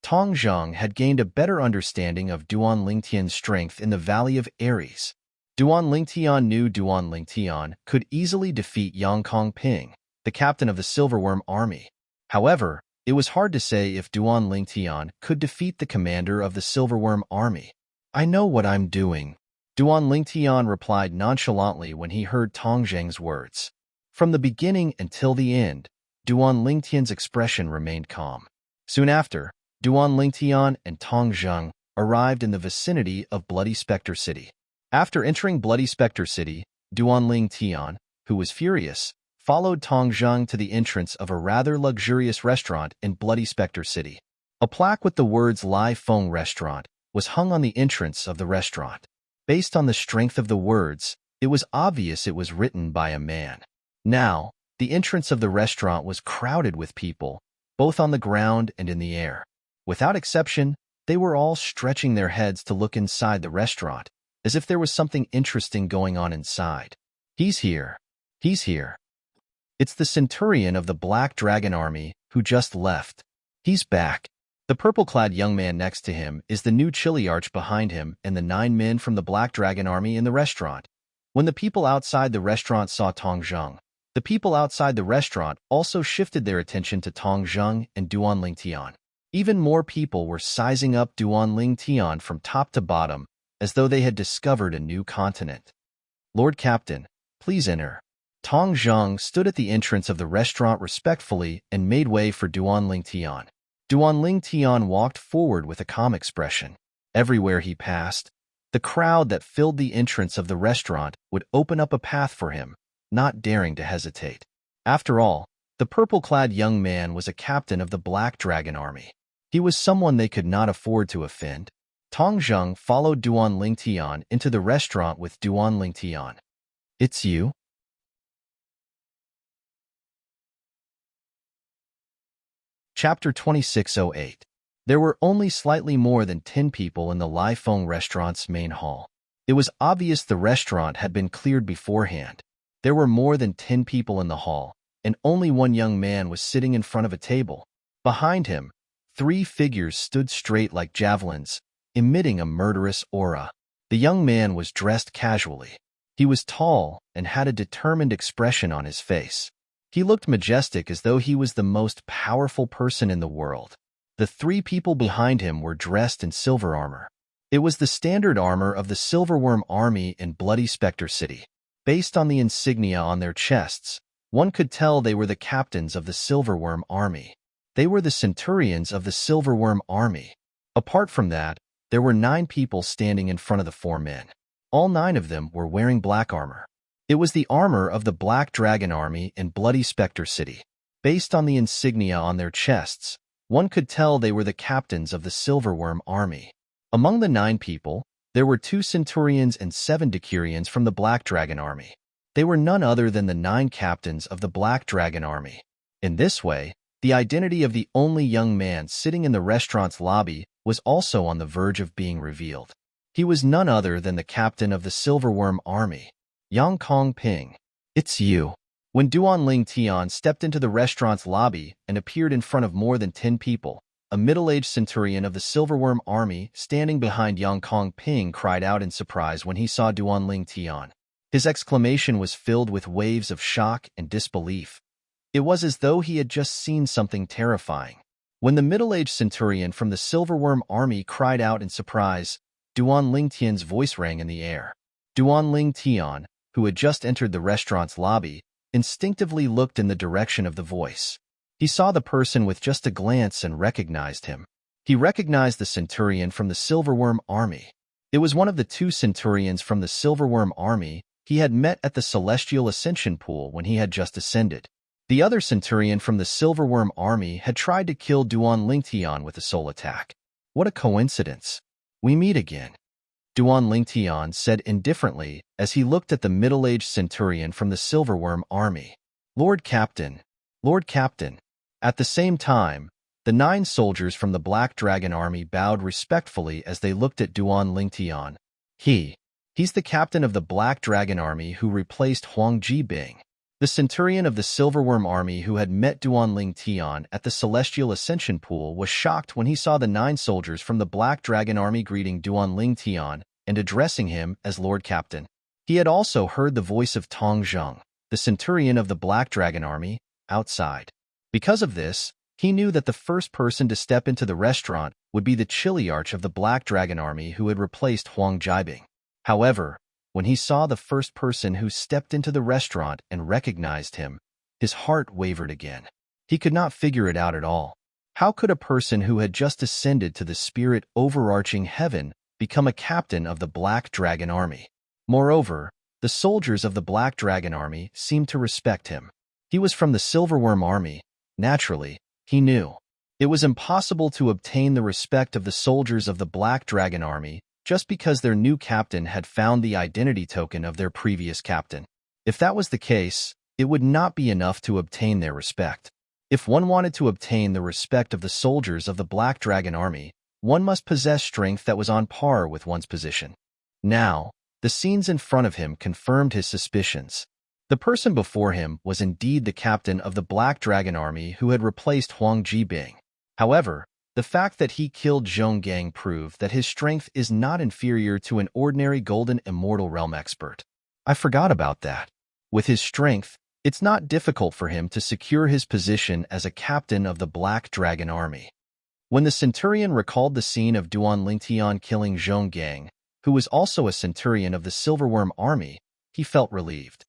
Tong Zheng had gained a better understanding of Duan Lingtian's strength in the Valley of Ares. Duan Lingtian knew Duan Lingtian could easily defeat Yang Kongping, the captain of the Silverworm Army. However, it was hard to say if Duan Lingtian could defeat the commander of the Silverworm Army. "I know what I'm doing," Duan Lingtian replied nonchalantly when he heard Tong Zheng's words. From the beginning until the end, Duan Lingtian's expression remained calm. Soon after, Duan Lingtian and Tong Zheng arrived in the vicinity of Bloody Spectre City. After entering Bloody Spectre City, Duan Lingtian, who was furious, followed Tong Zheng to the entrance of a rather luxurious restaurant in Bloody Spectre City. A plaque with the words Lai Feng Restaurant was hung on the entrance of the restaurant. Based on the strength of the words, it was obvious it was written by a man. Now, the entrance of the restaurant was crowded with people, both on the ground and in the air. Without exception, they were all stretching their heads to look inside the restaurant, as if there was something interesting going on inside. "He's here. He's here. It's the Centurion of the Black Dragon Army who just left. He's back." The purple-clad young man next to him is the new Chiliarch behind him and the 9 men from the Black Dragon Army in the restaurant. When the people outside the restaurant saw Tong Zheng, the people outside the restaurant also shifted their attention to Tong Zheng and Duan Lingtian. Even more people were sizing up Duan Lingtian from top to bottom, as though they had discovered a new continent. "Lord Captain, please enter." Tong Zheng stood at the entrance of the restaurant respectfully and made way for Duan Lingtian. Duan Lingtian walked forward with a calm expression. Everywhere he passed, the crowd that filled the entrance of the restaurant would open up a path for him, not daring to hesitate. After all, the purple-clad young man was a captain of the Black Dragon Army. He was someone they could not afford to offend. Tong Zheng followed Duan Lingtian into the restaurant with Duan Lingtian. "It's you?" Chapter 2608. There were only slightly more than 10 people in the Lai Feng restaurant's main hall. It was obvious the restaurant had been cleared beforehand. There were more than 10 people in the hall, and only one young man was sitting in front of a table. Behind him, 3 figures stood straight like javelins, emitting a murderous aura. The young man was dressed casually. He was tall and had a determined expression on his face. He looked majestic as though he was the most powerful person in the world. The 3 people behind him were dressed in silver armor. It was the standard armor of the Silverworm Army in Bloody Spectre City. Based on the insignia on their chests, one could tell they were the captains of the Silverworm Army. They were the centurions of the Silverworm army. Apart from that, there were 9 people standing in front of the 4 men. All 9 of them were wearing black armor. It was the armor of the Black Dragon Army in Bloody Spectre City. Based on the insignia on their chests, one could tell they were the captains of the Silverworm army. Among the 9 people, there were 2 centurions and 7 decurions from the Black Dragon Army. They were none other than the 9 captains of the Black Dragon Army. In this way, the identity of the only young man sitting in the restaurant's lobby was also on the verge of being revealed. He was none other than the captain of the Silverworm army, Yang Kong Ping. It's you. When Duan Ling Tian stepped into the restaurant's lobby and appeared in front of more than 10 people, a middle-aged centurion of the Silverworm army standing behind Yang Kong Ping cried out in surprise when he saw Duan Ling Tian. His exclamation was filled with waves of shock and disbelief. It was as though he had just seen something terrifying. When the middle-aged centurion from the Silverworm army cried out in surprise, Duan Ling Tian's voice rang in the air. Duan Ling Tian, who had just entered the restaurant's lobby, instinctively looked in the direction of the voice. He saw the person with just a glance and recognized him. He recognized the centurion from the Silverworm army. It was one of the 2 centurions from the Silverworm army he had met at the Celestial Ascension Pool when he had just ascended. The other centurion from the Silverworm army had tried to kill Duan Ling Tian with a soul attack. What a coincidence. We meet again, Duan Ling Tian said indifferently as he looked at the middle-aged centurion from the Silverworm army. Lord Captain, Lord Captain. At the same time, the 9 soldiers from the Black Dragon army bowed respectfully as they looked at Duan Ling Tian. He's the captain of the Black Dragon army who replaced Huang Jibing. The centurion of the Silverworm army who had met Duan Ling Tian at the Celestial Ascension Pool was shocked when he saw the 9 soldiers from the Black Dragon army greeting Duan Ling Tian and addressing him as Lord Captain. He had also heard the voice of Tong Zheng, the centurion of the Black Dragon army, outside. Because of this, he knew that the first person to step into the restaurant would be the Chiliarch of the Black Dragon army who had replaced Huang Jibing. However, when he saw the first person who stepped into the restaurant and recognized him, his heart wavered again. He could not figure it out at all. How could a person who had just ascended to the spirit overarching heaven become a captain of the Black Dragon army? Moreover, the soldiers of the Black Dragon army seemed to respect him. He was from the Silverworm army. Naturally, he knew. It was impossible to obtain the respect of the soldiers of the Black Dragon army just because their new captain had found the identity token of their previous captain. If that was the case, it would not be enough to obtain their respect. If one wanted to obtain the respect of the soldiers of the Black Dragon army, one must possess strength that was on par with one's position. Now, the scenes in front of him confirmed his suspicions. The person before him was indeed the captain of the Black Dragon army who had replaced Huang Jibing. However, the fact that he killed Zhong Gang proved that his strength is not inferior to an ordinary Golden Immortal Realm expert. I forgot about that. With his strength, it's not difficult for him to secure his position as a captain of the Black Dragon army. When the centurion recalled the scene of Duan Ling Tian killing Zhong Gang, who was also a centurion of the Silverworm army, he felt relieved.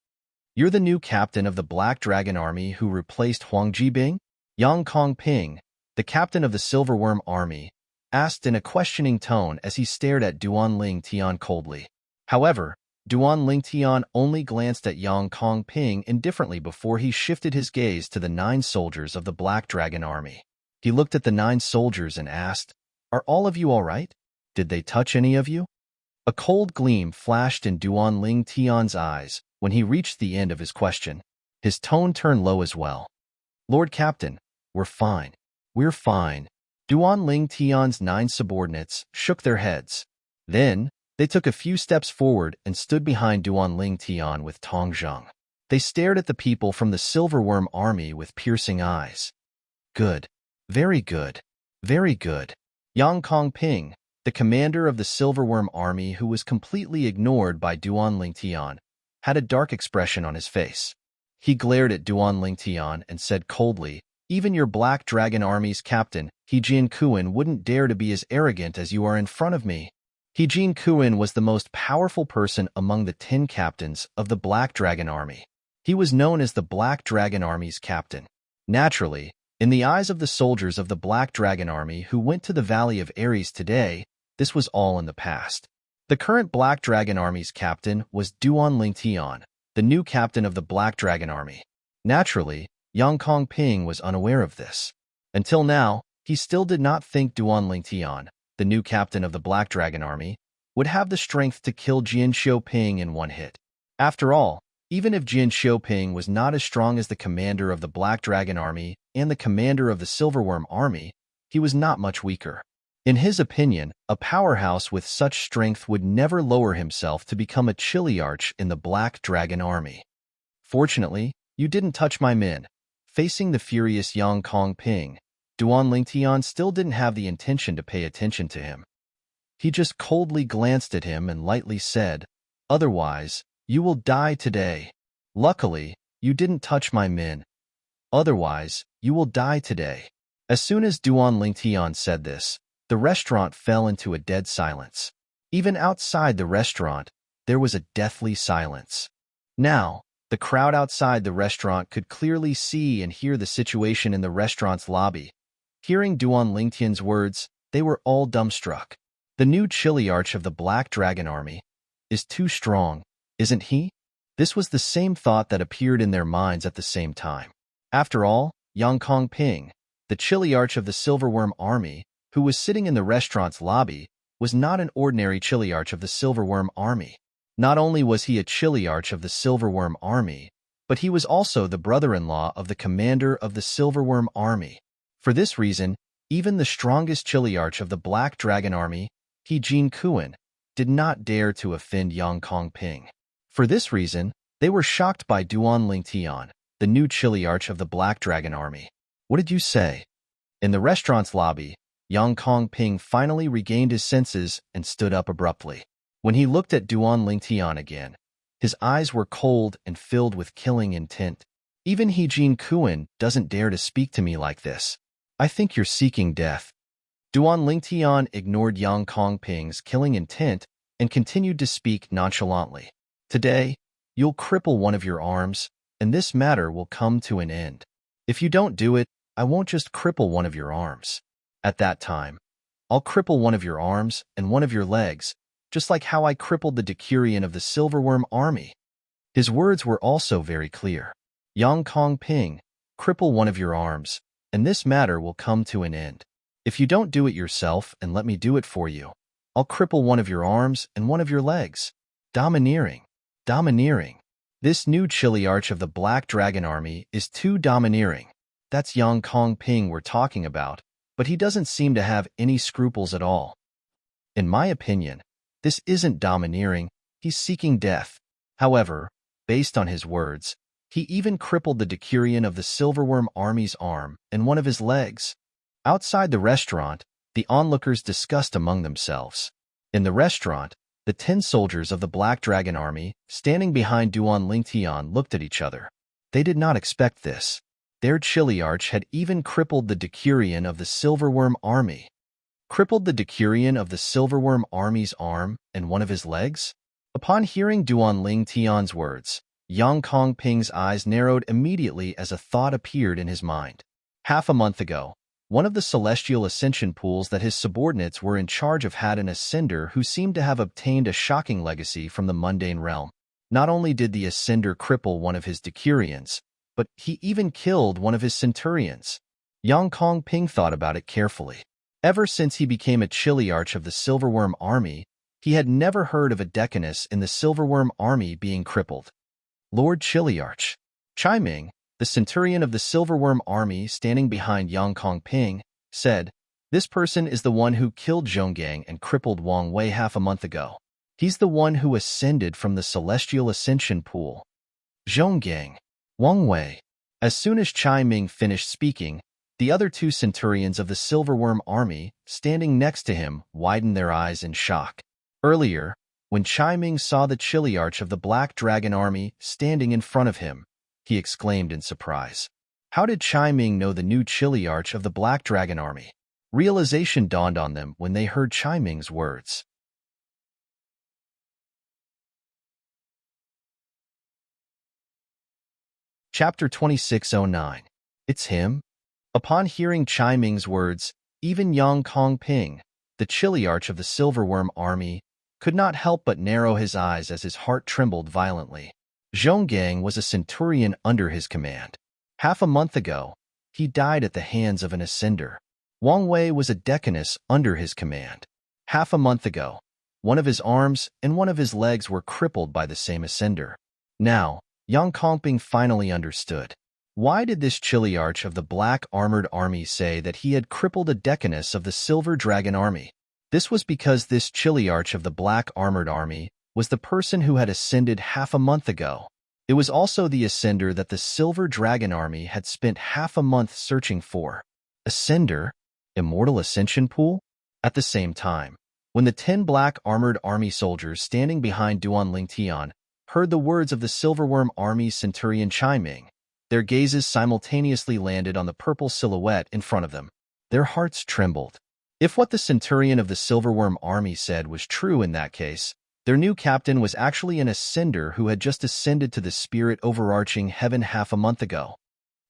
You're the new captain of the Black Dragon army who replaced Huang Jibing? Yang Kong Ping, the captain of the Silverworm army, asked in a questioning tone as he stared at Duan Ling Tian coldly. However, Duan Ling Tian only glanced at Yang Kong Ping indifferently before he shifted his gaze to the 9 soldiers of the Black Dragon army. He looked at the 9 soldiers and asked, "Are all of you all right? Did they touch any of you?" A cold gleam flashed in Duan Ling Tian's eyes when he reached the end of his question. His tone turned low as well. Lord Captain, we're fine. We're fine. Duan Ling Tian's 9 subordinates shook their heads. Then, they took a few steps forward and stood behind Duan Ling Tian with Tong Zheng. They stared at the people from the Silverworm army with piercing eyes. Good. Very good. Very good. Yang Kong Ping, the commander of the Silverworm army who was completely ignored by Duan Ling Tian, had a dark expression on his face. He glared at Duan Ling Tian and said coldly, "Even your Black Dragon army's captain, He Jian Kuan, wouldn't dare to be as arrogant as you are in front of me." He Jian Kuan was the most powerful person among the 10 captains of the Black Dragon army. He was known as the Black Dragon army's captain. Naturally, In the eyes of the soldiers of the Black Dragon Army who went to the Valley of Ares today, this was all in the past. The current Black Dragon Army's captain was Duan Lingtian, the new captain of the Black Dragon Army. Naturally, Yang Kongping was unaware of this. Until now, he still did not think Duan Lingtian, the new captain of the Black Dragon Army, would have the strength to kill Jian Xiaoping in one hit. After all, even if Jian Xiaoping was not as strong as the commander of the Black Dragon Army and the commander of the Silverworm Army, he was not much weaker. In his opinion, a powerhouse with such strength would never lower himself to become a chiliarch in the Black Dragon Army. Fortunately, you didn't touch my men. Facing the furious Yang Kongping, Duan Lingtian still didn't have the intention to pay attention to him. He just coldly glanced at him and lightly said, "Otherwise, you will die today. Luckily, you didn't touch my men. Otherwise, you will die today." As soon as Duan Lingtian said this, the restaurant fell into a dead silence. Even outside the restaurant, there was a deathly silence. Now, the crowd outside the restaurant could clearly see and hear the situation in the restaurant's lobby. Hearing Duan Lingtian's words, they were all dumbstruck. The new chiliarch of the Black Dragon Army is too strong, isn't he? This was the same thought that appeared in their minds at the same time. After all, Yang Kongping, the chiliarch of the Silverworm Army, who was sitting in the restaurant's lobby, was not an ordinary chiliarch of the Silverworm Army. Not only was he a chiliarch of the Silverworm Army, but he was also the brother-in-law of the commander of the Silverworm Army. For this reason, even the strongest chiliarch of the Black Dragon Army, He Jin Kuan, did not dare to offend Yang Kongping. For this reason, they were shocked by Duan Lingtian, the new chiliarch of the Black Dragon Army. "What did you say?" In the restaurant's lobby, Yang Kongping finally regained his senses and stood up abruptly. When he looked at Duan Lingtian again, his eyes were cold and filled with killing intent. "Even He Jin Kuan doesn't dare to speak to me like this. I think you're seeking death." Duan Lingtian ignored Yang Kongping's killing intent and continued to speak nonchalantly. "Today, you'll cripple one of your arms, and this matter will come to an end. If you don't do it, I won't just cripple one of your arms. At that time, I'll cripple one of your arms and one of your legs, just like how I crippled the Decurion of the Silverworm Army." His words were also very clear. "Yang Kongping, cripple one of your arms, and this matter will come to an end. If you don't do it yourself and let me do it for you, I'll cripple one of your arms and one of your legs." Domineering. Domineering. This new chiliarch of the Black Dragon Army is too domineering. That's Yang Kongping we're talking about, but he doesn't seem to have any scruples at all. In my opinion, this isn't domineering, he's seeking death. However, based on his words, he even crippled the Decurion of the Silverworm Army's arm and one of his legs. Outside the restaurant, the onlookers discussed among themselves. In the restaurant, the 10 soldiers of the Black Dragon Army, standing behind Duan Lingtian, looked at each other. They did not expect this. Their chiliarch had even crippled the Decurion of the Silverworm Army. Crippled the Decurion of the Silverworm Army's arm and one of his legs? Upon hearing Duan Lingtian's words, Yang Kongping's eyes narrowed immediately as a thought appeared in his mind. Half a month ago, one of the celestial ascension pools that his subordinates were in charge of had an ascender who seemed to have obtained a shocking legacy from the mundane realm. Not only did the ascender cripple one of his Decurions, but he even killed one of his centurions. Yang Kongping thought about it carefully. Ever since he became a chiliarch of the Silverworm Army, he had never heard of a decanus in the Silverworm Army being crippled. Lord Chiliarch. Chai Ming, the centurion of the Silverworm Army standing behind Yang Kongping, said, "This person is the one who killed Zhonggang and crippled Wang Wei half a month ago. He's the one who ascended from the celestial ascension pool." Zhonggang. Wang Wei. As soon as Chai Ming finished speaking, the other 2 centurions of the Silverworm Army, standing next to him, widened their eyes in shock. Earlier, when Chai Ming saw the chiliarch of the Black Dragon Army standing in front of him, he exclaimed in surprise. How did Chai Ming know the new chiliarch of the Black Dragon Army? Realization dawned on them when they heard Chai Ming's words. Chapter 2609. It's him? Upon hearing Chai Ming's words, even Yang Kongping, the chiliarch of the Silverworm army, could not help but narrow his eyes as his heart trembled violently. Zhonggang was a centurion under his command. Half a month ago, he died at the hands of an ascender. Wang Wei was a deaconess under his command. Half a month ago, one of his arms and one of his legs were crippled by the same ascender. Now, Yang Kongping finally understood. Why did this chiliarch of the black armored army say that he had crippled a deaconess of the Silver Dragon army? This was because this chiliarch of the black armored army was the person who had ascended half a month ago. It was also the ascender that the Silver Dragon army had spent half a month searching for. Ascender? Immortal Ascension Pool? At the same time, when the 10 black armored army soldiers standing behind Duan Lingtian heard the words of the Silverworm army's centurion Chai Ming, their gazes simultaneously landed on the purple silhouette in front of them. Their hearts trembled. If what the centurion of the Silverworm army said was true in that case, their new captain was actually an ascender who had just ascended to the spirit overarching heaven half a month ago.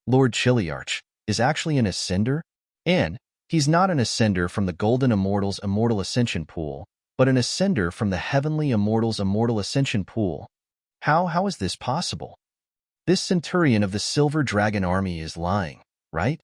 Lord Chiliarch is actually an ascender? And he's not an ascender from the Golden Immortals Immortal Ascension Pool, but an ascender from the Heavenly Immortals Immortal Ascension Pool. How is this possible? This centurion of the Silver Dragon army is lying, right?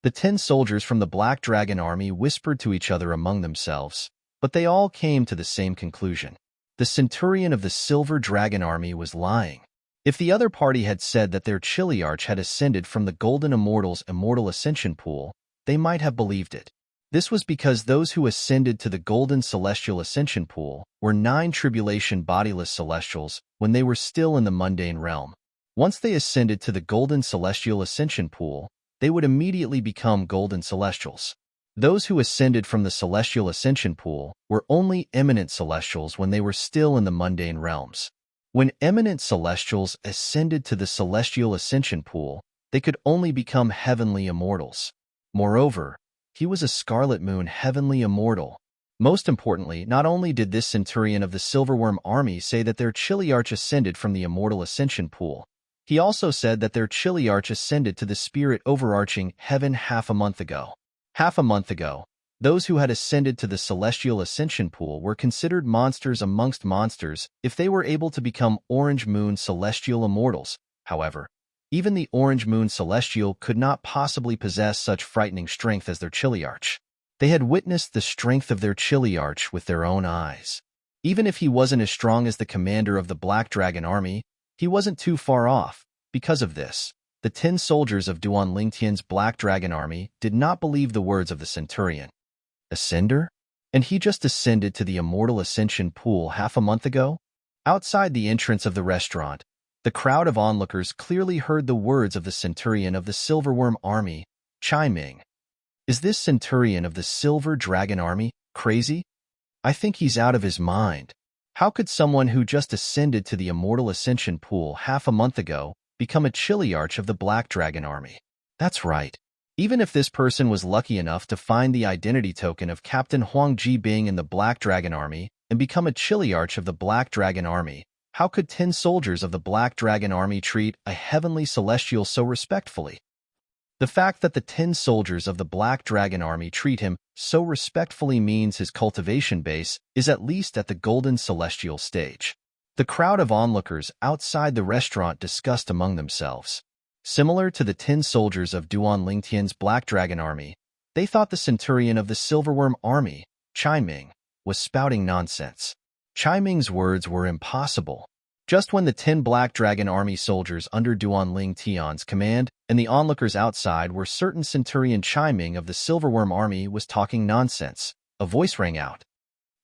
The 10 soldiers from the Black Dragon army whispered to each other among themselves, but they all came to the same conclusion. The centurion of the Silver Dragon army was lying. If the other party had said that their chiliarch had ascended from the Golden Immortals Immortal Ascension Pool, they might have believed it. This was because those who ascended to the Golden Celestial Ascension Pool were 9 tribulation bodiless celestials when they were still in the mundane realm. Once they ascended to the Golden Celestial Ascension Pool, they would immediately become Golden Celestials. Those who ascended from the Celestial Ascension Pool were only eminent celestials when they were still in the mundane realms. When eminent celestials ascended to the Celestial Ascension Pool, they could only become heavenly immortals. Moreover, he was a Scarlet Moon heavenly immortal. Most importantly, not only did this centurion of the Silverworm army say that their chiliarch ascended from the Immortal Ascension Pool, he also said that their chiliarch ascended to the spirit overarching heaven half a month ago. Half a month ago, those who had ascended to the Celestial Ascension Pool were considered monsters amongst monsters if they were able to become Orange Moon Celestial Immortals. However, even the Orange Moon Celestial could not possibly possess such frightening strength as their chiliarch. They had witnessed the strength of their chiliarch with their own eyes. Even if he wasn't as strong as the commander of the Black Dragon army, he wasn't too far off. Because of this, the 10 soldiers of Duan Lingtian's Black Dragon army did not believe the words of the centurion. Ascender? And he just ascended to the Immortal Ascension Pool half a month ago? Outside the entrance of the restaurant, the crowd of onlookers clearly heard the words of the centurion of the Silverworm army, Chai Ming. Is this centurion of the Silver Dragon army crazy? I think he's out of his mind. How could someone who just ascended to the Immortal Ascension Pool half a month ago become a chiliarch of the Black Dragon army? That's right. Even if this person was lucky enough to find the identity token of Captain Huang Jibing in the Black Dragon army and become a chiliarch of the Black Dragon army, how could 10 soldiers of the Black Dragon army treat a heavenly celestial so respectfully? The fact that the 10 soldiers of the Black Dragon army treat him so respectfully means his cultivation base is at least at the Golden Celestial stage. The crowd of onlookers outside the restaurant discussed among themselves. Similar to the 10 soldiers of Duan Lingtian's Black Dragon army, they thought the centurion of the Silverworm army, Chai Ming, was spouting nonsense. Chai Ming's words were impossible. Just when the 10 Black Dragon army soldiers under Duan Lingtian's command and the onlookers outside were certain centurion Chai Ming of the Silverworm army was talking nonsense, a voice rang out.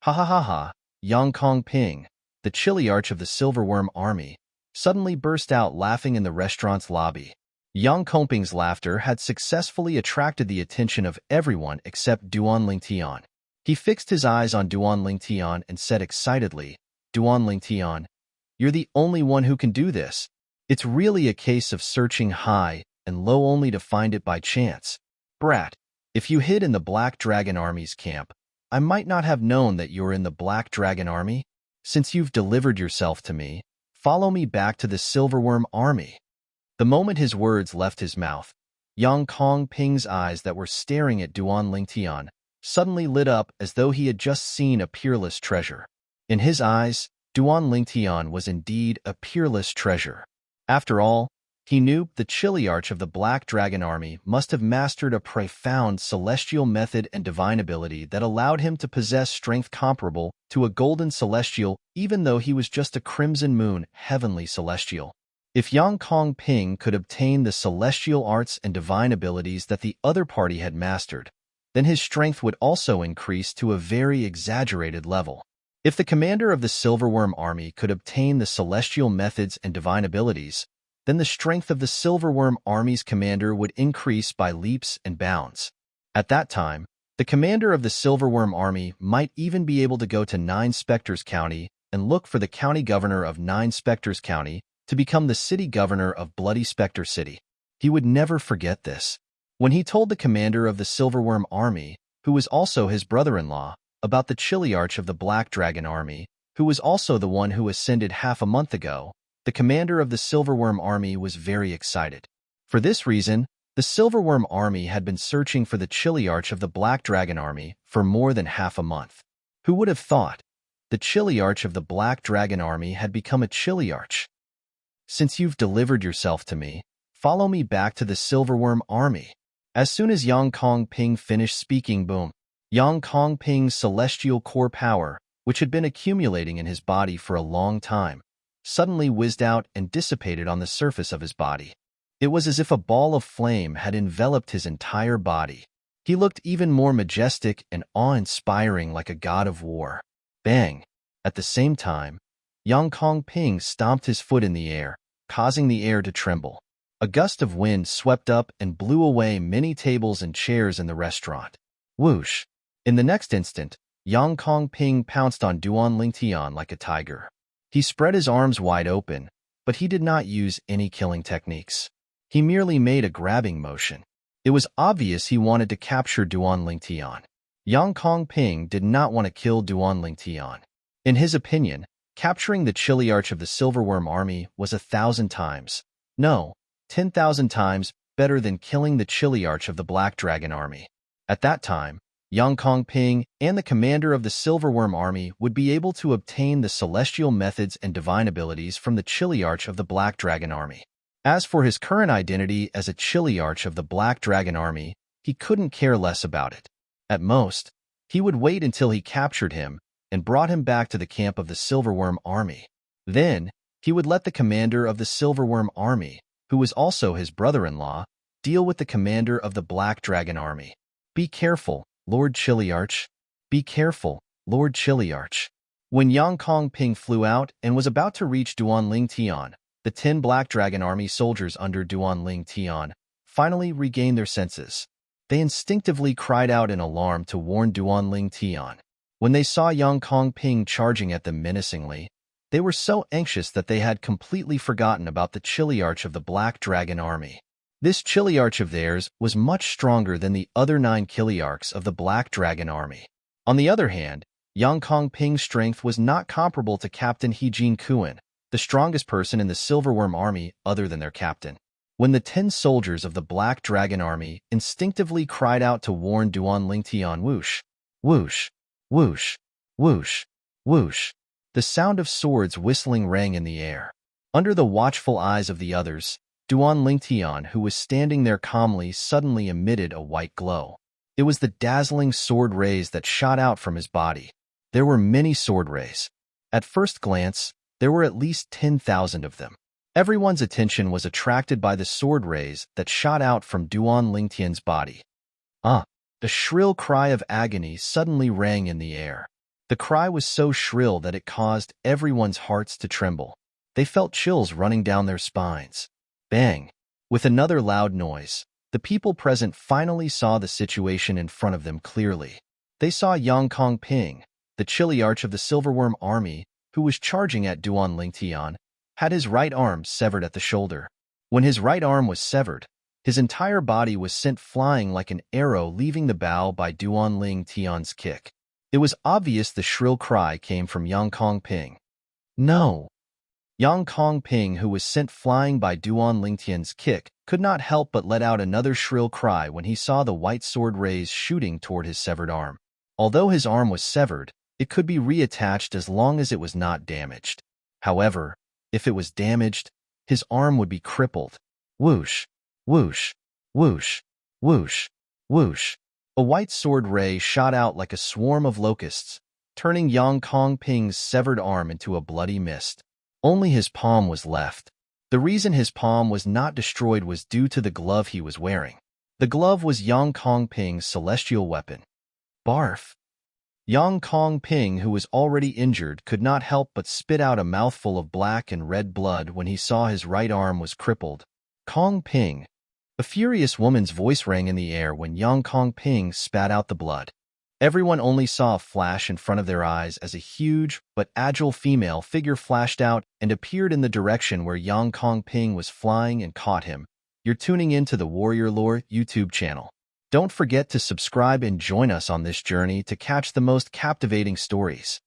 Ha ha ha ha, Yang Kongping, the chiliarch of the Silverworm army, suddenly burst out laughing in the restaurant's lobby. Yang Kongping's laughter had successfully attracted the attention of everyone except Duan Lingtian. He fixed his eyes on Duan Lingtian and said excitedly, Duan Lingtian, you're the only one who can do this. It's really a case of searching high and low only to find it by chance. Brat, if you hid in the Black Dragon army's camp, I might not have known that you're in the Black Dragon army. Since you've delivered yourself to me, follow me back to the Silverworm army. The moment his words left his mouth, Yang Kong Ping's eyes that were staring at Duan Lingtian suddenly lit up as though he had just seen a peerless treasure. In his eyes, Duan Lingtian was indeed a peerless treasure. After all, he knew the Chiliarch of the Black Dragon Army must have mastered a profound celestial method and divine ability that allowed him to possess strength comparable to a golden celestial even though he was just a crimson moon heavenly celestial. If Yang Kong Ping could obtain the celestial arts and divine abilities that the other party had mastered, then his strength would also increase to a very exaggerated level. If the commander of the Silverworm Army could obtain the celestial methods and divine abilities, then the strength of the Silverworm Army's commander would increase by leaps and bounds. At that time, the commander of the Silverworm Army might even be able to go to Nine Spectres County and look for the county governor of Nine Spectres County to become the city governor of Bloody Spectre City. He would never forget this. When he told the commander of the Silverworm Army, who was also his brother-in-law, about the Chiliarch of the Black Dragon Army, who was also the one who ascended half a month ago, the commander of the Silverworm Army was very excited. For this reason, the Silverworm Army had been searching for the Chiliarch of the Black Dragon Army for more than half a month. Who would have thought? The Chiliarch of the Black Dragon Army had become a Chiliarch. Since you've delivered yourself to me, follow me back to the Silverworm Army. As soon as Yang Kong Ping finished speaking, boom, Yang Kong Ping's celestial core power, which had been accumulating in his body for a long time, suddenly whizzed out and dissipated on the surface of his body. It was as if a ball of flame had enveloped his entire body. He looked even more majestic and awe-inspiring like a god of war. Bang! At the same time, Yang Kong Ping stomped his foot in the air, causing the air to tremble. A gust of wind swept up and blew away many tables and chairs in the restaurant. Whoosh! In the next instant, Yang Kong Ping pounced on Duan Lingtian like a tiger. He spread his arms wide open, but he did not use any killing techniques. He merely made a grabbing motion. It was obvious he wanted to capture Duan Lingtian. Yang Kong Ping did not want to kill Duan Lingtian. In his opinion, capturing the Chiliarch of the Silverworm Army was 1,000 times, no, 10,000 times better than killing the Chiliarch of the Black Dragon Army. At that time, Yang Kong Ping and the commander of the Silverworm Army would be able to obtain the celestial methods and divine abilities from the Chiliarch of the Black Dragon Army. As for his current identity as a Chiliarch of the Black Dragon Army, he couldn't care less about it. At most, he would wait until he captured him and brought him back to the camp of the Silverworm Army. Then, he would let the commander of the Silverworm Army, who was also his brother-in-law, deal with the commander of the Black Dragon Army. Be careful, Lord Chiliarch. Be careful, Lord Chiliarch. When Yang Kong Ping flew out and was about to reach Duan Lingtian, the 10 Black Dragon Army soldiers under Duan Lingtian finally regained their senses. They instinctively cried out in alarm to warn Duan Lingtian. When they saw Yang Kong Ping charging at them menacingly, they were so anxious that they had completely forgotten about the Chiliarch of the Black Dragon Army. This Chiliarch of theirs was much stronger than the other 9 Chiliarchs of the Black Dragon Army. On the other hand, Yang Kong Ping's strength was not comparable to Captain He Jin Kuan, the strongest person in the Silverworm Army other than their captain. When the 10 soldiers of the Black Dragon Army instinctively cried out to warn Duan Lingtian, whoosh, whoosh, whoosh, whoosh, whoosh, the sound of swords whistling rang in the air. Under the watchful eyes of the others, Duan Lingtian, who was standing there calmly, suddenly emitted a white glow. It was the dazzling sword rays that shot out from his body. There were many sword rays. At first glance, there were at least 10,000 of them. Everyone's attention was attracted by the sword rays that shot out from Duan Lingtian's body. A shrill cry of agony suddenly rang in the air. The cry was so shrill that it caused everyone's hearts to tremble. They felt chills running down their spines. Bang! With another loud noise, the people present finally saw the situation in front of them clearly. They saw Yang Kong Ping, the Chiliarch of the Silverworm Army, who was charging at Duan Lingtian, had his right arm severed at the shoulder. When his right arm was severed, his entire body was sent flying like an arrow leaving the bow by Duan Lingtian's kick. It was obvious the shrill cry came from Yang Kong Ping. No! Yang Kongping, who was sent flying by Duan Lingtian's kick, could not help but let out another shrill cry when he saw the white sword rays shooting toward his severed arm. Although his arm was severed, it could be reattached as long as it was not damaged. However, if it was damaged, his arm would be crippled. Whoosh, whoosh, whoosh, whoosh, whoosh. A white sword ray shot out like a swarm of locusts, turning Yang Kongping's severed arm into a bloody mist. Only his palm was left. The reason his palm was not destroyed was due to the glove he was wearing. The glove was Yang Kongping's celestial weapon. Barf. Yang Kongping, who was already injured, could not help but spit out a mouthful of black and red blood when he saw his right arm was crippled. Kongping. A furious woman's voice rang in the air when Yang Kongping spat out the blood. Everyone only saw a flash in front of their eyes as a huge but agile female figure flashed out and appeared in the direction where Yang Kongping was flying and caught him. You're tuning in to the Warrior Lore YouTube channel. Don't forget to subscribe and join us on this journey to catch the most captivating stories.